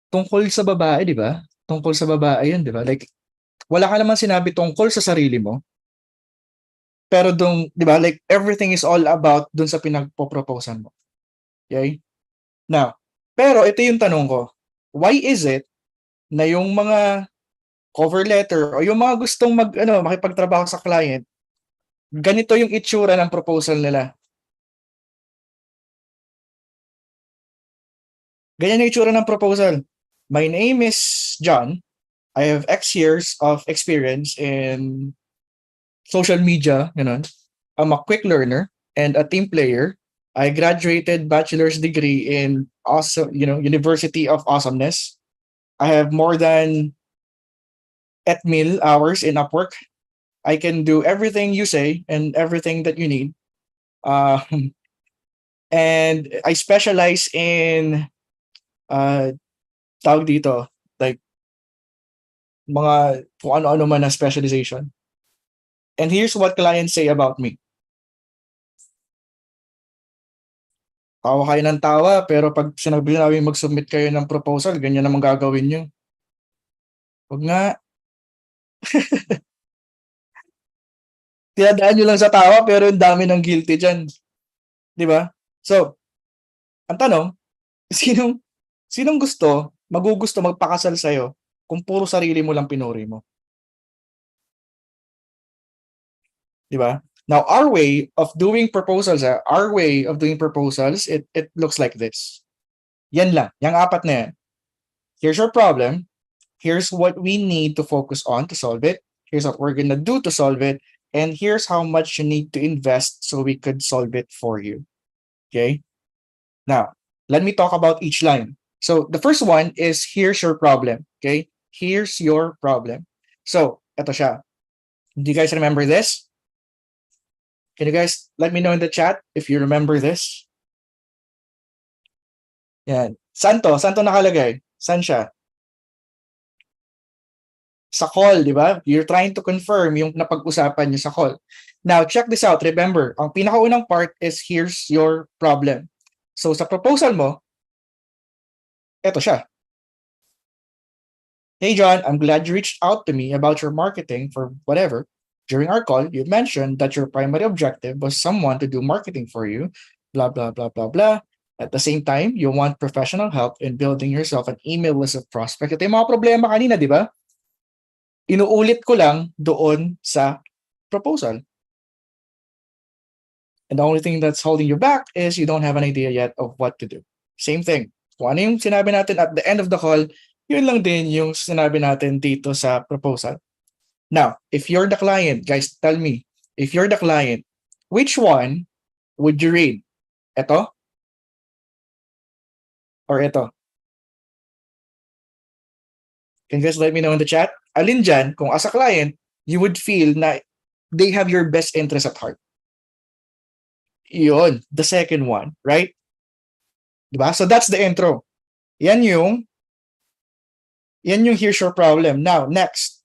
Tungkol sa babae, di ba? Tungkol sa babae yan, di ba? Like, wala ka naman sinabi tungkol sa sarili mo. Pero di ba, like, everything is all about dun sa pinagpo-proposan mo. Okay? Now, pero ito yung tanong ko. Why is it na yung mga cover letter o yung mga gustong makipagtrabaho sa client, ganito yung itsura ng proposal nila? Ganyan yung itsura ng proposal. My name is John. I have X years of experience in social media, I'm a quick learner and a team player. I graduated bachelor's degree in University of Awesomeness. I have more than 8,000 hours in Upwork. I can do everything you say and everything that you need. And I specialize in tawag dito, like mga kung ano-ano man na specialization. And here's what clients say about me. Tawa kayo ng tawa, pero pag sinabi namin mag-submit kayo ng proposal, ganyan naman gagawin nyo. Huwag nga. Tinadaan nyo lang sa tawa, pero yung dami ng guilty dyan. Di ba? So, ang tanong, sinong magugusto magpakasal sa'yo kung puro sarili mo lang pinuri mo? Di ba? Now, our way of doing proposals, it looks like this. Yan lang. Yang 4 na yan. Here's your problem. Here's what we need to focus on to solve it. Here's what we're gonna do to solve it. And here's how much you need to invest so we could solve it for you. Okay? Now, let me talk about each line. So, the first one is, here's your problem. Okay? Here's your problem. So, eto siya. Do you guys remember this? Can you guys let me know in the chat if you remember this? Yan. Saan nakalagay? Saan siya? Sa call, di ba? You're trying to confirm yung napag-usapan niyo sa call. Now, check this out. Remember, ang pinakaunang part is, here's your problem. So, sa proposal mo, eto siya. Hey, John, I'm glad you reached out to me about your marketing for whatever. during our call, you mentioned that your primary objective was someone to do marketing for you, blah, blah, blah, blah, blah. At the same time, you want professional help in building yourself an email list of prospects. Ito yung mga problema kanina, di ba? Inuulit ko lang doon sa proposal. And the only thing that's holding you back is you don't have an idea yet of what to do. Same thing. Kung ano yung sinabi natin at the end of the call, yun lang din yung sinabi natin dito sa proposal. Now, if you're the client, guys, tell me, if you're the client, which one would you read? Ito? Or ito? Can you guys let me know in the chat? Alin dyan, kung as a client, you would feel na they have your best interest at heart. Yun, the second one, right? Diba? So that's the intro. Yan yung here's your problem. Now, next.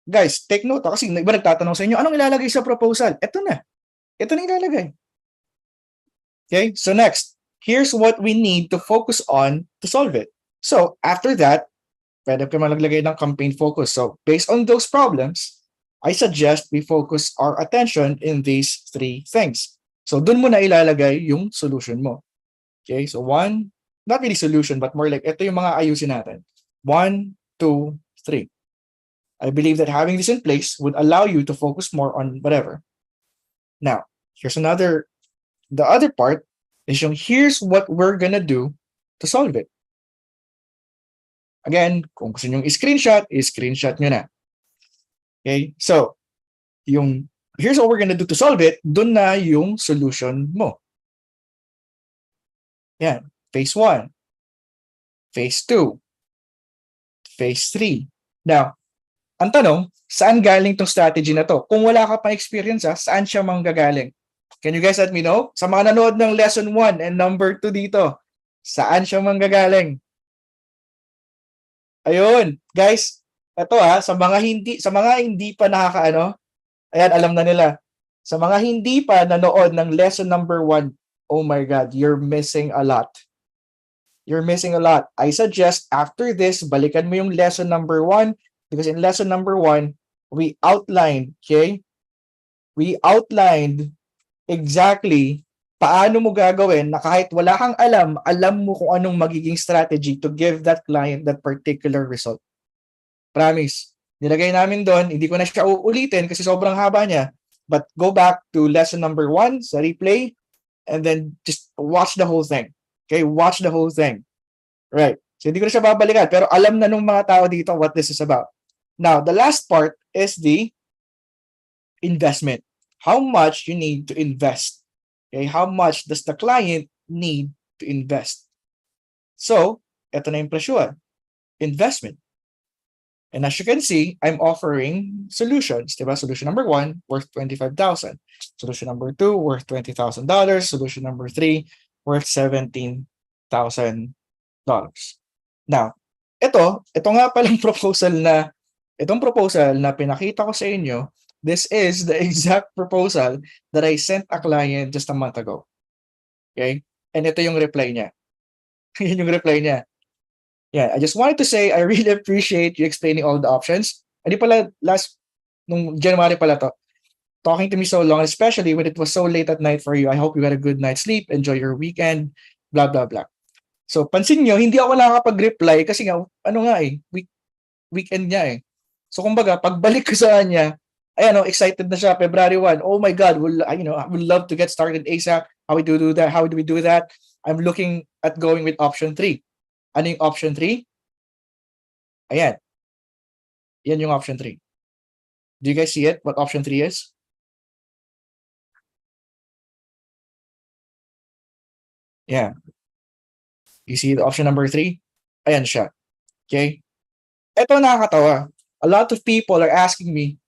Guys, take note. Kasi iba nagtatanong sa inyo, anong ilalagay sa proposal? Ito na. Ito na ilalagay. Okay, so next. Here's what we need to focus on to solve it. So, after that, pwede ka maglagay ng campaign focus. So, based on those problems, I suggest we focus our attention in these three things. So, dun mo na ilalagay yung solution mo. Okay, so one, not really solution, but more like, ito yung mga ayusin natin. 1, 2, 3. I believe that having this in place would allow you to focus more on whatever. Now, here's the other part is yung here's what we're gonna do to solve it. Again, kung gusto nyo i-screenshot nyo na. Okay, so, here's what we're gonna do to solve it, dun na yung solution mo. Yan, phase 1, phase 2, phase 3. Now, ang tanong, saan galing tong strategy na to? Kung wala ka pang experience, saan siya manggagaling? Can you guys let me know? Sa mga nanood ng lesson 1 and number 2 dito, saan siya manggagaling? Ayun, guys, ito sa mga hindi pa nakakaano, ayan, alam na nila. Sa mga hindi pa nanood ng lesson number 1, oh my God, you're missing a lot. You're missing a lot. I suggest after this, balikan mo yung lesson number 1, because in lesson number 1, we outlined, okay? We outlined exactly paano mo gagawin na kahit wala kang alam mo kung anong magiging strategy to give that client that particular result. Promise. Nilagay namin doon, hindi ko na siya uulitin kasi sobrang haba niya. But go back to lesson number 1 sa replay and then just watch the whole thing. Okay? Watch the whole thing. Right. So hindi ko na siya babalikan pero alam na nung mga tao dito what this is about. Now, the last part is the investment. How much you need to invest. Okay? How much does the client need to invest? So, ito na yung presyo. Investment. And as you can see, I'm offering solutions. Diba? Solution number 1, worth $25,000. Solution number 2, worth $20,000. Solution number 3, worth $17,000. Now, ito nga palang itong proposal na pinakita ko sa inyo, this is the exact proposal that I sent a client just a month ago. Okay? And ito yung reply niya. Yun yung reply niya. Yeah, I just wanted to say I really appreciate you explaining all the options. Hindi pala nung January pala to, talking to me so long, especially when it was so late at night for you. I hope you had a good night's sleep, enjoy your weekend, blah, blah, blah. So, pansin nyo, hindi ako nakakapag-reply kasi nga, weekend niya eh. So, kumbaga, pagbalik ko sa kanya, ayan, excited na siya, February 1. Oh my God, I would love to get started ASAP. How do we do that? I'm looking at going with option 3. Ano yung option 3? Ayan. Yan yung option 3. Do you guys see it? What option 3 is? Yeah. You see the option number 3? Ayan siya. Okay? Ito nakakatawa. A lot of people are asking me,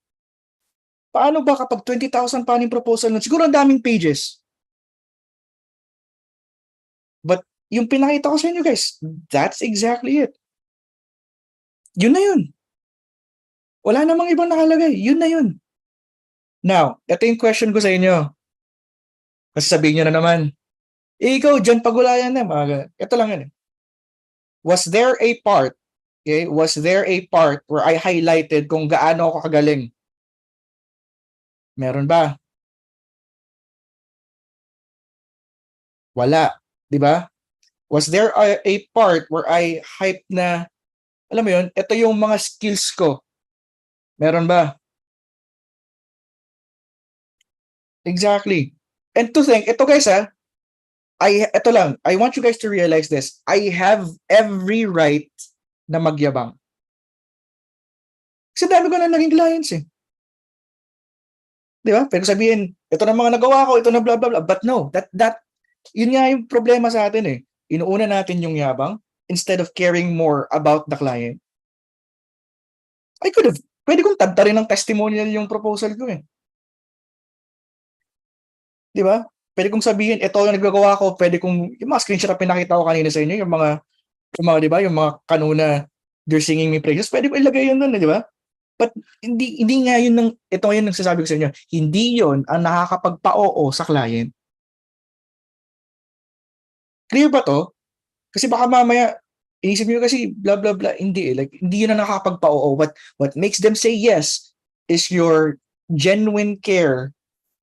paano ba kapag 20,000 pa yung proposal nun? Siguro ang daming pages. But yung pinakita ko sa inyo guys, that's exactly it. Yun na yun. Wala namang ibang nakalagay. Yun na yun. Now, ito yung question ko sa inyo. Kasi sabihin nyo na naman, ikaw, dyan pagulayan na. Ito lang yun. Was there a part where I highlighted kung gaano ako kagaling Meron ba? Wala. Di ba? Was there a part where I hype na, alam mo yun, ito yung mga skills ko. Meron ba? Exactly. And to think, ito guys ito lang, I want you guys to realize this. I have every right na magyabang. Kasi dami ko na naging clients eh. Di ba? Pero sabihin, ito na mga nagawa ko, ito na blah blah blah. But no, yun nga yung problema sa atin eh. Inuuna natin yung yabang instead of caring more about the client. Pwede kong tadtarin ng testimonial yung proposal ko eh. Di ba? Pwede kong sabihin, ito yung nagagawa ko, pwede kong, yung mga screenshot na pinakita ko kanina sa inyo, yung mga di ba, yung mga kanuna, they're singing me praises, pwede ko ilagay yun doon, di ba? But hindi nga yun ito yung nagsasabi ko sa inyo, hindi yun ang nakakapagpa-oo sa client. Clear ba to? Kasi baka mamaya, inisip nyo kasi blah blah blah, hindi eh. Like, hindi yun ang nakakapagpa-oo. What makes them say yes is your genuine care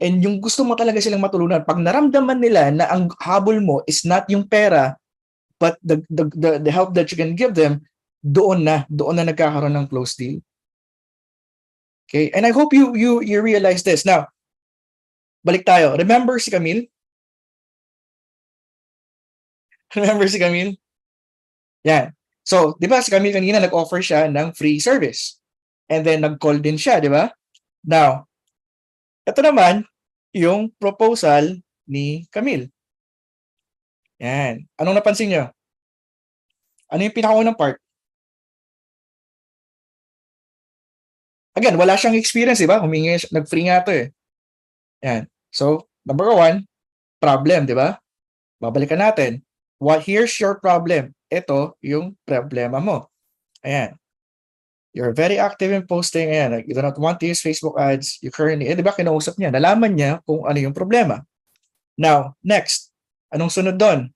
and yung gusto mo talaga silang matulungan. Pag naramdaman nila na ang habol mo is not yung pera, but the help that you can give them, doon na nagkakaroon ng close deal. Okay? And I hope you realize this. Now, balik tayo. Remember si Camille? Remember si Camille? Yan. So, di ba si Camille kanina nag-offer siya ng free service. And then nag-call din siya, di ba? Now, ito naman yung proposal ni Camille. Yan. Anong napansin nyo? Ano yung pinakaunang part? Again, wala siyang experience, di ba? Nag-free nga to eh. Yan. So, number 1, problem, di ba? Babalikan natin. Here's your problem. Ito yung problema mo. Ayan. You're very active in posting. Ayan. You do not want to use Facebook ads. You currently, di ba kinausap niya? Nalaman niya kung ano yung problema. Now, next. Anong sunod doon?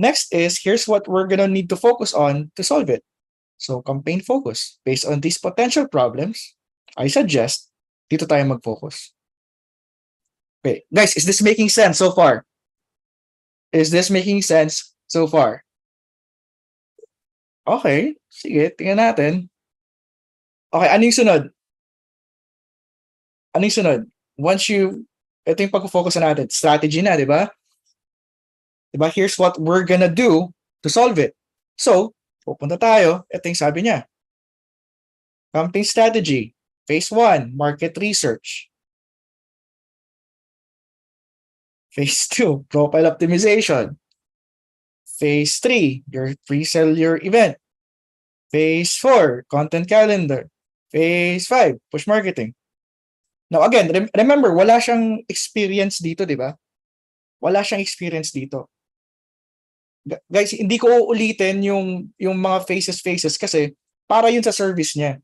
Next is, here's what we're gonna need to focus on to solve it. So, campaign focus. Based on these potential problems, I suggest dito tayo mag-focus. Okay. Guys, is this making sense so far? Is this making sense so far? Okay. Sige, tingnan natin. Okay, ano yung sunod? Ano yung sunod? Ito yung pag-focus natin. Strategy na, di ba? Di ba? Here's what we're gonna do to solve it. So, pupunta tayo. Ito yung sabi niya. Campaign strategy. Phase 1, market research. Phase 2, profile optimization. Phase 3, your pre-sell your event. Phase 4, content calendar. Phase 5, push marketing. Now again, remember, wala siyang experience dito, di ba? Wala siyang experience dito. Guys, hindi ko uulitin yung mga phases kasi para yun sa service niya.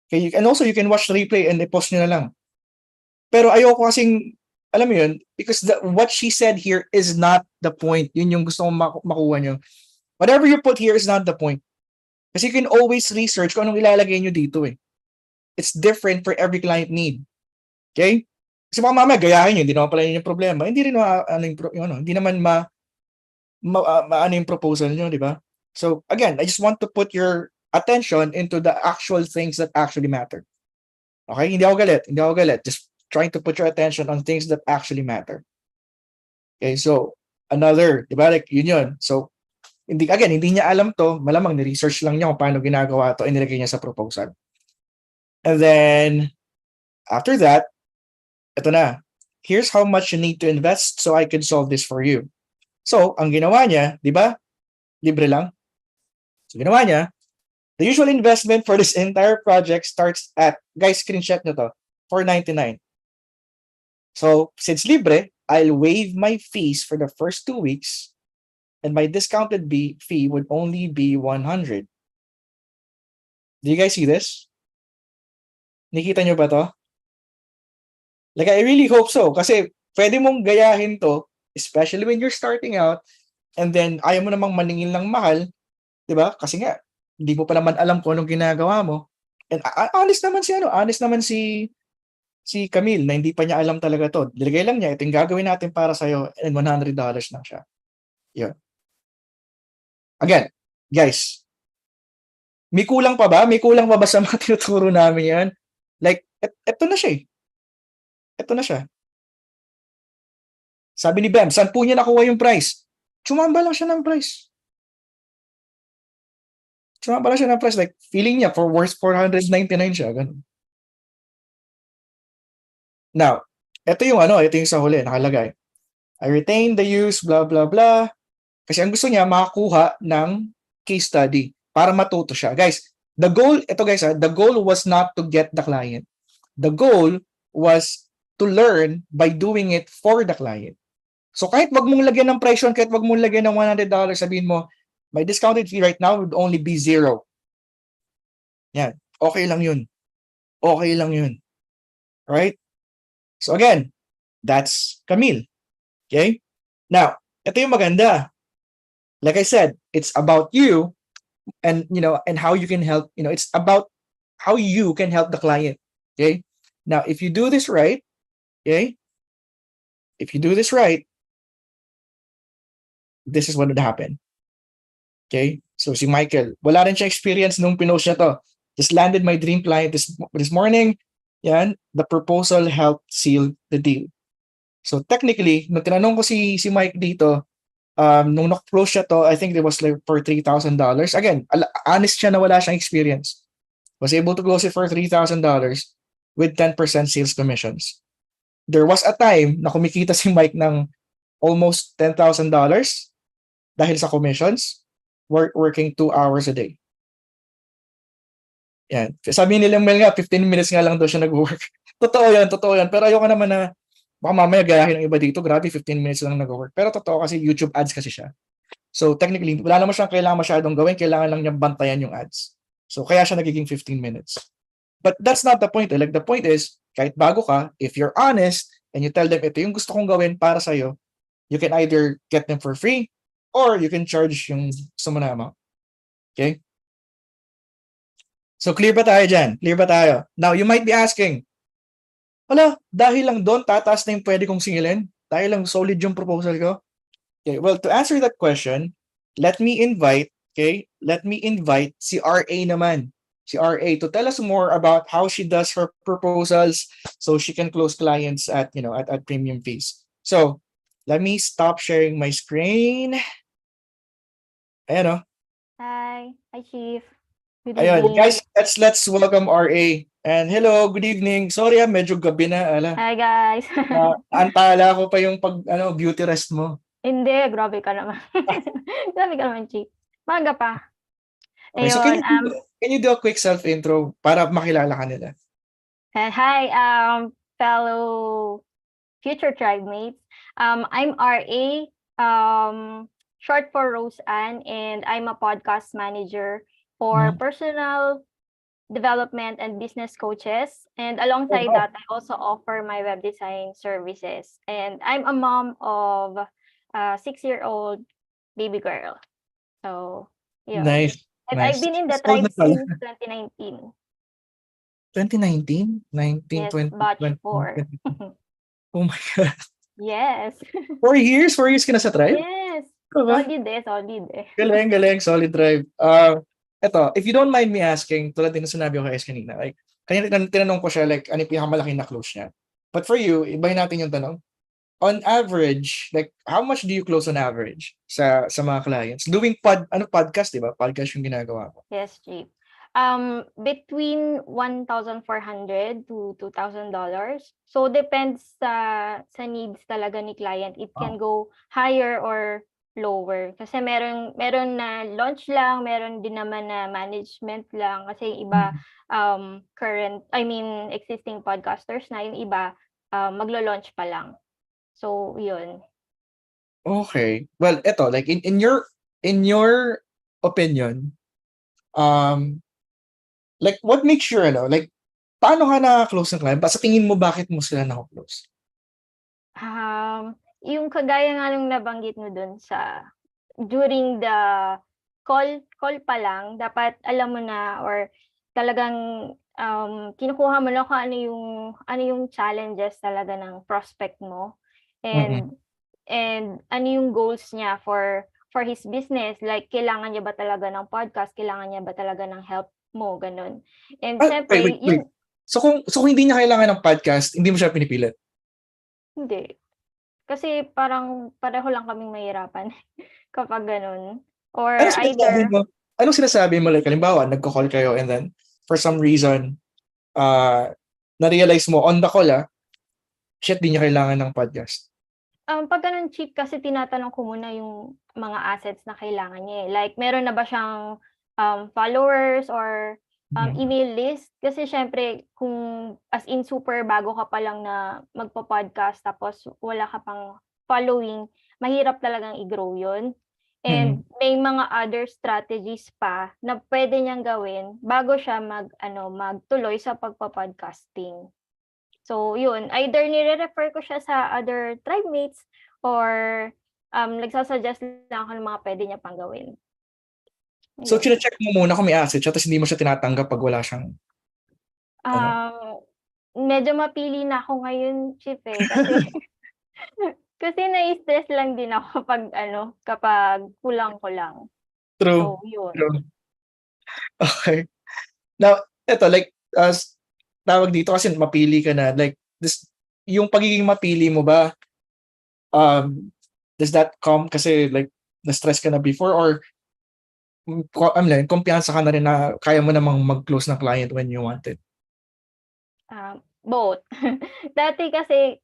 Okay, and also you can watch the replay and i-post nyo na lang. Pero ayoko kasing, alam mo yun, because what she said here is not the point. Yun yung gusto kong makuha nyo. Whatever you put here is not the point. Kasi you can always research kung anong ilalagay nyo dito eh. It's different for every client need. Okay? Kasi baka mamaya gayahin nyo, hindi naman pala yun yung problema. Hindi rin hindi naman ano yung proposal nyo, di ba? So again, I just want to put your attention into the actual things that actually matter. Okay? Hindi ako galit. Just trying to put your attention on things that actually matter. Okay, so another, di ba? Like yun. So hindi niya alam to, malamang ni-research lang niya kung paano ginagawa to, inilagay niya sa proposal. And then after that, ito na. Here's how much you need to invest so I can solve this for you. So, ang ginawa niya, di ba? Libre lang. So, ginawa niya, the usual investment for this entire project starts at, guys, screenshot nyo to, $4.99. So, since libre, I'll waive my fees for the first 2 weeks and my discounted fee would only be $100. Do you guys see this? Nakita nyo ba to? Like, I really hope so. Kasi pwede mong gayahin to, especially when you're starting out, and then ayaw mo namang maningil ng mahal, di ba? Kasi nga, hindi mo pa naman alam kung anong ginagawa mo. And honest naman si Camille na hindi pa niya alam talaga to. Nilagay lang niya, ito yung gagawin natin para sa'yo and $100 lang siya. Yun. Again, guys, may kulang pa ba? May kulang pa ba sa mga tinuturo namin yan? Like, eto na siya eh. Eto na siya. Sabi ni Bem, saan po niya nakuha yung price? Tsumamba lang siya ng price. Tsumamba lang siya ng price. Like, feeling niya for worth 499 siya. Ganun. Now, ito yung sa huli, nakalagay. I retain the use, blah, blah, blah. Kasi ang gusto niya, makakuha ng case study para matuto siya. Guys, the goal was not to get the client. The goal was to learn by doing it for the client. So kahit wag mong lagyan ng price yun, kahit wag mong lagyan ng $100, sabihin mo, my discounted fee right now would only be 0. Yan. Okay lang yun. Okay lang yun. Right? So again, that's Camille. Okay? Now, ito yung maganda. Like I said, it's about you and how you can help, it's about how you can help the client. Okay? Now, if you do this right, okay? If you do this right, this is what would happen. Okay? So si Michael, wala rin siya experience nung pinost niya to. Just landed my dream client this morning. Yan, the proposal helped seal the deal. So technically, nung tinanong ko si Mike dito, nung na-close siya to, I think it was like for $3,000. Again, honest siya na wala siyang experience. Was able to close it for $3,000 with 10% sales commissions. There was a time na kumikita si Mike ng almost $10,000 dahil sa commissions, working 2 hours a day. Yan. Sabi nila Mel nga, 15 minutes nga lang daw siya nag-work. Totoo yan. Pero ayoko naman na baka mamaya gayahin ng iba dito, grabe 15 minutes lang nag-work. Pero totoo kasi YouTube ads kasi siya. So technically, wala naman siyang kailangan masyadong gawin, kailangan lang niya bantayan yung ads. So kaya siya nagiging 15 minutes. But that's not the point. Like the point is, kahit bago ka, if you're honest and you tell them, ito yung gusto kong gawin para sa'yo, you can either get them for free or you can charge yung gusto mo na amount. Okay? So clear ba tayo dyan? Clear ba tayo? Now, you might be asking, wala, dahil lang doon, tataas na yung pwede kong singilin? Dahil lang solid yung proposal ko? Okay, well, to answer that question, let me invite si RA naman. Si RA to tell us more about how she does her proposals so she can close clients at premium fees. So, let me stop sharing my screen. Ayan o. Hi, Chief. Good Ayun, evening. guys, let's welcome RA. And hello, good evening. Sorry, medyo gabi na. Hi, guys. Antala ko pa yung beauty rest mo. Hindi, grabe ka naman. Grabe ka naman, Chief. Maga pa. Okay, so Ayun, can you do a quick self-intro para makilala ka nila? hi, fellow future tribe mates. I'm RA, short for Rose Ann, and I'm a podcast manager for personal development and business coaches. And alongside that, I also offer my web design services. And I'm a mom of a 6-year-old baby girl. So, yeah. Nice. And I've been in the tribe since 2019. 2019? 19, Yes, 20, batch 20, 4. 20. Oh my God. Yes. 4 years? 4 years ka na sa tribe? Yes. Diba? Solid eh. Galing. Solid tribe. Eto, if you don't mind me asking, tulad din na sinabi ko kay kanina, like, kanina tinanong ko siya, like, ano yung pinakamalaki na close niya? But for you, ibahin natin yung tanong. On average, like, how much do you close on average sa mga clients? Doing podcast, di ba? Podcast yung ginagawa ko. Yes, Chief. Between $1,400 to $2,000. So depends sa needs talaga ni client. It can go higher or lower. Kasi meron na launch lang, meron din naman na management lang. Kasi yung iba existing podcasters na, yung iba maglo-launch pa lang. So yun. Okay. Well, eto, like in your opinion, like what makes sure, like paano ka na-close ng client? Sa tingin mo, bakit mo sila na-close? Yung kagaya nga nung nabanggit mo dun during the call pa lang, dapat alam mo na or talagang kinukuha mo lang kung ano yung challenges talaga ng prospect mo, and ano yung goals niya for his business, like kailangan niya ba talaga ng podcast, kailangan niya ba talaga ng help mo, ganun. And syempre, Wait. yun, So kung hindi niya kailangan ng podcast, hindi mo siya pinipilit? hindi. Kasi parang pareho lang kaming mahirapan kapag ganun. Or Ano sinasabi either, mo? Anong sinasabi mo? Like, halimbawa, nagko-call kayo and then, for some reason, na-realize mo on the call, shit, di niya kailangan ng podcast. pag ganun cheap, kasi tinatanong ko muna yung mga assets na kailangan niya eh. Like, meron na ba siyang followers or email list? Kasi syempre, kung as in super bago ka pa lang na magpa-podcast tapos wala ka pang following, mahirap talagang i-grow yun. And may mga other strategies pa na pwede niyang gawin bago siya magtuloy sa pagpa-podcasting. So, yun. Either nire-refer ko siya sa other tribe mates or nagsasuggest lang ako ng mga pwede niya pang gawin. So, Ayun. chine-check mo muna kung may asset siya tapos hindi mo siya tinatanggap pag wala siyang... Medyo mapili na ako ngayon, Chip, eh. Kasi, kasi nai-stress lang din ako kapag kulang ko lang. True. So, yun. True. Okay. Now, ito, like, tawag dito kasi mapili ka na. Like, yung pagiging mapili mo ba, does that come kasi like, na-stress ka na before or kumpiyansa ka na rin na kaya mo namang mag-close ng client when you want it? Both. Dati kasi,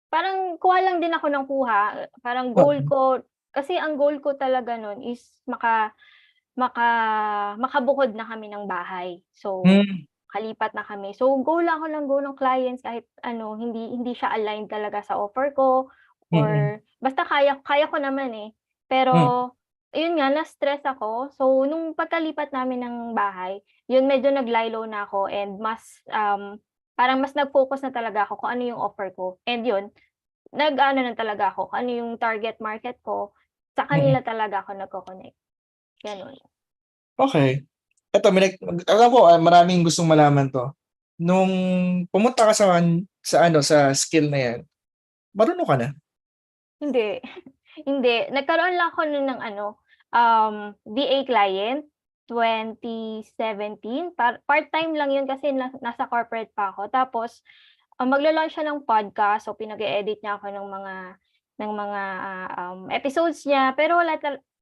parang kuha lang din ako ng kuha. Parang goal ko, kasi ang goal ko talaga nun is makabukod na kami ng bahay. So, kalipat na kami. So, go lang ako ng go ng clients kahit hindi siya aligned talaga sa offer ko or basta kaya ko naman eh. Pero, yun nga, na-stress ako. So, nung pagkalipat namin ng bahay, yun medyo nag-lie low na ako and parang mas nag-focus na talaga ako kung ano yung offer ko. And yun, nag-ano na talaga ako kung ano yung target market ko. Sa kanila talaga ako nagko-connect. Ganun. Okay. Ito, alam ko, maraming gustong malaman to. Nung pumunta ka sa skill na yan, marunong ka na? Hindi. Hindi. Nagkaroon lang ako nun ng VA client, 2017. Part-time lang yun kasi nasa corporate pa ako. Tapos, magla-launch siya ng podcast. So, pinag-edit niya ako ng mga episodes niya. Pero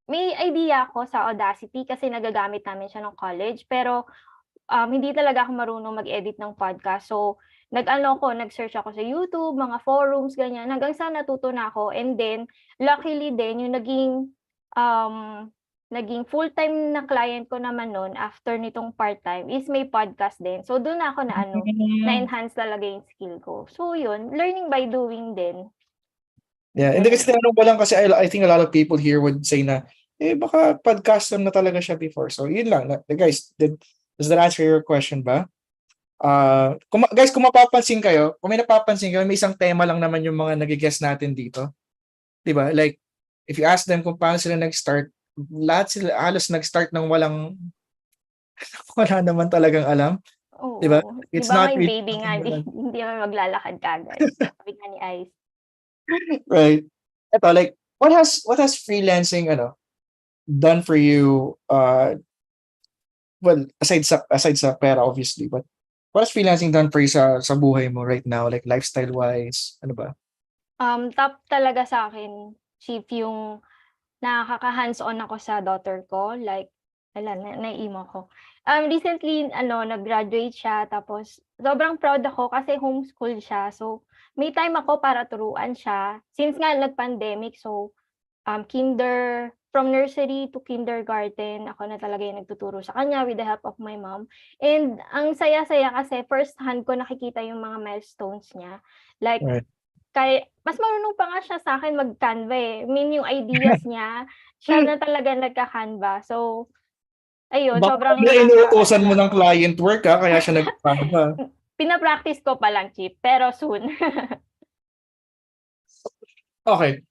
may idea ako sa Audacity kasi nagagamit namin siya ng college. Pero, hindi talaga ako marunong mag-edit ng podcast. So, nag-search ako sa YouTube, mga forums, ganyan. Hanggang sa natuto na ako. And then, luckily din, yung naging full-time na client ko naman noon after nitong part-time is may podcast din. So, doon ako na-enhance talaga yung skill ko. So, yun, learning by doing din. Yeah, hindi kasi tinanong ko lang kasi I think a lot of people here would say na, baka podcaster na talaga siya before. So, yun lang. Guys, does that answer your question ba? Guys, kung mapapansin kayo, kung may napapansin kayo, may isang tema lang naman yung mga nag-guest natin dito. Diba? Like, if you ask them kung paano sila nag-start, lahat sila halos nag-start ng wala naman talagang alam. Oo. Diba? It's diba may baby nga, hindi naman maglalakad kagad. Sabi nga ni Ice. Right. Ito, like, what has freelancing done for you? Well, aside sa pera, obviously, but what has freelancing done for you sa buhay mo right now, like lifestyle wise? Ano ba? Top talaga sa akin, Chief, yung nakaka-hands-on ako sa daughter ko. Like, naiimo ko. Recently, nag-graduate siya, tapos sobrang proud ako kasi homeschool siya. So, may time ako para turuan siya. Since nga nag-pandemic, so, from nursery to kindergarten, ako na talaga yung nagtuturo sa kanya with the help of my mom. And ang saya-saya kasi first hand ko nakikita yung mga milestones niya. Like, mas marunong pa nga siya sa akin mag-Canva eh. I mean, yung ideas niya, siya na talaga nagka-Canva. So, ayun, sobrang inuutosan mo ng client work kaya siya nag-Canva. Pina-practice ko pa lang, Chip, pero soon. Okay.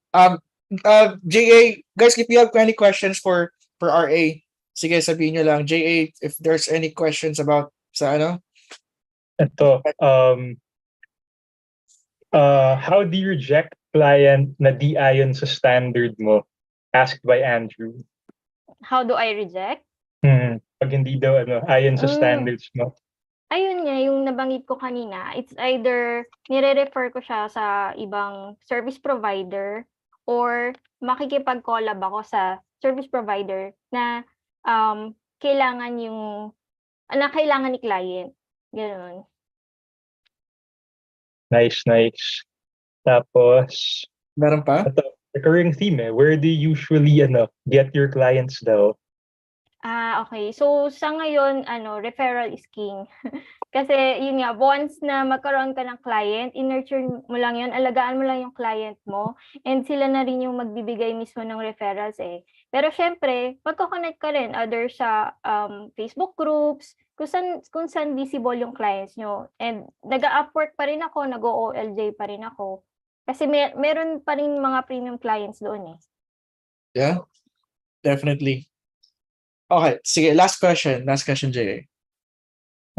JA, guys, if you have any questions for RA, sige, sabihin nyo lang, JA, if there's any questions about sa ano, Ito, how do you reject client na di ayon sa standard mo? Asked by Andrew. How do I reject? Pag hindi daw ayon sa Mm. standards mo. Ayun nga, yung nabanggit ko kanina, it's either nire-refer ko siya sa ibang service provider or makikipag-collab ako sa service provider na kailangan ni client. Gano'n. Nice. Tapos, meron pa? ito, recurring theme where do you usually get your clients daw? Okay. So, sa ngayon, referral is king. Kasi, yun nga, once na magkaroon ka ng client, in-nurture mo lang yun, alagaan mo lang yung client mo, and sila na rin yung magbibigay mismo ng referrals eh. Pero syempre, magkoconnect ka rin, other sa Facebook groups, kung saan visible yung clients nyo. And nag-Upwork pa rin ako, nag-OLJ pa rin ako. Kasi meron pa rin mga premium clients doon eh. Yeah, definitely. Okay, sige, last question, JA.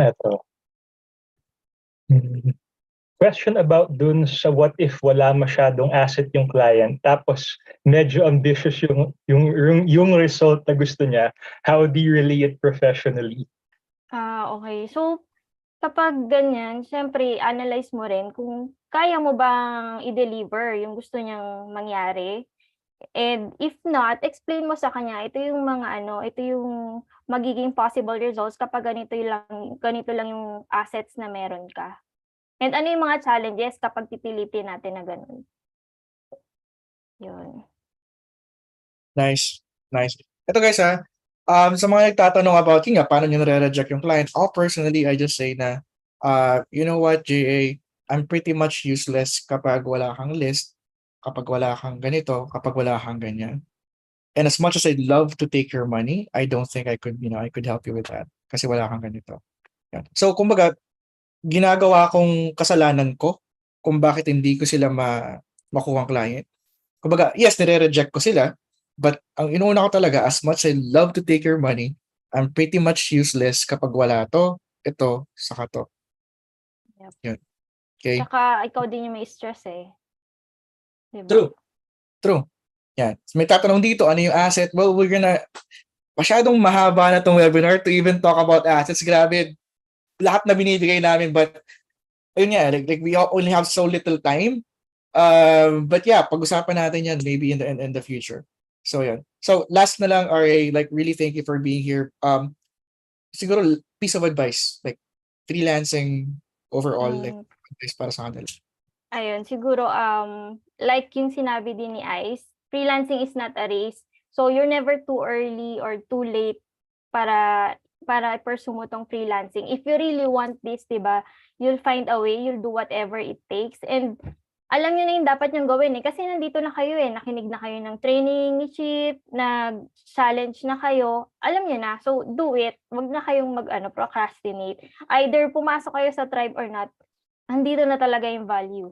Ito. Question about dun sa what if wala masyadong asset yung client tapos medyo ambitious yung result na gusto niya, how do you relay it professionally? Okay. So, kapag ganyan, syempre, analyze mo rin kung kaya mo bang i-deliver yung gusto niyang mangyari. And if not, explain mo sa kanya, ito yung ito yung magiging possible results kapag ganito lang yung assets na meron ka. And ano yung mga challenges kapag pipilitin natin na ganun. Yun. Nice. Ito guys sa mga nagtatanong about paano nyo nare-reject yung client, personally, I just say na, you know what, JA, I'm pretty much useless kapag wala kang list, kapag wala kang ganito, kapag wala kang ganyan. And as much as I'd love to take your money, I don't think I could help you with that kasi wala kang ganito. Yan. So, kumbaga, ginagawa kong kasalanan ko kung bakit hindi ko sila makuha ang client. Kumbaga, yes, nire-reject ko sila, but ang inuuna ko talaga, as much as I love to take your money, I'm pretty much useless kapag wala to, ito, saka to. Yep. Yun. Okay? Tsaka ikaw din yung may stress eh. Diba? True. Yan. So, may tatanong dito, ano yung asset? Well, masyadong mahaba na tong webinar to even talk about assets. Grabe, lahat na binibigay namin, but ayun nga, like we only have so little time. But yeah, pag-usapan natin yan maybe in the future. So yan. So last na lang, RA, like really thank you for being here. Siguro piece of advice, like freelancing overall, like advice para sa kanila. Ayun, siguro like yung sinabi din ni Ice, freelancing is not a race. So you're never too early or too late para pursue mo tong freelancing. If you really want this, 'di ba? You'll find a way, you'll do whatever it takes. And alam niyo na yung dapat niyong gawin eh kasi nandito na kayo eh, nakinig na kayo ng training sheet, nag-challenge na kayo. Alam niyo na. So do it. Wag na kayong procrastinate. Either pumasok kayo sa tribe or not. Andito na talaga yung value.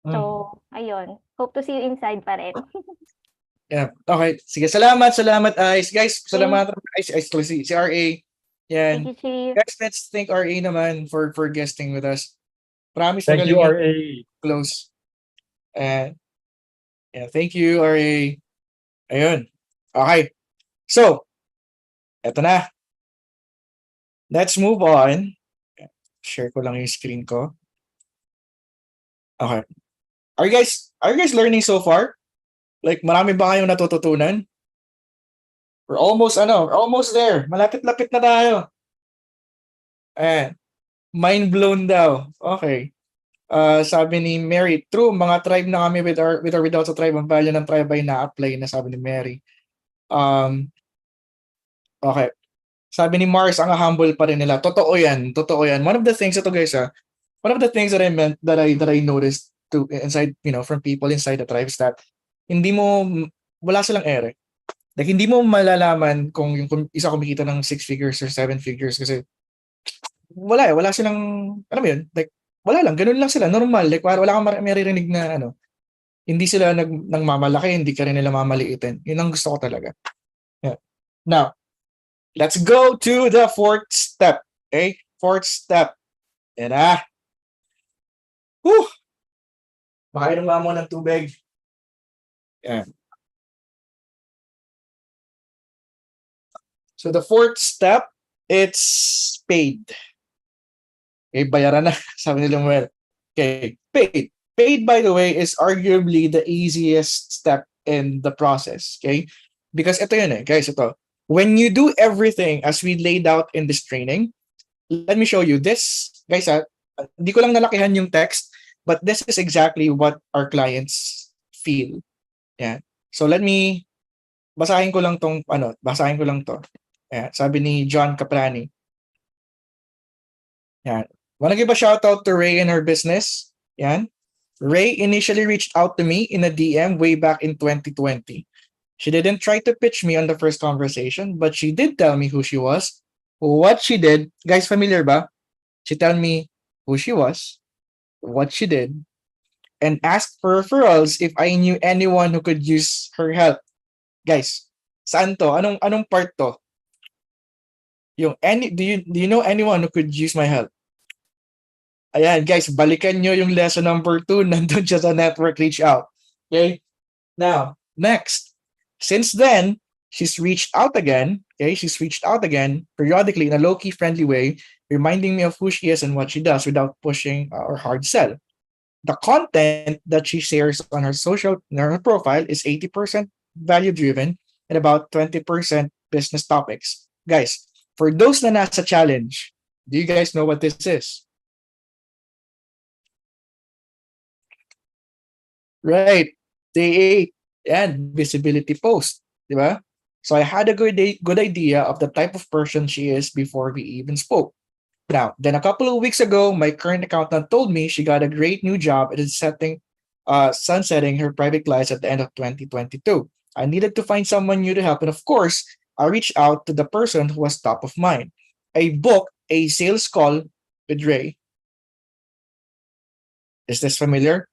So, ayun. Hope to see you inside pa rin. Yeah. Okay. Sige, salamat Ice. Guys, salamat Ice si RA. Yan. Thank you, Chief. Guys, let's thank RA naman for guesting with us. Promise Thank you, RA. Close. And yeah, thank you, RA. Ayun. Okay. So, eto na. Let's move on. Share ko lang yung screen ko. Okay. Are you guys learning so far? Like, marami ba kayong natututunan? We're almost there. Malapit-lapit na tayo. Mind blown daw. Okay. Sabi ni Mary, true, mga tribe na kami with or without a tribe, ang value ng tribe ay na-apply na, sabi ni Mary. Okay. Sabi ni Mars, ang humble pa rin nila. Totoo yan. One of the things that I meant that I noticed to inside, from people inside the tribes that wala silang ere. Like, hindi mo malalaman kung isa kumikita ng 6 figures or 7 figures kasi wala silang, alam mo yun, like, wala lang, ganun lang sila, normal. Like, wala kang maririnig na, hindi sila nagmamalaki, hindi ka rin nila mamaliitin. Yun ang gusto ko talaga. Yeah. Now, Let's go to the fourth step. Okay? Fourth step. Yan na. Whew! Makainom nga mo ng tubig. Yan. So the fourth step, it's paid. Okay, bayaran na. Sabi nila, well, okay, paid. Paid, by the way, is arguably the easiest step in the process. Okay? Because ito yun guys, ito. When you do everything as we laid out in this training, let me show you this. Guys, hindi ko lang nalakihan yung text, but this is exactly what our clients feel. Yeah. So let me, basahin ko lang to. Yeah, sabi ni John Caprani. Yeah. Wanna give a shout out to Ray and her business. Yan. Ray initially reached out to me in a DM way back in 2020. She didn't try to pitch me on the first conversation, but she did tell me who she was, what she did. Guys, familiar ba? She told me who she was, what she did, and asked for referrals if I knew anyone who could use her help. Guys, saan to? Anong part to? Yung do you know anyone who could use my help? Ayan, guys, balikan nyo yung lesson number 2. Nandun siya sa network reach out. Okay? Now, next. Since then, she's reached out again. Okay? She's reached out again periodically in a low-key friendly way, reminding me of who she is and what she does without pushing or hard sell. The content that she shares on her profile is 80% value-driven and about 20% business topics. Guys, for those na nasa challenge, do you guys know what this is? Right. Day 8 and visibility post. Diba? So I had a good idea of the type of person she is before we even spoke. Now, then a couple of weeks ago, my current accountant told me she got a great new job and is sunsetting her private clients at the end of 2022. I needed to find someone new to help, and of course, I reached out to the person who was top of mind. I booked a sales call with Ray. Is this familiar?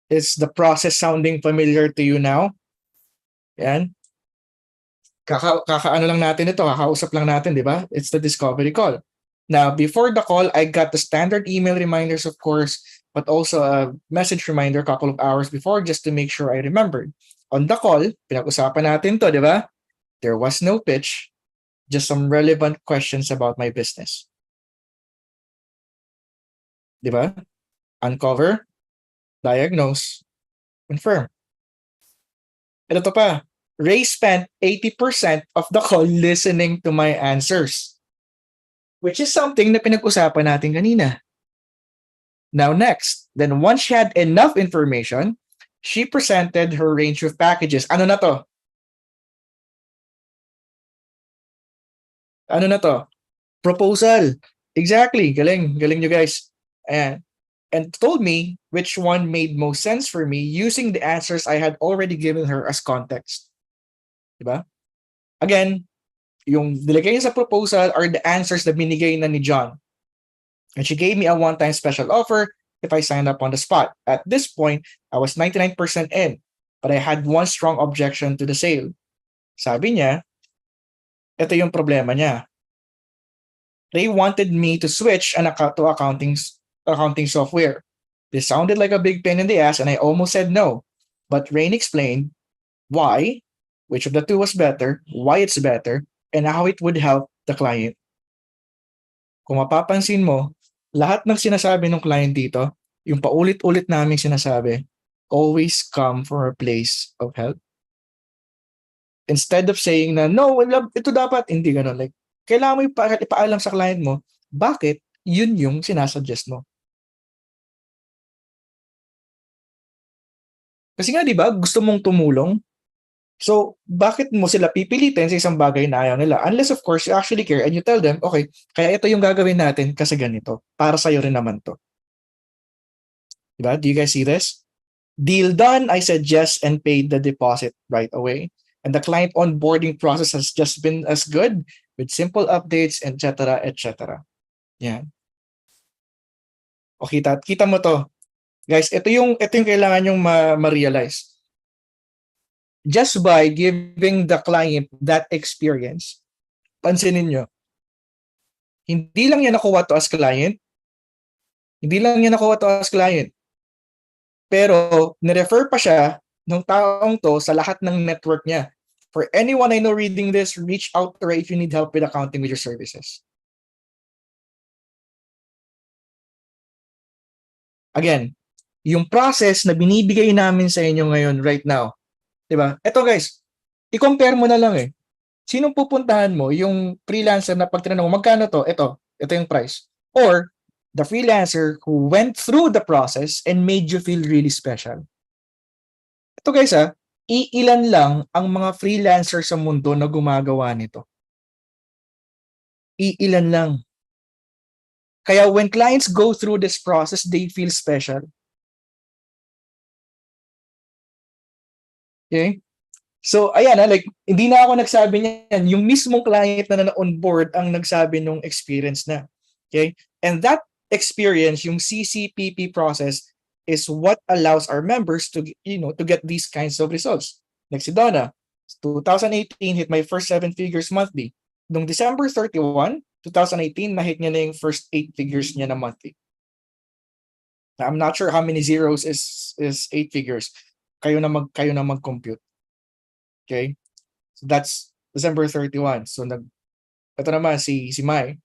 Is the process sounding familiar to you now? Yan. Kakaano lang natin ito, kakausap lang natin, di ba? It's the discovery call. Now, before the call, I got the standard email reminders, of course, but also a message reminder a couple of hours before just to make sure I remembered. On the call, pinag-usapan natin to, di ba? There was no pitch, just some relevant questions about my business. Di ba? Uncover, diagnose, confirm. Ito pa. Ray spent 80% of the call listening to my answers, which is something na pinag-usapan natin kanina. Now next, then once she had enough information, she presented her range of packages. Ano na to? Ano na to? Proposal. Exactly. Galing. Galing nyo guys. Ayan. And told me which one made most sense for me using the answers I had already given her as context. Diba? Again, yung nilagay niya sa proposal are the answers na binigay na ni John. And she gave me a one-time special offer if I signed up on the spot. At this point, I was 99% in, but I had one strong objection to the sale. Sabi niya, ito yung problema niya. They wanted me to switch to accounting software. This sounded like a big pain in the ass and I almost said no. But Rain explained why, which of the two was better, why it's better, and how it would help the client. Kung mapapansin mo, lahat ng sinasabi ng client dito, yung paulit-ulit naming sinasabi, always come from a place of help. Instead of saying na, no, ito dapat, hindi ganun. Like, kailangan mo ipaalam sa client mo, bakit yun yung sinasuggest mo. Kasi nga, di ba, gusto mong tumulong. So, bakit mo sila pipilitin sa isang bagay na ayaw nila? Unless, of course, you actually care and you tell them, okay, kaya ito yung gagawin natin kasi ganito. Para sa'yo rin naman to. Diba? Do you guys see this? Deal done, I said yes and paid the deposit right away. And the client onboarding process has just been as good with simple updates, etc., etc. Yan. O kita mo to. Guys, ito yung kailangan yung ma-realize. Just by giving the client that experience, pansinin nyo, hindi lang niya nakuha to as client, hindi lang niya nakuha to as client, pero nirefer pa siya ng taong to sa lahat ng network niya. For anyone I know reading this, reach out to her if you need help with accounting with your services. Again, yung process na binibigay namin sa inyo ngayon right now, di ba? Ito guys, i-compare mo na lang eh. Sinong pupuntahan mo? Yung freelancer na pag tinanong mo, magkano to? Ito yung price. Or the freelancer who went through the process and made you feel really special. Ito guys iilan lang ang mga freelancer sa mundo na gumagawa nito. Iilan lang. Kaya when clients go through this process, they feel special. Okay? So, ayan like, hindi na ako nagsabi niyan. Yung mismong client na on board ang nagsabi nung experience na. Okay? And that experience, yung CCPP process, is what allows our members to, to get these kinds of results. Like si Donna, 2018, hit my first 7 figures monthly. Noong December 31, 2018, na-hit niya na yung first 8 figures niya na monthly. Now, I'm not sure how many zeros is 8 figures. Kayo na mag-compute. Okay? So that's December 31. So ito naman si Mai.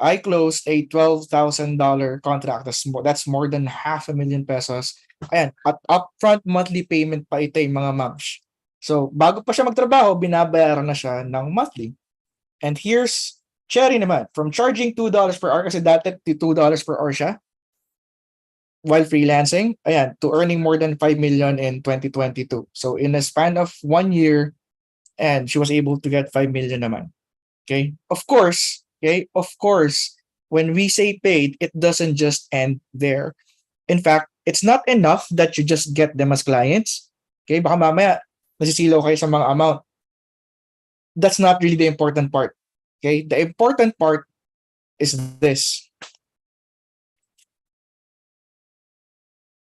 I closed a $12,000 contract. That's more than $500,000 pesos. Ayan, at upfront monthly payment pa ito mga mams. So bago pa siya magtrabaho, binabayaran na siya ng monthly. And here's Cherry naman, from charging $2 per hour kasi dati $2 per hour siya while freelancing, ayan, to earning more than 5 million in 2022. So in a span of 1 year, and she was able to get 5 million naman. Okay? Of course, when we say paid, it doesn't just end there. In fact, it's not enough that you just get them as clients. Okay? Baka mamaya, nasisilaw kayo sa mga amount. That's not really the important part. Okay? The important part is this.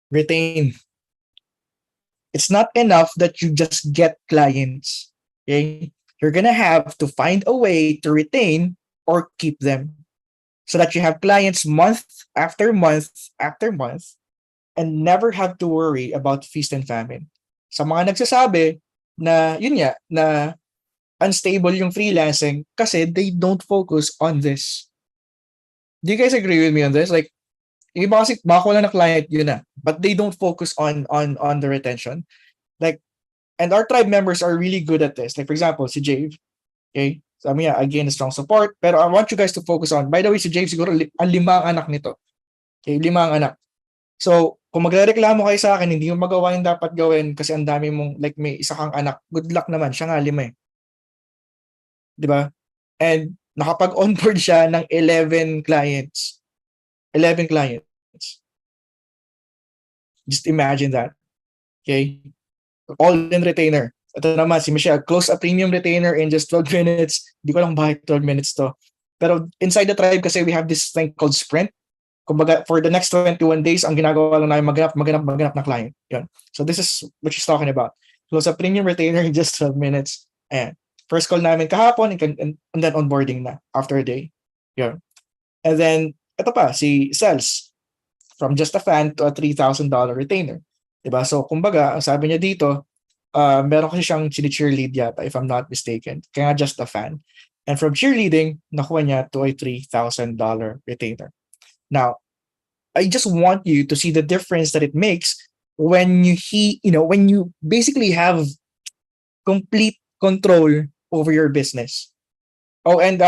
Retain. It's not enough that you just get clients. Okay? You're gonna have to find a way to retain or keep them so that you have clients month after month after month and never have to worry about feast and famine. Sa mga nagsasabi na, yun nga, na unstable yung freelancing kasi they don't focus on this. Do you guys agree with me on this? Like, yung iba kasi makakuha na client yun na, but they don't focus on the retention. Like, and our tribe members are really good at this. Like, for example, si Jave, okay? Sabi niya, again, strong support. Pero I want you guys to focus on, by the way, si Jave siguro, ang 5 anak nito. Okay, 5 anak. So, kung magrereklamo kayo sa akin, hindi mo magawa yung dapat gawin kasi ang dami mong, like, may isa kang anak. Good luck naman, siya nga 5 eh. Diba? And nakapag-onboard siya ng 11 clients. 11 clients. Just imagine that. Okay? All-in retainer. Ito naman, si Michelle, close a premium retainer in just 12 minutes. Hindi ko lang bakit 12 minutes to. Pero inside the tribe kasi we have this thing called sprint. Kumbaga, for the next 21 days, ang ginagawa lang namin maghanap na client. Yun. So this is what she's talking about. Close a premium retainer in just 12 minutes. Ayan. First call namin kahapon and then onboarding na after a day. Yun. And then, ito pa, si Sales. From just a fan to a $3,000 retainer. Diba? So, kumbaga, ang sabi niya dito, meron kasi siyang cheerlead yata, if I'm not mistaken. Kaya just a fan. And from cheerleading, nakuha niya to a $3,000 retainer. Now, I just want you to see the difference that it makes when when you basically have complete control over your business. Oh, and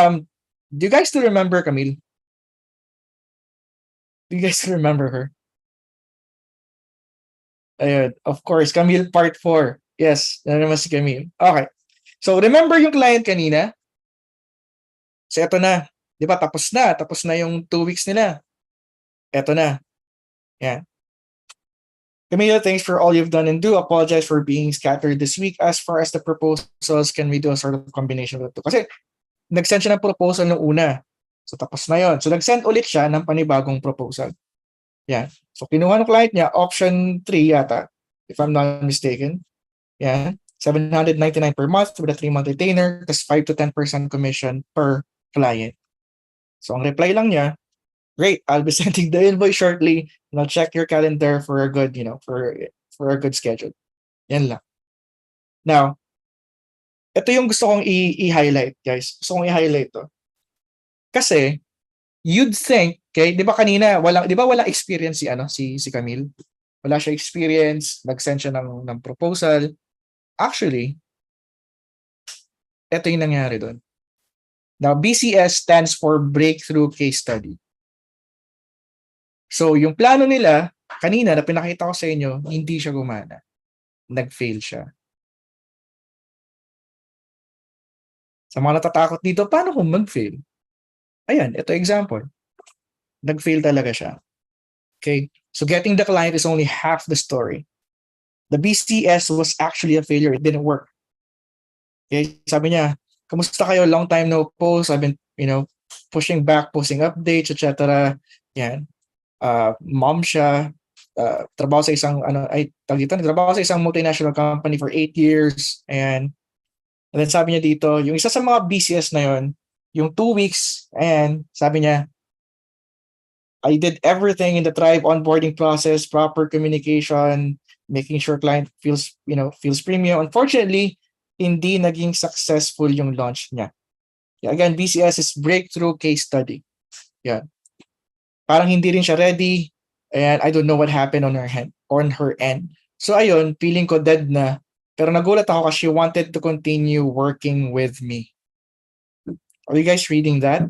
do you guys still remember Camille? Do you guys still remember her? Ayun, of course, Camille part 4. Yes, na naman si Camille. Okay. So, remember yung client kanina? So, eto na. Di ba, tapos na yung 2 weeks nila. Eto na. Yan. Camille, thanks for all you've done and do apologize for being scattered this week. As far as the proposals, can we do a sort of combination of the two? Kasi, nag-send siya ng proposal nung una. So, tapos na yon. So, nag-send ulit siya ng panibagong proposal. Yan. So, kinuha ng client niya, option 3 yata, if I'm not mistaken. Yan. $799 per month with a 3-month retainer, tas 5 to 10% commission per client. So ang reply lang niya, great, I'll be sending the invoice shortly, and I'll check your calendar for a good, for a good schedule. Yan lang. Now, ito yung gusto kong i-highlight, guys. Gusto kong i-highlight to. Kasi, you'd think, okay, di ba kanina, walang experience si Camille? Wala siya experience, nag-send siya ng proposal. Actually, ito yung nangyari doon. Now, BCS stands for Breakthrough Case Study. So, yung plano nila, kanina na pinakita ko sa inyo, hindi siya gumana. Nag-fail siya. Sa mga natatakot dito, paano kung mag-fail? Ayan, ito example. Nag-fail talaga siya. Okay? So, getting the client is only half the story. The BCS was actually a failure. It didn't work. Okay? Sabi niya, kamusta kayo? Long time no post. I've been, pushing back, posting updates, etc. Yan. Mom siya. Trabaho sa isang, trabaho sa isang multinational company for 8 years. And then sabi niya dito, yung isa sa mga BCS na yon, yung 2 weeks, and sabi niya, I did everything in the Tribe onboarding process, proper communication, making sure client feels premium. Unfortunately, hindi naging successful yung launch niya. Yeah, again, BCS is Breakthrough Case Study. Yeah. Parang hindi rin siya ready, and I don't know what happened on her end. So ayun, feeling ko dead na. Pero nagulat ako kasi she wanted to continue working with me. Are you guys reading that?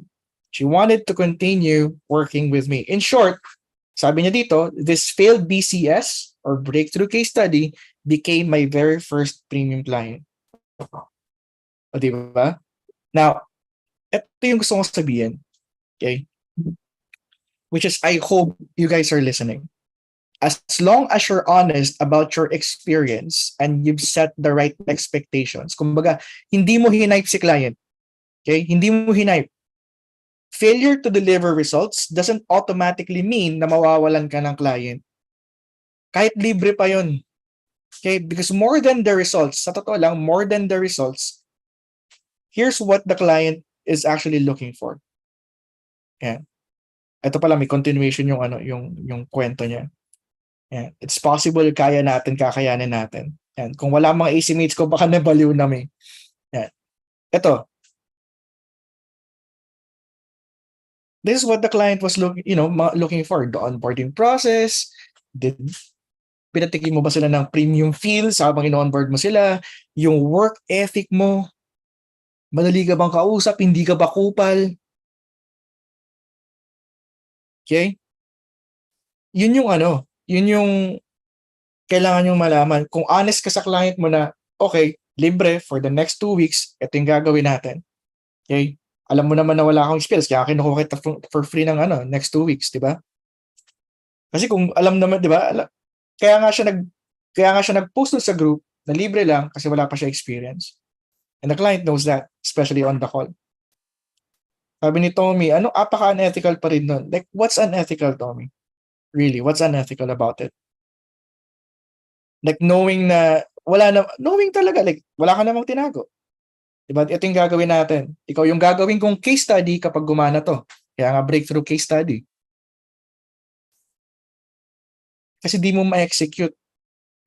She wanted to continue working with me. In short, sabi niya dito, this failed BCS or Breakthrough Case Study became my very first premium client. O diba? Now, ito yung gusto kong sabihin. Okay? Which is, I hope you guys are listening. As long as you're honest about your experience and you've set the right expectations, kumbaga, hindi mo hinipe si client. Okay? Hindi mo hinipe. Failure to deliver results doesn't automatically mean na mawawalan ka ng client. Kahit libre pa yun. Okay? Because more than the results, sa totoo lang, more than the results, here's what the client is actually looking for. Yan. Ito pala, may continuation yung kwento niya. Yan. It's possible, kaya natin, kakayanin natin. Yan. Kung wala mga AC mates ko, baka nabaliw namin. Yan. Ito. This is what the client was looking for. The onboarding process. Pinatikim mo ba sila ng premium feels habang ino-onboard mo sila? Yung work ethic mo. Madali ka bang kausap? Hindi ka ba kupal? Okay? Yun yung kailangan yung malaman. Kung honest ka sa client mo na, okay, libre for the next 2 weeks, ito yung gagawin natin. Okay? Alam mo naman na wala akong skills, kaya kinukuha kita for free ng next 2 weeks, di ba? Kasi kung alam naman, di ba? Kaya nga siya nag-post sa group na libre lang kasi wala pa siya experience. And the client knows that, especially on the call. Sabi ni Tommy, apaka-unethical pa rin nun. Like, what's unethical, Tommy? Really, what's unethical about it? Like, knowing talaga, like, wala ka namang tinago. Diba? Ito yung gagawin natin. Ikaw yung gagawin kong case study kapag gumana to. Kaya nga, breakthrough case study. Kasi di mo ma-execute.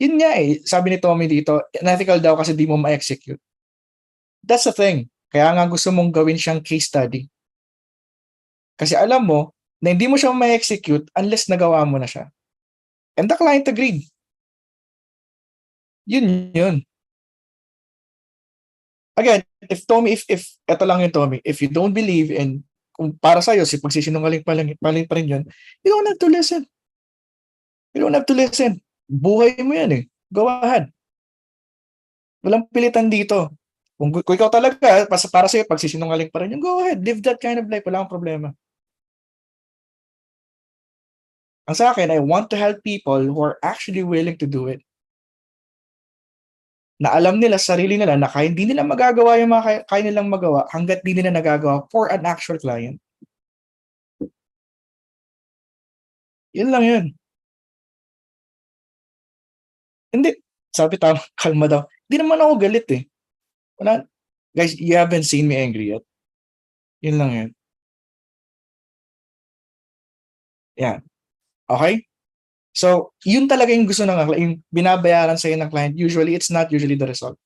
Yun nga sabi ni Tommy dito, unethical daw kasi di mo ma-execute. That's the thing. Kaya nga gusto mong gawin siyang case study. Kasi alam mo na hindi mo siya ma-execute unless nagawa mo na siya. And the client agreed. Yun. Again, if eto lang yung Tommy, if you don't believe in, kung para sa'yo, si pagsisinungaling pa rin yun, you don't have to listen. You don't have to listen. Buhay mo yan Go ahead. Walang pilitan dito. Kung ikaw talaga, para sa'yo, pagsisinungaling pa rin yun, go ahead. Live that kind of life. Wala akong problema. Ang sa akin, I want to help people who are actually willing to do it. Na alam nila, sarili nila, na kaya hindi nila magagawa yung mga kaya nilang magawa hanggat di nila nagagawa for an actual client. Yun lang yun. Hindi. Sabi tama, kalma daw. Di naman ako galit eh. Wala. Guys, you haven't seen me angry yet. Yun lang yun. Yan. Okay? So, yun talaga yung gusto ng yung binabayaran sa'yo ng client. Usually, it's not usually the result.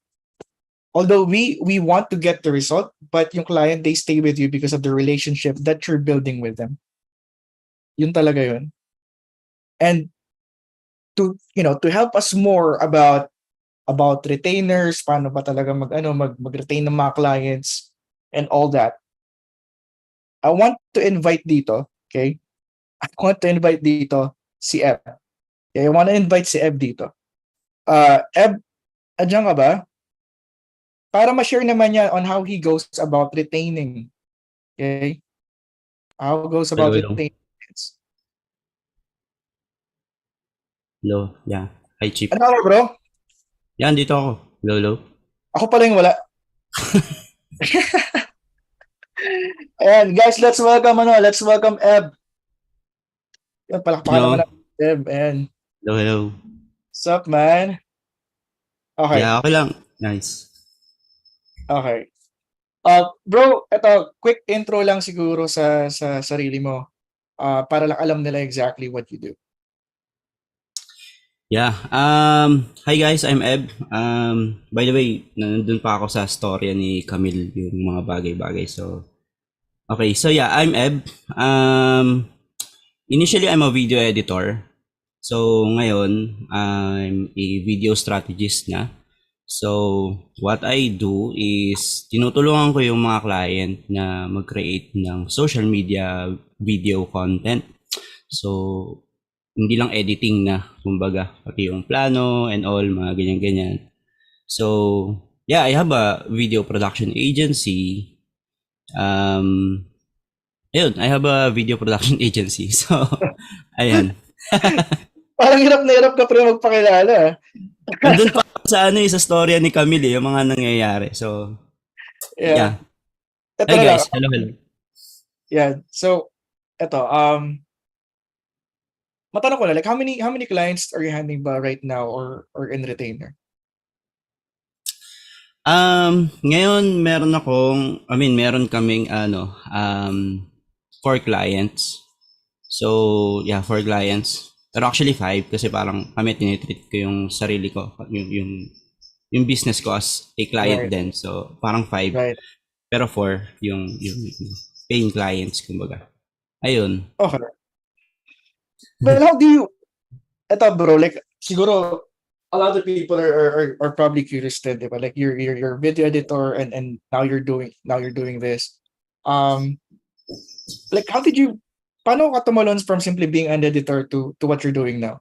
Although we want to get the result, but yung client, they stay with you because of the relationship that you're building with them. Yun talaga yun. And to help us more about retainers, paano ba talaga mag-retain ng mga clients and all that. I want to invite dito, okay? I want to invite dito si Eb. Okay, I want to invite si Eb dito. Eb, adyan ka ba? Para ma-share naman niya on how he goes about retaining. Okay? How he goes about Hello. retaining. Hello, yeah. Hi, Chip. Ano ka, bro? Yan, dito ako. Hello. Ako pala yung wala. Ayan, guys, let's welcome Eb. Yan, palakpakan naman natin Eb. Ayan. Hello. What's up, man? Okay. Yeah, okay lang. Nice. Okay. Bro, eto, quick intro lang siguro sa sarili mo. Para lang alam nila exactly what you do. Yeah. Hi guys, I'm Eb. By the way, nandun pa ako sa storya ni Camille, yung mga bagay-bagay. So, okay. So yeah, I'm Eb. Initially, I'm a video editor. So, ngayon, I'm a video strategist na. So, what I do is, tinutulungan ko yung mga client na mag-create ng social media video content. So, hindi lang editing na, kumbaga, pati yung plano and all, mga ganyan-ganyan. So, yeah, I have a video production agency. Ayun, I have a video production agency. So, ayan. Parang hirap na hirap ka pero magpakilala. Nandun pa sa sa storya ni Camille, yung mga nangyayari. So, yeah. Ito Hi guys, lang. hello. Yeah. So, ito, matanong ko na, like, how many clients are you handling ba right now or in retainer? Ngayon meron kaming 4 clients. So, yeah, 4 clients. Pero actually 5 kasi parang kami tinitreat ko yung sarili ko, yung business ko as a client din. So, parang 5. Right. Pero 4 yung paying clients, kumbaga. Ayun. Okay. But how do you, eto bro, like, siguro, a lot of people are probably curious din, diba? Like, you're video editor and now you're doing this. Like, paano ka tumalon from simply being an editor to what you're doing now?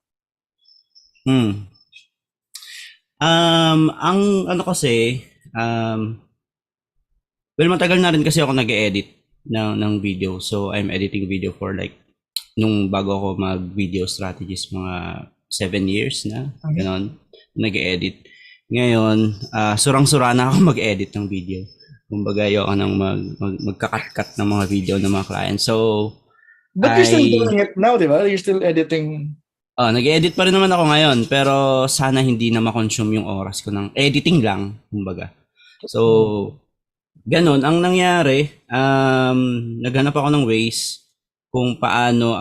Ang kasi, well, matagal na rin kasi ako nag-edit ng video. So, I'm editing video for like, nung bago ako mag-video strategist, mga 7 years na, ganon, nag-edit. Ngayon, surang-sura na ako mag-edit ng video. Kumbaga, ayoko nang magkakat-kat ng mga video ng mga clients. So, but you're still doing it now, di ba? You're still editing. Nag-edit pa rin naman ako ngayon, pero sana hindi na ma-consume yung oras ko ng editing lang, kumbaga. So, ganon. Ang nangyari, naghanap ako ng ways kung paano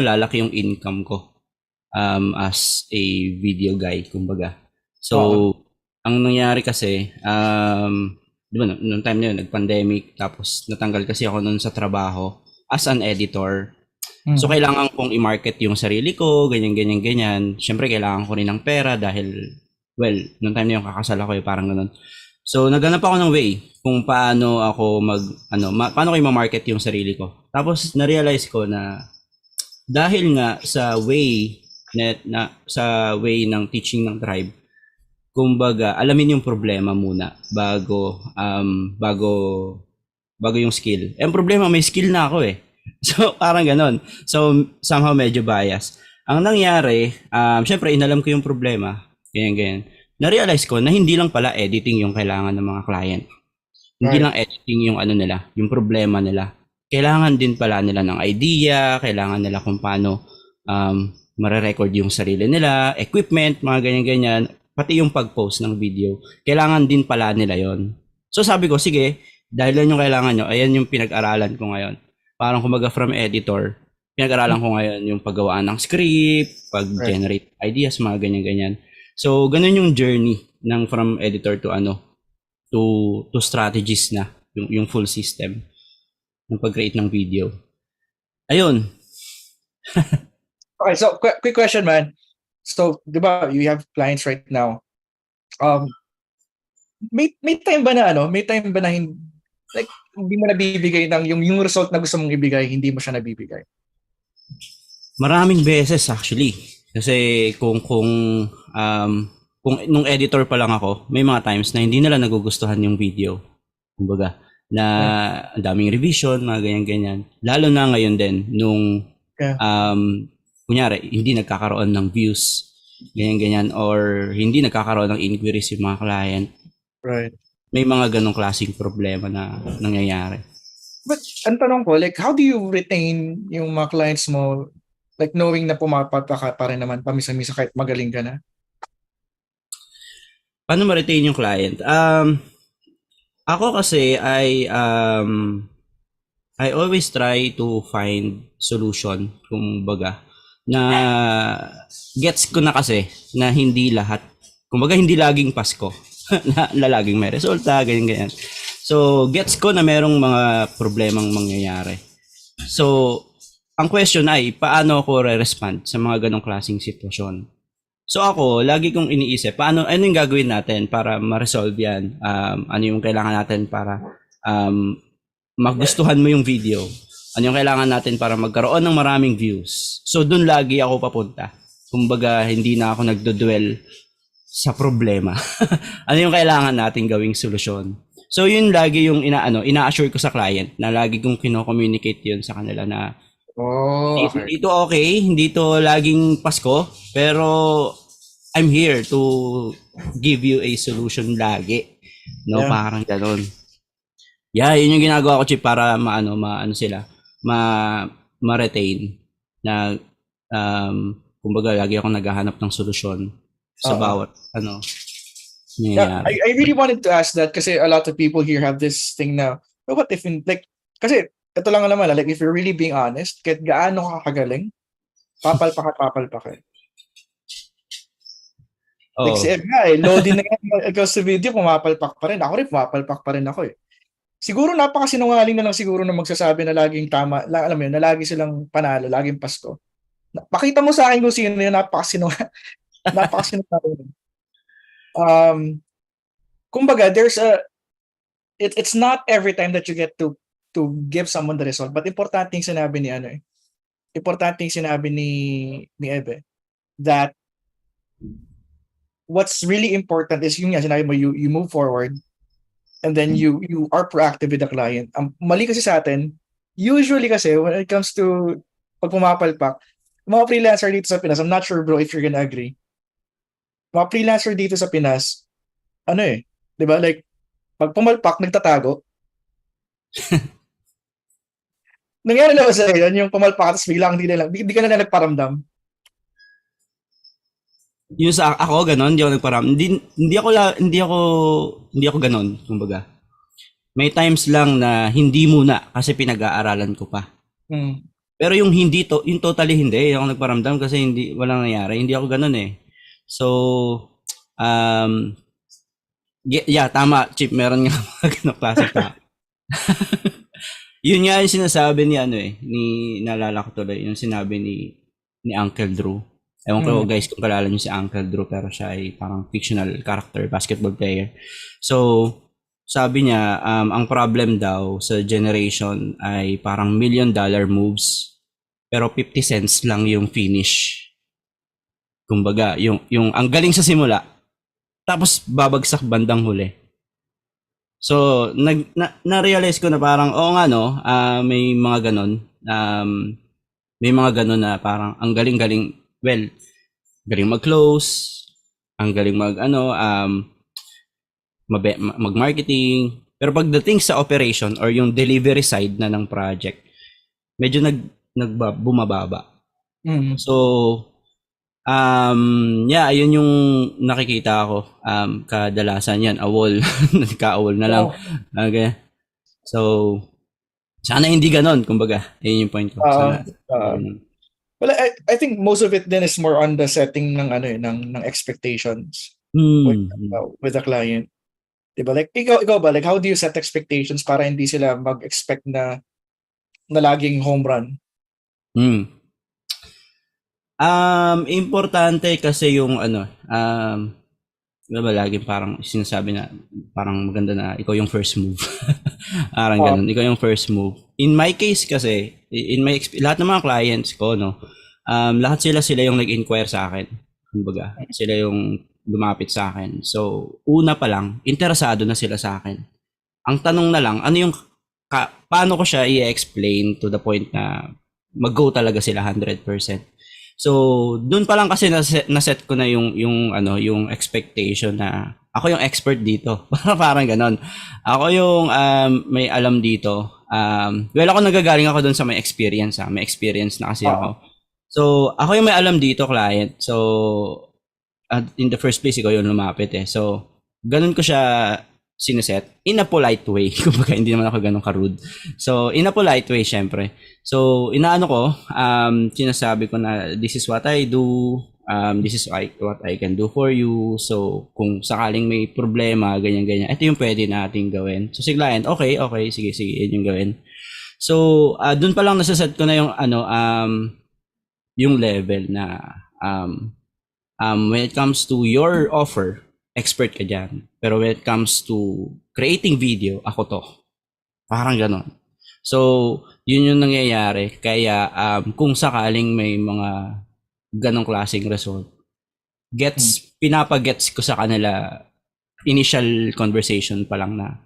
lalaki yung income ko as a video guy, kumbaga. So, ang nangyari kasi, di ba, noong time na yun, nag-pandemic, tapos natanggal kasi ako noon sa trabaho as an editor. So, kailangan kong i-market yung sarili ko, ganyan. Siyempre, kailangan ko rin ng pera dahil, well, noong time na yun, kakasal ako, parang ganun. So, naghanap ako ng way kung paano ako paano ko i-market yung sarili ko. Tapos, na-realize ko na dahil nga sa way ng teaching ng tribe, kumbaga, alamin yung problema muna bago yung skill. Ang problema, may skill na ako eh. So, parang ganon. So, somehow medyo bias. Ang nangyari, syempre, inalam ko yung problema. Ganyan. Na-realize ko na hindi lang pala editing yung kailangan ng mga client. Hindi lang editing yung yung problema nila. Kailangan din pala nila ng idea, kailangan nila kung paano mare-record yung sarili nila, equipment, mga ganyan-ganyan, pati yung pag-post ng video. Kailangan din pala nila yon. So sabi ko, sige, dahil yan yung kailangan nyo, ayan yung pinag-aralan ko ngayon. Parang kumbaga from editor, pinag-aralan ko ngayon yung paggawaan ng script, pag-generate ideas, mga ganyan-ganyan. So ganun yung journey ng from editor to to strategies na, yung full system ng pag-create ng video. Ayun. Okay, so quick question, man. So, di ba, you have clients right now. May time ba na like hindi mo nabibigay ng yung result na gusto mong ibigay, hindi mo siya nabibigay? Maraming beses actually. Kasi kung nung editor pa lang ako, may mga times na hindi nila nagugustuhan yung video. Kumbaga, na ang daming revision, mga ganyan-ganyan. Lalo na ngayon din, nung kunyari, hindi nagkakaroon ng views, ganyan-ganyan, or hindi nagkakaroon ng inquiries yung mga client. Right. May mga ganong klaseng problema na nangyayari. But ang tanong ko, like, how do you retain yung mga clients mo, like knowing na pumapataka pa rin naman pamisa-misa kahit magaling ka na? Paano ma-retain yung client? Ako kasi I always try to find solution, kumbaga, na gets ko na kasi na hindi lahat, kumbaga hindi laging Pasko, na laging may resulta, ganyan-ganyan. So, gets ko na merong mga problemang mangyayari. So, ang question ay, paano ako re-respond sa mga ganong klaseng sitwasyon? So ako, lagi kong iniisip, ano yung gagawin natin para ma-resolve yan? Ano yung kailangan natin para magustuhan mo yung video? Ano yung kailangan natin para magkaroon ng maraming views? So doon lagi ako papunta. Kumbaga, hindi na ako nagdodwell sa problema. Ano yung kailangan natin gawing solusyon? So yun lagi yung ina-assure ko sa client na lagi kong kino-communicate yun sa kanila na okay. Hindi to okay, hindi to laging Pasko, pero I'm here to give you a solution lagi. No, parang ganoon. Yeah, yun yung ginagawa ko, Chip, para ma-retain na kumbaga lagi ako naghahanap ng solusyon sa bawat Yeah, I really wanted to ask that kasi a lot of people here have this thing now. But what if kasi ito lang naman, like if you're really being honest, kahit gaano ka kagaling, papalpak eh. Like si Ed nga loading na yan, ikaw sa video, pumapalpak pa rin. Ako rin, pumapalpak pa rin ako eh. Siguro napakasinungaling na lang siguro na magsasabi na laging tama, alam mo yun, na lagi silang panalo, laging Pasko. Pakita mo sa akin kung sino yun, napakasinungaling. Kumbaga, it's not every time that you get to give someone the result, but importante yung sinabi ni Ebe, that what's really important is yung sinabi mo, you move forward and then you are proactive with the client. Ang mali kasi sa atin, usually kasi when it comes to pag pumapalpak, mga freelancer dito sa Pinas, I'm not sure bro if you're gonna agree, mga freelancer dito sa Pinas, di ba, like pag pumalpak, nagtatago. Nangyari na ba sa yun, yung pumalpak tapos biglang hindi ka na nagparamdam? Yung sa ako ganon, hindi ako nagparam. Hindi ako ganon, kumbaga. May times lang na hindi muna kasi pinag-aaralan ko pa. Pero yung yung totally hindi ako nagparamdam kasi walang nangyari. Hindi ako ganon eh. So yeah, tama, Chip, meron nga mga ganong klase pa. Yun nga yung sinasabi ni naalala ko tuloy, yung sinabi ni Uncle Drew. Ewan ko guys kung kalala nyo si Uncle Drew, pero siya ay parang fictional character, basketball player. So, sabi niya, ang problem daw sa generation ay parang $1 million moves, pero 50 cents lang yung finish. Kumbaga, yung ang galing sa simula, tapos babagsak bandang huli. So, na-realize ko na parang, may mga ganon. May mga ganon na parang ang galing-galing, galing mag-close, ang galing mag-marketing. Pero pagdating sa operation or yung delivery side na ng project, medyo bumababa. So, Yeah, ayun yung nakikita ko. Kadalasan yan, awol. Nagka-awol na lang. Okay. So, sana hindi ganon, kumbaga. Ayun yung point ko. Sana. Well, I think most of it then is more on the setting ng ano ng expectations Hmm. with the client. Diba? Like ikaw ba, like how do you set expectations para hindi sila mag-expect na laging home run? Importante kasi yung ano, diba laging parang sinasabi na parang maganda na ikaw yung first move. Parang ganun, ikaw yung first move. In my case kasi, lahat ng mga clients ko, no, lahat sila yung nag-inquire sa akin. Kumbaga, sila yung lumapit sa akin. So, una pa lang, interesado na sila sa akin. Ang tanong na lang, ano yung, paano ko siya i-explain to the point na mag-go talaga sila 100%. So, doon pa lang kasi naset ko na yung expectation na ako yung expert dito. Parang ganon. Ako yung may alam dito. Well, ako nagagaling ako doon sa may experience. May experience na kasi ako. So, ako yung may alam dito, client. So, in the first place, ikaw yung lumapit eh. So, ganun ko siya sineset in a polite way. Kumbaga, hindi naman ako ganun ka-rude. So, in a polite way, syempre. So, inaano ko, sinasabi ko na this is what I do, this is what I can do for you. So, kung sakaling may problema, ganyan-ganyan, ito yung pwede nating gawin. So, si client, okay, sige, yun yung gawin. So, dun pa lang nasaset ko na yung yung level na when it comes to your offer, expert ka dyan. Pero when it comes to creating video, ako to. Parang ganon. So, yun yung nangyayari. Kaya, kung sakaling may mga ganong klaseng result, pinapagets ko sa kanila initial conversation pa lang na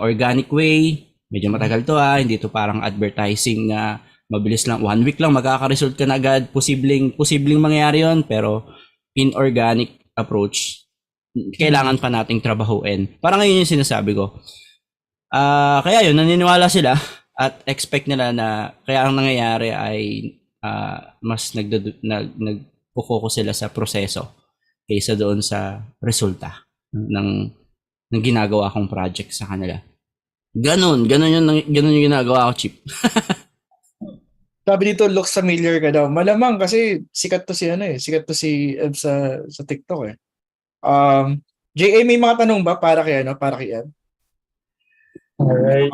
organic way, medyo matagal to hindi to parang advertising na mabilis lang, 1 week lang magkaka-result ka na agad, posibleng mangyayari yon, pero in organic approach, kailangan pa nating trabahuin. Parang ngayon yung sinasabi ko. Kaya yun, naniniwala sila at expect nila na kaya ang nangyayari ay mas nag-focus sila sa proseso kaysa doon sa resulta ng ginagawa kong project sa kanila. Ganun yung ginagawa ko, Chip. Sabi dito, looks familiar ka daw. Malamang kasi sikat to si Ed sa TikTok eh. JA, may mga tanong ba para kay Ed? Alright.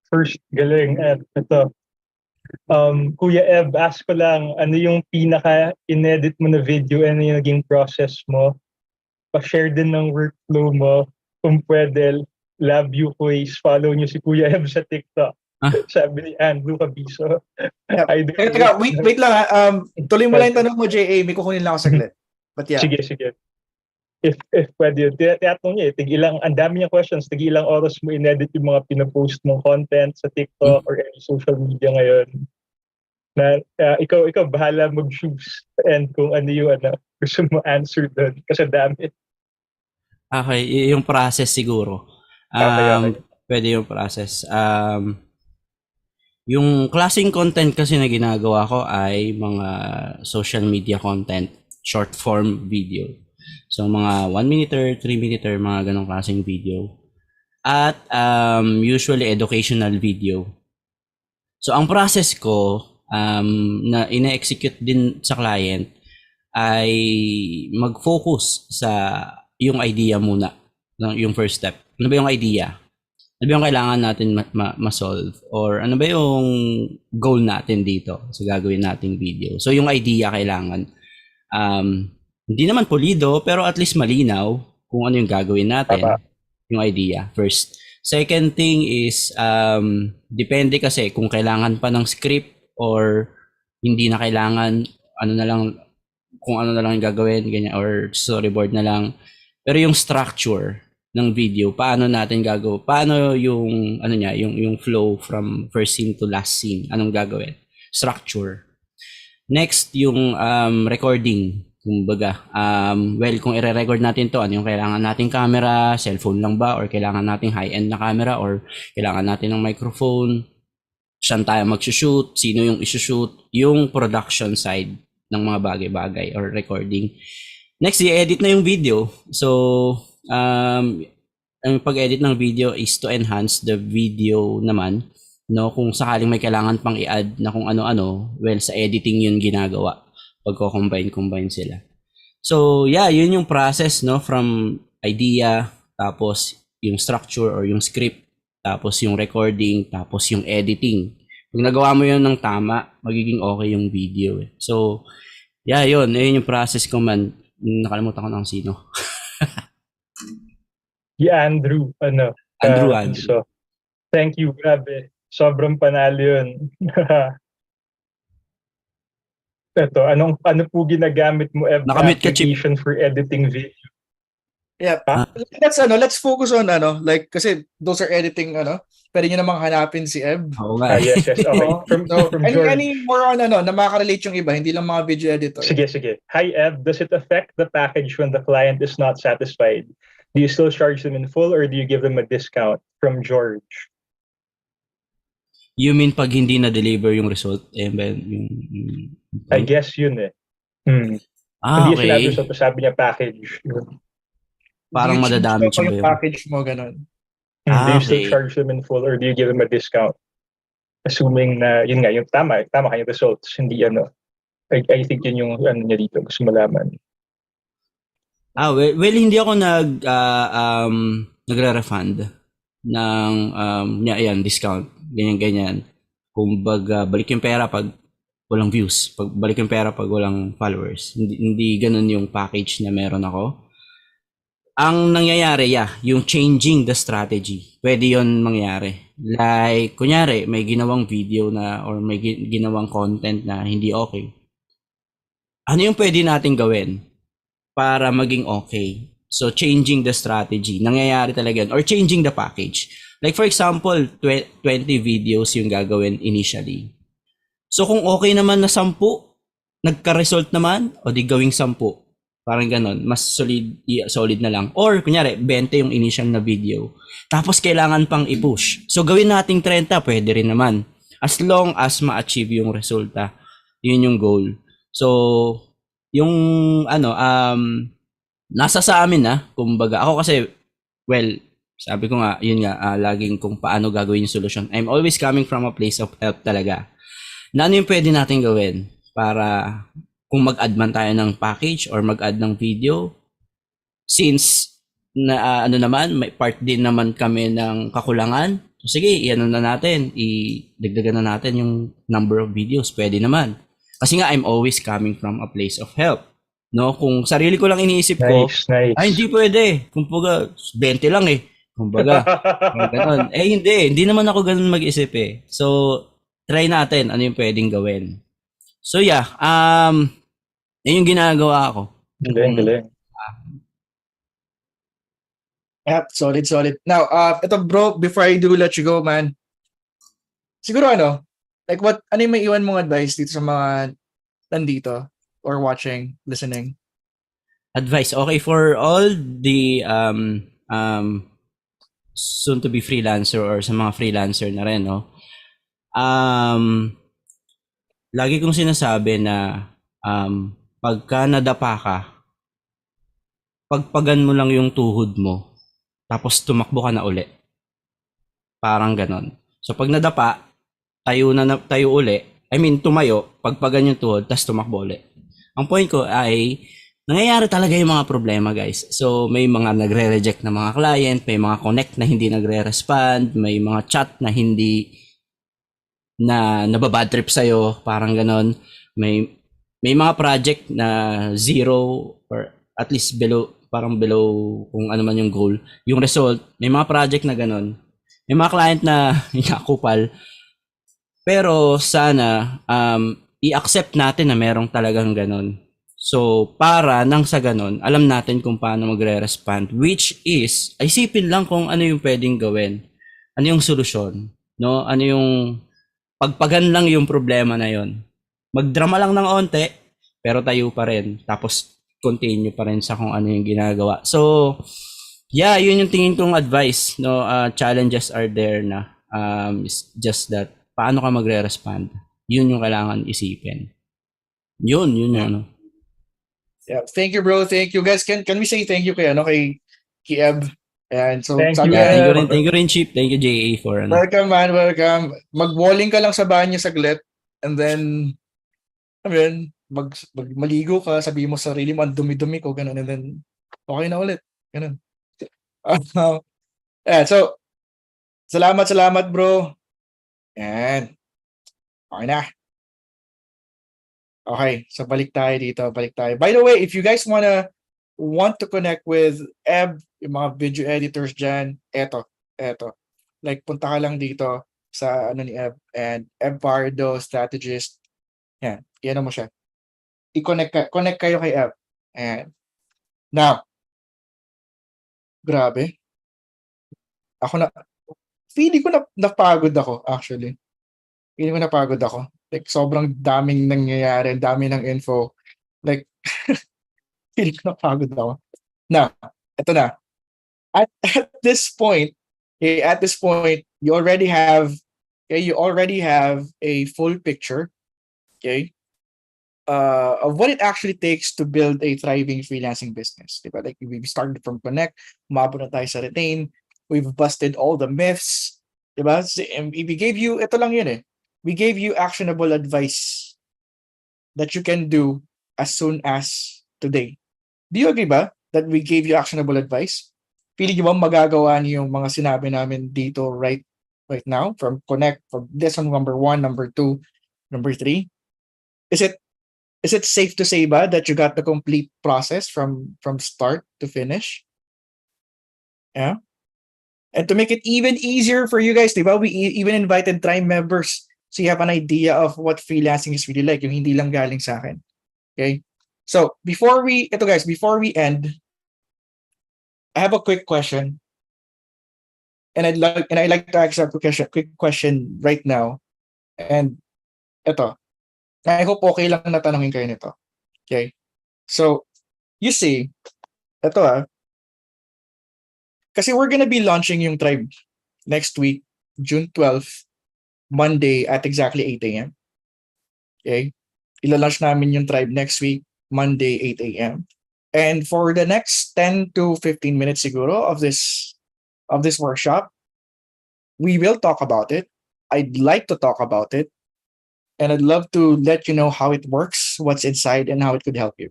First, galing, Ed. Ito. Kuya Eb, ask ko lang, ano yung pinaka-inedit mo na video, ano yung naging process mo? Pa-share din ng workflow mo. Kung pwede, love you, quiz. Follow nyo si Kuya Eb sa TikTok. Sabi ni Andrew Cabiso. Wait lang tuloy mo lang yung tanong mo, JA. May kukunin lang ako saglit. But yeah. Sige. If pwede, tinatanong niya ang dami niyang questions, ilang oras mo in-edit yung mga pinapost mong content sa TikTok or any social media ngayon. Na ikaw bahala mag-choose and kung ano yung gusto mo answer doon kasi dami. Okay, yung process siguro. Okay. Pwede yung process. Yung klaseng content kasi na ginagawa ko ay mga social media content, short form video. So mga 1 minute, 3 minute, mga ganong klaseng video. At usually educational video. So ang process ko na ina-execute din sa client ay mag-focus sa yung idea muna, yung first step. Ano ba yung idea? Ano ba yung kailangan natin ma-solve? Or ano ba yung goal natin dito sa gagawin nating video? So yung idea kailangan hindi naman pulido, pero at least malinaw kung ano yung gagawin natin. Yung idea, first. Second thing is, depende kasi kung kailangan pa ng script or hindi na kailangan, kung ano na lang yung gagawin, ganyan, or storyboard na lang. Pero yung structure ng video, paano natin paano yung, yung flow from first scene to last scene, anong gagawin? Structure. Next, yung recording. Kumbaga, kung i-record natin to, ano yung kailangan nating camera, cellphone lang ba, or kailangan nating high-end na camera, or kailangan natin ng microphone, saan tayo mag-shoot, sino yung isushoot, yung production side ng mga bagay-bagay or recording. Next, i-edit na yung video. So, ang pag-edit ng video is to enhance the video naman, no? Kung sakaling may kailangan pang i-add na kung ano-ano, well, sa editing yun ginagawa. Pagko-combine sila. So, yeah, yun yung process, no? From idea, tapos yung structure or yung script, tapos yung recording, tapos yung editing. Pag nagawa mo yun ng tama, magiging okay yung video. So, yeah, yun yung process ko man. Nakalimutan ko na kung sino. Andrew, Andrew. So, thank you, grabe. Sobrang panalo yun. Ito, ano po ginagamit mo Nakamute ka, Chip. application for editing video? Yeah. Let's focus on like kasi those are editing pwede niyo namang hanapin si Eb. Oo nga. Yes. Okay. From George. Any more on na makaka-relate yung iba, hindi lang mga video editor. Sige. Hi, Eb. Does it affect the package when the client is not satisfied? Do you still charge them in full or do you give them a discount? From George. You mean pag hindi na-deliver yung result? I guess yun eh. Hindi Okay. sabi niya package. Parang madadamage yung ba yun? package mo, ganun. Do you still Okay. charge them in full or do you give them a discount? Assuming na yun nga, yung tama kayong results, hindi I think yun yung niya dito, gusto malaman. Well, hindi ako nagre-refund ng discount, ganyan. Kumbaga, balik yung pera pag walang views, balik yung pera pag walang followers. Hindi ganun yung package na meron ako. Ang nangyayari, yung changing the strategy. Pwede yon mangyari. Like, kunyari, may ginawang video na or may ginawang content na hindi okay. Ano yung pwede natin gawin para maging okay? So, changing the strategy. Nangyayari talaga yun. Or changing the package. Like, for example, 20 videos yung gagawin initially. So, kung okay naman na 10, nagka-result naman, o di gawing 10. Parang ganon. Mas solid na lang. Or, kunyari, 20 yung initial na video. Tapos, kailangan pang i-push. So, gawin nating 30, pwede rin naman. As long as ma-achieve yung resulta. Yun yung goal. So, yung nasa sa amin kumbaga ako kasi sabi ko nga yun nga laging kung paano gagawin yung solution. I'm always coming from a place of help talaga. Na ano yung pwede natin gawin para kung mag-add man tayo ng package or mag-add ng video, since na naman may part din naman kami ng kakulangan. So, sige, na natin, idagdagan na natin yung number of videos, pwede naman. Kasi nga I'm always coming from a place of help. No, kung sarili ko lang iniisip ko, Nice. ay hindi pwede. Kumbaga 20 lang kumbaga. Ganun. Hindi naman ako ganun mag-isip So, try natin ano yung pwedeng gawin. So yeah, yan yung ginagawa ko. Galing. Yeah, solid. Now, ito bro, before I do let you go, man. Siguro like ano yung may iwan mong advice dito sa mga nandito or watching, listening? Advice, okay, for all the soon to be freelancer or sa mga freelancer na rin, lagi kong sinasabi na pagka nadapa ka, pagpagan mo lang yung tuhod mo, tapos tumakbo ka na uli. Parang ganon. So pag nadapa, tayo uli. Tumayo, pagpagan yung tuhod, tapos tumakbo uli. Ang point ko ay, nangyayari talaga yung mga problema, guys. So may mga nagre-reject na mga client, may mga connect na hindi nagre-respond, may mga chat na hindi na nababad trip sa'yo, parang ganon. May mga project na 0 or at least below, parang below kung ano man yung goal. Yung result, may mga project na ganon. May mga client na inakupal. Pero sana i-accept natin na merong talagang ganon. So para nang sa ganon, alam natin kung paano magre-respond, which is, isipin lang kung ano yung pwedeng gawin. Ano yung solusyon, no? Ano yung pagpagan lang yung problema na yon. Magdrama lang ng onte, pero tayo pa rin. Tapos continue pa rin sa kung ano yung ginagawa. So, yeah, yun yung tingin kong advice. No, challenges are there na. It's just that, paano ka magre-respond? Yun yung kailangan isipin. Yun ano. Yeah. Thank you, bro. Thank you, guys. Can we say thank you kay Eb? And so Thank you, sabi Yeah, niya, Eb. thank you rin, Chip. Thank you, JA, for ano. welcome, man. Welcome. Mag-walling ka lang sa banyo saglit. And then, maligo ka, sabihin mo sa sarili mo, ang dumi-dumi ko, ganun. And then, okay na ulit. Ganun. Yeah, so, salamat, bro. Yan. Okay na. Okay, so balik tayo dito. Balik tayo. By the way, if you guys want to connect with Eb, yung mga video editors dyan, eto. Like, punta ka lang dito sa ano ni Eb, and Eb Pardo, strategist. Yan, yan mo siya. Connect kayo kay Eb. And now, grabe. Feeling ko napagod ako, actually. Feeling ko napagod ako. Like, sobrang daming nangyayari, ang dami ng info. Like, feeling ko napagod ako. Now, eto na. At this point, you already have a full picture, okay, of what it actually takes to build a thriving freelancing business. Diba? Like, we started from Connect, umabot na tayo sa Retain, we've busted all the myths, diba? And we gave you, ito lang yun eh, we gave you actionable advice that you can do as soon as today. Do you agree ba that we gave you actionable advice? Feeling niyo ba magagawa niyo yung mga sinabi namin dito right now from Connect, from lesson number 1, number 2, number 3? Is it safe to say ba that you got the complete process from start to finish? Yeah. And to make it even easier for you guys, diba, we even invited Tribe members so you have an idea of what freelancing is really like, yung hindi lang galing sa akin. Okay? So, before we end, I have a quick question. And I'd like to ask a quick question right now. And ito, I hope okay lang na tanongin kayo nito. Okay? So, you see, ito kasi we're gonna be launching yung Tribe next week, June 12th, Monday at exactly 8 a.m. Okay? Ila-launch namin yung Tribe next week, Monday, 8 a.m. And for the next 10 to 15 minutes siguro of this workshop, we will talk about it. I'd like to talk about it. And I'd love to let you know how it works, what's inside, and how it could help you.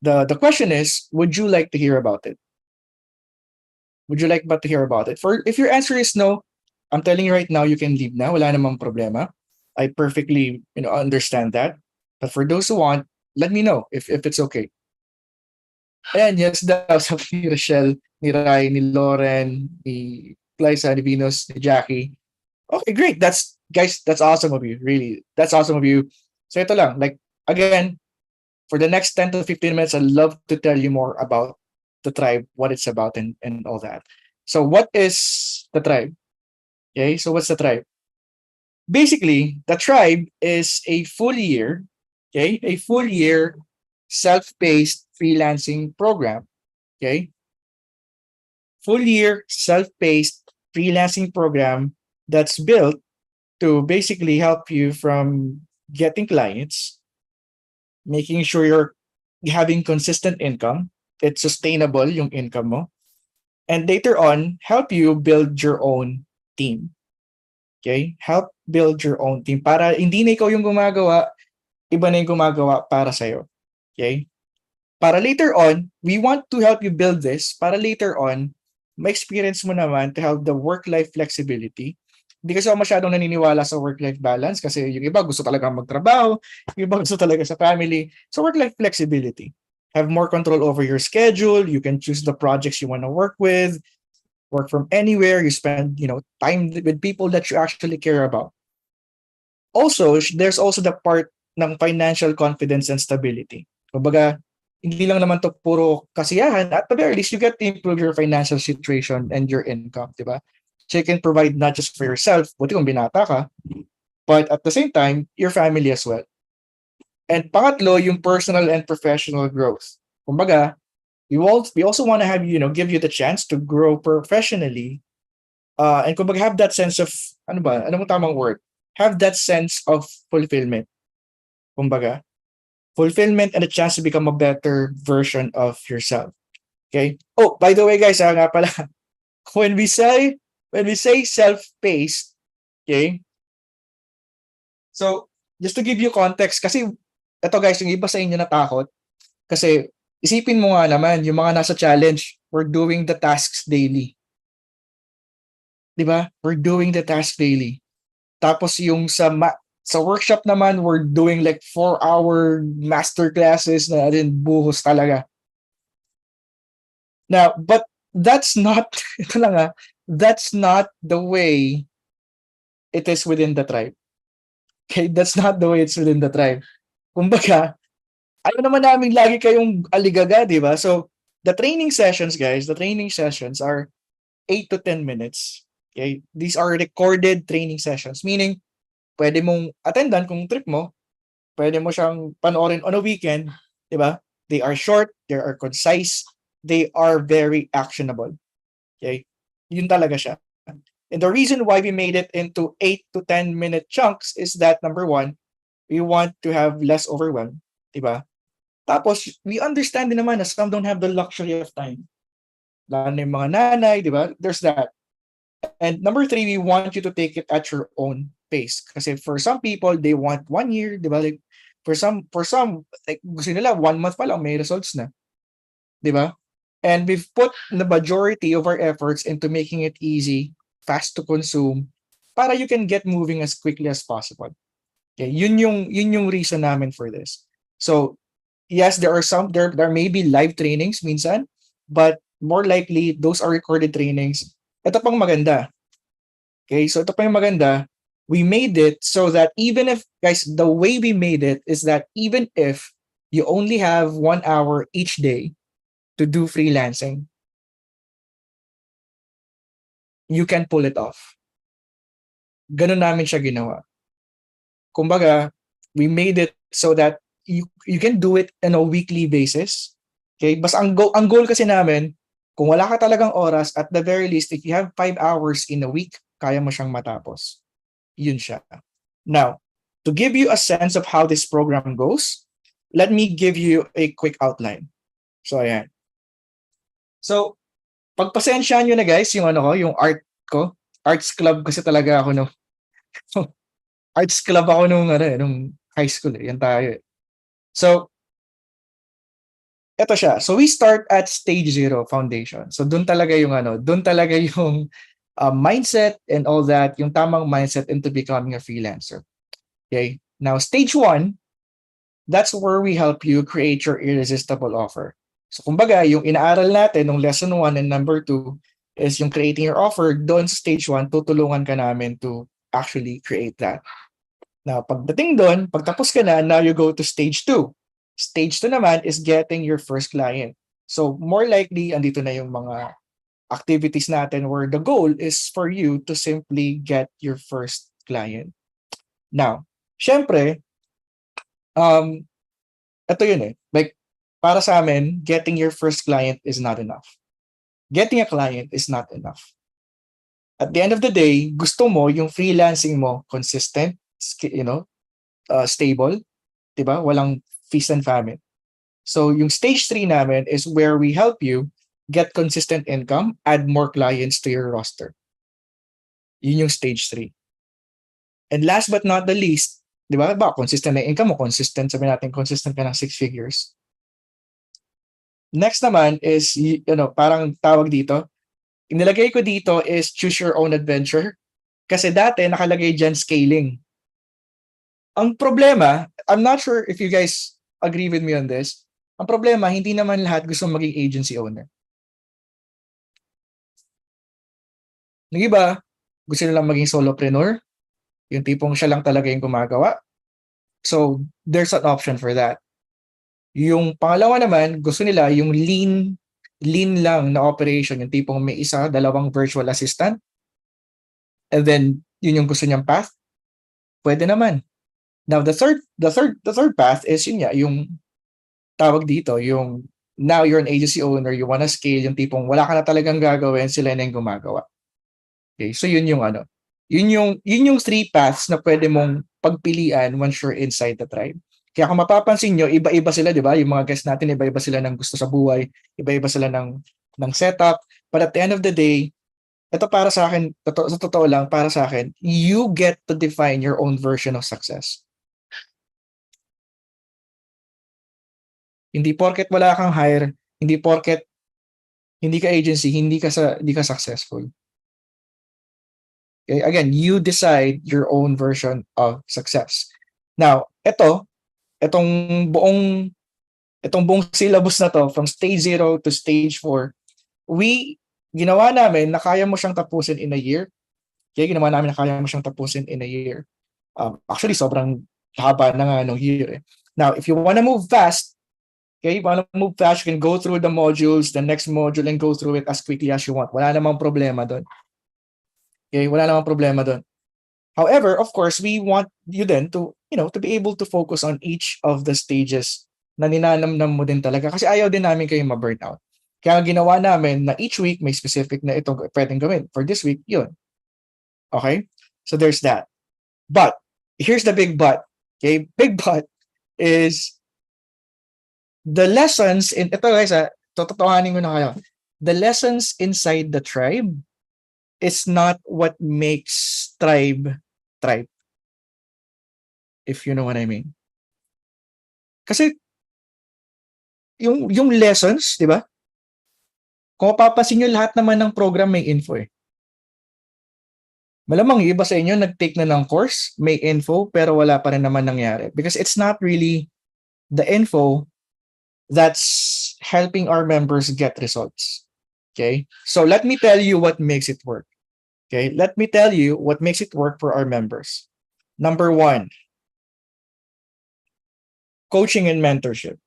The question is, would you like to hear about it? Would you like to hear about it? If your answer is no, I'm telling you right now, you can leave now. Wala namang problema. I perfectly understand that. But for those who want, let me know if it's okay. Ayan, yes daw, sabi ni Rochelle, ni Rai, ni Lauren, ni Liza, ni Venus, ni Jackie. Okay, great. That's awesome of you. Really, that's awesome of you. So ito lang, like, again, for the next 10 to 15 minutes, I'd love to tell you more about the Tribe, what it's about, and all that. So what is the Tribe? Okay, so what's the Tribe? Basically, the Tribe is a full year self-paced freelancing program. Okay, full year self-paced freelancing program that's built to basically help you from getting clients, making sure you're having consistent income, it's sustainable yung income mo, and later on, help you build your own team. Okay? Help build your own team para hindi na ikaw yung gumagawa, iba na yung gumagawa para sa'yo. Okay? Para later on, we want to help you build this para later on, ma-experience mo naman to have the work-life flexibility. Hindi kasi ako masyadong naniniwala sa work-life balance kasi yung iba gusto talaga magtrabaho, yung iba gusto talaga sa family. So work-life flexibility. Have more control over your schedule. You can choose the projects you want to work with. Work from anywhere. You spend, time with people that you actually care about. Also, there's also the part ng financial confidence and stability. Kumbaga, hindi lang naman to puro kasiyahan. At the very least, you get to improve your financial situation and your income, di ba? So you can provide not just for yourself, buti kung binata ka, but at the same time, your family as well. And pangatlo, yung personal and professional growth. Kumbaga, we also want to have give you the chance to grow professionally, and kumbaga have that sense of ano mo tamang word? Have that sense of fulfillment. Kumbaga, fulfillment, and a chance to become a better version of yourself. Okay? Oh, by the way, guys, nga pala, when we say self-paced, okay? So, just to give you context, kasi ito guys, yung iba sa inyo natakot, kasi isipin mo nga naman, yung mga nasa challenge, we're doing the tasks daily. Diba? We're doing the tasks daily. Tapos yung sa workshop naman, we're doing like 4-hour master classes na rin buhos talaga. Now, but that's not, ito lang that's not the way it is within the tribe. Okay, that's not the way it's within the tribe. Kumbaga, ayaw naman namin lagi kayong aligaga, di ba? So, the training sessions, guys, are 8 to 10 minutes. Okay? These are recorded training sessions, meaning, pwede mong attendan kung trip mo, pwede mo siyang panoorin on a weekend, di ba? They are short, they are concise, they are very actionable. Okay? Yun talaga siya. And the reason why we made it into 8 to 10 minute chunks is that, number one, we want to have less overwhelm, diba? Tapos, we understand din naman na some don't have the luxury of time. Lalo na yung mga nanay, diba? There's that. And number three, we want you to take it at your own pace. Kasi for some people, they want 1 year, diba? Like, for some, like, gusto nila 1 month pa lang, may results na. Diba? And we've put the majority of our efforts into making it easy, fast to consume, para you can get moving as quickly as possible. Okay, yun yung reason namin for this. So, yes, there may be live trainings minsan, but more likely those are recorded trainings. Ito pang maganda. Okay, so ito pang maganda. We made it so that even if, guys, the way we made it is that even if you only have 1 hour each day to do freelancing, you can pull it off. Ganun namin siya ginawa. Kumbaga, we made it so that you can do it on a weekly basis. Okay? Basta ang goal kasi namin, kung wala ka talagang oras, at the very least, if you have 5 hours in a week, kaya mo siyang matapos. Yun siya. Now, to give you a sense of how this program goes, let me give you a quick outline. So, ayan. So, pagpasensyahan nyo na guys, yung yung art ko. Arts club kasi talaga ako, no? Arts club ako nung high school. Yan tayo. So, eto siya. So, we start at stage 0, foundation. So, dun talaga yung mindset and all that, yung tamang mindset into becoming a freelancer. Okay? Now, stage 1, that's where we help you create your irresistible offer. So, kumbaga, yung inaaral natin nung lesson 1 and number 2 is yung creating your offer. Doon sa stage 1, tutulungan ka namin to actually create that. Now, pagdating doon, pagtapos ka na, now you go to stage 2. Stage 2 naman is getting your first client. So, more likely, andito na yung mga activities natin where the goal is for you to simply get your first client. Now, syempre, ito yun like, para sa amin, getting your first client is not enough. Getting a client is not enough. At the end of the day, gusto mo yung freelancing mo consistent, stable, diba? Walang feast and famine. So yung stage 3 namin is where we help you get consistent income, add more clients to your roster. Yun yung stage 3. And last but not the least, diba? Consistent na income mo, sabihin natin, consistent ka ng 6 figures. Next naman is, parang tawag dito, inilagay ko dito is choose your own adventure. Kasi dati nakalagay dyan scaling. Ang problema, I'm not sure if you guys agree with me on this, ang problema, hindi naman lahat gusto maging agency owner. Yung iba, gusto nilang maging solopreneur, yung tipong siya lang talaga yung gumagawa. So, there's an option for that. Yung pangalawa naman, gusto nila yung lean lang na operation, yung tipong may isa, 2 virtual assistant. And then, yun yung gusto niyang path. Pwede naman. Now, the third path is yung tawag dito, yung now you're an agency owner, you wanna scale, yung tipong wala ka na talagang gagawin, sila na yung gumagawa. Okay, so yun yung yun yung 3 paths na pwede mong pagpilian once you're inside the tribe. Kaya kung mapapansin nyo, iba-iba sila, di ba? Yung mga guests natin, iba-iba sila ng gusto sa buhay, iba-iba sila ng setup. But at the end of the day, ito para sa akin, sa totoo lang, para sa akin, you get to define your own version of success. Hindi porket wala kang hire, hindi porket hindi ka agency, hindi ka successful. Okay? Again, you decide your own version of success. Now, itong buong syllabus na to from stage 0 to stage 4, ginawa namin na kaya mo siyang tapusin in a year. Okay, ginawa namin na kaya mo siyang tapusin in a year. Actually, sobrang haba na nga nung year. Now, if you wanna move fast, okay, you can go through the modules, the next module, and go through it as quickly as you want. Wala namang problema doon. Okay, wala namang problema doon. However, of course, we want you then to be able to focus on each of the stages na ninanamnam mo din talaga kasi ayaw din namin kayo ma-burnout. Kaya ginawa namin na each week may specific na itong pwedeng gawin. For this week, yun. Okay? So there's that. But, here's the big but. Okay? Big but is the lessons ito guys, tototohanin ko na kayo. The lessons inside the tribe is not what makes tribe. If you know what I mean. Kasi yung lessons, di ba? Kung mapapansin nyo, lahat naman ng program may info eh. Malamang yung iba sa inyo nag-take na ng course, may info, pero wala pa rin naman nangyari. Because it's not really the info that's helping our members get results. Okay? So let me tell you what makes it work. Okay? Let me tell you what makes it work for our members. Number 1, coaching and mentorship.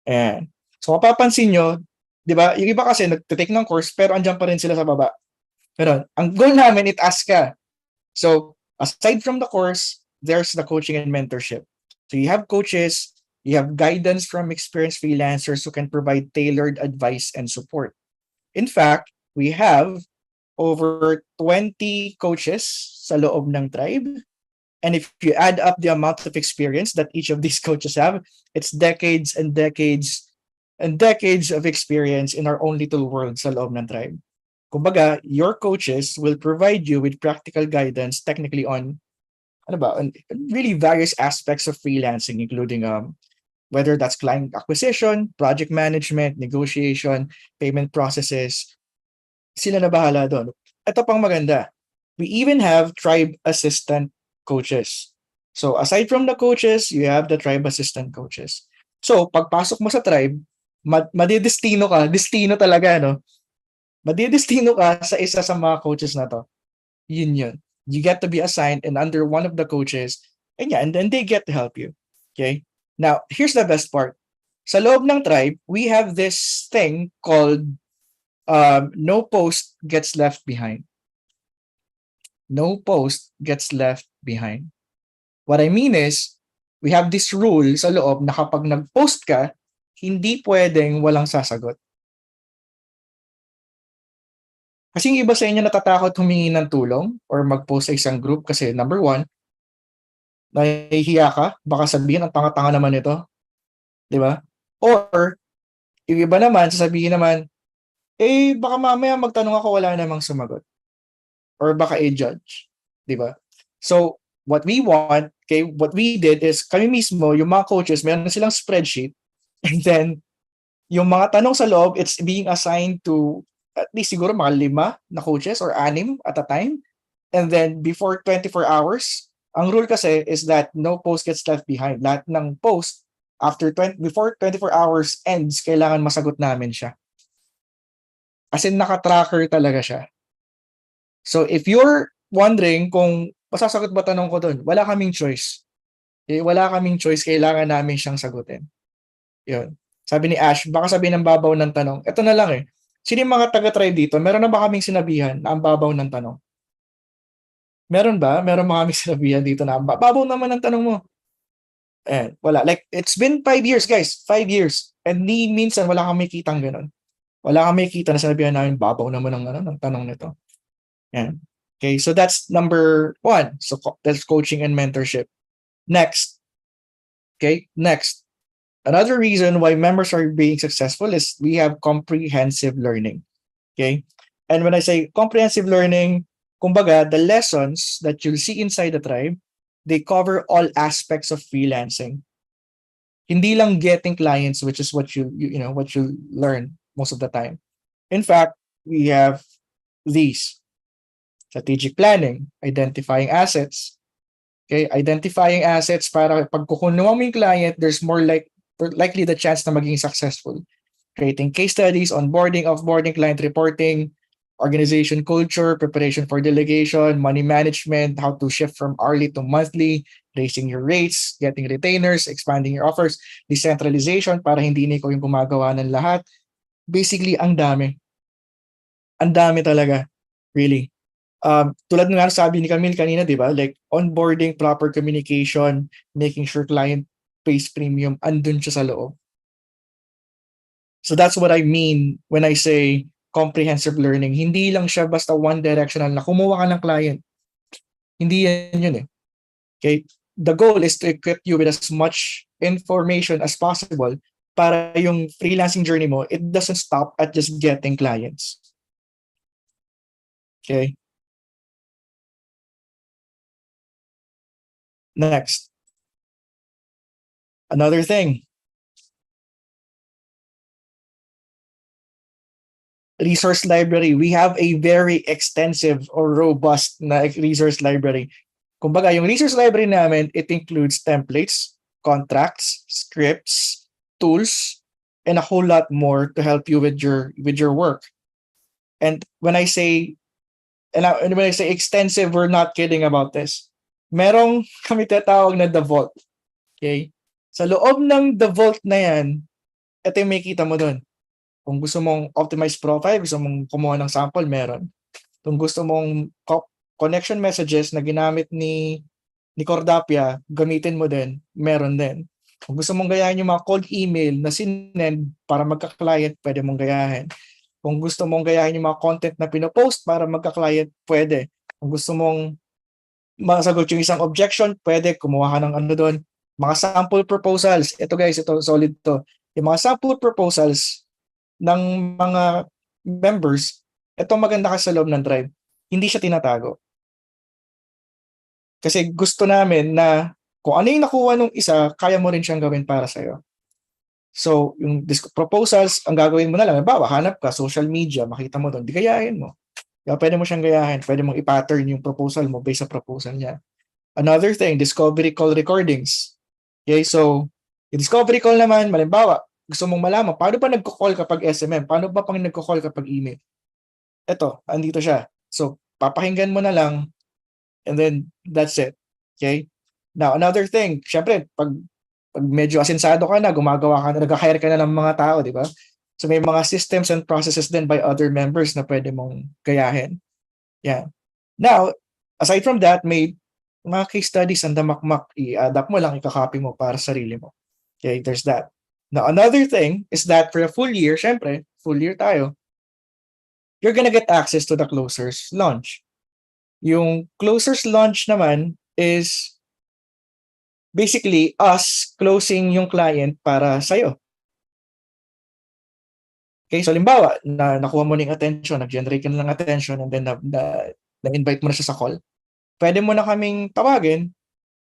And so mapapansin nyo, di ba, yung iba kasi nag-take ng course pero andyan pa rin sila sa baba. Pero ang goal namin, it-ask ka. So aside from the course, there's the coaching and mentorship. So you have coaches, you have guidance from experienced freelancers who can provide tailored advice and support. In fact, we have over 20 coaches sa loob ng tribe. And if you add up the amount of experience that each of these coaches have, it's decades and decades and decades of experience in our own little world sa loob ng tribe. Kumbaga, your coaches will provide you with practical guidance technically on really various aspects of freelancing, including whether that's client acquisition, project management, negotiation, payment processes. Sila na bahala doon. Ito pang maganda. We even have tribe assistant coaches. So aside from the coaches, you have the tribe assistant coaches. So pagpasok mo sa tribe, madidestino talaga, no? Madidestino ka sa isa sa mga coaches na to. Yun. You get to be assigned and under one of the coaches, and then they get to help you. Okay? Now, here's the best part. Sa loob ng tribe, we have this thing called no post gets left behind. No post gets left behind. What I mean is, we have this rule sa loob na kapag nag-post ka, hindi pwedeng walang sasagot. Kasi yung iba sa inyo natatakot humingi ng tulong or mag-post sa isang group kasi number 1, nahihiya ka, baka sabihin ang tanga-tanga naman ito. Di ba? Or, yung iba naman, sasabihin naman, baka mamaya magtanong ako, wala namang sumagot. Or baka i-judge. Di ba? So, what we want, okay, what we did is, kami mismo, yung mga coaches, meron silang spreadsheet, and then, yung mga tanong sa loob, it's being assigned to at least siguro mga 5 na coaches or 6 at a time. And then, before 24 hours, ang rule kasi is that no post gets left behind. Lahat ng post, before 24 hours ends, kailangan masagot namin siya. As in, naka-tracker talaga siya. So, if you're wondering kung masasagot ba tanong ko doon, wala kaming choice. Wala kaming choice, kailangan namin siyang sagutin. Yun. Sabi ni Ash, baka sabihin ng babaw ng tanong. Ito na lang Sino yung mga taga-tribe dito? Meron na ba kaming sinabihan na ang babaw ng tanong? Meron ba? Meron ba kaming sinabihan dito na ang babaw naman ng tanong mo? Wala. Like, it's been 5 years, guys. 5 years. And minsan, wala kami kitang ganun. Wala kami kita na sinabihan namin, babaw naman ng tanong nito. Yan. Okay, so that's number 1. So that's coaching and mentorship. Next, Okay, next. Another reason why members are being successful is we have comprehensive learning. Okay, and when I say comprehensive learning, kumbaga, the lessons that you'll see inside the tribe, they cover all aspects of freelancing. Hindi lang getting clients, which is what what you learn most of the time. In fact, we have these: strategic planning, identifying assets. Okay, identifying assets para pag kukunuha mo yung client, there's more likely the chance na maging successful. Creating case studies, onboarding, offboarding, client reporting, organization culture, preparation for delegation, money management, how to shift from hourly to monthly, raising your rates, getting retainers, expanding your offers, decentralization para hindi na ikaw yung gumagawa ng lahat. Basically, ang dami. Ang dami talaga. Really. Tulad ng sabi ni Camille kanina, di ba? Like onboarding, proper communication, making sure client pays premium, andun siya sa loob. So that's what I mean when I say comprehensive learning. Hindi lang siya basta one directional na kumuha ka ng client. Hindi yan yun eh. Okay? The goal is to equip you with as much information as possible para yung freelancing journey mo, it doesn't stop at just getting clients. Okay? Next. Another thing. Resource library. We have a very extensive or robust na resource library. Kumbaga, yung resource library namin, it includes templates, contracts, scripts, tools, and a whole lot more to help you with your work. And when I say extensive, we're not kidding about this. Merong kami tatawag na The Vault. Okay? Sa loob ng The Vault na yan, ito yung makikita mo doon. Kung gusto mong optimize profile, gusto mong kumuha ng sample, meron. Kung gusto mong connection messages na ginamit ni Cordapia, gamitin mo din, meron din. Kung gusto mong gayahin yung mga cold email na sinend para magka-client, pwede mong gayahin. Kung gusto mong gayahin yung mga content na pinopost para magka-client, pwede. Kung gusto mong masagot yung isang objection, pwede, kumuha ka ng ano doon. Mga sample proposals, ito guys, ito solid to. Yung mga sample proposals ng mga members, ito maganda ka sa loob ng drive. Hindi siya tinatago. Kasi gusto namin na kung ano yung nakuha nung isa, kaya mo rin siyang gawin para sa'yo. So, yung proposals, ang gagawin mo na lang, bawa, hanap ka, social media, makita mo doon, di gayahin mo. Kaya pwede mo siyang gayahin, pwede mong i-pattern yung proposal mo based sa proposal niya. Another thing, discovery call recordings. Okay, so, yung discovery call naman, malimbawa, gusto mong malaman, paano ba nagko-call kapag SMM? Paano ba pang nagko-call kapag email? Ito, andito siya. So, papakinggan mo na lang, and then, that's it. Okay? Now, another thing, syempre, pag medyo asensado ka na, gumagawa ka na, nag-hire ka na ng mga tao, di ba? So, may mga systems and processes din by other members na pwede mong gayahin. Yeah. Now, aside from that, may mga case studies ang damakmak, i-adapt mo lang, i-copy mo para sa sarili mo. Okay, there's that. Now, another thing is that for a full year, syempre, full year tayo, you're gonna get access to the closer's launch. Yung closer's launch naman is basically us closing yung client para sa'yo. Okay, so limbawa, nakuha mo ng attention, nag-generate ka na ng attention, and then na-invite mo na siya sa call. Pwede mo na kaming tawagin,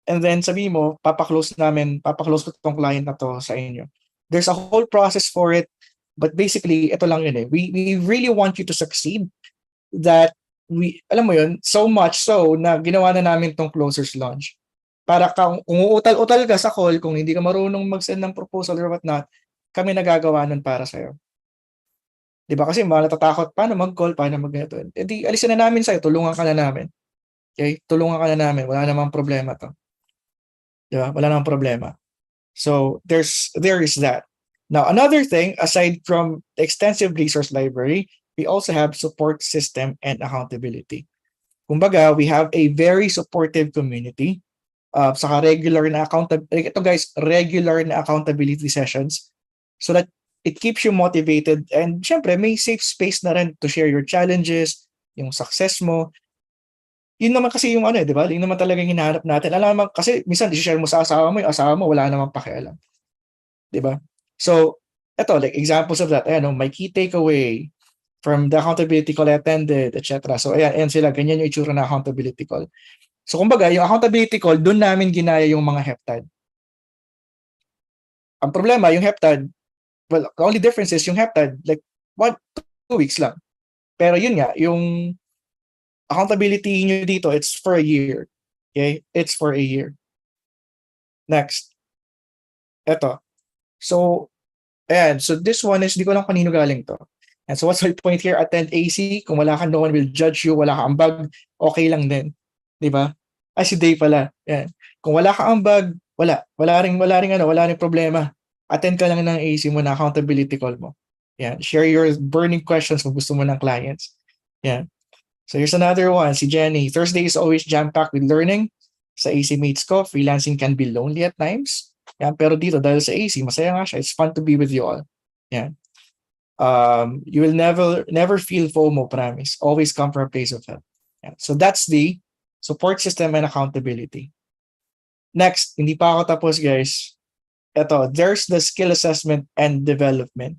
and then sabihin mo, papaklose ko itong client na to sa inyo. There's a whole process for it, but basically, ito lang yun eh. We really want you to succeed that alam mo yun, so much so na ginawa na namin tong closer's launch. Para kung uutal-utal ka sa call, kung hindi ka marunong mag-send ng proposal or whatnot, kami nagagawa nun para sa'yo. Di ba? Kasi mga natatakot, paano mag-call, paano mag-ganito. E di, alisin na namin sa'yo, tulungan ka na namin. Okay? Tulungan ka na namin, wala namang problema to. Di ba? Wala namang problema. So, there is that. Now, another thing, aside from the extensive resource library, we also have support system and accountability. Kumbaga, we have a very supportive community. Saka regular na accountability sessions so that it keeps you motivated, and syempre may safe space na rin to share your challenges, yung success mo. yun naman kasi yung ano, di ba? Yun naman talaga yung hinahanap natin. Alam naman, kasi minsan i-share mo sa asawa mo, yung asawa mo wala namang pakialam. Di ba? So, eto, like examples of that, ayan, my key takeaway from the accountability call I attended, etc. So, ayan sila, ganyan yung itsura na accountability call. So, kumbaga, yung accountability call, doon namin ginaya yung mga heptad. Ang problema, yung heptad, well, the only difference is yung heptad, like, 2 weeks lang. Pero yun nga, yung accountability nyo dito, it's for a year. Okay? It's for a year. Next. Eto. So, ayan. So, this one is, di ko lang kanino galing to. And so, what's my point here? Attend AC. Kung wala ka, no one will judge you. Wala ka ambag, okay lang din. Di ba? Ay, si Dave pala. Ayan. Kung wala ka ambag, wala. Wala ring problema. Attend ka lang ng AC mo na accountability call mo. Yan. Share your burning questions kung gusto mo ng clients. Yan. So here's another one. Si Jenny. Thursday is always jam-packed with learning. Sa AC mates ko, freelancing can be lonely at times. Yan. Pero dito, dahil sa AC, masaya nga siya. It's fun to be with you all. Yan. You will never feel FOMO, promise. Always come from a place of help. Yan. So that's the support system and accountability. Next, hindi pa ako tapos, guys. Ito, there's the skill assessment and development.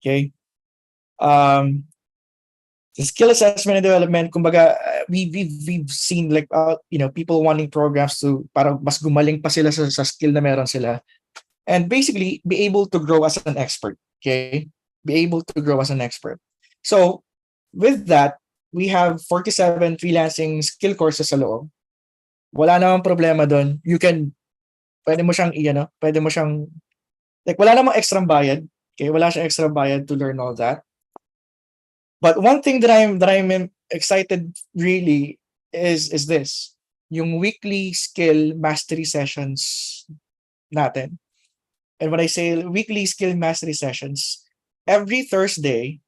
Okay? The skill assessment and development, kumbaga, we've seen like, people wanting programs to para mas gumaling pa sila sa skill na meron sila. And basically, be able to grow as an expert. Okay? Be able to grow as an expert. So, with that, we have 47 freelancing skill courses sa loob. Wala namang problema doon. Pwede mo siyang, like, wala namang extra bayad. Okay? Wala siyang extra bayad to learn all that. But one thing that I'm excited really is this, yung weekly skill mastery sessions natin. And when I say weekly skill mastery sessions, every Thursday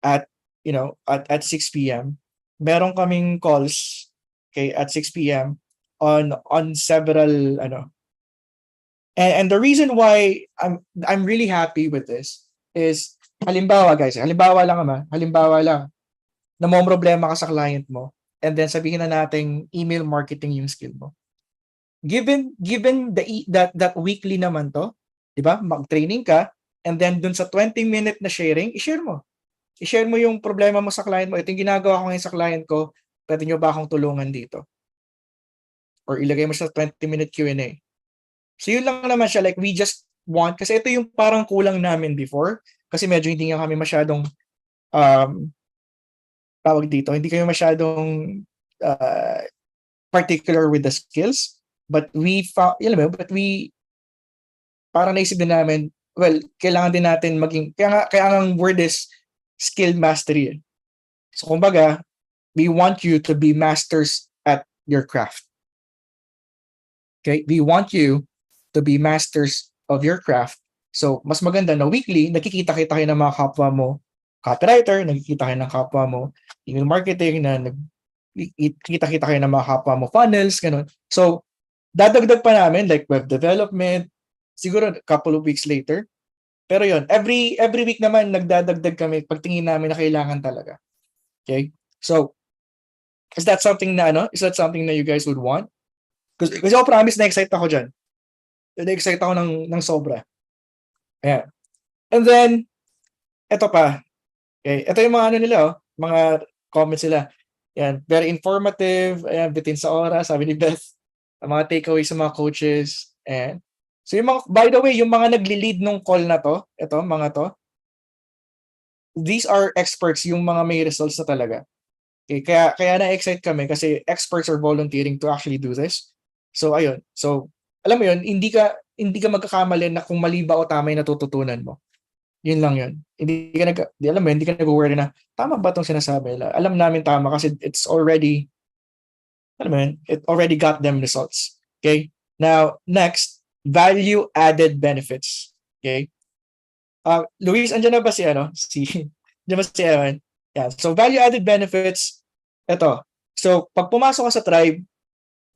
at 6 p.m., meron kaming calls, okay, at 6 p.m. on several and the reason why I'm really happy with this is halimbawa lang namomroblema ka sa client mo and then sabihin na nating email marketing yung skill mo. Given that weekly naman to, 'di ba? Mag-training ka and then dun sa 20-minute na sharing, i-share mo yung problema mo sa client mo. Ito yung ginagawa ko ngayon sa client ko, pwede nyo ba akong tulungan dito? Or ilagay mo sa 20-minute Q&A. So yun lang naman siya, like we just want, kasi ito yung parang kulang namin before, kasi medyo hindi nga kami masyadong tawag dito, hindi kami masyadong particular with the skills, but we parang naisip din namin, well, kailangan din natin maging, kaya ang word is skill mastery. So kumbaga, we want you to be masters at your craft. Okay? We want you to be masters of your craft. So, mas maganda na weekly, nakikita-kita kayo ng mga kapwa mo, copywriter, nakikita kayo ng kapwa mo, email marketing, nakikita-kita kayo ng mga kapwa mo, funnels, ganun. So, dadagdag pa namin, like web development, siguro a couple of weeks later. Pero yon, every week naman, nagdadagdag kami pagtingin namin na kailangan talaga. Okay? So, is that something na you guys would want? Kasi ako promise, na-excite ako dyan. Na-excite ako ng sobra. Ayan. And then, eto pa. Okay. Ito yung mga nila, mga comments nila. Ayan. Very informative. Ayan, bitin sa oras. Sabi ni Beth. Ang mga takeaways sa mga coaches. Ayan. So, yung mga, by the way, yung mga nagli-lead nung call na to, ito, mga to, these are experts, yung mga may results na talaga. Okay. Kaya na-excite kami kasi experts are volunteering to actually do this. So, ayun. So, alam mo yun, hindi ka magkakamali na kung mali ba o tama yung natututunan mo. Yun lang yun. Hindi ka nag-worry na, tama ba itong sinasabi? Alam namin tama kasi it already got them results. Okay? Now, next, value-added benefits. Okay? Luis, andyan na ba si Evan? Yeah. So, value-added benefits, ito. So, pag pumasok ka sa tribe,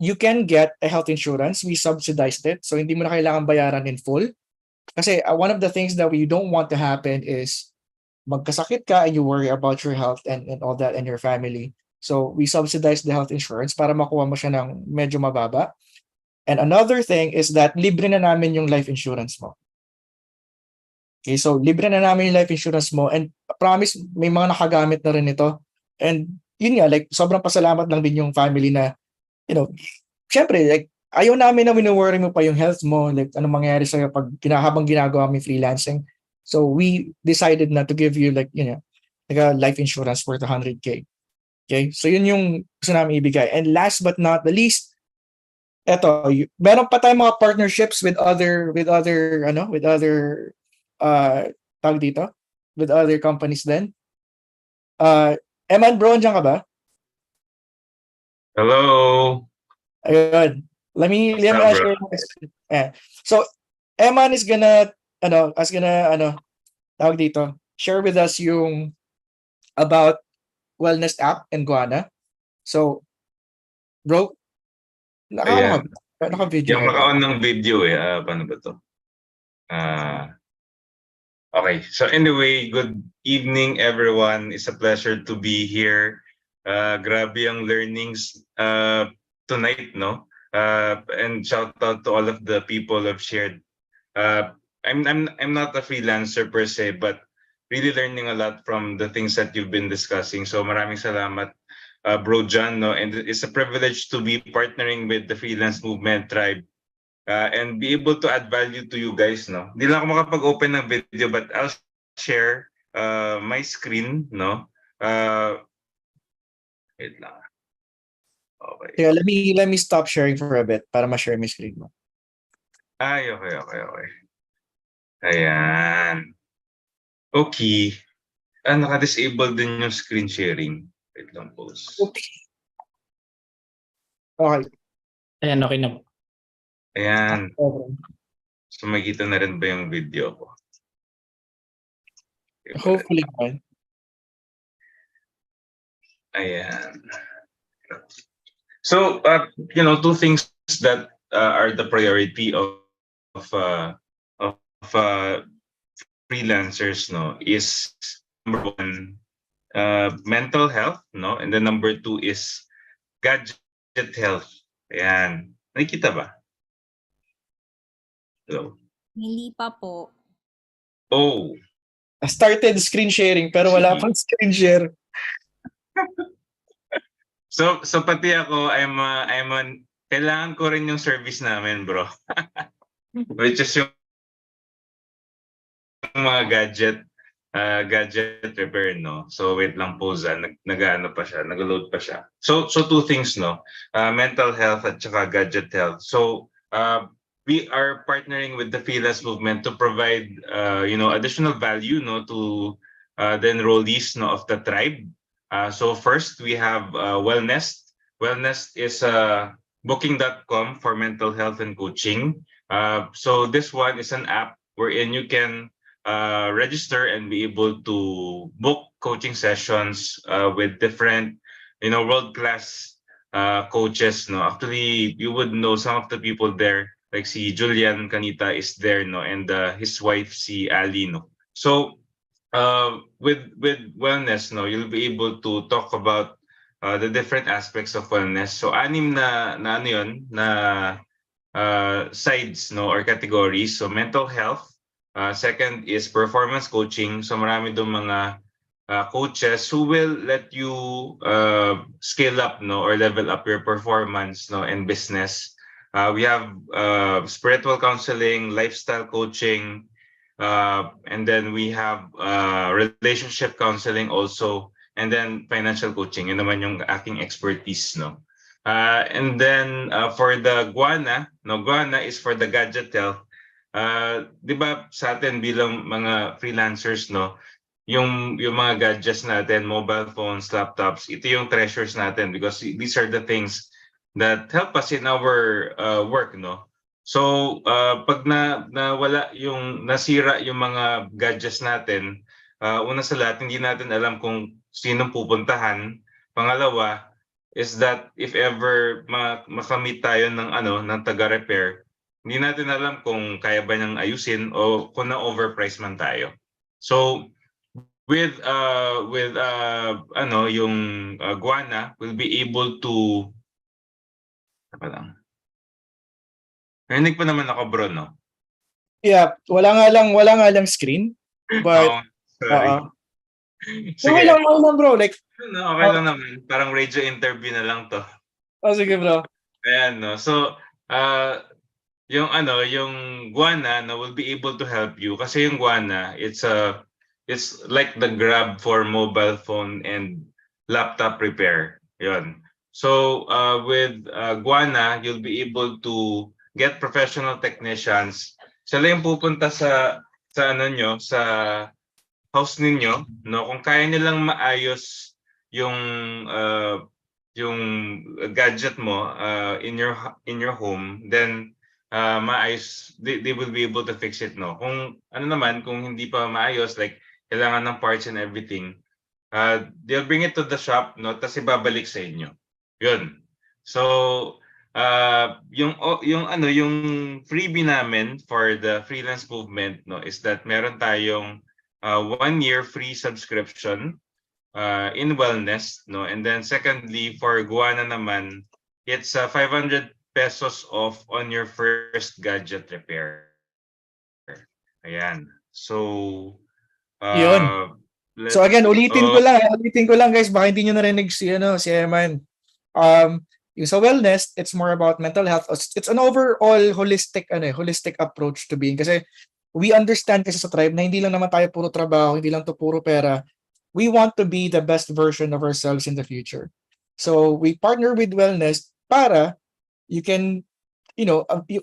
you can get a health insurance. We subsidized it. So, hindi mo na kailangan bayaran in full. Kasi one of the things that we don't want to happen is magkasakit ka and you worry about your health and all that and your family. So we subsidize the health insurance para makuha mo siya ng medyo mababa. And another thing is that libre na namin yung life insurance mo. Okay, so libre na namin yung life insurance mo, and promise may mga nakagamit na rin ito. And yun nga, like sobrang pasalamat lang din yung family na, syempre, like ayaw namin na wino-worry mo pa yung health mo, like anong mangyayari sa'yo pag habang ginagawa mo yung freelancing. So we decided na to give you like a life insurance worth 100K. Okay? So yun yung gusto namin ibigay. And last but not the least, meron pa tayong mga partnerships with other tawag dito, with other companies then. Eman bro, andiyan ka ba? Hello. Ayun. Let me What's up, share bro? my screen. So Eman is gonna tawag dito, share with us yung about wellness app in Guana. So bro, Ayan. naka-video Yung ka ba? maka-on ng video paano ba to? Okay. So anyway, good evening everyone. It's a pleasure to be here. Grabe ang learnings tonight, no? And shout out to all of the people who have shared. I'm not a freelancer per se, but really learning a lot from the things that you've been discussing. So maraming salamat, Bro John, no? And it's a privilege to be partnering with the Freelance Movement Tribe. And be able to add value to you guys, no? Hindi lang ako makapag-open ng video, but I'll share my screen, no? Wait lang. Okay. Yeah, let me stop sharing for a bit para ma-share my screen mo. Ay, okay. Ayan. Okay. Naka-disable din yung screen sharing. Wait lang, pause. Okay. Ayan, okay na po. Ayan. Okay. So makita na rin ba yung video ko? Hopefully, man. Ayan. So, two things that are the priority of freelancers, no, is number one, mental health, no, and then number two is gadget health. Ayan. Nakikita ba? Hello? Hindi pa po. Oh. I started screen sharing pero wala pang screen share. So pati ako, kailangan ko rin yung service namin, bro. Which is yung mga gadget repair, no? So wait lang, pause, nag-ano pa siya, nag-load pa siya. So two things, no? Mental health at saka gadget health. So we are partnering with the freelance movement to provide additional value, no, to the enrollees, no, of the tribe. So first we have Wellness. Wellness is booking.com for mental health and coaching. So this one is an app wherein you can register and be able to book coaching sessions with different, world-class coaches, no. Actually, you would know some of the people there, like si Julian Canita is there, no, and his wife si Ali, no. So with wellness, no, you'll be able to talk about the different aspects of wellness. So anim na ano yun, na sides, no, or categories. So mental health, second is performance coaching. So marami doon mga coaches who will let you scale up, no, or level up your performance, no, and business. We have spiritual counseling, lifestyle coaching, and then we have relationship counseling also, and then financial coaching. Yun naman yung aking expertise, no. And then for the Guana, no, Guana is for the gadget health. Di ba sa atin bilang mga freelancers, no, yung mga gadgets natin, mobile phones, laptops, ito yung treasures natin because these are the things that help us in our work, no. So pag nawala yung nasira yung mga gadgets natin, una sa lahat hindi natin alam kung sinong pupuntahan. Pangalawa is that if ever makamit tayo ng taga-repair, hindi natin alam kung kaya ba niyang ayusin o kung na-overprice man tayo. So yung Guana will be able to apa lang. Narinig pa naman ako, bro, no? Yeah, wala nga lang screen. But, Oh, sorry. okay lang, bro. Like, No, okay lang naman. Parang radio interview na lang to. sige, bro. Ayan, no. So, yung Guana no, will be able to help you kasi yung Guana, it's like the Grab for mobile phone and laptop repair. Yun. So, with Guana, you'll be able to get professional technicians. Sila yung pupunta sa house ninyo, no? Kung kaya nilang maayos yung gadget mo in your home, then maayos, they will be able to fix it, no? Kung kung hindi pa maayos, like kailangan ng parts and everything, they'll bring it to the shop, no? Tapos ibabalik sa inyo. Yun. So, yung freebie namin for the freelance movement, no, is that meron tayong 1 year free subscription in wellness, no, and then secondly for Guana naman, it's 500 pesos off on your first gadget repair. Ayan. So, Yun. So again, ulitin ko lang guys, baka hindi niyo narinig si Eman. Yung sa wellness, it's more about mental health. It's an overall holistic approach to being, kasi we understand kasi sa tribe na hindi lang naman tayo puro trabaho, hindi lang to puro pera. We want to be the best version of ourselves in the future. So we partner with wellness para you can,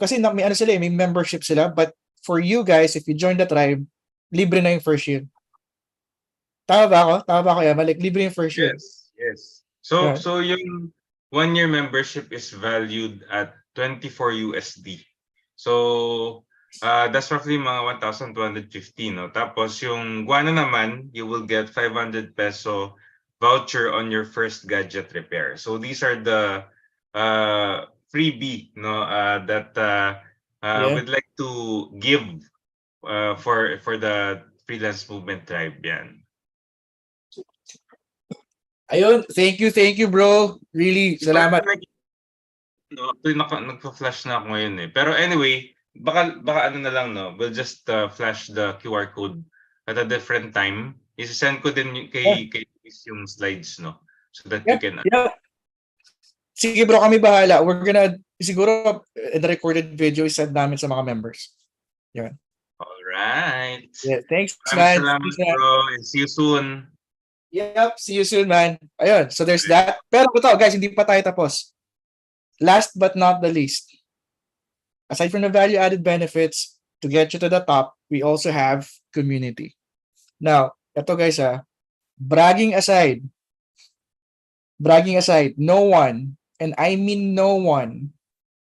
kasi may membership sila, but for you guys, if you join the tribe, libre na yung first year. Tama ba ako? Yeah, like libre yung first year. Yes. So yung 1 year membership is valued at 24 USD. So that's roughly mga 1,250, no? Tapos yung Guana naman, you will get 500 peso voucher on your first gadget repair. So these are the freebie, no, that we'd like to give for the freelance movement tribe. Yan. Ayun, thank you bro. Really, salamat. No, actually nagpa-flash na ako ngayon eh. Pero anyway, baka na lang, no, we'll just flash the QR code at a different time. I-send ko din kay yung slides, no, so that you can. Sige bro, kami bahala. We're gonna siguro in the recorded video isend namin sa mga members. Yan. All right. Yeah, thanks man. Salamat, bro, and see you soon. Yep, see you soon, man. Ayun, so there's that. Pero ito, guys, hindi pa tayo tapos. Last but not the least, aside from the value-added benefits to get you to the top, we also have community. Now, ito guys, bragging aside, no one, and I mean no one,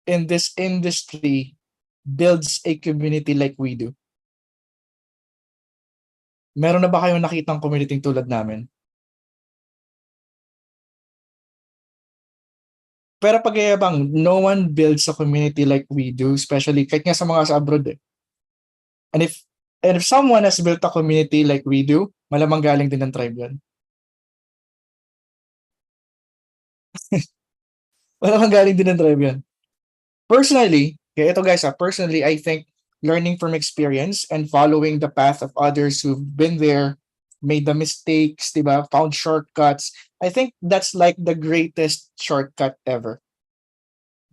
in this industry builds a community like we do. Meron na ba kayong nakitang community tulad namin? Pero pagyayabang, no one builds a community like we do, especially kahit nga sa mga sa abroad eh. And if someone has built a community like we do, malamang galing din ng tribe yan. Malamang galing din ng tribe yan. Personally, kaya ito guys, personally, I think learning from experience and following the path of others who've been there, made the mistakes, diba, found shortcuts. I think that's like the greatest shortcut ever.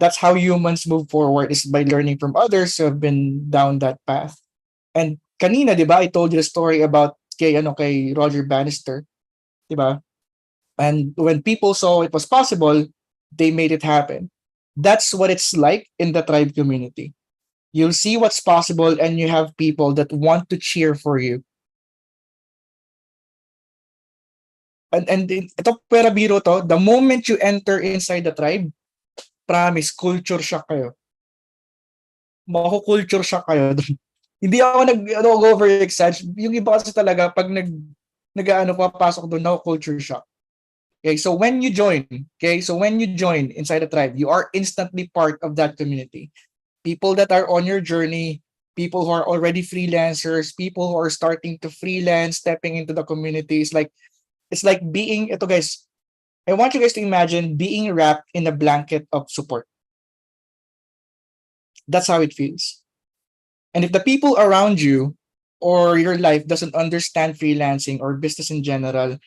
That's how humans move forward, is by learning from others who have been down that path. And kanina, diba, I told you the story about kay Roger Bannister, diba? And when people saw it was possible, they made it happen. That's what it's like in the tribe community. You'll see what's possible and you have people that want to cheer for you. And ito pera biro to, the moment you enter inside the tribe, promise, culture shock kayo. Culture shock kayo. Hindi ako over-exage. Yung iba kasi talaga, pag papasok doon, culture shock. Okay, so when you join inside the tribe, you are instantly part of that community. People that are on your journey, people who are already freelancers, people who are starting to freelance, stepping into the communities. Like, it's like being, ito guys, I want you guys to imagine being wrapped in a blanket of support. That's how it feels. And if the people around you or your life doesn't understand freelancing or business in general,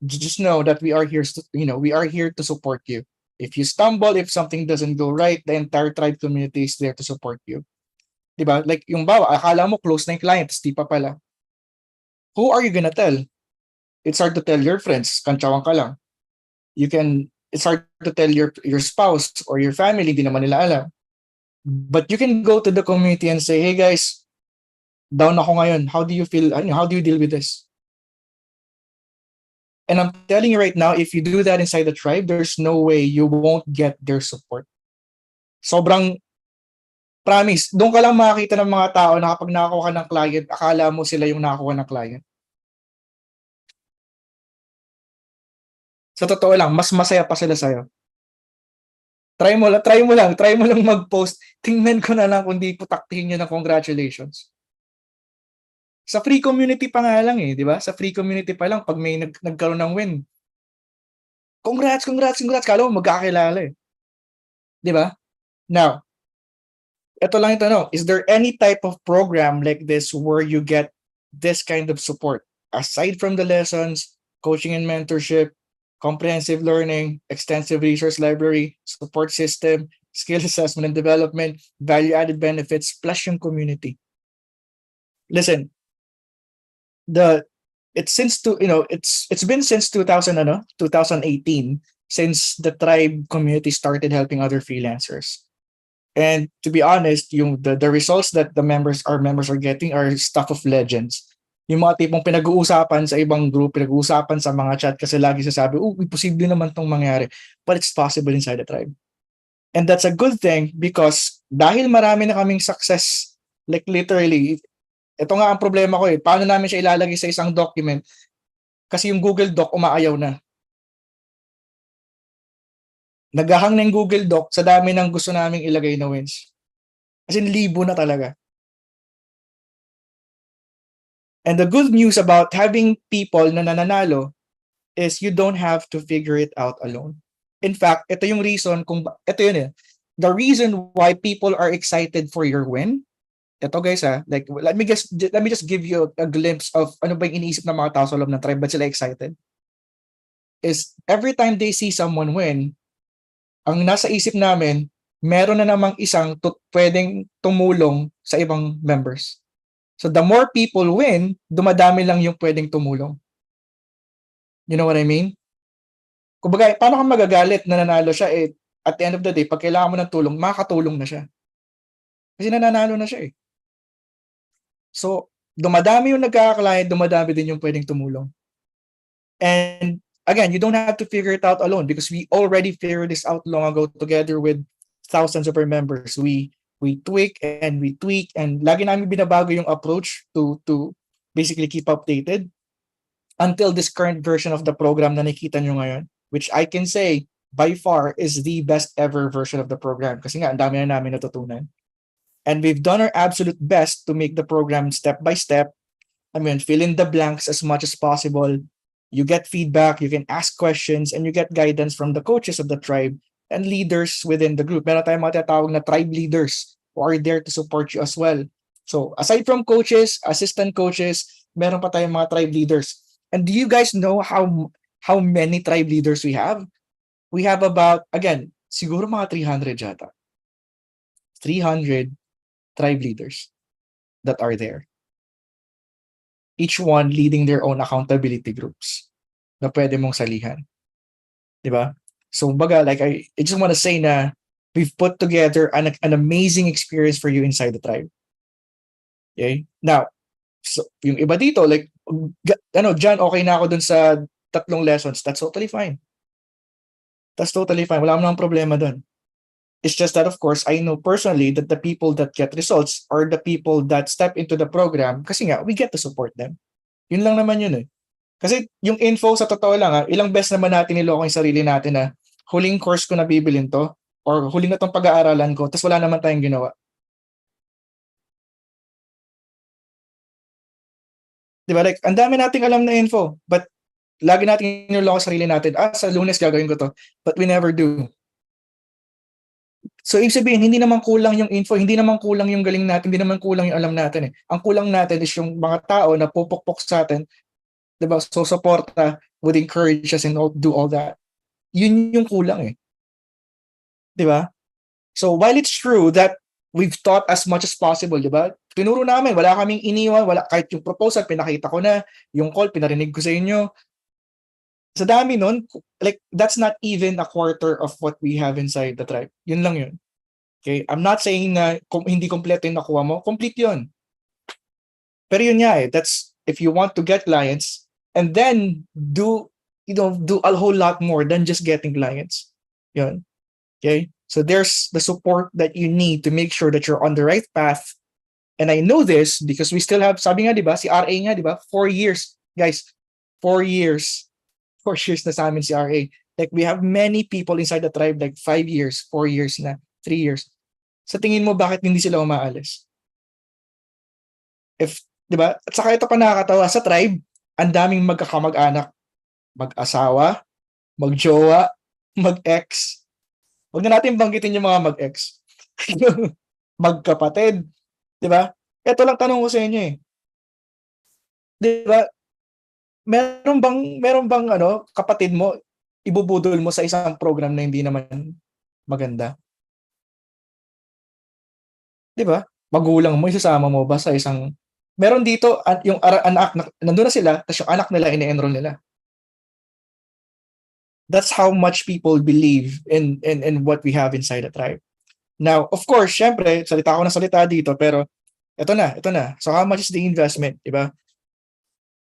just know that we are here to, we are here to support you. If you stumble, if something doesn't go right, the entire tribe community is there to support you. Diba? Like yung bawa, akala mo close na yung client, di pa pala. Who are you gonna tell? It's hard to tell your friends, kantsawan ka lang. It's hard to tell your spouse or your family, di naman nila alam. But you can go to the community and say, hey guys, down ako ngayon. How do you feel? How do you deal with this? And I'm telling you right now, if you do that inside the tribe, there's no way you won't get their support. Sobrang, promise, doon ka lang makakita ng mga tao na kapag nakakuha ka ng client, akala mo sila yung nakakuha ng client. Sa totoo lang, mas masaya pa sila sa'yo. Try mo lang mag-post. Tingnan ko na lang kung di putaktihin nyo ng congratulations. Sa free community pa nga lang di ba? Sa free community pa lang, pag may nagkaroon ng win, congrats, kala mo magkakilala di ba? Now, ito lang yung tanong, is there any type of program like this where you get this kind of support? Aside from the lessons, coaching and mentorship, comprehensive learning, extensive resource library, support system, skill assessment and development, value-added benefits, plus yung community. Listen, it's been since 2018 since the tribe community started helping other freelancers. And to be honest, the results that our members are getting are stuff of legends. Yung mga tipong pinag-uusapan sa ibang group, pinag-uusapan sa mga chat kasi lagi sasabi, imposible naman tong mangyari. But it's possible inside the tribe. And that's a good thing because dahil marami na kaming success, like literally, ito nga ang problema ko paano namin siya ilalagay sa isang document? Kasi yung Google Doc umaayaw na. Naghahang na yung Google Doc sa dami ng gusto naming ilagay na wins. As in, libo na talaga. And the good news about having people na nananalo is you don't have to figure it out alone. In fact, ito yung reason the reason why people are excited for your win. Ito guys like let me just give you a glimpse of ano ba yung iniisip ng mga tao sa loob ng tribe, but sila excited. Is every time they see someone win, ang nasa isip namin, meron na namang isang pwedeng tumulong sa ibang members. So the more people win, dumadami lang yung pwedeng tumulong. You know what I mean? Kumbaga, paano ka magagalit na nanalo siya at the end of the day, pag kailangan mo ng tulong, makakatulong na siya. Kasi nananalo na siya So, dumadami yung nagkaka-client, dumadami din yung pwedeng tumulong. And again, you don't have to figure it out alone because we already figured this out long ago together with thousands of our members. We tweak and lagi namin binabago yung approach to basically keep updated until this current version of the program na nakikita nyo ngayon, which I can say by far is the best ever version of the program kasi nga ang dami na namin natutunan. And we've done our absolute best to make the program step by step. Fill in the blanks as much as possible. You get feedback, you can ask questions, and you get guidance from the coaches of the tribe and leaders within the group. Meron tayong mga tinatawag na tribe leaders who are there to support you as well. So aside from coaches, assistant coaches, meron pa tayong mga tribe leaders. And do you guys know how many tribe leaders we have? We have about, again, siguro mga 300 yata. 300 tribe leaders that are there. Each one leading their own accountability groups na pwede mong salihan. Diba? So, I just want to say na we've put together an amazing experience for you inside the tribe. Okay? Now, so, yung iba dito, John, okay na ako dun sa 3 lessons. That's totally fine. Wala namang problema dun. It's just that, of course, I know personally that the people that get results are the people that step into the program kasi nga, we get to support them. Yun lang naman yun Kasi yung info sa totoo lang, ilang beses naman natin niloko yung sarili natin na huling course ko na bibilin to or huling na tong pag-aaralan ko tapos wala naman tayong ginawa. Di ba? Like, ang dami nating alam na info, but lagi natin niloloko sarili natin, sa Lunes gagawin ko to, but we never do. So, ibig sabihin, hindi naman kulang yung info, hindi naman kulang yung galing natin, hindi naman kulang yung alam natin eh. Ang kulang natin is yung mga tao na pupukpok sa atin, di ba? So, suporta, would encourage us and do all that. Yun yung kulang eh. Di ba? So, while it's true that we've taught as much as possible, di ba? Tinuro namin, wala kaming iniwan, wala, kahit yung proposal, pinakita ko na, yung call, pinarinig ko sa inyo. Sa dami nun, like, that's not even a quarter of what we have inside the tribe. Yun lang yun. Okay? I'm not saying na hindi kompleto yung nakuha mo. Complete yun. Pero yun nga eh, that's, if you want to get clients, and then do a whole lot more than just getting clients. Yun. Okay? So there's the support that you need to make sure that you're on the right path. And I know this because we still have, sabi nga, di ba, si RA nga, di ba, 4 years. Guys, 4 years. 4 years na sa amin si RA. Like, we have many people inside the tribe, like 5 years, 4 years na, 3 years. Sa tingin mo, bakit hindi sila umaalis? If, di ba? At saka ito pa nakakatawa, sa tribe, ang daming magkakamag-anak, mag-asawa, mag-jowa, mag-ex. Huwag na natin banggitin yung mga mag-ex. Magkapatid. Di ba? Ito lang tanong ko sa inyo eh. Di ba? Meron bang kapatid mo, ibubudol mo sa isang program na hindi naman maganda? Di ba? Magulang mo, isasama mo ba sa isang, meron dito, yung anak, nandun na sila, tapos yung anak nila, ine-enroll nila. That's how much people believe in what we have inside the tribe. Now, of course, syempre, salita ko na salita dito, pero ito na. So how much is the investment, di ba?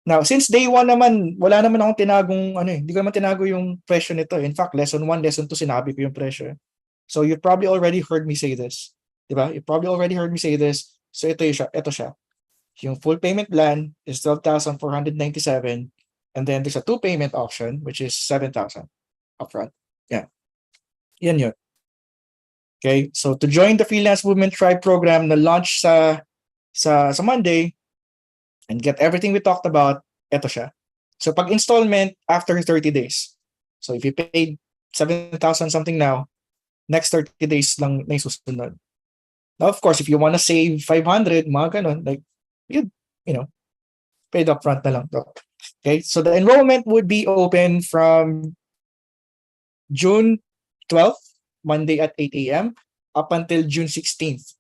Now, since day one naman, wala naman akong tinagong, hindi ko naman tinago yung presyo nito. In fact, lesson 1, lesson 2, sinabi ko yung presyo. So you probably already heard me say this. Diba? You probably already heard me say this. So ito siya. Yung full payment plan is 12,497. And then there's a 2 payment option, which is 7,000 upfront. Yeah. Yan yun. Okay? So to join the Freelance Movement Tribe program na launch sa Monday, and get everything we talked about, eto siya. So pag installment, after 30 days. So if you paid 7,000 something now, next 30 days lang na yung susunod. Now, of course, if you want to save 500, mga ganun, like, you paid up front na lang. Okay, so the enrollment would be open from June 12th, Monday at 8 a.m., up until June 16th.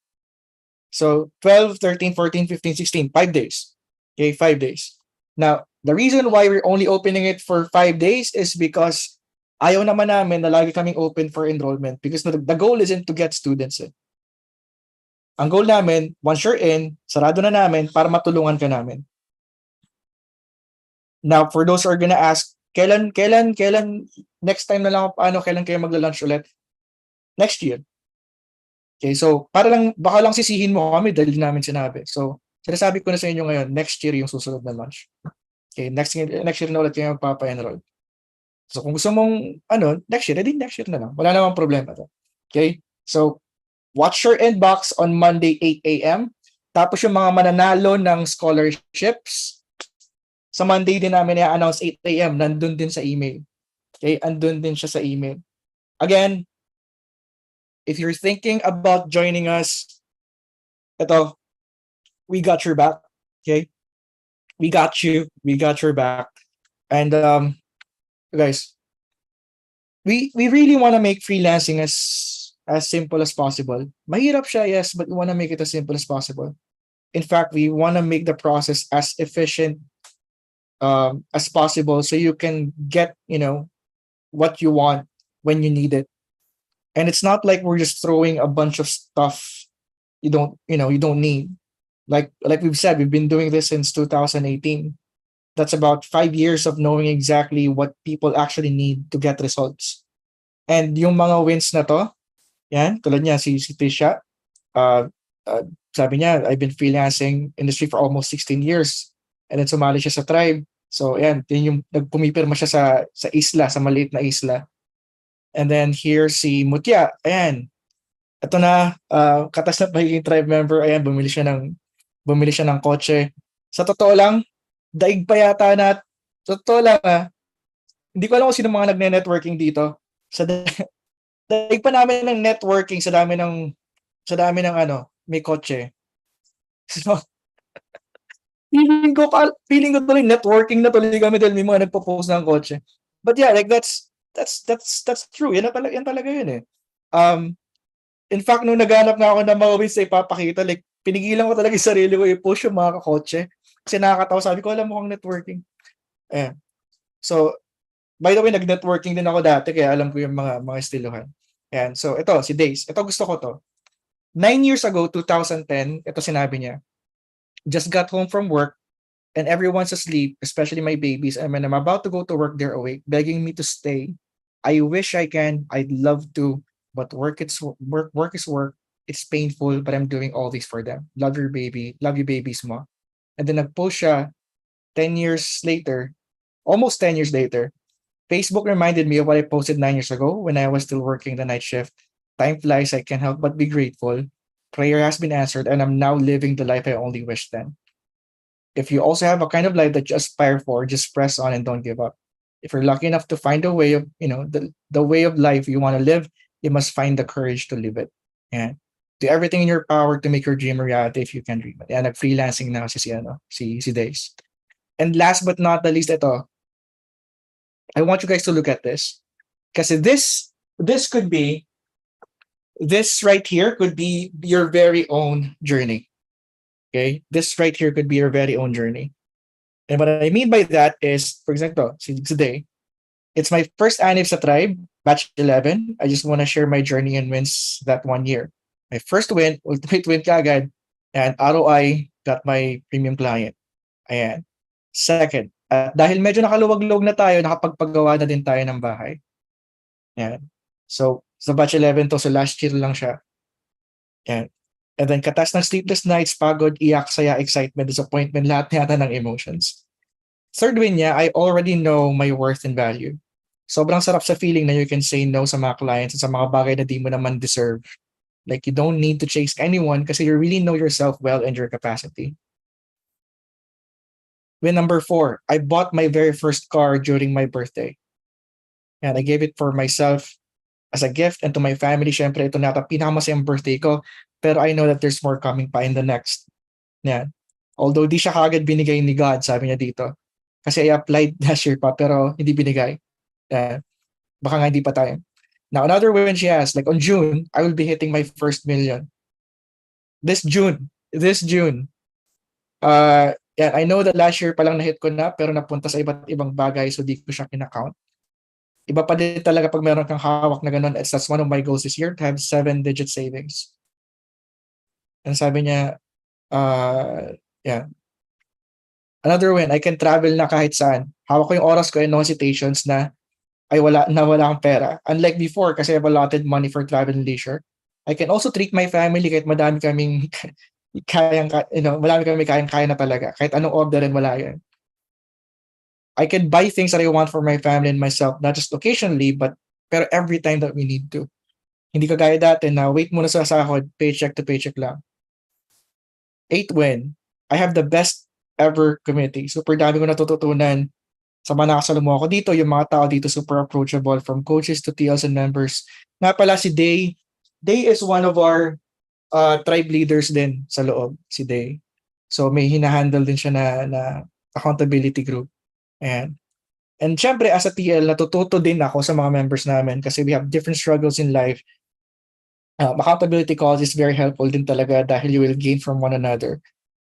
So 12, 13, 14, 15, 16, 5 days. Okay, 5 days. Now, the reason why we're only opening it for 5 days is because ayaw naman namin na lagi kaming open for enrollment because the goal isn't to get students. Ang goal namin, once you're in, sarado na namin para matulungan ka namin. Now, for those who are gonna ask, kailan, next time na lang, kailan kayo magla-launch ulit? Next year. Okay, so baka lang sisihin mo kami dahil namin sinabi. So, sinasabi ko na sa inyo ngayon, next year yung susunod na launch. Okay, next year na ulit kayo magpapa-enroll. So kung gusto mong next year, edi next year na lang. Wala namang problema to. Okay? So watch your inbox on Monday 8 a.m. Tapos yung mga mananalo ng scholarships, sa Monday din namin i-announce 8 a.m. Nandun din sa email. Okay? Andun din siya sa email. Again, if you're thinking about joining us, ito, we got your back. Okay? We got you. We got your back. And guys, we really want to make freelancing as simple as possible. Mahirap siya, yes, but we want to make it as simple as possible. In fact, we want to make the process as efficient as possible so you can get, what you want when you need it. And it's not like we're just throwing a bunch of stuff you don't need. Like we've said, we've been doing this since 2018. That's about 5 years of knowing exactly what people actually need to get results. And yung mga wins na to, yan, tulad niya, si Tisha, sabi niya, I've been freelancing industry for almost 16 years. And then sumali siya sa tribe. So, yan, yung nagpumipirma siya sa isla, sa maliit na isla. And then here si Mutya, ayan, ito na, katas na pagiging tribe member, ayan, bumili siya ng kotse. Sa totoo lang, daig pa yata na, totoo lang hindi ko alam kung sino mga nagne-networking dito. Sa daig pa namin ng networking sa dami ng may kotse. So, feeling ko tuloy networking na tuloy kami dahil may mga nagpo-post ng kotse. But yeah, like that's true. Yan talaga yun eh. In fact, nung naghanap na ako ng mga ways na ipapakita, like, pinigilan ko talaga yung sarili ko i-push yung mga kakotse. Kasi nakakatawa, sabi ko, alam mo kung networking. Ayan. So, by the way, nag-networking din ako dati, kaya alam ko yung mga estiluhan. Ayan. So, ito, si Days. Ito, gusto ko to. 9 years ago, 2010, ito sinabi niya, just got home from work and everyone's asleep, especially my babies. And when I'm about to go to work, they're awake, begging me to stay. I wish I can. I'd love to. But work is work. It's painful, but I'm doing all this for them. Love your baby. Love you, babies mo. And then nag-post siya 10 years later, almost 10 years later. Facebook reminded me of what I posted 9 years ago when I was still working the night shift. Time flies, I can't help but be grateful. Prayer has been answered, and I'm now living the life I only wished then. If you also have a kind of life that you aspire for, just press on and don't give up. If you're lucky enough to find a way of, the way of life you want to live, you must find the courage to live it. And do everything in your power to make your dream a reality if you can dream it. And nag-freelancing na si Days. And last but not the least, ito, I want you guys to look at this. Kasi this right here could be your very own journey. Okay? This right here could be your very own journey. And what I mean by that is, for example, today, it's my first anniv sa tribe, batch 11. I just want to share my journey and wins that 1 year. My first win, ultimate win kagad, and ROI got my premium client. Ayan. Second, at dahil medyo nakaluwag-luwag na tayo, nakapagpagawa na din tayo ng bahay. Ayan. So, sa batch 11 to, so last year lang siya. Ayan. And then katas ng sleepless nights, pagod, iyak, saya, excitement, disappointment, lahat yata ng emotions. Third win niya, I already know my worth and value. Sobrang sarap sa feeling na you can say no sa mga clients at sa mga bagay na di mo naman deserve. Like you don't need to chase anyone kasi you really know yourself well and your capacity. Win number 4, I bought my very first car during my birthday. And I gave it for myself as a gift and to my family. Syempre, ito na pinakamasayang birthday ko. Pero I know that there's more coming pa in the next. Yan. Although di siya kagad binigay ni God, sabi niya dito. Kasi I applied last year pa, pero hindi binigay. Baka nga hindi pa tayo. Now, another win she has, like on June, I will be hitting my first million. This June. Yeah, I know that last year pa lang na-hit ko na, pero napunta sa iba't ibang bagay, so di ko siya kinakount. Iba pa din talaga pag meron kang hawak na ganun. That's one of my goals this year, to have 7-digit savings. And sabi niya, yeah. Another win, I can travel na kahit saan. Hawak ko yung oras ko and no hesitations na wala akong pera. Unlike before, kasi I've allotted money for travel and leisure. I can also treat my family kahit madami kaming kaya na talaga. Kahit anong orderin, wala yan. I can buy things that I want for my family and myself, not just occasionally, pero every time that we need to. Hindi kagaya dati na wait muna sa sahod, paycheck to paycheck lang. 8th win, I have the best ever community. Super dami ko natututunan sa mga nakasalamuha ko dito. Yung mga tao dito super approachable, from coaches to TLs and members. Nga pala si Day. Day is one of our tribe leaders din sa loob, si Day. So may hinahandle din siya na accountability group. And syempre as a TL, natututo din ako sa mga members namin kasi we have different struggles in life. Accountability calls is very helpful din talaga dahil you will gain from one another.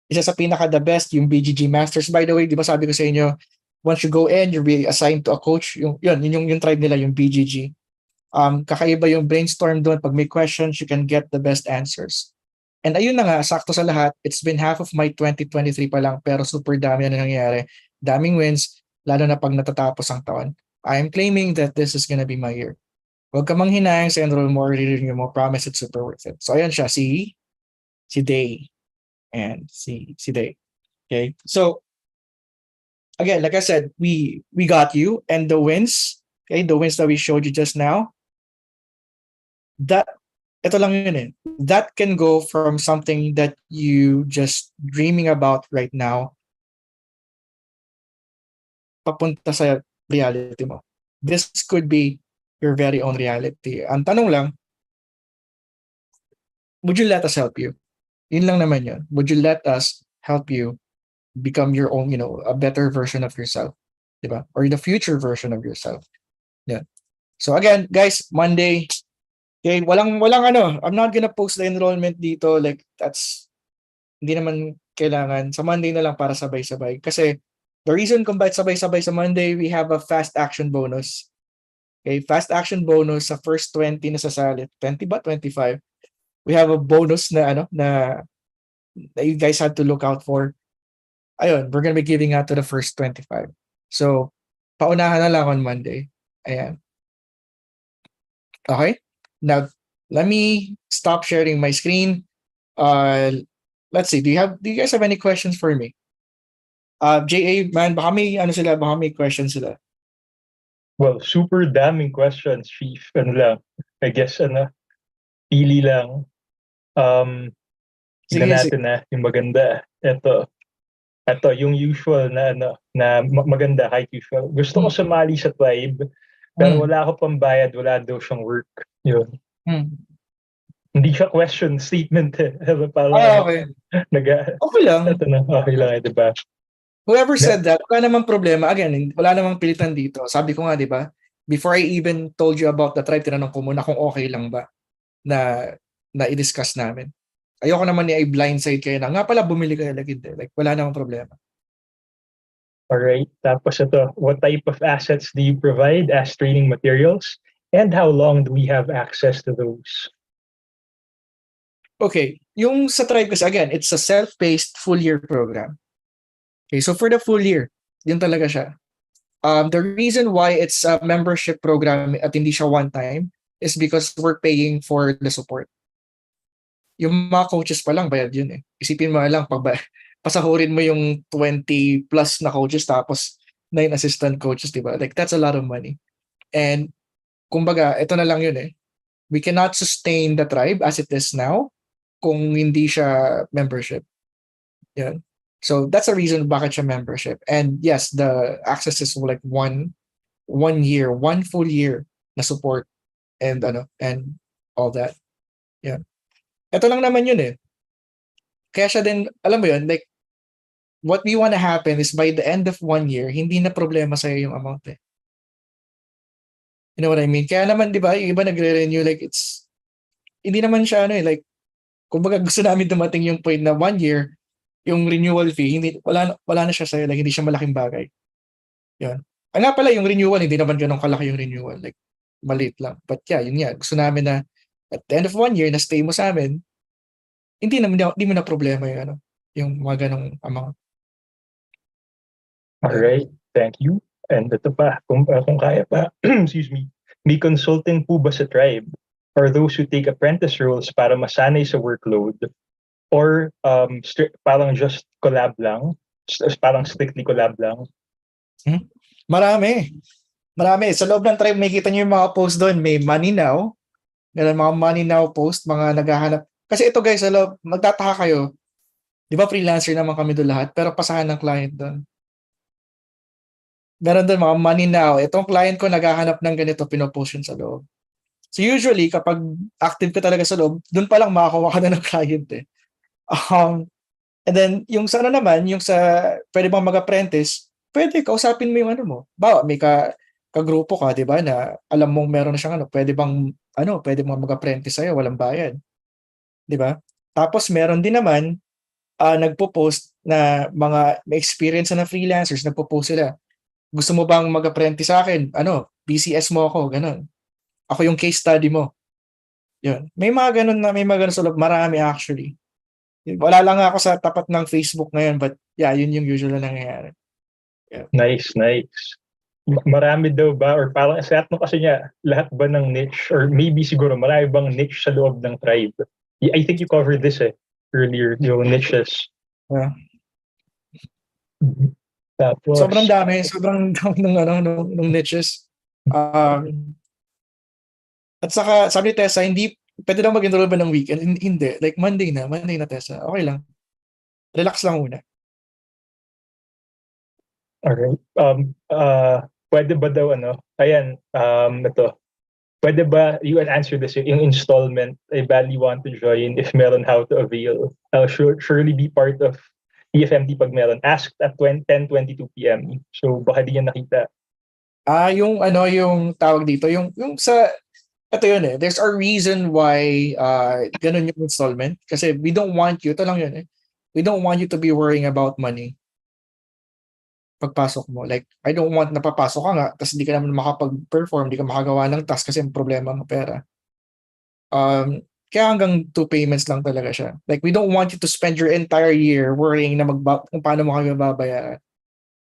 Isa sa pinaka-the best, yung BGG Masters. By the way, di ba sabi ko sa inyo, once you go in, you'll be assigned to a coach. Yung tribe nila, yung BGG. Kakaiba yung brainstorm doon. Pag may questions, you can get the best answers. And ayun na nga, sakto sa lahat, it's been half of my 2023 pa lang, pero super dami na nangyayari. Daming wins, lalo na pag natatapos ang taon. I am claiming that this is gonna be my year. Huwag ka manghinayang sa enroll mo, renew mo, promise it's super worth it. So ayan siya, si Day. And si Day. Okay? So, again, like I said, we got you, and the wins, okay, the wins that we showed you just now, ito lang yun eh. That can go from something that you just dreaming about right now papunta sa reality mo. This could be your very own reality. Ang tanong lang, would you let us help you? Yun lang naman yun. Would you let us help you become your own, a better version of yourself? Diba? Or the future version of yourself. Yeah. So again, guys, Monday, okay, walang I'm not gonna post the enrollment dito. Like, hindi naman kailangan. Sa Monday na lang para sabay-sabay. Kasi the reason kung bakit sabay-sabay sa Monday, we have a fast action bonus. Okay, fast action bonus sa first 20 na sasali. 20 ba? 25? We have a bonus na you guys had to look out for. Ayun, we're gonna be giving out to the first 25. So, paunahan na lang on Monday. Ayan. Okay? Now, let me stop sharing my screen. Let's see. Do you guys have any questions for me? JA, man, baka may questions sila. Well, super daming questions, Chief. Ano lang, I guess, pili lang. Tignan natin na yung maganda. Ito, yung usual na maganda, kahit usual. Gusto ko sumali sa tribe, pero wala ako pambayad, wala daw siyang work. Yun. Hindi siya question statement eh. Okay. Okay lang. Ito na, okay lang, diba? Whoever said that, wala namang problema. Again, wala namang pilitan dito. Sabi ko nga, di ba? Before I even told you about the tribe, tinanong ko muna kung okay lang ba na i-discuss namin. Ayoko naman i blindside kayo na, nga pala, bumili kayo lagi. Like, wala namang problema. Alright. Tapos ito, what type of assets do you provide as training materials? And how long do we have access to those? Okay. Yung sa tribe kasi, again, it's a self-paced full-year program. Okay, so for the full year, yun talaga siya. The reason why it's a membership program at hindi siya one time is because we're paying for the support. Yung mga coaches pa lang, bayad yun eh. Isipin mo lang, pasahurin mo yung 20 plus na coaches tapos 9 assistant coaches, diba? Like, that's a lot of money. And, kumbaga, ito na lang yun eh. We cannot sustain the tribe as it is now kung hindi siya membership. Yan. So that's a reason bakit siya membership. And yes, the access is like one year, one full year na support and all that. Yeah. Ito lang naman yun eh. Kaya siya din, alam mo yun, like what we want to happen is by the end of 1 year, hindi na problema sa'yo yung amount eh. You know what I mean? Kaya naman, di ba, yung iba nagre-renew, like hindi naman siya like, kumbaga gusto namin dumating yung point na 1 year, yung renewal fee, wala na siya sa'yo, like hindi siya malaking bagay. Yun. Nga pala, yung renewal, hindi naman ganun kalaki yung renewal. Like, maliit lang. But yeah, yun nga. Gusto namin na at the end of 1 year, na stay mo sa amin, hindi mo na problema yung mga ganong amount. Alright, thank you. And ito pa, kung kaya pa, excuse me, may consulting po ba sa tribe? Or those who take apprentice roles para masanay sa workload? Or parang just collab lang? Parang strictly collab lang? Marami. Sa loob ng tribe, may kita nyo yung mga post doon. May money now. Meron mga money now post, mga naghahanap. Kasi ito guys, sa loob, magtataka kayo. Di ba freelancer naman kami doon lahat, pero pasahan ng client doon. Meron doon mga money now. Itong client ko naghahanap ng ganito, pinopost yun sa loob. So usually, kapag active ka talaga sa loob, doon pa lang makakuha ka na ng client eh. And then, yung sa naman, yung sa pwede bang mag-apprentice, pwede kausapin mo yung mo. Bawa, may kagrupo ka, di ba, na alam mong meron na siyang pwede bang mag-apprentice sa'yo, walang bayad. Di ba? Tapos, meron din naman, nagpo-post na may experience na freelancers, nagpo-post sila. Gusto mo bang mag-apprentice sa akin? BCS mo ako, ganun. Ako yung case study mo. Yun. May mga ganun sa loob. Marami actually. Wala lang ako sa tapat ng Facebook ngayon, but yeah, yun yung usual na nangyayari. Yeah. Nice. Marami daw ba, or parang sa kasi niya, lahat ba ng niche, or maybe siguro marami bang niche sa loob ng tribe? I think you covered this earlier, yung niches. Yeah. Tapos, sobrang dami ng niches. At saka, sabi ni Tessa, hindi, pwede daw mag-enroll ba ng weekend? Hindi. Like, Monday na, Tessa. Okay lang. Relax lang muna. Alright. Pwede ba daw ayan, ito. Pwede ba you can answer this yung installment I badly want to join if meron how to avail. I'll surely be part of EFMT pag meron. Asked at 10:22 p.m. So baka di niya nakita. Yung yung tawag dito, yung sa ito yun eh. There's a reason why ganun yung installment kasi we don't want you, ito lang yun eh. We don't want you to be worrying about money pagpasok mo. Like, I don't want na papasok ka nga tapos hindi ka naman makapag-perform, hindi ka makagawa ng task kasi ang problema ng pera. Kaya hanggang 2 payments lang talaga siya. Like, we don't want you to spend your entire year worrying na kung paano mo kami mababayaran.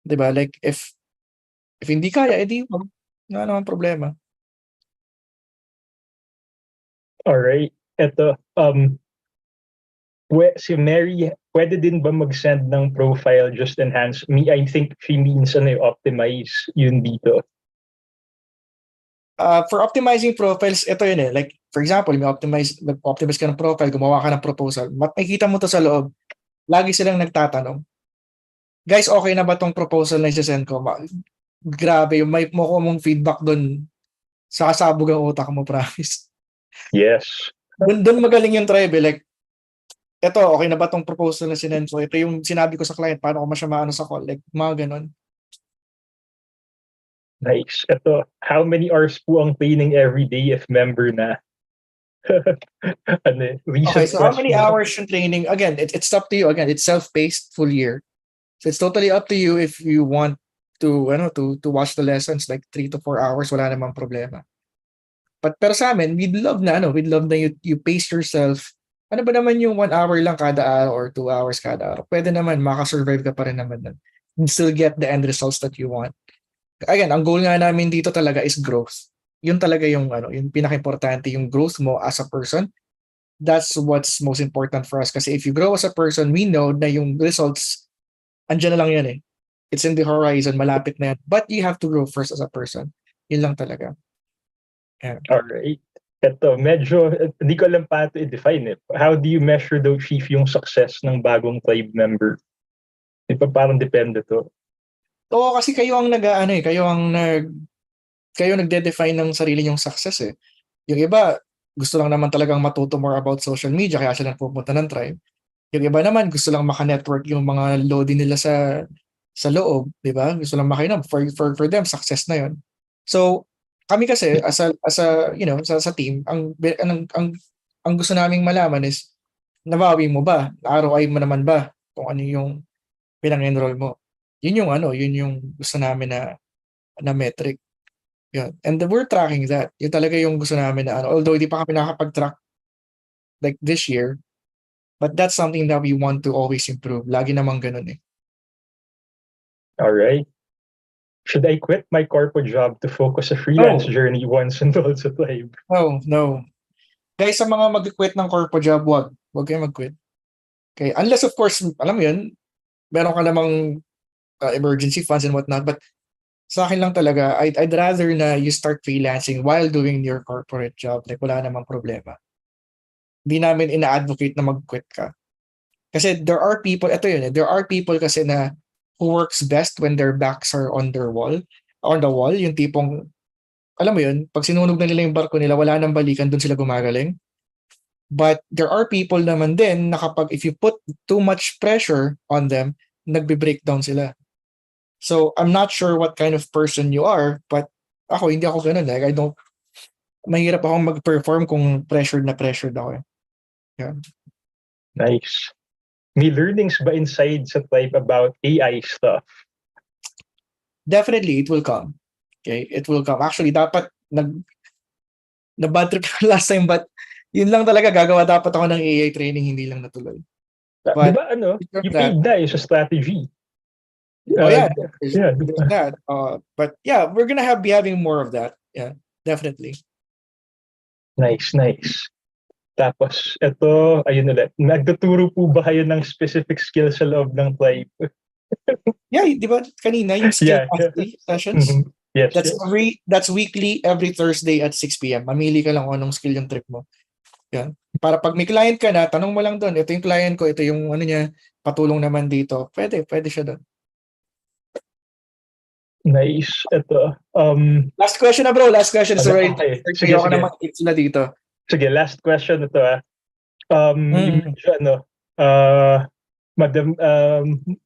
Diba? Like, if hindi kaya, edi wag. Wala naman problema. Alright. Ito, si Mary, pwede din ba mag-send ng profile just enhance? I think she means optimize yun dito. For optimizing profiles, ito yun eh. Like, for example, mag-optimize ka ng profile, gumawa ka ng proposal. Makikita mo to sa loob. Lagi silang nagtatanong, guys, okay na ba tong proposal na isa-send ko? Grabe, yung may mo mong feedback doon sa kasabog ang utak mo, promise. Yes. Doon magaling yung tribe eh. Like, eto, okay na ba tong proposal na sinend ko? Ito yung sinabi ko sa client, paano ko siya maano sa call? Like, mga ganon. Nice. Ito, how many hours po ang training every day if member na? Okay, so how many hours yung training? Again, it's up to you. Again, it's self-paced full year. So it's totally up to you if you want to watch the lessons like 3 to 4 hours, wala namang problema. Pero sa amin, we'd love na you pace yourself. Ano ba naman yung 1 hour lang kada araw or 2 hours kada araw? Pwede naman, makasurvive ka pa rin naman nun. And still get the end results that you want. Again, ang goal nga namin dito talaga is growth. Yun talaga yung yung pinaka-importante, yung growth mo as a person. That's what's most important for us. Kasi if you grow as a person, we know na yung results, andyan na lang yan eh. It's in the horizon, malapit na yan. But you have to grow first as a person. Yun lang talaga. Yeah. Alright. Ito, medyo, hindi ko alam pa to i-define it. How do you measure daw, Chief, yung success ng bagong tribe member? Di ba parang depende to? Oo, kasi kayo ang kayo nagde-define ng sarili nyong success eh. Yung iba, gusto lang naman talagang matuto more about social media, kaya sila pupunta ng tribe. Yung iba naman, gusto lang maka-network yung mga loading nila sa loob, di ba? Gusto lang makainom. For them, success na yun. So, kami kasi as a sa team, ang gusto naming malaman is nabawi mo ba? ROI mo naman ba kung ano yung pinang-enroll mo? Yun yung gusto namin na metric. Yun. And we're tracking that. Yun talaga yung gusto namin na although hindi pa kami nakakapag-track like this year, but that's something that we want to always improve. Lagi namang ganun eh. Alright. Should I quit my corporate job to focus a freelance journey once enrolled sa tribe? No. Guys, sa mga mag-quit ng corporate job, wag kayo mag-quit. Okay, unless of course, alam mo yun, meron ka namang emergency funds and whatnot, but sa akin lang talaga, I'd rather na you start freelancing while doing your corporate job. Like, wala namang problema. Hindi namin ina-advocate na mag-quit ka. Kasi there are people kasi na who works best when their backs are on the wall, yung tipong, alam mo yun, pag sinunog na nila yung barko nila, wala nang balikan, dun sila gumagaling. But there are people naman din na kapag if you put too much pressure on them, nagbe-breakdown sila. So, I'm not sure what kind of person you are, but hindi ako ganun. Like, mahirap akong mag-perform kung pressured ako. Yeah. Nice. May learnings ba inside sa tribe about AI stuff? Definitely, it will come. Okay, it will come. Actually, dapat na-bad trip last time, but yun lang talaga, gagawa dapat ako ng AI training, hindi lang natuloy. But, diba you paid na sa strategy. There's that. But yeah, we're gonna be having more of that. Yeah, definitely. Nice. Tapos, ito, ayun ulit. Nagtuturo po ba kayo ng specific skills sa loob ng tribe? Yeah, di ba kanina yung skill sessions? Mm-hmm. Yes, that's weekly, every Thursday at 6 p.m. Mamili ka lang kung anong skill yung trip mo. Yan. Para pag may client ka na, tanong mo lang doon, ito yung client ko, ito yung niya, patulong naman dito. Pwede siya doon. Nice. Ito. Last question na bro, last question. Sorry, Okay. Sige, ayoko sige. na sila dito. Sige, last question ito Yung Mm. medyo madam,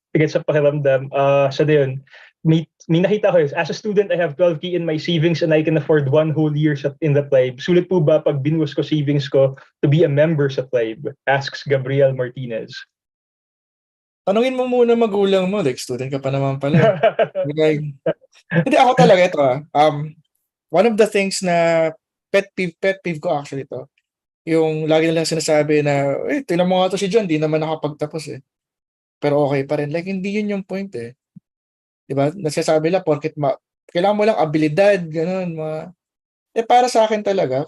tigit sa pakiramdam, sa yun, may nakita ko as a student, I have 12K in my savings and I can afford 1 whole year in the Plibe. Sulit po ba pag binuwas ko savings ko to be a member sa Plibe? Asks Gabriel Martinez. Tanungin mo muna magulang mo, like student ka pa naman pala. Like, hindi ako talaga ito one of the things na pet peeve ko actually to, yung lagi nilang sinasabi na, tingnan mo nga to si John, di naman nakapagtapos eh. Pero okay pa rin. Like, hindi yun yung point eh. Diba? Nasasabi lang, porket kailangan mo lang abilidad, ganun, para sa akin talaga,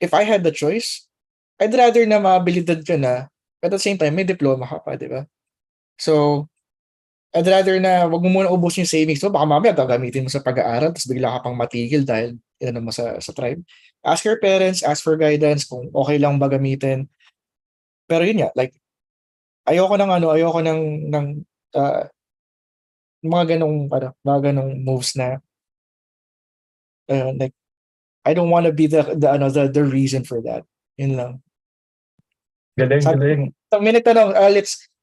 if I had the choice, I'd rather na maabilidad ka na, at the same time, may diploma ka pa, diba? So, I'd rather na wag mo muna ubos yung savings mo, baka mamaya gagamitin mo sa pag-aaral, tapos bigla ka pang matigil dahil mo sa tribe. Ask your parents, ask for guidance kung okay lang ba gamitin. Pero yun nga, like, ayoko ng mga ganong moves na like I don't want to be the reason for that. Yun lang. Galing. May nagtanong,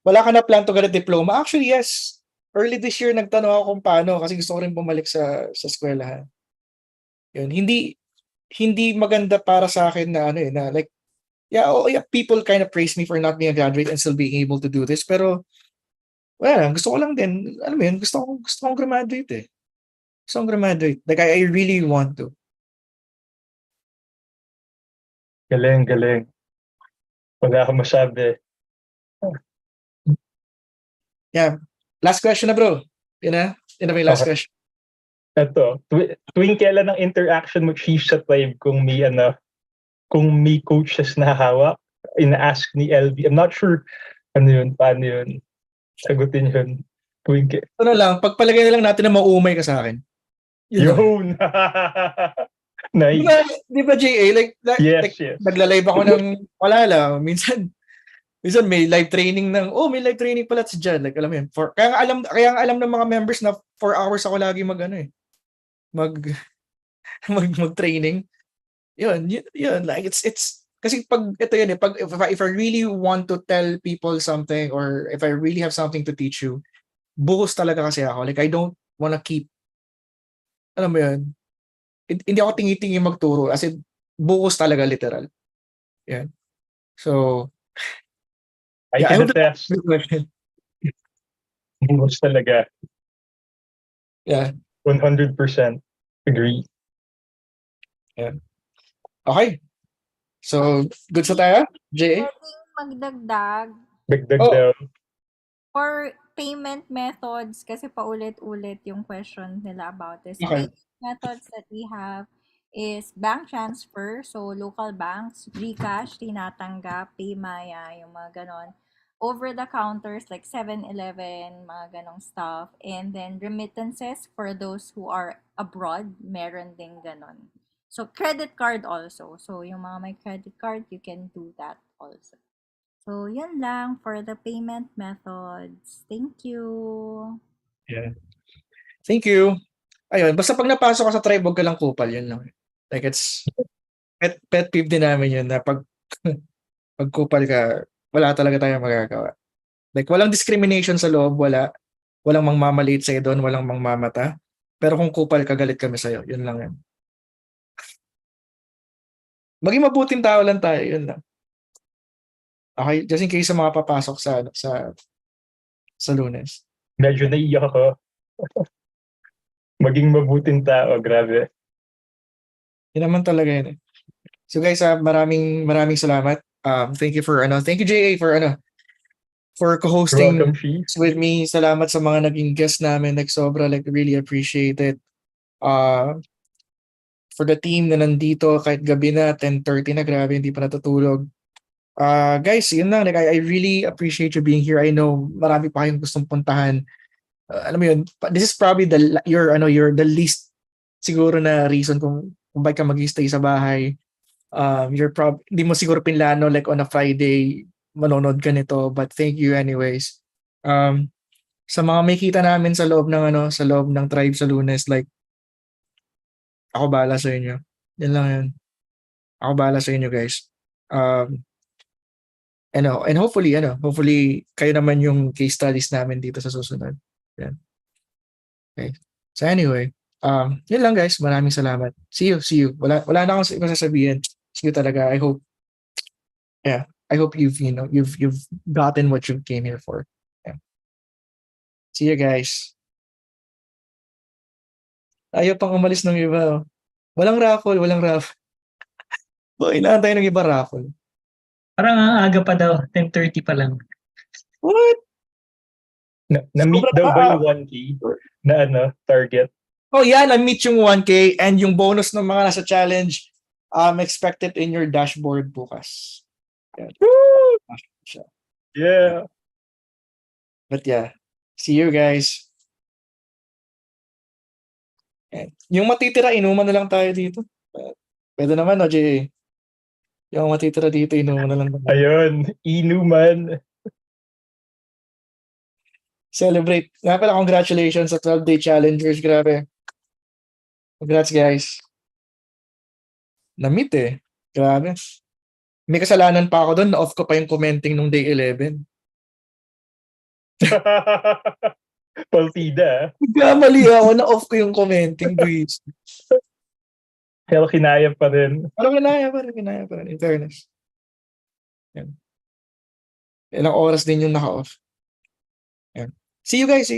wala ka na plan to get a diploma? Actually, yes. Early this year, nagtanong ako kung paano kasi gusto ko rin bumalik sa eskwelahan. Yun. Hindi maganda para sa akin na na like, yeah, people kind of praise me for not being a graduate and still being able to do this. Pero, well, gusto ko lang din, alam mo yun, gusto kong graduate eh. Gusto kong graduate. Like, I really want to. Galing. Wala akong masabi. Yeah. Last question na bro. Yun na may last question. Ito, tuwing kailan ang interaction mo chief sa Plibe kung may coaches na hawak, ina-ask ni LB. I'm not sure paano yun. Sagutin yun. Ano lang, pagpalagay na lang natin na maumay ka sa akin. Yun! Nice. Di ba JA? Yes. Nagla-live ako ng, wala lang, minsan may live training may live training pala si John. Like, alam mo yun. Kaya nga alam ng mga members na 4 hours ako lagi mag-training. Yun. Like, it's, kasi pag, ito yun eh, if I really want to tell people something or if I really have something to teach you, buhos talaga kasi ako. Like, I don't wanna keep, alam mo yun, hindi ako tingi-tingi magturo as in buhos talaga literal. Yan. So, I can attest. Buhos talaga. Yeah. 100% agree. Yeah. Okay. So, good sa tayo, JA? Pwedeng Dagdag daw. for payment methods, kasi paulit-ulit yung question nila about this. Okay. Payment methods that we have is bank transfer, so local banks, GCash, tinatanggap, Paymaya, yung mga ganon. Over the counters like 7-Eleven, mga ganong stuff. And then remittances for those who are abroad, meron ding ganon. So credit card also. So yung mga may credit card, you can do that also. So yun lang for the payment methods. Thank you. Yeah. Thank you. Ayun, basta pag napasok ka sa tribe, wag ka lang kupal, yun lang. Like, it's pet peeve din namin yun na pag kupal ka, wala talaga tayong magagawa. Like, walang discrimination sa loob, walang mangmamaliit sa'yo doon, walang mangmamata. Pero kung kupal ka, galit kami sa'yo. Yun lang yan. Maging mabuting tao lang tayo, yun lang. Okay, just in case sa mga papasok sa Lunes. Medyo naiyak ako. Maging mabuting tao, grabe. Yun naman talaga yun eh. So guys, maraming salamat. Thank you JA for co-hosting with me. Salamat sa mga naging guest namin. Like, sobra, like, really appreciate it. For the team na nandito, kahit gabi na, 10:30 na, grabe, hindi pa natutulog. Guys, yun lang. Like, I really appreciate you being here. I know marami pa kayong gustong puntahan. Alam mo yun, this is probably your the least siguro na reason kung bakit ka mag-stay sa bahay. Hindi mo siguro pinlano like on a Friday manonood ka nito, but thank you anyways. sa mga may kita namin sa loob ng sa loob ng tribe sa Lunes, like, ako bahala sa inyo. Yan lang yun. Ako bahala sa inyo, guys. And hopefully, kayo naman yung case studies namin dito sa susunod. Yan. Okay. So anyway, yun lang guys. Maraming salamat. See you. Wala na akong masasabihin. See you talaga. I hope you've gotten what you came here for. Yeah. See you guys. Ayaw pang umalis ng iba. Walang raffle. Kailangan tayo ng iba raffle. Parang ang aga pa daw, 10:30 pa lang. What? Na-meet Sobrang daw ba taas. yung 1K na target? Oh yeah, na-meet yung 1K and yung bonus ng mga nasa challenge expected in your dashboard bukas. Yan. Yeah. But yeah, see you guys. Yan. Yung matitira, inuman na lang tayo dito. Pwede naman, no, Jay? Yung matitira dito, inuman na lang tayo. Ayun, inuman. Celebrate. Nga pala, congratulations sa 12-day challengers. Grabe. Congrats, guys. Na-meet eh. Grabe. May kasalanan pa ako doon. Na-off ko pa yung commenting nung day 11. Paltida. Nagkamali ako. Na-off ko yung commenting. Please. Pero kinaya pa rin. Pero kinaya pa rin. In fairness. Yan. Ilang oras din yung naka-off. Yan. See you guys.